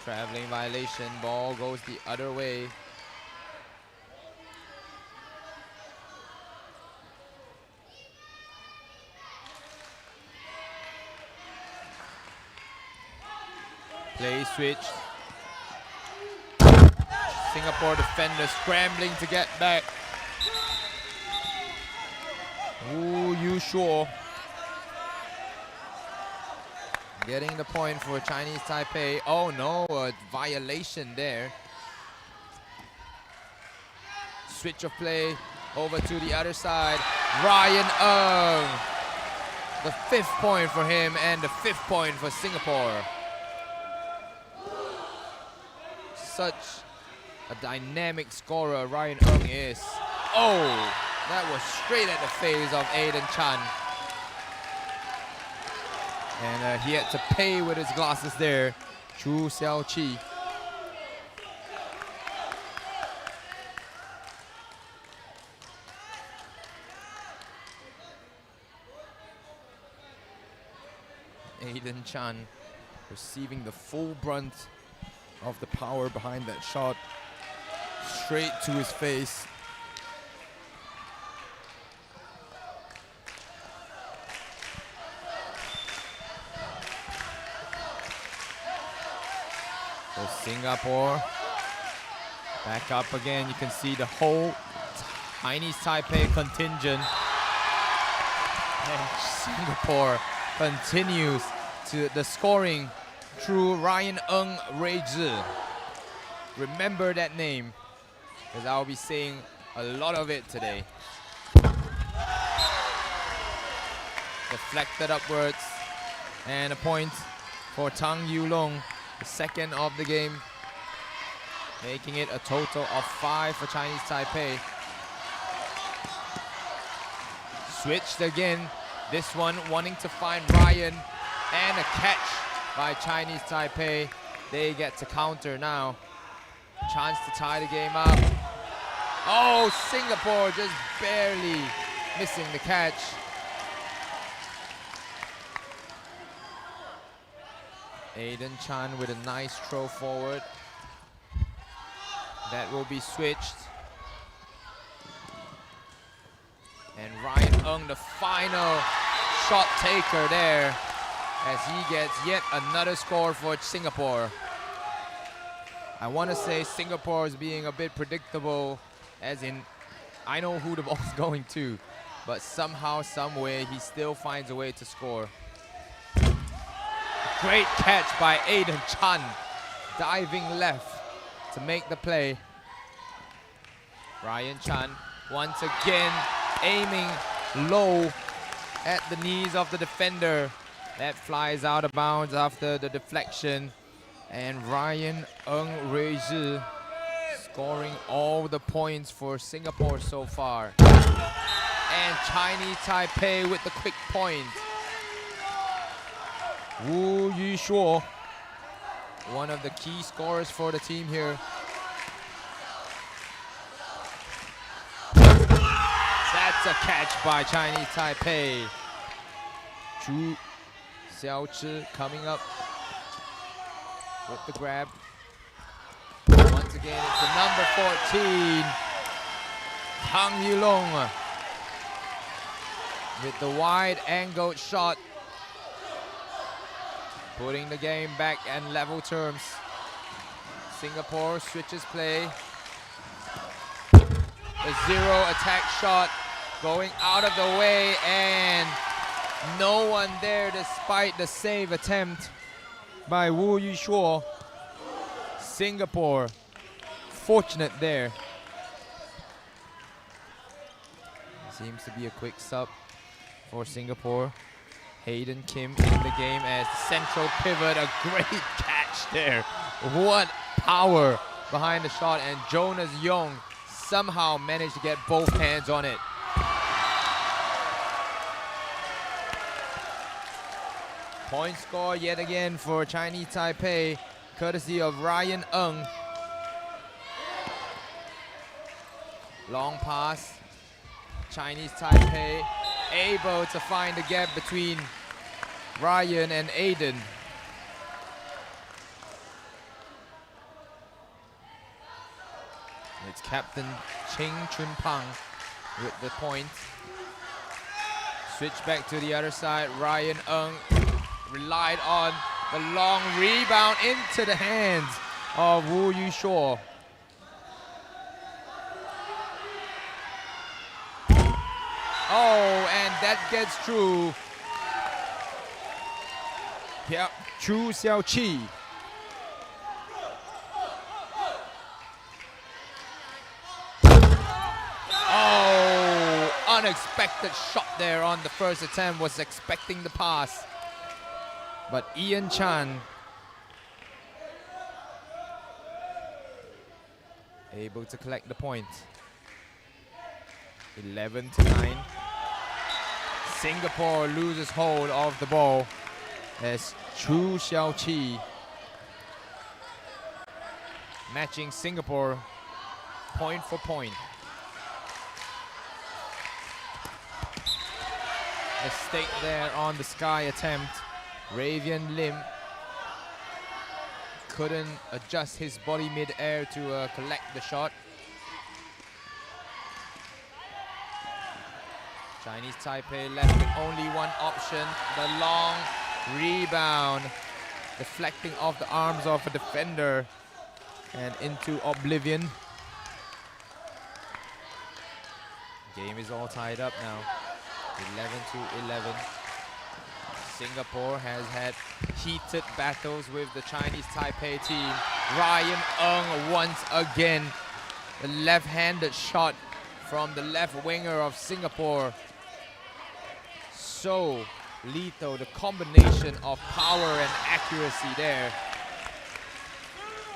Traveling violation, ball goes the other way. Play switch. Singapore defender scrambling to get back. Wu Yushuo getting the point for Chinese Taipei. Oh no, a violation there. Switch of play over to the other side. Ryan Ng. The 5th point for him and the 5th point for Singapore. Such a dynamic scorer Ryan Ng is. Oh, that was straight at the face of Aiden Chan. And he had to pay with his glasses there. Chu Xiao Chi. Aiden Chan receiving the full brunt of the power behind that shot. Straight to his face. So Singapore back up again. You can see the whole Chinese Taipei contingent. And Singapore continues to the scoring through Ryan Ng Reizhi. Remember that name, because I'll be saying a lot of it today. Deflected upwards, and a point for Tang Yulong, the 2nd of the game, making it a total of 5 for Chinese Taipei. Switched again, this one wanting to find Ryan, and a catch by Chinese Taipei. They get to counter now. Chance to tie the game up. Oh, Singapore just barely missing the catch. Aiden Chan with a nice throw forward. That will be switched. And Ryan Ng, the final shot taker there, as he gets yet another score for Singapore. I want to say Singapore is being a bit predictable, as in I know who the ball's going to, but somehow, some way, he still finds a way to score. Great catch by Aiden Chan, diving left to make the play. Ryan Chan once again aiming low at the knees of the defender. That flies out of bounds after the deflection. And Ryan Ng Rui Zhi scoring all the points for Singapore so far. And Chinese Taipei with the quick point. Wu Yushuo, one of the key scorers for the team here. That's a catch by Chinese Taipei. Chu Xiaochi coming up with the grab. Once again, it's the number 14, Tang Yulong, with the wide-angled shot, putting the game back in level terms. Singapore switches play. A zero attack shot going out of the way, and no one there despite the save attempt by Wu Yushuo. Singapore fortunate there. Seems to be a quick sub for Singapore. Hayden Kim in the game as central pivot. A great catch there. What power behind the shot, and Jonas Young somehow managed to get both hands on it. Point score yet again for Chinese Taipei, courtesy of Ryan Ng. Long pass. Chinese Taipei able to find the gap between Ryan and Aiden. It's Captain Cheng Chun Pang with the point. Switch back to the other side. Ryan Ng relied on the long rebound into the hands of Wu Yushuo. Oh, and that gets through. Yep, Chu Xiaoqi. Oh, unexpected shot there on the first attempt. Was expecting the pass. But Ian Chan able to collect the point. 11-9. Singapore loses hold of the ball as Chu Xiaoqi matching Singapore point for point. Mistake there on the sky attempt. Ravian Lim couldn't adjust his body mid-air to collect the shot. Chinese Taipei left with only one option, the long rebound, deflecting off the arms of a defender and into oblivion. Game is all tied up now, 11-11. Singapore has had heated battles with the Chinese Taipei team. Ryan Ng once again, the left-handed shot from the left winger of Singapore. So lethal, the combination of power and accuracy there.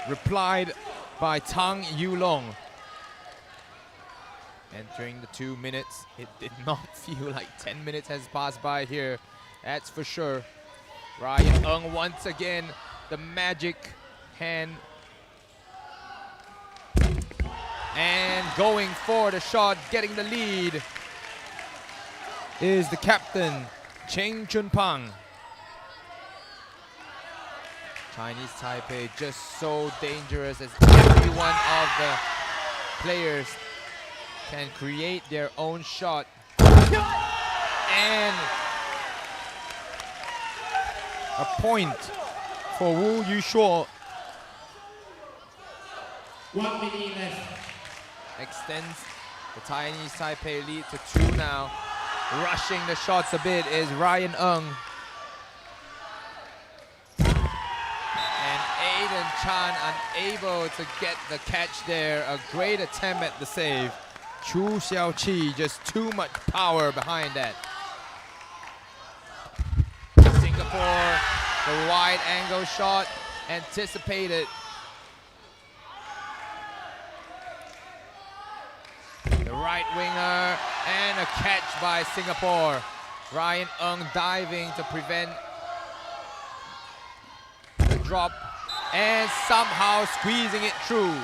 Replied by Tang Yulong. Entering the 2 minutes, it did not feel like 10 minutes has passed by here, that's for sure. Ryan Ng once again, the magic hand. And going for the shot, getting the lead, is the captain, Cheng Chun Pang. Chinese Taipei just so dangerous as every one of the players can create their own shot. And a point for Wu Yushuo. 1 minute left. Extends the Chinese Taipei lead to 2 now. Rushing the shots a bit is Ryan Ng. And Aiden Chan unable to get the catch there. A great attempt at the save. Chu Xiaoqi, just too much power behind that. Singapore, the wide angle shot, anticipated. The right winger, and a catch by Singapore. Ryan Ng diving to prevent the drop, and somehow squeezing it through.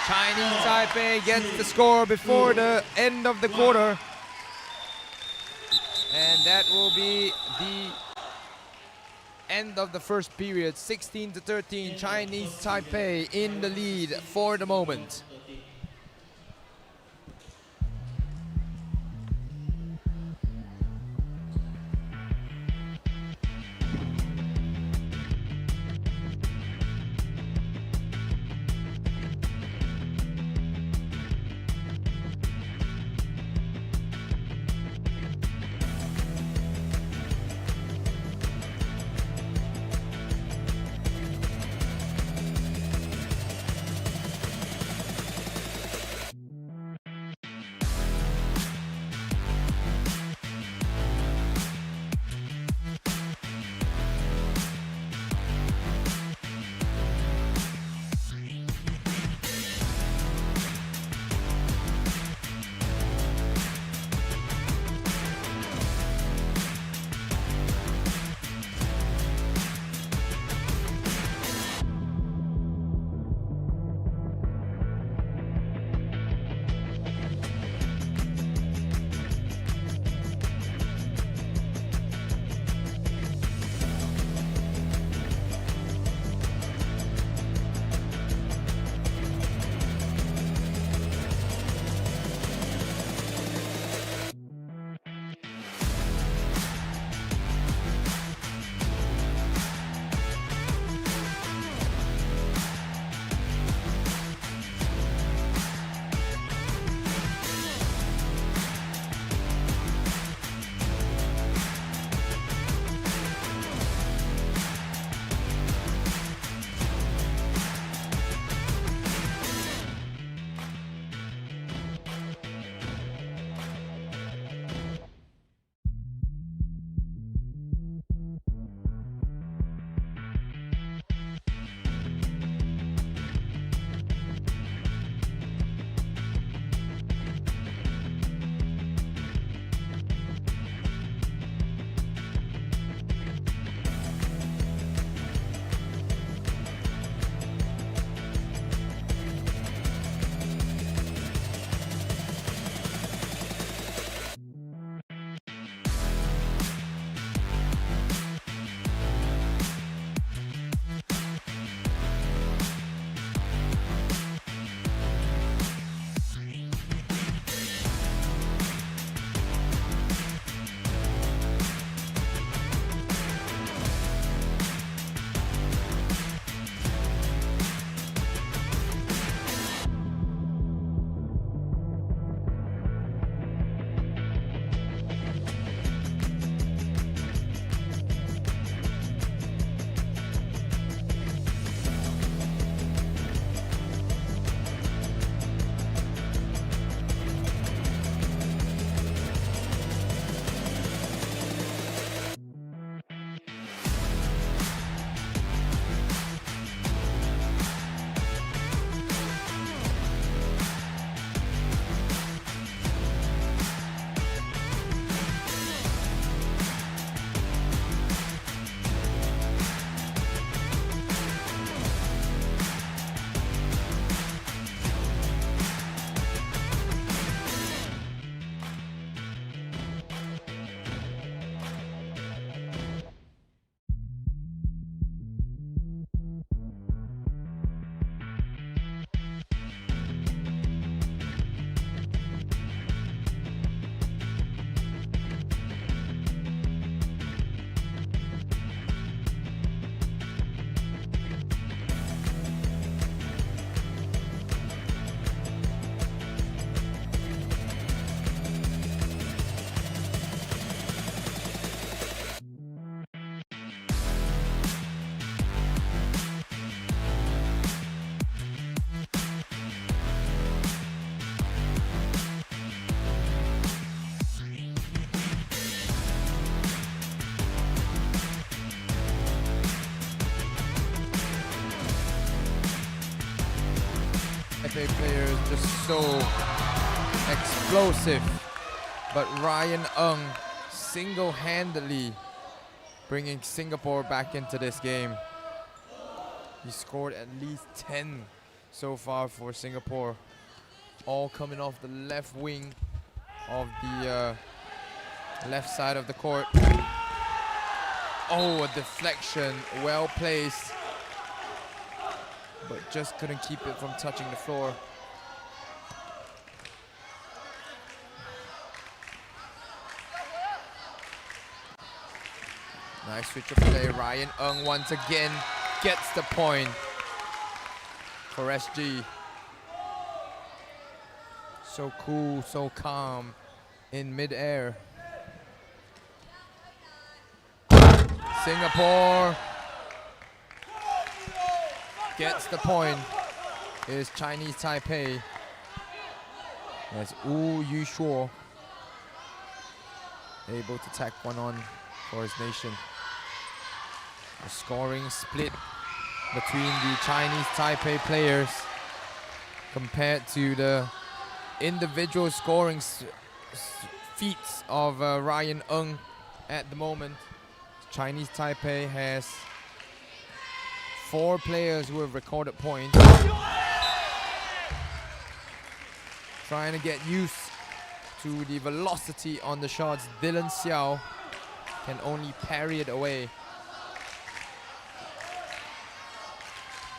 Chinese Taipei gets the score before the end of the quarter. And that will be the end of the first period. 16-13, Chinese Taipei in the lead for the moment. Taipei players just so explosive. But Ryan Ng single-handedly bringing Singapore back into this game. He scored at least 10 so far for Singapore, all coming off the left wing of the left side of the court. Oh, a deflection, well placed, but just couldn't keep it from touching the floor. Nice switch of play. Ryan Ng once again gets the point for SG. So cool, so calm in mid-air. Singapore gets the point. Is Chinese Taipei. As Wu Yushuo able to tack one on for his nation. A scoring split between the Chinese Taipei players compared to the individual scoring feats of Ryan Ng at the moment. Chinese Taipei has 4 players who have recorded points. Trying to get used to the velocity on the shots. Dylan Xiao can only parry it away.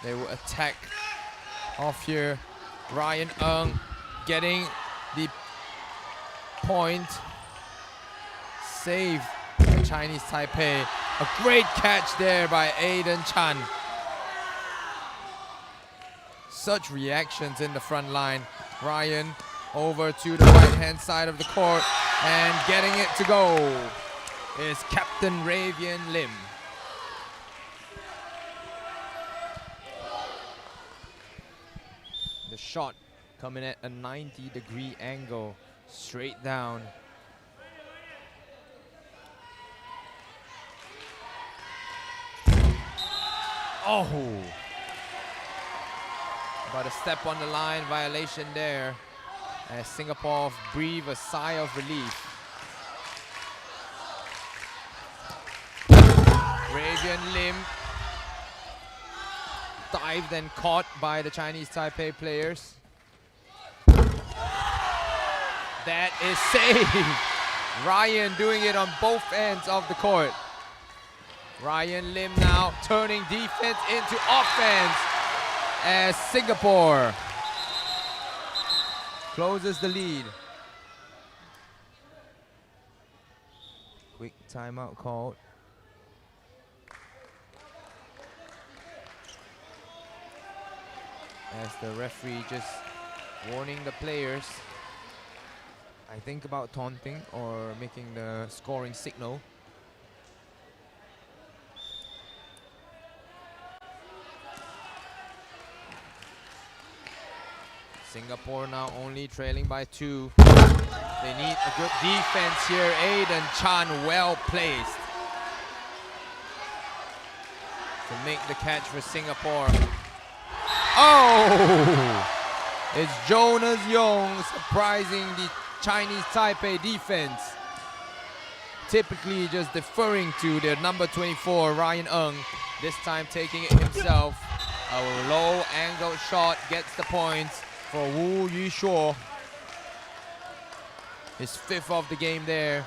They will attack off here. Ryan Ng getting the point. Saved by Chinese Taipei. A great catch there by Aiden Chan. Such reactions in the front line. Ryan over to the right hand side of the court and getting it to go is Captain Ravian Lim. The shot coming at a 90-degree angle, straight down. Oh! But a step on the line violation there as Singapore breathe a sigh of relief. Ravian Lim dived and caught by the Chinese Taipei players. That is saved. Ryan doing it on both ends of the court. Ryan Lim now turning defense into offense as Singapore closes the lead. Quick timeout called. As the referee just warning the players, I think about taunting or making the scoring signal. Singapore now only trailing by 2. They need a good defense here. Aiden Chan well placed to make the catch for Singapore. Oh! It's Jonas Yong surprising the Chinese Taipei defense. Typically just deferring to their number 24, Ryan Ng. This time taking it himself. A low angle shot gets the points for Wu Yushuo. His 5th of the game there.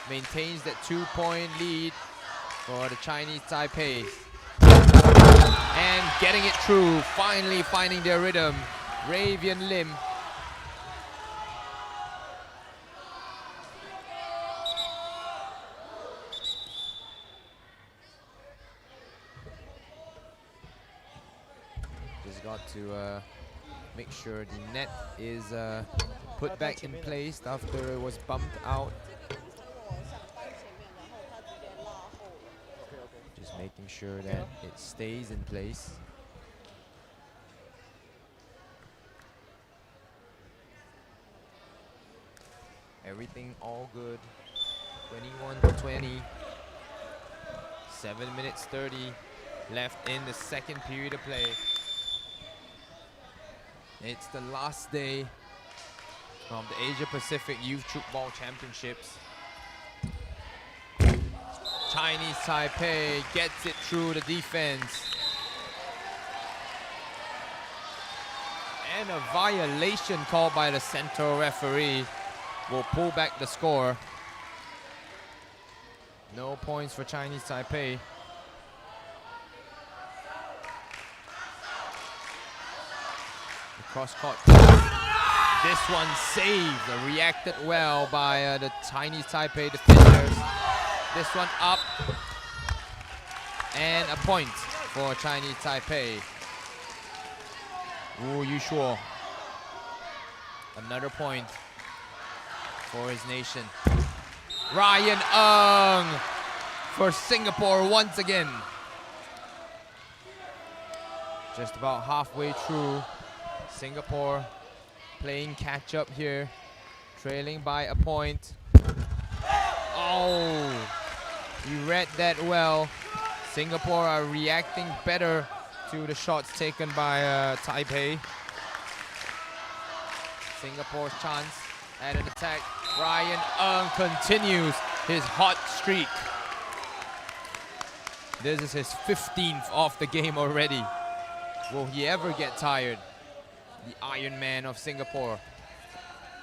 Maintains that 2-point lead for the Chinese Taipei. And getting it through, finally finding their rhythm. Ravian Lim. Just got to make sure the net is put back in place after it was bumped out. Just making sure that it stays in place. Everything all good. 21-20. 7 minutes 30 left in the second period of play. It's the last day of the Asia Pacific Youth Tchoukball Championships. Chinese Taipei gets it through the defense. And a violation called by the central referee will pull back the score. No points for Chinese Taipei. The cross-court. This one saved, reacted well by the Chinese Taipei defenders. This one up. And a point for Chinese Taipei. Wu Yushuo. Another point for his nation. Ryan Ng for Singapore once again. Just about halfway through. Singapore playing catch up here. Trailing by a point. Oh, you read that well. Singapore are reacting better to the shots taken by Taipei. Singapore's chance at an attack. Ryan Ng continues his hot streak. This is his 15th of the game already. Will he ever get tired? The Iron Man of Singapore.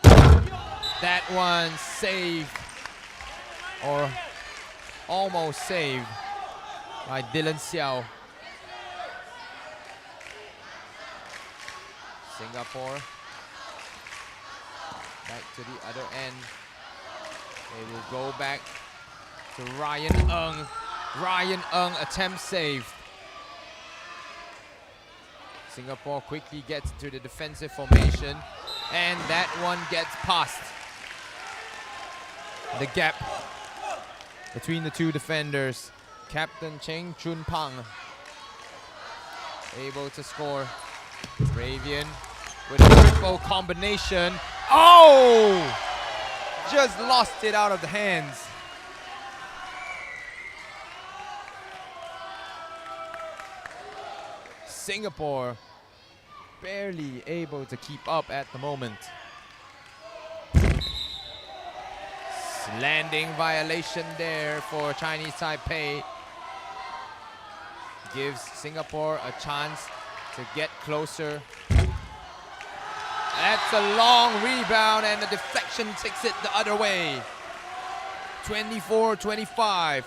That one saved, or almost saved, by Dylan Xiao. Singapore back to the other end. They will go back to Ryan Ng. Ryan Ng attempt saved. Singapore quickly gets to the defensive formation, and that one gets past the gap between the two defenders. Captain Cheng Chun Pang able to score. Ravian with a triple combination. Oh! Just lost it out of the hands. Singapore barely able to keep up at the moment. Landing violation there for Chinese Taipei. Gives Singapore a chance to get closer. That's a long rebound, and the deflection takes it the other way. 24-25.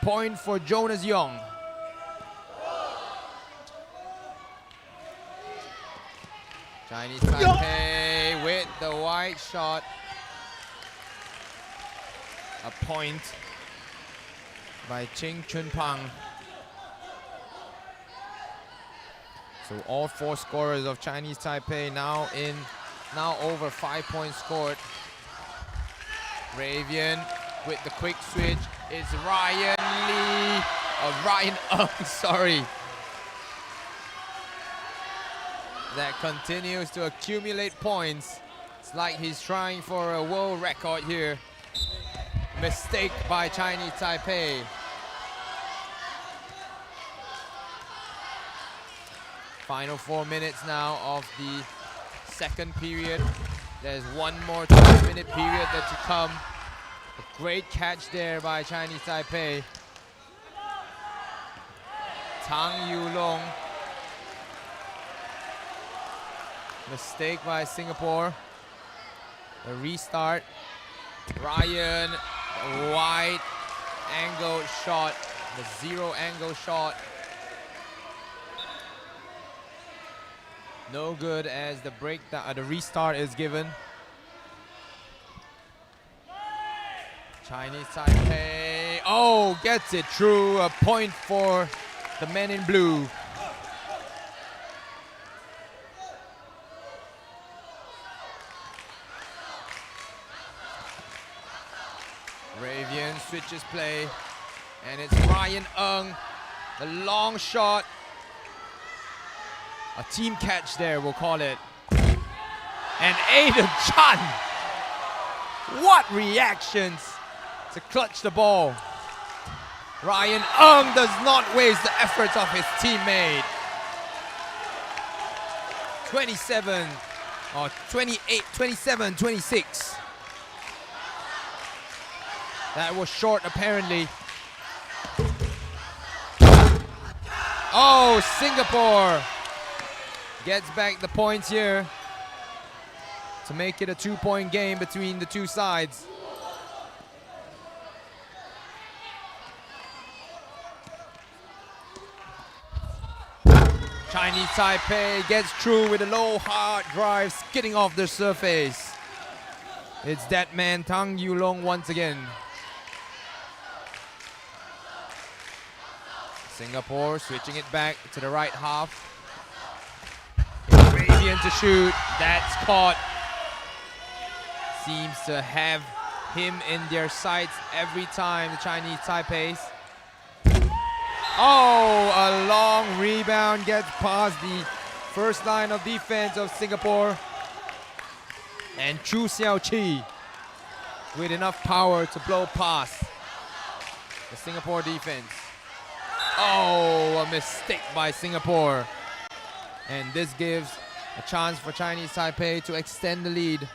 Point for Jonas Young. Chinese Taipei with the wide shot. A point by Cheng Chun Pang. So all four scorers of Chinese Taipei now over 5 points scored. Ravian with the quick switch is Ryan Lee. Ryan Ng, sorry. That continues to accumulate points. It's like he's trying for a world record here. Mistake by Chinese Taipei. Final 4 minutes now of the second period. There's one more 2-minute period to come. A great catch there by Chinese Taipei. Tang Yulong. Mistake by Singapore. A restart. Ryan, a wide angle shot, the zero angle shot. No good as the breakdown, the restart is given. Chinese Taipei, oh, gets it through. A point for the men in blue. Ravian switches play, and it's Ryan Ng, the long shot. A team catch there, we'll call it. And Aiden Chan, what reactions to clutch the ball. Ryan Ng does not waste the efforts of his teammate. 27 or 28, 27, 26. That was short apparently. Oh, Singapore gets back the points here to make it a 2-point game between the two sides. Chinese Taipei gets through with a low hard drive, skidding off the surface. It's that man Tang Yulong once again. Singapore switching it back to the right half. Arabian to shoot. That's caught. Seems to have him in their sights every time, the Chinese Taipei. Oh, a long rebound gets past the first line of defense of Singapore. And Chu Xiaoqi with enough power to blow past the Singapore defense. Oh, a mistake by Singapore. And this gives a chance for Chinese Taipei to extend the lead.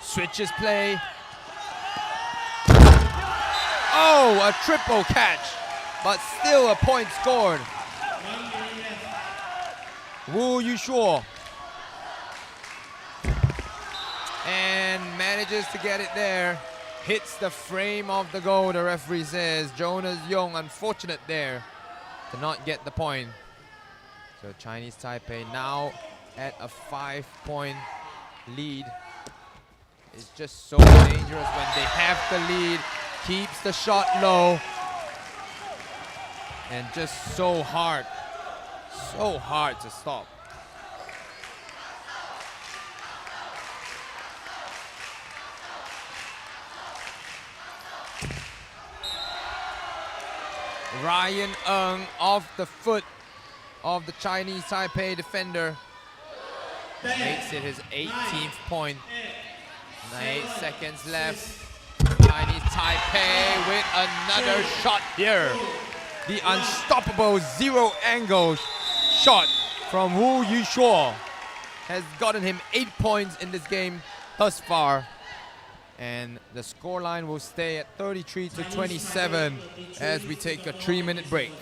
Switches play. Oh, a triple catch, but still a point scored. Wu Yushuo. And manages to get it there. Hits the frame of the goal, the referee says. Jonas Yong, unfortunate there to not get the point. So Chinese Taipei now at a 5-point lead. It's just so dangerous when they have the lead. Keeps the shot low. And just so hard to stop. Ryan Ng off the foot of the Chinese Taipei defender. Makes it his 18th point. 8 seconds left. Chinese Taipei with another shot here. The unstoppable zero-angle shot from Wu Yushuo has gotten him 8 points in this game thus far. And the scoreline will stay at 33-27 as we take a 3-minute break.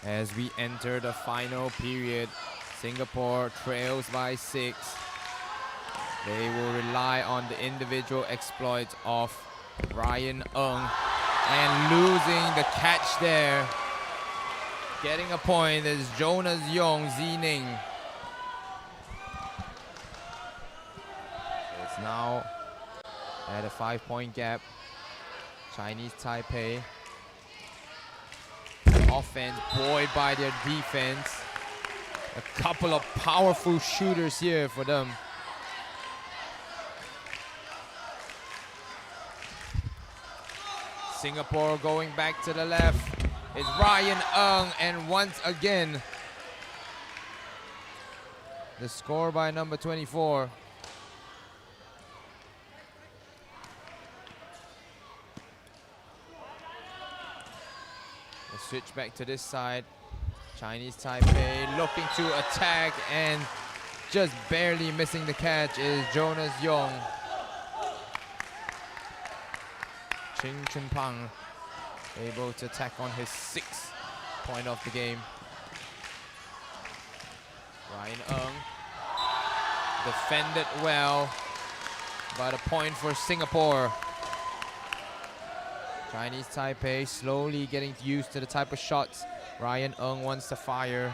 As we enter the final period, Singapore trails by 6. They will rely on the individual exploits of Ryan Ng and losing the catch there. Getting a point is Jonas Yong Zining. It's now at a 5-point gap. Chinese Taipei. Offense buoyed by their defense. A couple of powerful shooters here for them. Singapore going back to the left. It's Ryan Ng, and once again, the score by number 24. The switch back to this side. Chinese Taipei looking to attack, and just barely missing the catch is Jonas Yong. Ching Chun Pang able to attack on his 6th point of the game. Ryan Ng defended well, but a point for Singapore. Chinese Taipei slowly getting used to the type of shots Ryan Ng wants to fire.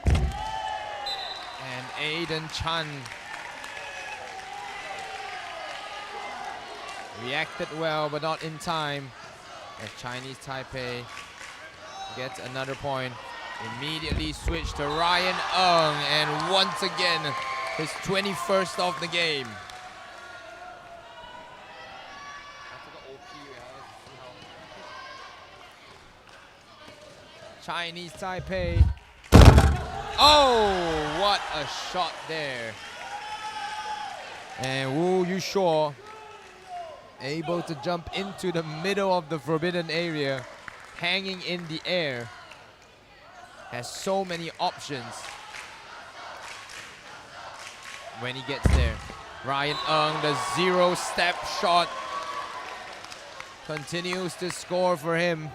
And Aiden Chan reacted well, but not in time, as Chinese Taipei gets another point. Immediately switched to Ryan Ng, and once again, his 21st of the game. Chinese Taipei. Oh, what a shot there. And Wu Yushuo able to jump into the middle of the forbidden area, hanging in the air. Has so many options when he gets there. Ryan Ng, the 0-step shot, continues to score for him.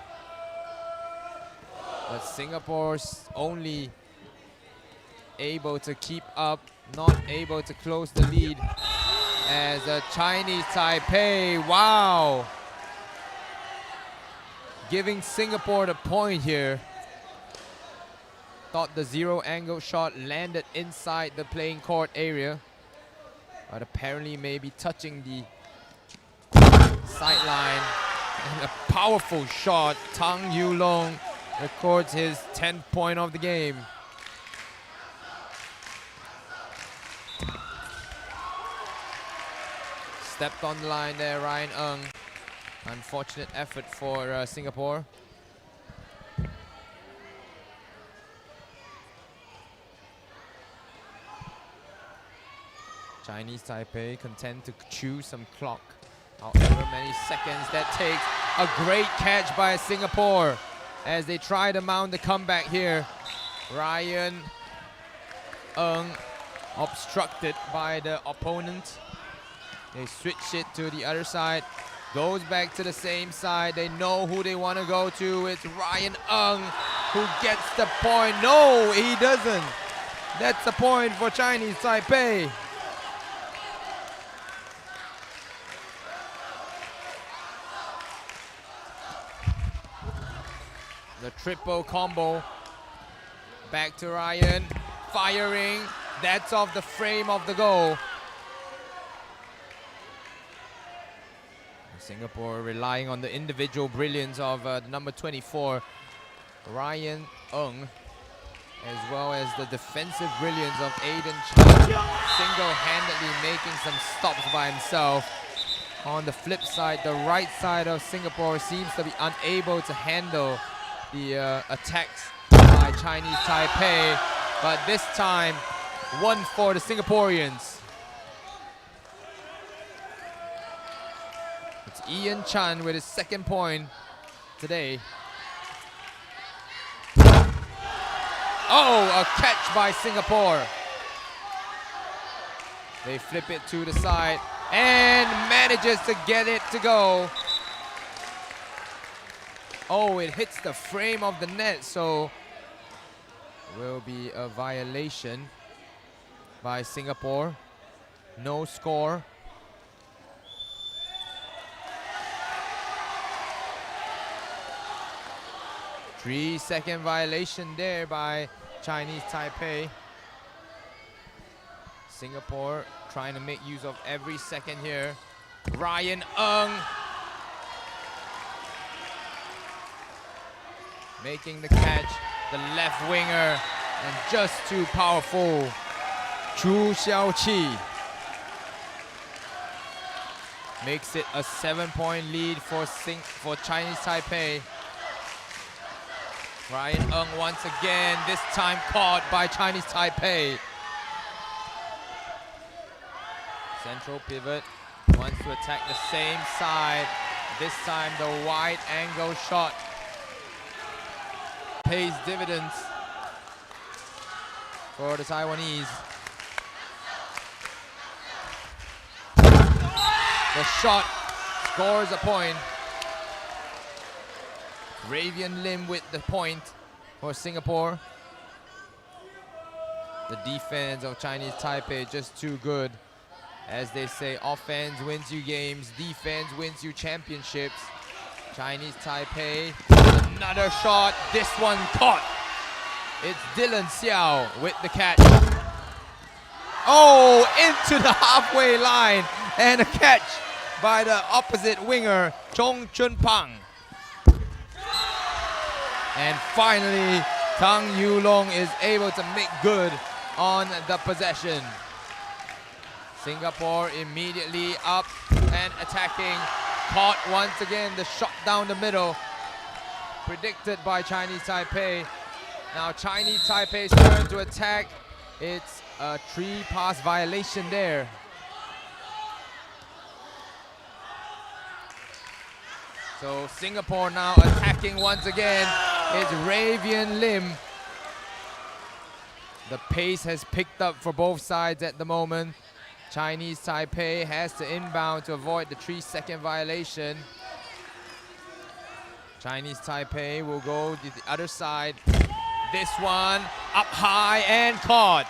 But Singapore's only able to keep up, not able to close the lead. As a Chinese Taipei, wow, giving Singapore the point here. Thought the 0-angle shot landed inside the playing court area, but apparently maybe touching the sideline. And a powerful shot. Tang Yulong records his 10th point of the game. Stepped on the line there, Ryan Ng. Unfortunate effort for Singapore. Chinese Taipei content to chew some clock. However many seconds that takes. A great catch by Singapore as they try to mount the comeback here. Ryan Ng obstructed by the opponent. They switch it to the other side. Goes back to the same side. They know who they want to go to. It's Ryan Ng who gets the point. No, he doesn't. That's a point for Chinese Taipei. The triple combo. Back to Ryan. Firing. That's off the frame of the goal. Singapore relying on the individual brilliance of the number 24, Ryan Ng, as well as the defensive brilliance of Aiden Chan, single-handedly making some stops by himself. On the flip side, the right side of Singapore seems to be unable to handle the attacks by Chinese Taipei, but this time, one for the Singaporeans. It's Ian Chan with his 2nd point today. Oh, a catch by Singapore. They flip it to the side and manages to get it to go. Oh, it hits the frame of the net, so will be a violation by Singapore. No score. Three-second violation there by Chinese Taipei. Singapore trying to make use of every second here. Ryan Ng making the catch, the left winger, and just too powerful. Chu Xiaoqi makes it a 7-point lead for Chinese Taipei. Ryan Ng once again, this time caught by Chinese Taipei. Central pivot wants to attack the same side. This time the wide angle shot pays dividends for the Taiwanese. The shot scores a point. Ravian Lim with the point for Singapore. The defense of Chinese Taipei just too good. As they say, offense wins you games, defense wins you championships. Chinese Taipei, another shot, this one caught. It's Dylan Xiao with the catch. Oh, into the halfway line, and a catch by the opposite winger, Chong Chun Pang. And finally, Tang Yulong is able to make good on the possession. Singapore immediately up and attacking. Caught once again, the shot down the middle. Predicted by Chinese Taipei. Now Chinese Taipei's turn to attack. It's a 3-pass violation there. So Singapore now attacking once again. It's Ravian Lim. The pace has picked up for both sides at the moment. Chinese Taipei has to inbound to avoid the 3-second violation. Chinese Taipei will go to the other side. This one up high and caught.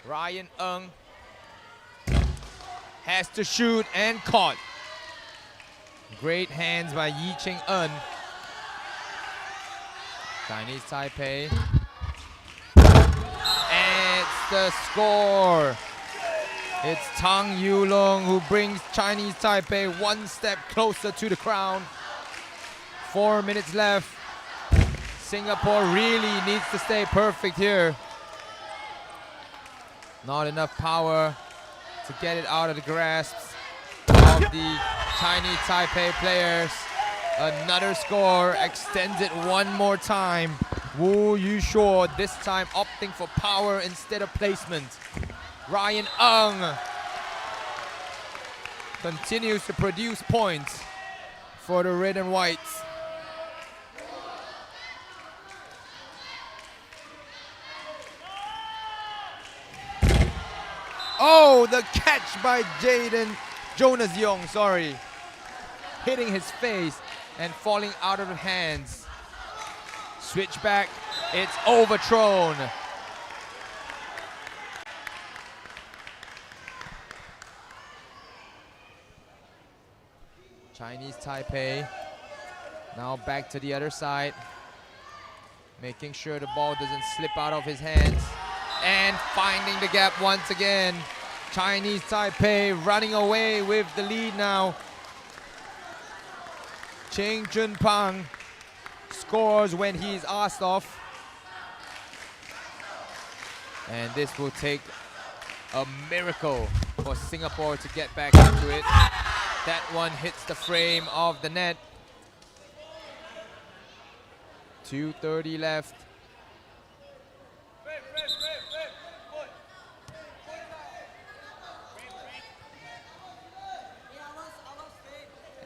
Ryan Ng has to shoot and caught. Great hands by Yi Cheng En. Chinese Taipei. And it's the score. It's Tang Yulong who brings Chinese Taipei one step closer to the crown. 4 minutes left. Singapore really needs to stay perfect here. Not enough power to get it out of the grasps of the Chinese Taipei players. Another score extends it one more time. Wu Yushuo this time opting for power instead of placement. Ryan Ng continues to produce points for the red and whites. Oh, the catch by Jonas Yong, sorry. Hitting his face and falling out of the hands. Switchback, it's overthrown. Chinese Taipei now back to the other side, making sure the ball doesn't slip out of his hands and finding the gap once again. Chinese Taipei running away with the lead now. Cheng Chun Pang scores when he's asked off. And this will take a miracle for Singapore to get back into it. That one hits the frame of the net. 2:30 left.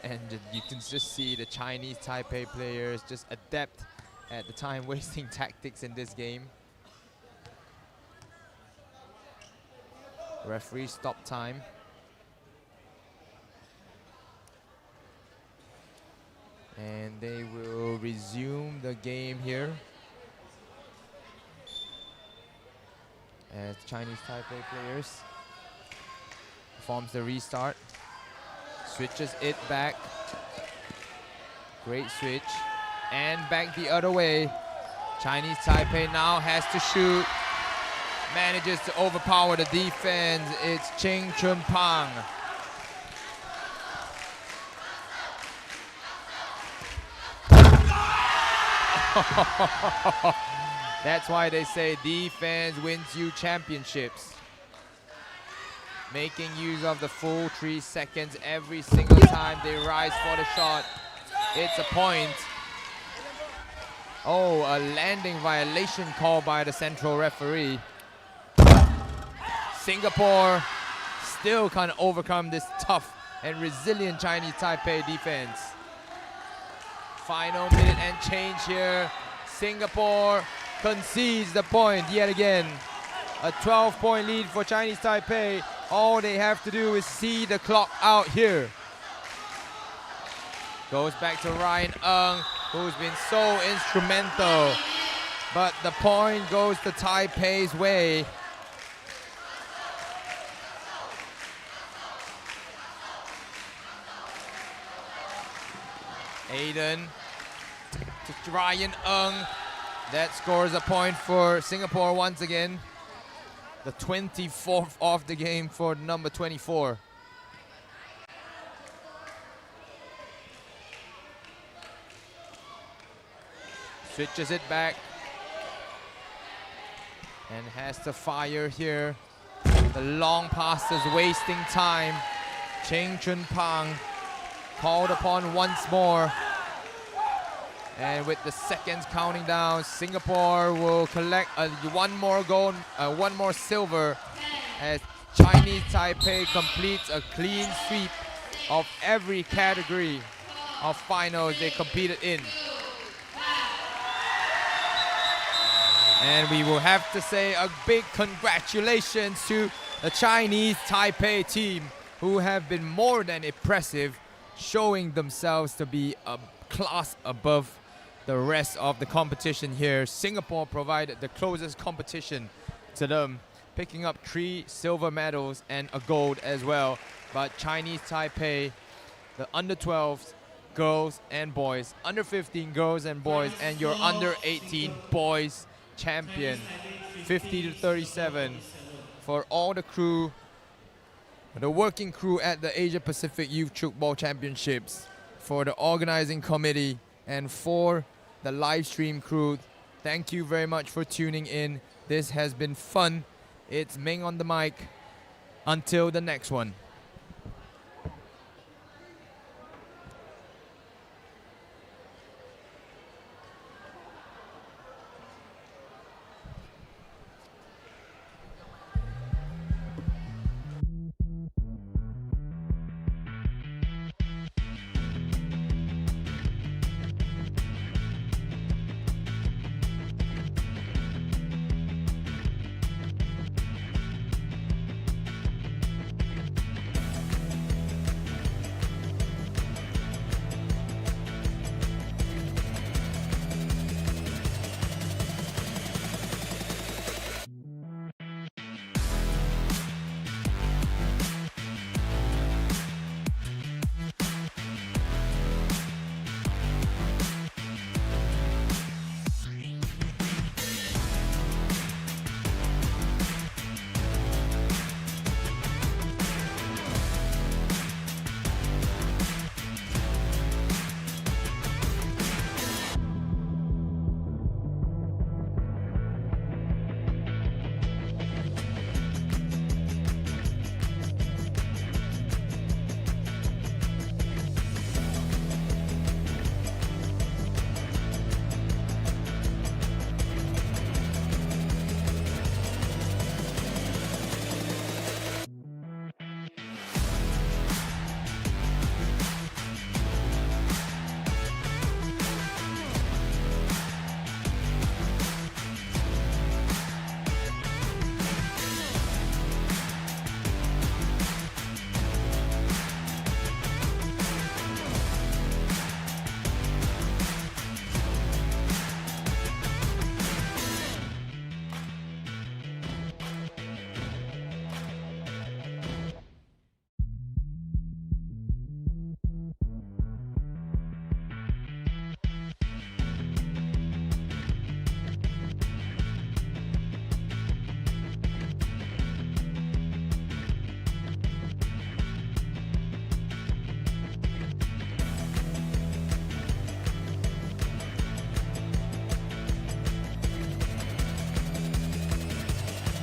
And you can just see the Chinese Taipei players just adept at the time wasting tactics in this game. Referee stop time. And they will resume the game here as Chinese Taipei players performs the restart. Switches it back. Great switch. And back the other way. Chinese Taipei now has to shoot. Manages to overpower the defense. It's Cheng Chun Pang. That's why they say defense wins you championships. Making use of the full 3 seconds every single time they rise for the shot. It's a point. Oh, a landing violation called by the central referee. Singapore still can't overcome this tough and resilient Chinese Taipei defense. Final minute and change here. Singapore concedes the point yet again. A 12-point lead for Chinese Taipei. All they have to do is see the clock out here. Goes back to Ryan Ng, who's been so instrumental. But the point goes to Taipei's way. Aiden to Ryan Ng. That scores a point for Singapore once again. The 24th of the game for number 24. Switches it back. And has to fire here. The long pass is wasting time. Cheng Chun Pang called upon once more. And with the seconds counting down, Singapore will collect one more gold, one more silver, as Chinese Taipei completes a clean sweep of every category of finals they competed in. And we will have to say a big congratulations to the Chinese Taipei team, who have been more than impressive, showing themselves to be a class above the rest of the competition here. Singapore provided the closest competition to them, picking up 3 silver medals and a gold as well. But Chinese Taipei, the under 12s, girls and boys, under 15 girls and boys, and your under 18 boys champion, 50-37 for all the crew, the working crew at the Asia Pacific Youth Tchoukball Championships, for the organizing committee, and for the live stream crew. Thank you very much for tuning in. This has been fun. It's Ming on the mic. Until the next one.